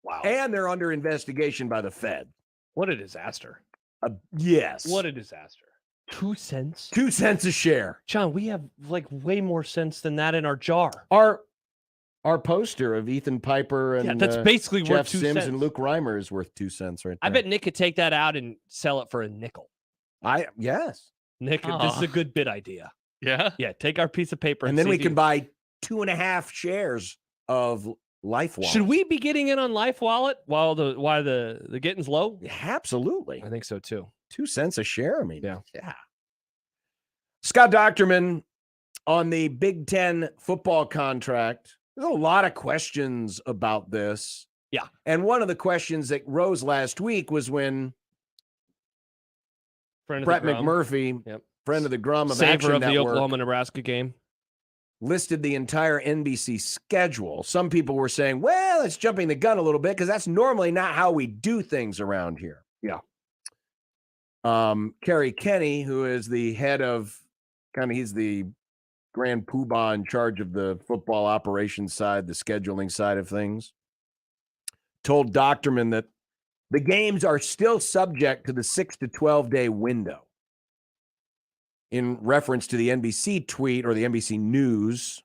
Wow. And they're under investigation by the Fed. What a disaster. Yes. What a disaster. 2 cents? 2 cents a share. John, we have like way more sense than that in our jar. Our poster of Ethan Piper and that's basically Jeff worth 2 Sims cents. and Luke Reimer is worth 2 cents right there. I bet Nick could take that out and sell it for a nickel. Yes. Nick, this is a good bid idea. Yeah? Yeah, take our piece of paper And then see we if can you- buy 2.5 shares of Life Wallet. Should we be getting in on Life Wallet while the getting's low? Yeah, absolutely. I think so too. 2 cents a share. I mean, Yeah. Scott Docterman on the Big Ten football contract. There's a lot of questions about this. Yeah. And one of the questions that rose last week was when Friend of Brett the Grum. McMurphy, Yep. friend of the Grum of Saver Action of the Network, Oklahoma-Nebraska game. listed the entire NBC schedule. Some people were saying, well, it's jumping the gun a little bit because that's normally not how we do things around here. Yeah. Kerry Kenny, who is the head of he's the grand poobah in charge of the football operations side, the scheduling side of things, told Docterman that the games are still subject to the 6 to 12 day window, in reference to the NBC tweet or the NBC News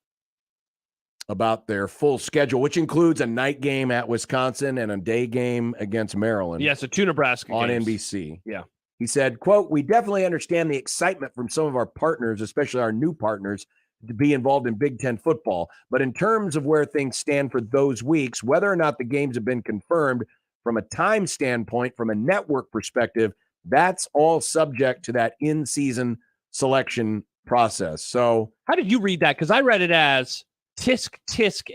about their full schedule, which includes a night game at Wisconsin and a day game against Maryland. Yeah, so 2 Nebraska on games. NBC. Yeah. He said, quote, "We definitely understand the excitement from some of our partners, especially our new partners, to be involved in Big Ten football. But in terms of where things stand for those weeks, whether or not the games have been confirmed from a time standpoint, from a network perspective, that's all subject to that in-season selection process." So how did you read that? Because I read it as tisk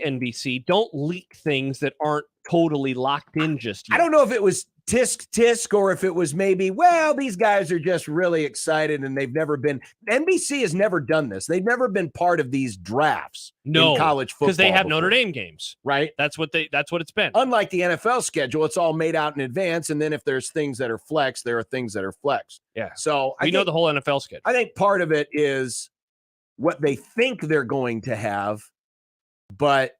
NBC. Don't leak things that aren't totally locked in just yet. I don't know if it was tisk or if it was maybe, well, these guys are just really excited and they've never been. NBC has never done this. They've never been part of these drafts in college football because they have before. Notre Dame games, right? That's what it's been. Unlike the NFL schedule, it's all made out in advance, and then if there's things that are flexed, there are things that are flexed. Yeah. So we know the whole NFL schedule. I think part of it is what they think they're going to have, but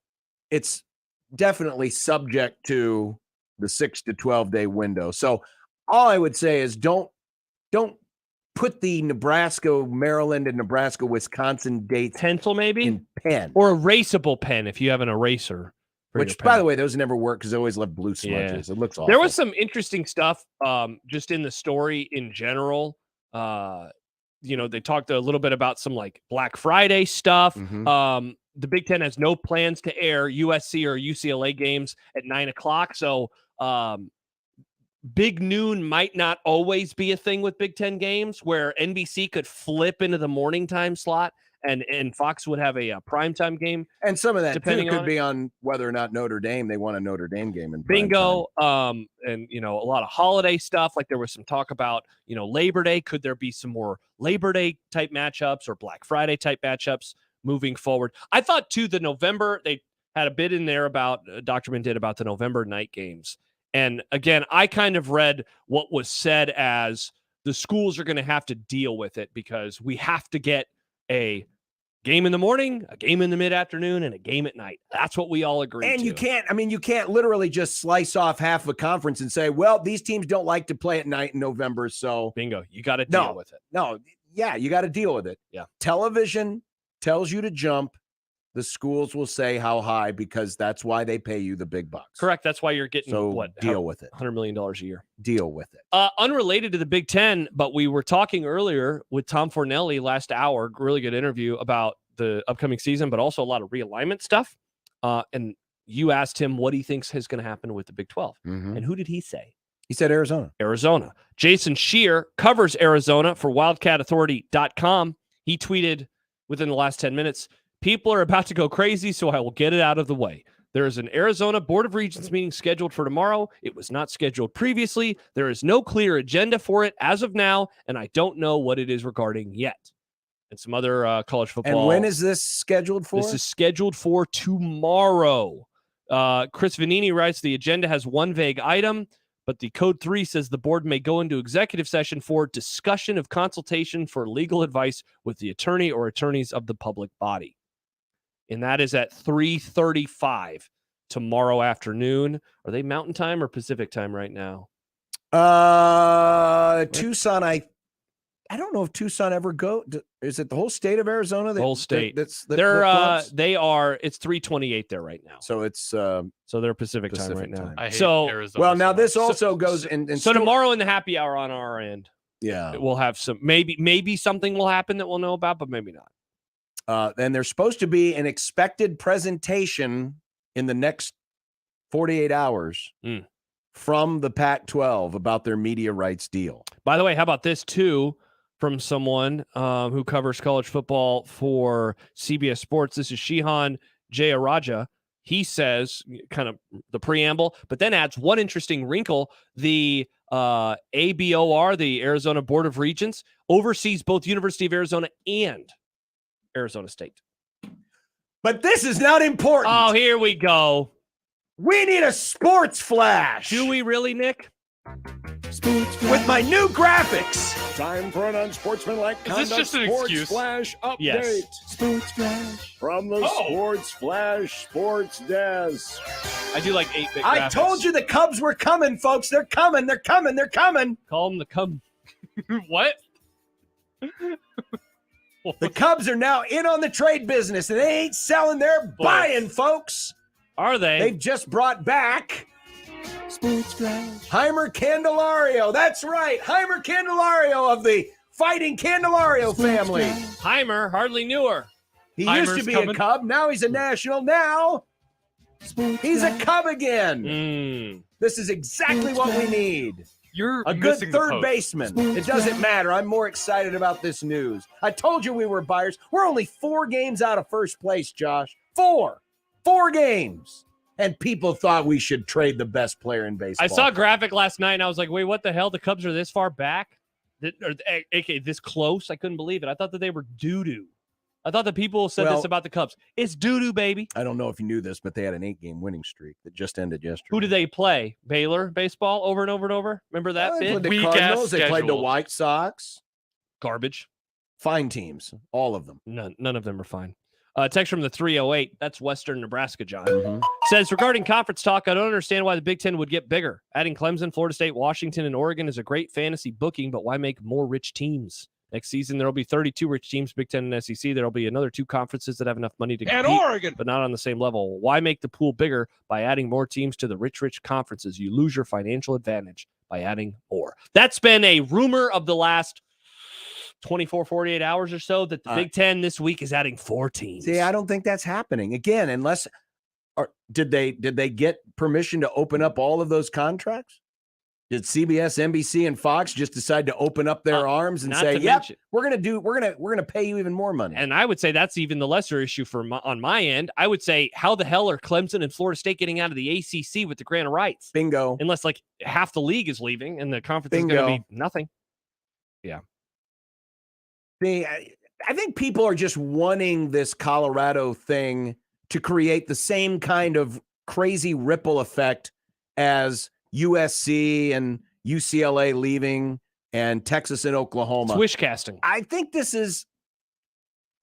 it's definitely subject to the 6 to 12 day window. So all I would say is don't put the Nebraska, Maryland, and Nebraska, Wisconsin dates pencil maybe in pen or erasable pen if you have an eraser. Which, by the way, those never work because they always left blue smudges. Yeah. It looks awful. There was some interesting stuff just in the story in general. They talked a little bit about some like Black Friday stuff. Mm-hmm. The Big Ten has no plans to air USC or UCLA games at 9:00. So Big Noon might not always be a thing with Big Ten games where NBC could flip into the morning time slot and Fox would have a primetime game. And some of that depending too could on be on whether or not Notre Dame, they want a Notre Dame game in bingo. And a lot of holiday stuff. Like there was some talk about, Labor Day. Could there be some more Labor Day type matchups or Black Friday type matchups moving forward? I thought too, the November, they had a bit in there about Doctorman did about the November night games. And again, I kind of read what was said as the schools are going to have to deal with it because we have to get a game in the morning, a game in the mid-afternoon, and a game at night. That's what we all agree And to. you can't literally just slice off half of a conference and say, well, these teams don't like to play at night in November, so bingo, you got to deal with it. No, yeah, you got to deal with it. Yeah. Television tells you to jump. The schools will say how high because that's why they pay you the big bucks. Correct. That's why you're getting deal with it. $100 million a year. Deal with it. Unrelated to the Big Ten, but we were talking earlier with Tom Fornelli last hour, really good interview about the upcoming season, but also a lot of realignment stuff. And you asked him what he thinks is going to happen with the Big 12. Mm-hmm. And who did he say? He said Arizona. Arizona. Jason Scheer covers Arizona for WildcatAuthority.com. He tweeted within the last 10 minutes, "People are about to go crazy, so I will get it out of the way. There is an Arizona Board of Regents meeting scheduled for tomorrow. It was not scheduled previously. There is no clear agenda for it as of now, and I don't know what it is regarding yet." And some other college football. And when is this scheduled for? This is scheduled for tomorrow. Chris Vanini writes, the agenda has one vague item, but the Code 3 says the board may go into executive session for discussion of consultation for legal advice with the attorney or attorneys of the public body. And that is at 3:35 tomorrow afternoon. Are they Mountain Time or Pacific Time right now? Tucson, I don't know if Tucson ever go. Is it the whole state of Arizona? The whole state. They are. It's 3:28 there right now. So it's so they're Pacific time right now. I hate so Arizona well, now so this much. also goes in. So tomorrow in the happy hour on our end, yeah, we'll have some. Maybe something will happen that we'll know about, but maybe not. And there's supposed to be an expected presentation in the next 48 hours from the Pac-12 about their media rights deal. By the way, how about this too? From someone who covers college football for CBS Sports. This is Shihan Jayaraja. He says kind of the preamble, but then adds one interesting wrinkle. The ABOR, the Arizona Board of Regents, oversees both University of Arizona and Arizona State. But this is not important. Oh, here we go. We need a sports flash. Do we really, Nick? With my new graphics. Time for an unsportsmanlike conduct. Is this just an sports excuse? Flash update. Yes. Sports Flash. From the Sports Flash Sports Desk. I do like 8-bit I graphics. told you the Cubs were coming, folks. They're coming. They're coming. They're coming. Call them the Cubs. What? The Cubs are now in on the trade business, and they ain't selling. They're buying, folks. Are they? They've just brought back Heimer Candelario. That's right. Heimer Candelario of the Fighting Candelario family. Heimer, hardly knew her. He Heimer's used to be coming. a Cub. Now he's a National. Now he's a Cub again. This is exactly what we need. You're a good missing the third post. baseman. It doesn't matter. I'm more excited about this news. I told you we were buyers. We're only 4 games out of first place, Josh. 4 games. And people thought we should trade the best player in baseball. I saw a graphic last night, and I was like, wait, what the hell? The Cubs are this far back? AKA this close? I couldn't believe it. I thought that they were doo-doo. I thought that people said this about the Cubs. It's doo-doo, baby. I don't know if you knew this, but they had an 8-game winning streak that just ended yesterday. Who did they play? Baylor baseball over and over and over? Remember that They bit? played the Cardinals. They played the White Sox. Garbage. Fine teams, all of them. None of them are fine. Text from the 308. That's Western Nebraska, John. Says, regarding conference talk, I don't understand why the Big Ten would get bigger. Adding Clemson, Florida State, Washington, and Oregon is a great fantasy booking, but why make more rich teams? Next season, there will be 32 rich teams, Big Ten and SEC. There will be another 2 conferences that have enough money to compete, Oregon, but not on the same level. Why make the pool bigger by adding more teams to the rich conferences? You lose your financial advantage by adding more. That's been a rumor of the last 24, 48 hours or so that the Big Ten this week is adding 4 teams. See, I don't think that's happening. Again, unless did they get permission to open up all of those contracts? Did CBS, NBC, and Fox just decide to open up their arms and say, "Yep, we're gonna pay you even more money"? And I would say that's even the lesser issue on my end. I would say, how the hell are Clemson and Florida State getting out of the ACC with the grant of rights? Bingo. Unless like half the league is leaving and the conference is going to be nothing. Yeah. I think people are just wanting this Colorado thing to create the same kind of crazy ripple effect as USC and UCLA leaving and Texas and Oklahoma. It's wish casting. I think this is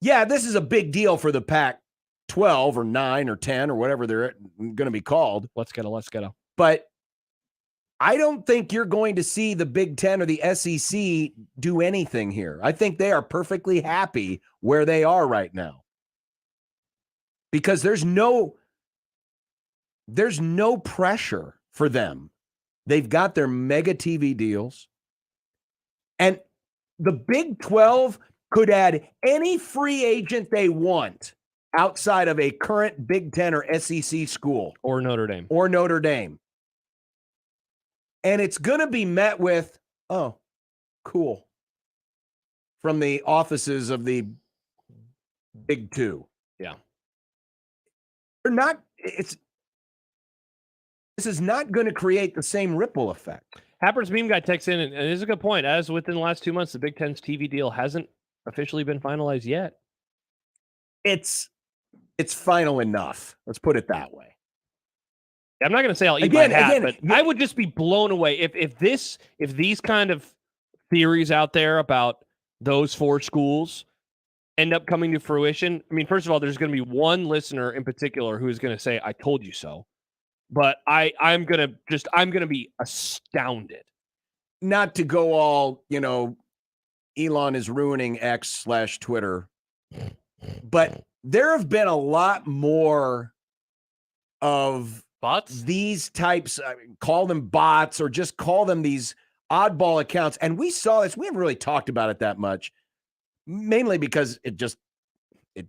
a big deal for the Pac-12 or 9 or 10 or whatever they're going to be called. Let's get it. But I don't think you're going to see the Big Ten or the SEC do anything here. I think they are perfectly happy where they are right now. Because there's no pressure for them. They've got their mega TV deals. And the Big 12 could add any free agent they want outside of a current Big 10 or SEC school. Or Notre Dame. And it's going to be met with, oh, cool, from the offices of the Big 2. Yeah. This is not going to create the same ripple effect. Happer's Meme Guy texts in, and it is a good point. As within the last 2 months, the Big Ten's TV deal hasn't officially been finalized yet. It's final enough. Let's put it that way. I'm not going to say I'll eat my hat, but I would just be blown away if these kind of theories out there about those 4 schools end up coming to fruition. I mean, first of all, there's going to be one listener in particular who is going to say, "I told you so." But I'm going to be astounded. Not to go all, Elon is ruining X/Twitter, but there have been a lot more of bots, these types, call them bots or just call them these oddball accounts. And we saw this. We haven't really talked about it that much, mainly because it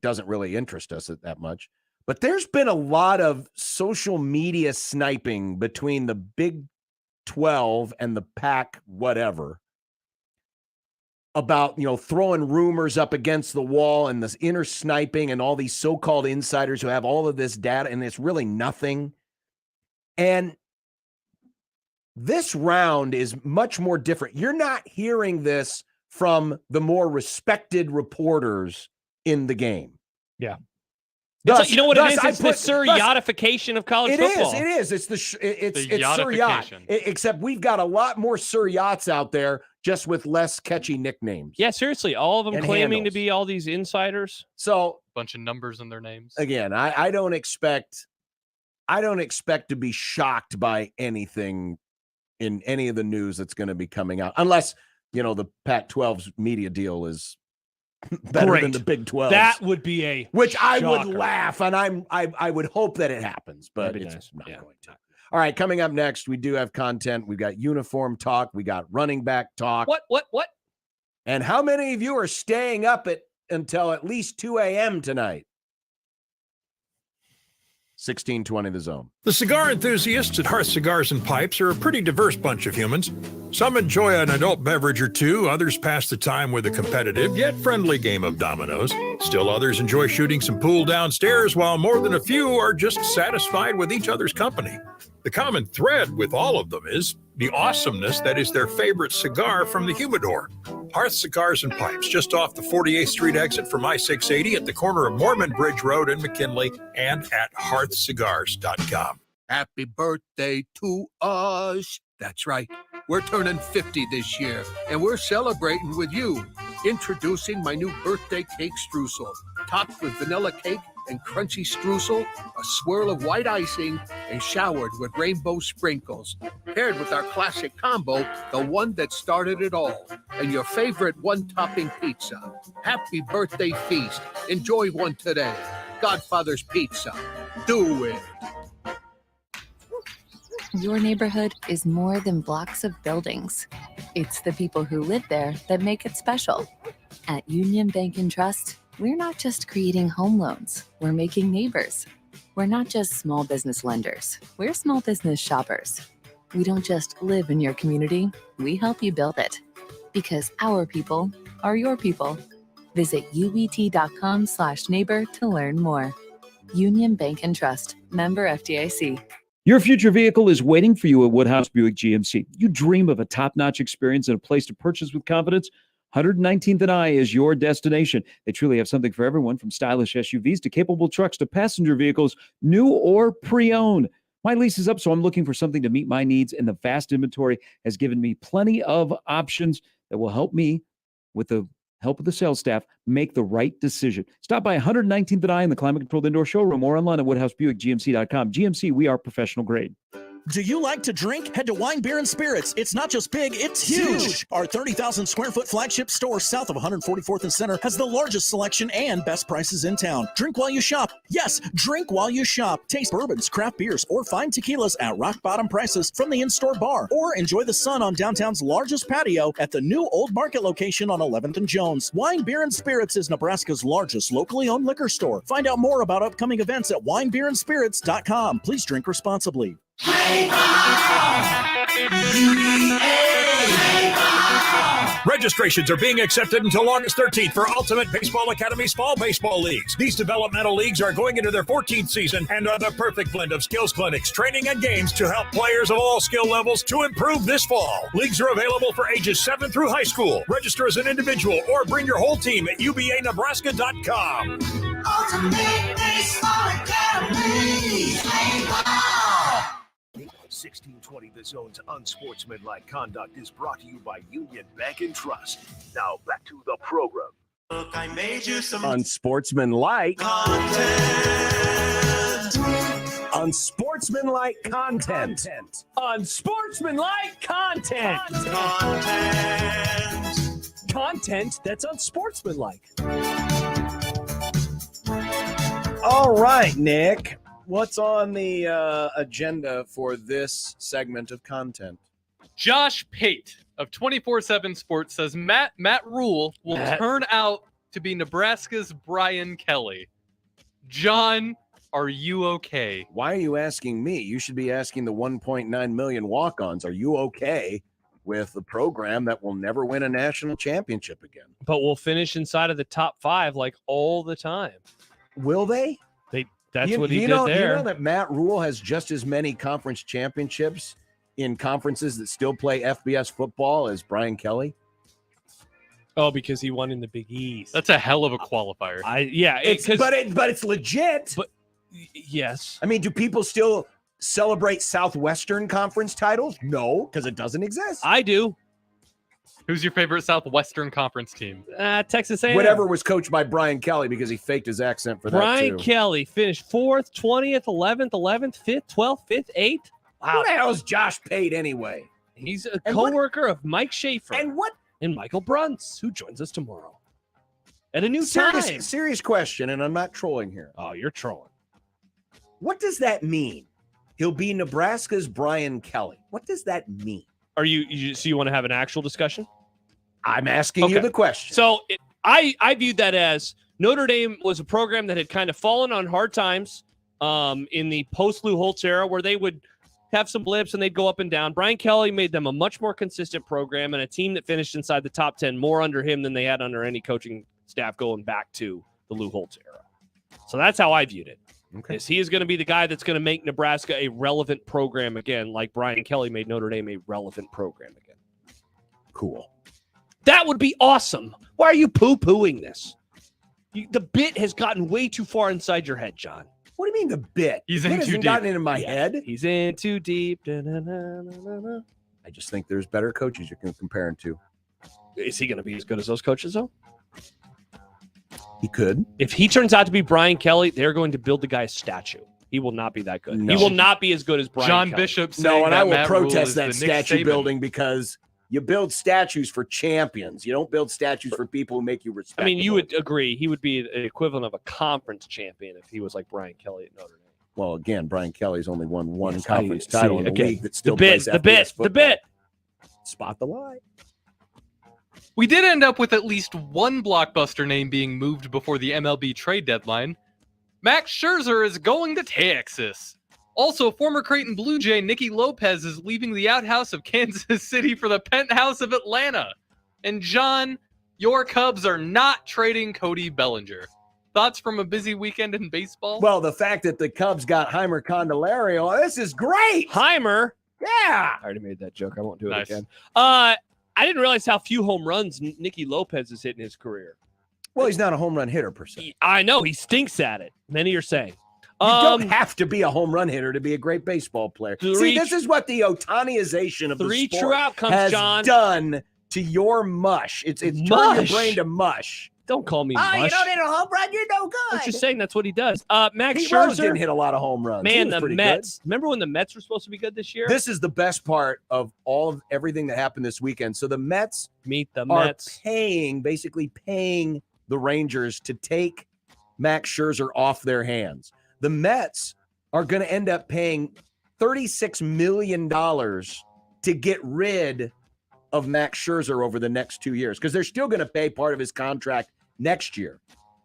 doesn't really interest us that much. But there's been a lot of social media sniping between the Big 12 and the Pac whatever about, throwing rumors up against the wall and this inner sniping and all these so-called insiders who have all of this data, and it's really nothing. And this round is much more different. You're not hearing this from the more respected reporters in the game. Yeah. You know what it is? It's the Sir Yachtification of college football. It is. It's Sir Yacht. Except we've got a lot more Sir Yachts out there, just with less catchy nicknames. Yeah, seriously, all of them and claiming handles. to be all these insiders. So bunch of numbers in their names. Again, I don't expect to be shocked by anything in any of the news that's going to be coming out, unless the Pac-12's media deal is better than the Big 12. That would be a which I would shocker. laugh, and I would hope that it happens, but That'd be it's nice. not Yeah. going to. All right, coming up next, we do have content. We've got uniform talk. We got running back talk. What? And how many of you are staying up until at least 2 a.m. tonight? 1620 The Zone. The cigar enthusiasts at Hearth Cigars and Pipes are a pretty diverse bunch of humans. Some enjoy an adult beverage or two, others pass the time with a competitive yet friendly game of dominoes. Still others enjoy shooting some pool downstairs, while more than a few are just satisfied with each other's company. The common thread with all of them is the awesomeness that is their favorite cigar from the humidor. Hearth Cigars and Pipes, just off the 48th Street exit from I-680 at the corner of Mormon Bridge Road and McKinley, and at hearthcigars.com. Happy birthday to us. That's right. We're turning 50 this year, and we're celebrating with you. Introducing my new birthday cake streusel, topped with vanilla cake and crunchy streusel, a swirl of white icing, and showered with rainbow sprinkles. Paired with our classic combo, the one that started it all, and your favorite one-topping pizza. Happy birthday feast. Enjoy one today. Godfather's Pizza. Do it. Your neighborhood is more than blocks of buildings. It's the people who live there that make it special. At Union Bank and Trust, we're not just creating home loans, we're making neighbors. We're not just small business lenders, we're small business shoppers. We don't just live in your community, we help you build it. Because our people are your people. Visit ubt.com/neighbor to learn more. Union Bank and Trust, member FDIC. Your future vehicle is waiting for you at Woodhouse Buick GMC. You dream of a top-notch experience and a place to purchase with confidence? 119th and I is your destination. They truly have something for everyone, from stylish SUVs to capable trucks to passenger vehicles, new or pre-owned. My lease is up, so I'm looking for something to meet my needs, and the vast inventory has given me plenty of options that will help me, with the help of the sales staff, make the right decision. Stop by 119th and I in the climate-controlled indoor showroom or online at WoodhouseBuickGMC.com. GMC, we are professional grade. Do you like to drink? Head to Wine, Beer, and Spirits. It's not just big, it's huge. Our 30,000 square foot flagship store south of 144th and Center has the largest selection and best prices in town. Drink while you shop. Yes, drink while you shop. Taste bourbons, craft beers, or fine tequilas at rock bottom prices from the in-store bar. Or enjoy the sun on downtown's largest patio at the new Old Market location on 11th and Jones. Wine, Beer, and Spirits is Nebraska's largest locally owned liquor store. Find out more about upcoming events at winebeerandspirits.com. Please drink responsibly. Registrations are being accepted until August 13th for Ultimate Baseball Academy's fall baseball leagues. These developmental leagues are going into their 14th season and are the perfect blend of skills clinics, training, and games to help players of all skill levels to improve this fall. Leagues are available for ages 7 through high school. Register as an individual or bring your whole team at UBAnebraska.com. Ultimate Baseball Academy. 1620 The Zone's Unsportsmanlike Conduct is brought to you by Union Bank and Trust. Now back to the program. Look, I made you some Unsportsmanlike content. Unsportsmanlike content. Unsportsmanlike content. Content that's unsportsmanlike. All right, Nick. What's on the agenda for this segment of content? Josh Pate of 24/7 Sports says Matt Rule will turn out to be Nebraska's Brian Kelly. John, are you okay? Why are you asking me? You should be asking the 1.9 million walk-ons. Are you okay with a program that will never win a national championship again? But we'll finish inside of the top 5 like all the time. Will they? That's what he did there. there. You know that Matt Rule has just as many conference championships in conferences that still play FBS football as Brian Kelly? Oh, because he won in the Big East. That's a hell of a qualifier. But it's legit. But yes. I mean, do people still celebrate Southwestern Conference titles? No, because it doesn't exist. I do. Who's your favorite Southwestern Conference team? Texas A&M. Whatever was coached by Brian Kelly, because he faked his accent for that Brian too. Kelly finished 4th, 20th, 11th, 5th, 12th, 5th, 8th. Wow. Who the hell is Josh Pate anyway? He's a co-worker of Mike Schaefer. And Michael Bruntz, who joins us tomorrow. at a new time. Serious question, and I'm not trolling here. Oh, you're trolling. What does that mean? He'll be Nebraska's Brian Kelly. What does that mean? Are so you want to have an actual discussion? I'm asking you the question. So I viewed that as Notre Dame was a program that had kind of fallen on hard times in the post-Lou Holtz era, where they would have some blips and they'd go up and down. Brian Kelly made them a much more consistent program and a team that finished inside the top 10 more under him than they had under any coaching staff going back to the Lou Holtz era. So that's how I viewed it. Okay. Is he is going to be the guy that's going to make Nebraska a relevant program again, like Brian Kelly made Notre Dame a relevant program again. Cool. That would be awesome. Why are you poo-pooing this? The bit has gotten way too far inside your head, John. What do you mean the bit? He's It in too hasn't deep. gotten into my head. He's in too deep. Da-na-na-na-na-na. I just think there's better coaches you can compare him to. Is he going to be as good as those coaches, though? He could. If he turns out to be Brian Kelly, they're going to build the guy a statue. He will not be that good. No. He will not be as good as Brian John Kelly. Bishop saying No, and that I will Matt Rule protest is that the Nick statue Saban. building because you build statues for champions. You don't build statues for people who make you respect. I mean, you would agree he would be the equivalent of a conference champion if he was like Brian Kelly at Notre Dame. Well, again, Brian Kelly's only won one Yes, conference I see. title in a Okay. league that still The bit, plays the FBS bit, football. the bit. Spot the lie. We did end up with at least one blockbuster name being moved before the MLB trade deadline. Max Scherzer is going to Texas. Also, former Creighton Blue Jay Nicky Lopez is leaving the outhouse of Kansas City for the penthouse of Atlanta. And John, your Cubs are not trading Cody Bellinger. Thoughts from a busy weekend in baseball? Well, the fact that the Cubs got Heimer Candelario, this is great. Heimer? Yeah. I already made that joke. I won't do it Nice. again. I didn't realize how few home runs Nicky Lopez has hit in his career. Well, he's not a home run hitter per se. I know. He stinks at it. Many are saying. You don't have to be a home run hitter to be a great baseball player. See, this is what the Otaniization of the Three sport true outcomes, has John. done to your mush. It's turned your Mush. brain to mush. Don't call me Oh, mush. you don't hit a home run, you're no good. I'm just saying that's what he does. Max Pete Rose Scherzer didn't hit a lot of home runs. He Man, was the pretty Mets. Remember when the Mets were supposed to be good this year? good. This is the best part of all of everything that happened this weekend. So the Mets Meet the are Mets. basically paying the Rangers to take Max Scherzer off their hands. The Mets are going to end up paying $36 million to get rid of Max Scherzer over the next 2 years because they're still going to pay part of his contract next year.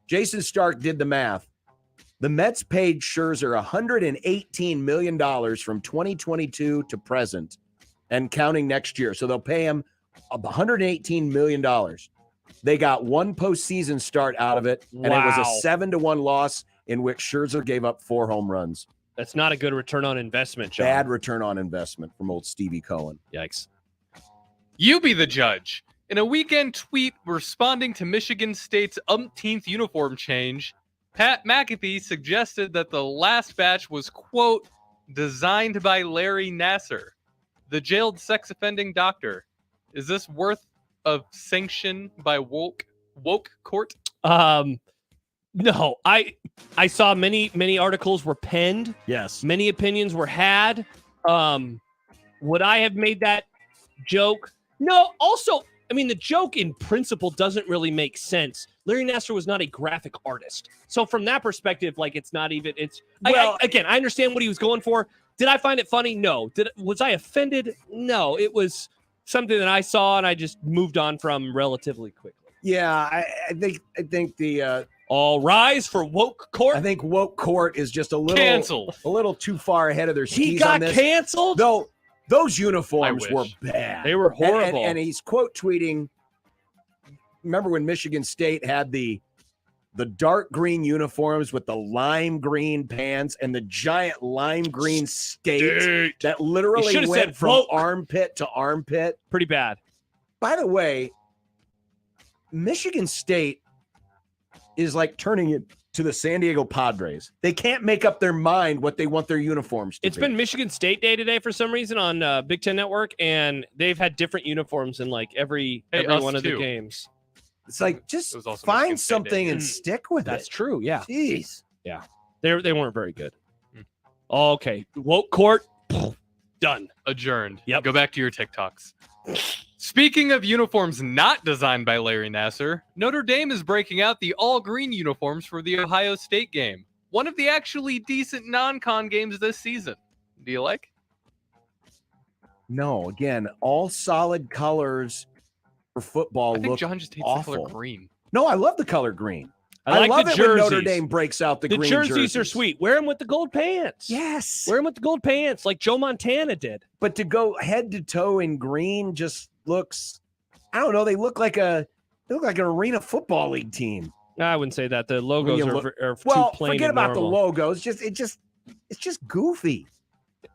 Jason Stark did the math. The Mets paid Scherzer $118 million from 2022 to present and counting next year. So they'll pay him $118 million. They got one postseason start out of it, and it was Wow. a 7-1 loss in which Scherzer gave up 4 home runs. That's not a good return on investment, John. Bad return on investment from old Stevie Cohen. Yikes. You be the judge. In a weekend tweet responding to Michigan State's umpteenth uniform change, Pat McAfee suggested that the last batch was, quote, designed by Larry Nasser, the jailed sex-offending doctor. Is this worth of sanction by woke court? No, I saw many articles were penned. Yes. Many opinions were had. Would I have made that joke? No. Also, I mean, the joke in principle doesn't really make sense. Larry Nasser was not a graphic artist. So from that perspective, like it's not even, again, I understand what he was going for. Did I find it funny? No. Was I offended? No. It was something that I saw and I just moved on from relatively quickly. Yeah, I think the all rise for woke court. I think woke court is just a Canceled. a little too far ahead of their skis. He got on this. canceled? Though those uniforms I were wish. bad. They were horrible. And he's quote tweeting. Remember when Michigan State had the dark green uniforms with the lime green pants and the giant lime green skate that You literally should've went said from woke. armpit to armpit? Pretty bad. By the way, Michigan State is like turning it to the San Diego Padres. They can't make up their mind what they want their uniforms to It's be. been Michigan State Day today for some reason on Big Ten Network, and they've had different uniforms in like every Hey, every us one of the too. games. It's like just It was also find Michigan State something Day. and stick with That's it. true. Yeah, Jeez. yeah. They weren't very good. Okay, woke court done. Adjourned. Yep. Go back to your TikToks. Speaking of uniforms not designed by Larry Nasser, Notre Dame is breaking out the all-green uniforms for the Ohio State game. One of the actually decent non-con games this season. Do you like? No, again, all solid colors for football I think look John just hates awful. the color green. No, I love the color green. I like love the it when Notre jerseys. Dame breaks out the green jerseys are sweet. Wear them with the gold pants. Yes. Wear them with the gold pants like Joe Montana did. But to go head to toe in green just looks, I don't know, they look like an Arena Football League team. I wouldn't say that. The logos are well, too plain. Forget and about normal. the logos. It's just goofy.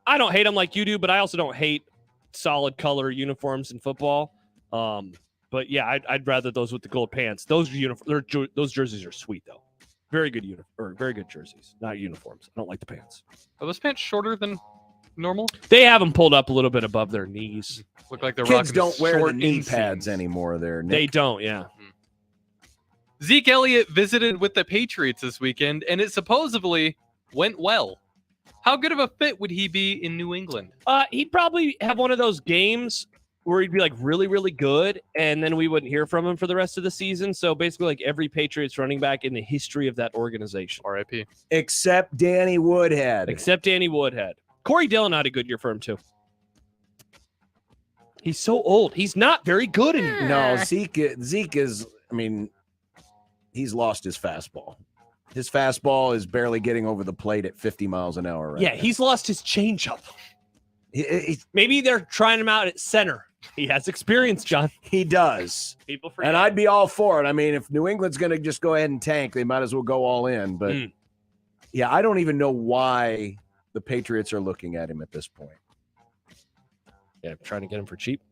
I don't hate them like you do, but I also don't hate solid color uniforms in football. But yeah, I'd rather those with the gold pants. Those jerseys are sweet though. Very good very good jerseys, not uniforms. I don't like the pants. Are those pants shorter than normal? They have them pulled up a little bit above their knees. Look like they're Kids rocking don't wear the short knee inseams. pads anymore there, Nick. They don't, yeah. Zeke Elliott visited with the Patriots this weekend, and it supposedly went well. How good of a fit would he be in New England? He'd probably have one of those games where he'd be like really, really good, and then we wouldn't hear from him for the rest of the season. So basically, like every Patriots running back in the history of that organization. R.I.P. Except Danny Woodhead. Corey Dillon had a good year for him too. He's so old. He's not very good anymore. No, Zeke is, I mean, he's lost his fastball. His fastball is barely getting over the plate at 50 miles an hour. Right Yeah, now. he's lost his changeup. Maybe they're trying him out at center. He has experience, John. He does. People forget. And I'd be all for it. I mean, if New England's going to just go ahead and tank, they might as well go all in. But yeah, I don't even know why the Patriots are looking at him at this point. Yeah, trying to get him for cheap.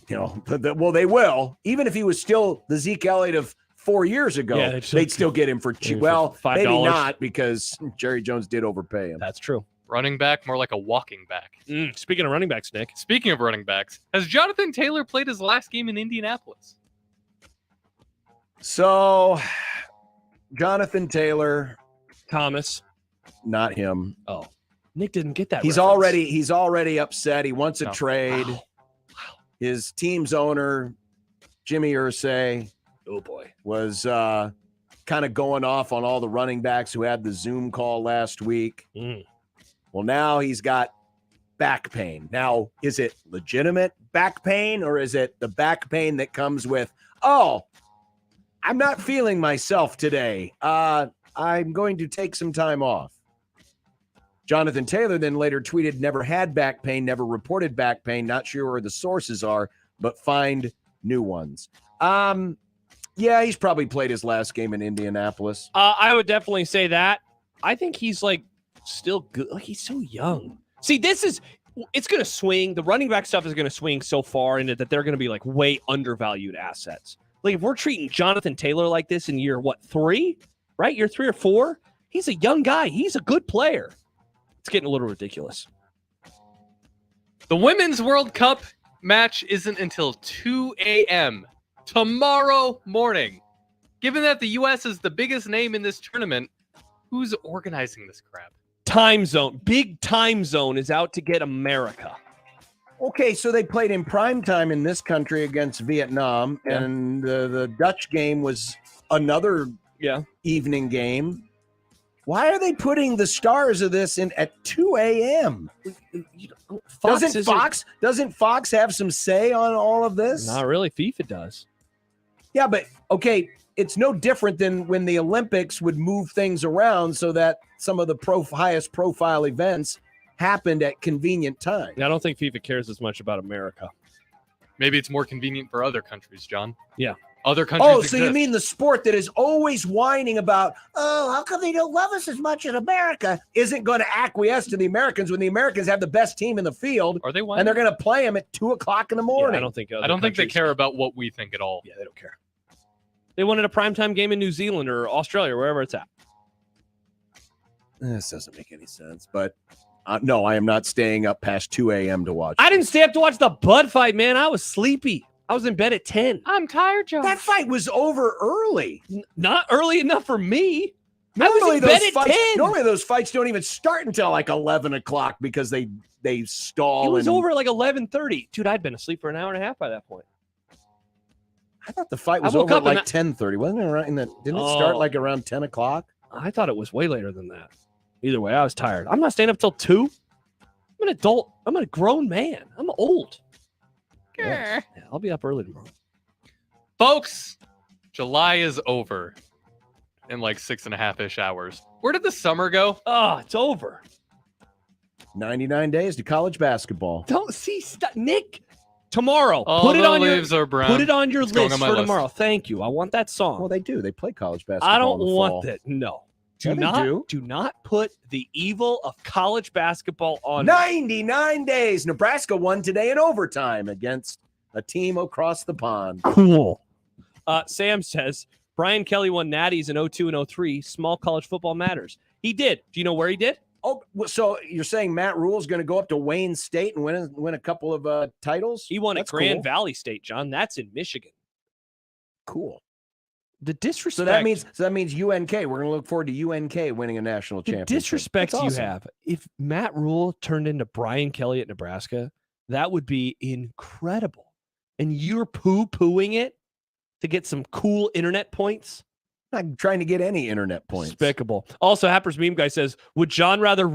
You know, well, they will. Even if he was still the Zeke Elliott of 4 years ago, Yeah, they'd still get him for cheap. Well, $5. maybe not because Jerry Jones did overpay him. That's true. Running back, more like a walking back. Speaking of running backs, Nick. Speaking of running backs, has Jonathan Taylor played his last game in Indianapolis? So, Jonathan Taylor, Thomas, not him. Oh, Nick didn't get that. He's already upset. He wants a trade. Wow. His team's owner, Jimmy Irsay, oh boy, was kind of going off on all the running backs who had the Zoom call last week. Well, now he's got back pain. Now, is it legitimate back pain or is it the back pain that comes with, oh, I'm not feeling myself today. I'm going to take some time off. Jonathan Taylor then later tweeted, never had back pain, never reported back pain, not sure where the sources are, but find new ones. Yeah, he's probably played his last game in Indianapolis. I would definitely say that. I think he's like still good. Like he's so young. See, it's going to swing. The running back stuff is going to swing so far into that they're going to be like way undervalued assets. Like if we're treating Jonathan Taylor like this in year, 3, right? Year 3 or 4, he's a young guy. He's a good player. It's getting a little ridiculous. The Women's World Cup match isn't until 2 a.m. tomorrow morning. Given that the U.S. is the biggest name in this tournament, who's organizing this crap? Time zone. Big time zone is out to get America. Okay, so they played in prime time in this country against Vietnam, and the Dutch game was another evening game. Why are they putting the stars of this in at 2 a.m.? Doesn't Fox have some say on all of this? Not really. FIFA does. Yeah, but okay, it's no different than when the Olympics would move things around so that some of the highest profile events happened at convenient times. I don't think FIFA cares as much about America. Maybe it's more convenient for other countries, John. Yeah. Other countries so exist. you mean the sport that is always whining about, oh, how come they don't love us as much as America, isn't going to acquiesce to the Americans when the Americans have the best team in the field? Are they whining? And they're going to play them at 2 o'clock in the morning. Yeah, I don't think they care about what we think at all. Yeah, they don't care. They wanted a primetime game in New Zealand or Australia or wherever it's at. This doesn't make any sense, but no, I am not staying up past 2 a.m. to watch. I didn't stay up to watch the Bud fight, man. I was sleepy. I was in bed at 10. I'm tired, John. That fight was over early. Not early enough for me. I was in bed at 10. Normally those fights don't even start until like 11 o'clock because they stall. It was over at like 11:30. Dude, I'd been asleep for an hour and a half by that point. I thought the fight was woke over up at like and 10:30. Wasn't it around didn't it start like around 10 o'clock? I thought it was way later than that. Either way, I was tired. I'm not staying up till 2. I'm an adult. I'm a grown man. I'm old. Yeah, I'll be up early tomorrow. Folks, July is over in like 6.5-ish hours. Where did the summer go? Oh, it's over. 99 days to college basketball. Don't see Nick. Tomorrow, All put it the on leaves are brown. Put it on your It's going list on my for list. tomorrow. Thank you. I want that song. Well, they do. They play college basketball. I don't in the want fall. that. No. Yeah, they Do not put the evil of college basketball on. 99 days. Nebraska won today in overtime against a team across the pond. Cool. Sam says Brian Kelly won natties in 02 and 03. Small college football matters. He did. Do you know where he did? Oh, so you're saying Matt Rule's going to go up to Wayne State and win a couple of titles? He won That's at Grand cool. Valley State, John. That's in Michigan. Cool. The disrespect. So that means UNK. We're going to look forward to UNK winning a national The championship. disrespect That's you awesome. have. If Matt Rule turned into Brian Kelly at Nebraska, that would be incredible. And you're poo-pooing it to get some cool internet points? I'm not trying to get any internet points. Despicable. Also, Happer's Meme Guy says, would John rather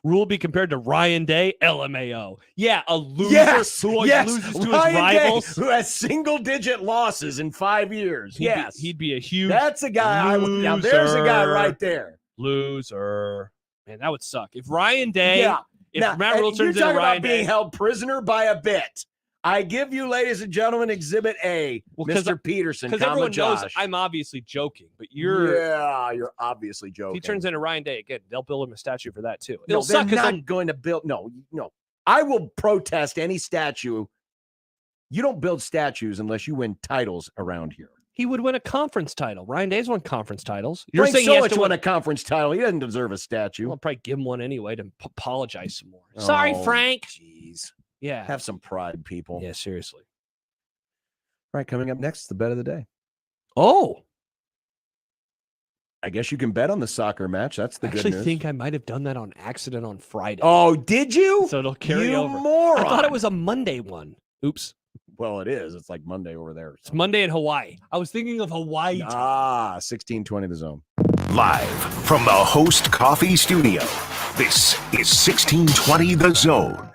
Rule be compared to Ryan Day? LMAO. Yeah, a loser who always loses to Ryan his rivals. Day, who has single-digit losses in 5 years. He'd be a huge That's a guy. Now there's a guy right there. Loser. Man, that would suck. If Ryan Day, if Matt Rule turns you're into talking Ryan about being Day. held prisoner by a bit. I give you, ladies and gentlemen, Exhibit A, Mr. Peterson, Because everyone Josh. knows I'm obviously joking, but you're obviously joking. If he turns into Ryan Day again, they'll build him a statue for that too. No, It'll they're suck because not going to build. No. I will protest any statue. You don't build statues unless you win titles around here. he would win a conference title. Ryan Day's won conference titles. You're Frank saying he has Solich to won a conference title. He doesn't deserve a statue. I'll probably give him one anyway to apologize some more. Sorry, Oh, Frank. Jeez. Yeah. Have some pride, people. Yeah, seriously. All right, coming up next is the bet of the day. Oh. I guess you can bet on the soccer match. That's the I good actually news. think I might have done that on accident on Friday. Oh, did you? So it'll carry You over. moron. I thought it was a Monday one. Oops. Well, it is. It's like Monday over there. It's Monday in Hawaii. I was thinking of Hawaii. 1620 the zone. Live from the Host Coffee Studio, this is 1620 The Zone.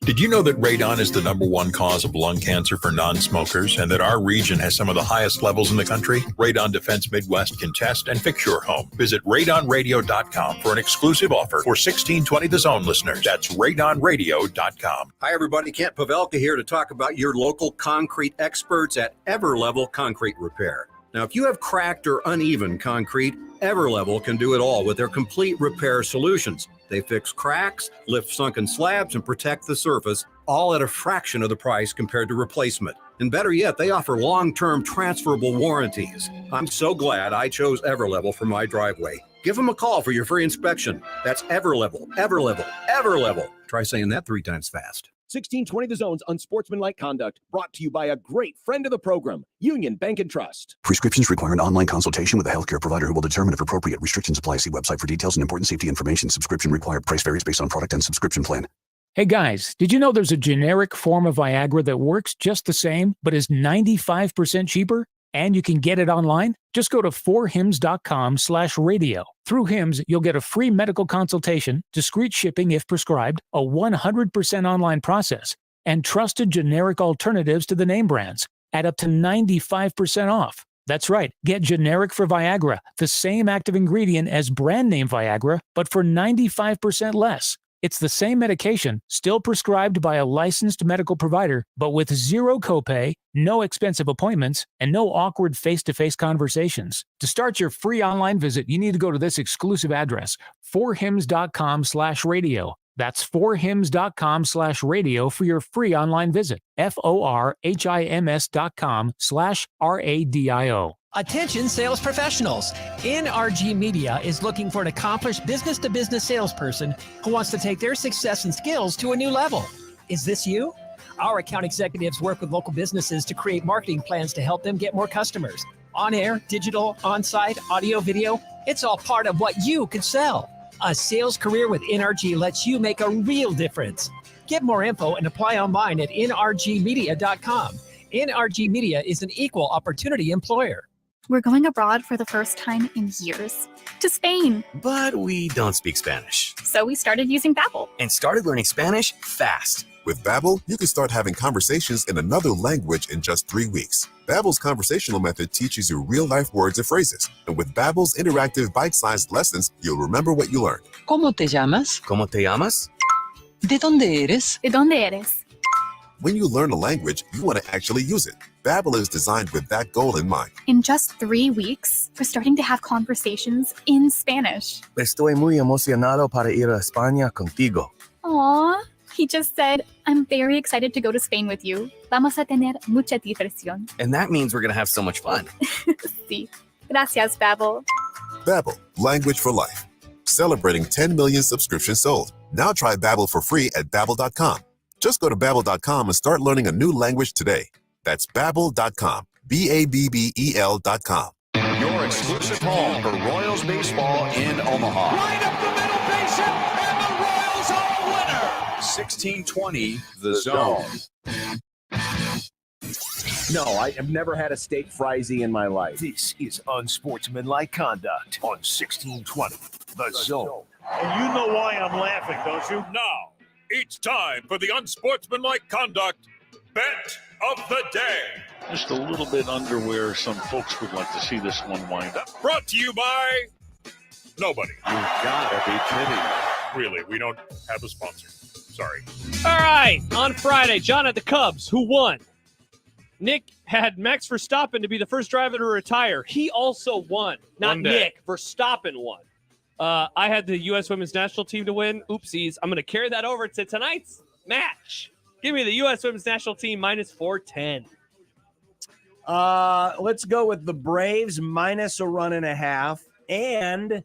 Did you know that radon is the #1 cause of lung cancer for non-smokers and that our region has some of the highest levels in the country? Radon Defense Midwest can test and fix your home. Visit radonradio.com for an exclusive offer for 1620 The Zone listeners. That's radonradio.com. Hi, everybody. Kent Pavelka here to talk about your local concrete experts at Everlevel Concrete Repair. Now, if you have cracked or uneven concrete, Everlevel can do it all with their complete repair solutions. They fix cracks, lift sunken slabs, and protect the surface, all at a fraction of the price compared to replacement. And better yet, they offer long-term transferable warranties. I'm so glad I chose Everlevel for my driveway. Give them a call for your free inspection. That's Everlevel, Everlevel, Everlevel. Try saying that 3 times fast. 1620 The Zone's Unsportsmanlike Conduct, brought to you by a great friend of the program, Union Bank and Trust. Prescriptions require an online consultation with a healthcare provider who will determine if appropriate. Restrictions apply. See website for details and important safety information. Subscription required. Price varies based on product and subscription plan. Hey guys, did you know there's a generic form of Viagra that works just the same, but is 95% cheaper? And you can get it online? Just go to 4hims.com/radio. Through Hims, you'll get a free medical consultation, discreet shipping if prescribed, a 100% online process, and trusted generic alternatives to the name brands at up to 95% off. That's right, get generic for Viagra, the same active ingredient as brand name Viagra, but for 95% less. It's the same medication, still prescribed by a licensed medical provider, but with zero copay, no expensive appointments, and no awkward face-to-face conversations. To start your free online visit, you need to go to this exclusive address, 4hims.com/radio. That's 4hims.com/radio for your free online visit. FORHIMS.com/RADIO. Attention sales professionals. NRG Media is looking for an accomplished business-to-business salesperson who wants to take their success and skills to a new level. Is this you? Our account executives work with local businesses to create marketing plans to help them get more customers. On air, digital, on-site, audio, video, it's all part of what you could sell. A sales career with NRG lets you make a real difference. Get more info and apply online at nrgmedia.com. NRG Media is an equal opportunity employer. We're going abroad for the first time in years. To Spain. But we don't speak Spanish. So we started using Babbel. And started learning Spanish fast. With Babbel, you can start having conversations in another language in just 3 weeks. Babbel's conversational method teaches you real-life words and phrases. And with Babbel's interactive bite-sized lessons, you'll remember what you learned. ¿Cómo te llamas? ¿Cómo te llamas? ¿De dónde eres? ¿De dónde eres? When you learn a language, you want to actually use it. Babbel is designed with that goal in mind. In just 3 weeks, we're starting to have conversations in Spanish. Estoy muy emocionado para ir a España contigo. Aww. He just said, I'm very excited to go to Spain with you. Vamos a tener mucha diversión. And that means we're going to have so much fun. Sí. Gracias, Babbel. Babbel, language for life. Celebrating 10 million subscriptions sold. Now try Babbel for free at Babbel.com. Just go to Babbel.com and start learning a new language today. That's Babbel.com. Babbel.com. Your exclusive home for Royals baseball in Omaha. Right up the middle, base hit, and the Royals are winner. 1620, The Zone. No, I have never had a steak frizy in my life. This is Unsportsmanlike Conduct on 1620, The Zone. And you know why I'm laughing, don't you? Now, it's time for the Unsportsmanlike Conduct Bet of the Day. Just a little bit under where some folks would like to see this one wind up. Brought to you by nobody. You gotta be kidding. Really, we don't have a sponsor. Sorry. All right, on Friday, John had the Cubs, who won. Nick had Max Verstappen to be the first driver to retire. He also won. Not Nick, Verstappen won. I had the U.S. women's national team to win. Oopsies. I'm going to carry that over to tonight's match. Give me the U.S. women's national team minus 410. Let's go with the Braves minus 1.5 and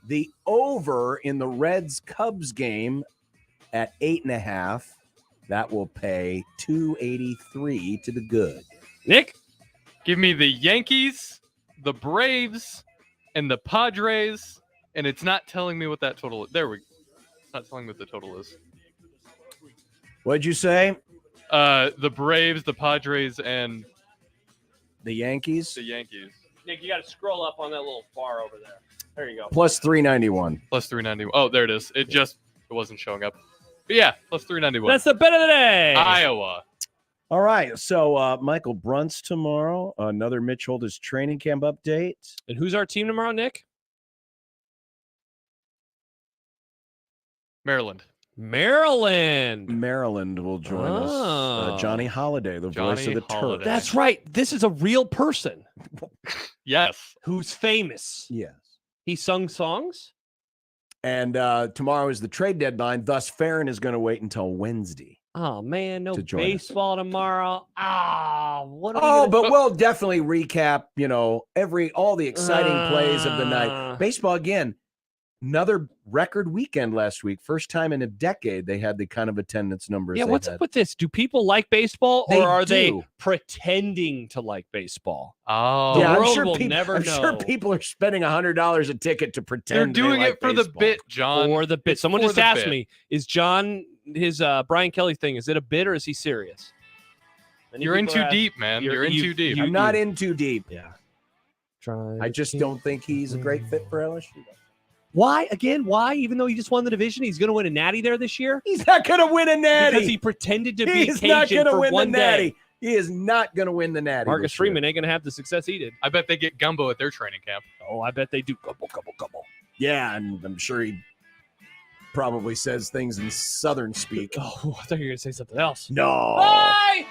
the over in the Reds-Cubs game at 8.5. That will pay $283 to the good. Nick? Give me the Yankees, the Braves, and the Padres, and it's not telling me what that total is. There we go. It's not telling me what the total is. What'd you say? The Braves, the Padres, and the Yankees? The Yankees. Nick, you got to scroll up on that little bar over there. There you go. Plus 391. Plus 391. Oh, there it is. It wasn't showing up. But yeah, plus 391. That's the bet of the day. Iowa. All right. So Michael Brunt's tomorrow. Another Mitch Holder's training camp update. And who's our team tomorrow, Nick? Maryland. Maryland will join us. Johnny Holiday, the voice of the Turk. That's right. This is a real person. Yes. Who's famous. Yes. He sung songs. And tomorrow is the trade deadline. Thus, Farron is going to wait until Wednesday. Oh, man. No baseball tomorrow. We'll definitely recap, all the exciting plays of the night. Baseball, again, another record weekend last week. First time in a decade they had the kind of attendance numbers. Yeah, what's up with this? Do people like baseball, or are they pretending to like baseball? Oh, the world I'm sure will never I'm know. sure people are spending $100 a ticket to pretend. They're doing they it like for baseball. the bit, John. For the bit. Someone just asked me, is John his Brian Kelly thing? Is it a bit or is he serious? You're in too deep, man. You're in too deep. I'm not in too deep. Yeah. I just don't think he's a great fit for LSU. Why? Again, why? Even though he just won the division, he's going to win a natty there this year? He's not going to win a natty. Because he pretended to be He's Cajun not going to for win one the natty. day. He is not going to win the natty. Marcus Freeman ain't going to have the success he did. I bet they get gumbo at their training camp. Oh, I bet they do. Gumbo. Yeah, and I'm sure he probably says things in Southern speak. Oh, I thought you were going to say something else. No. Bye!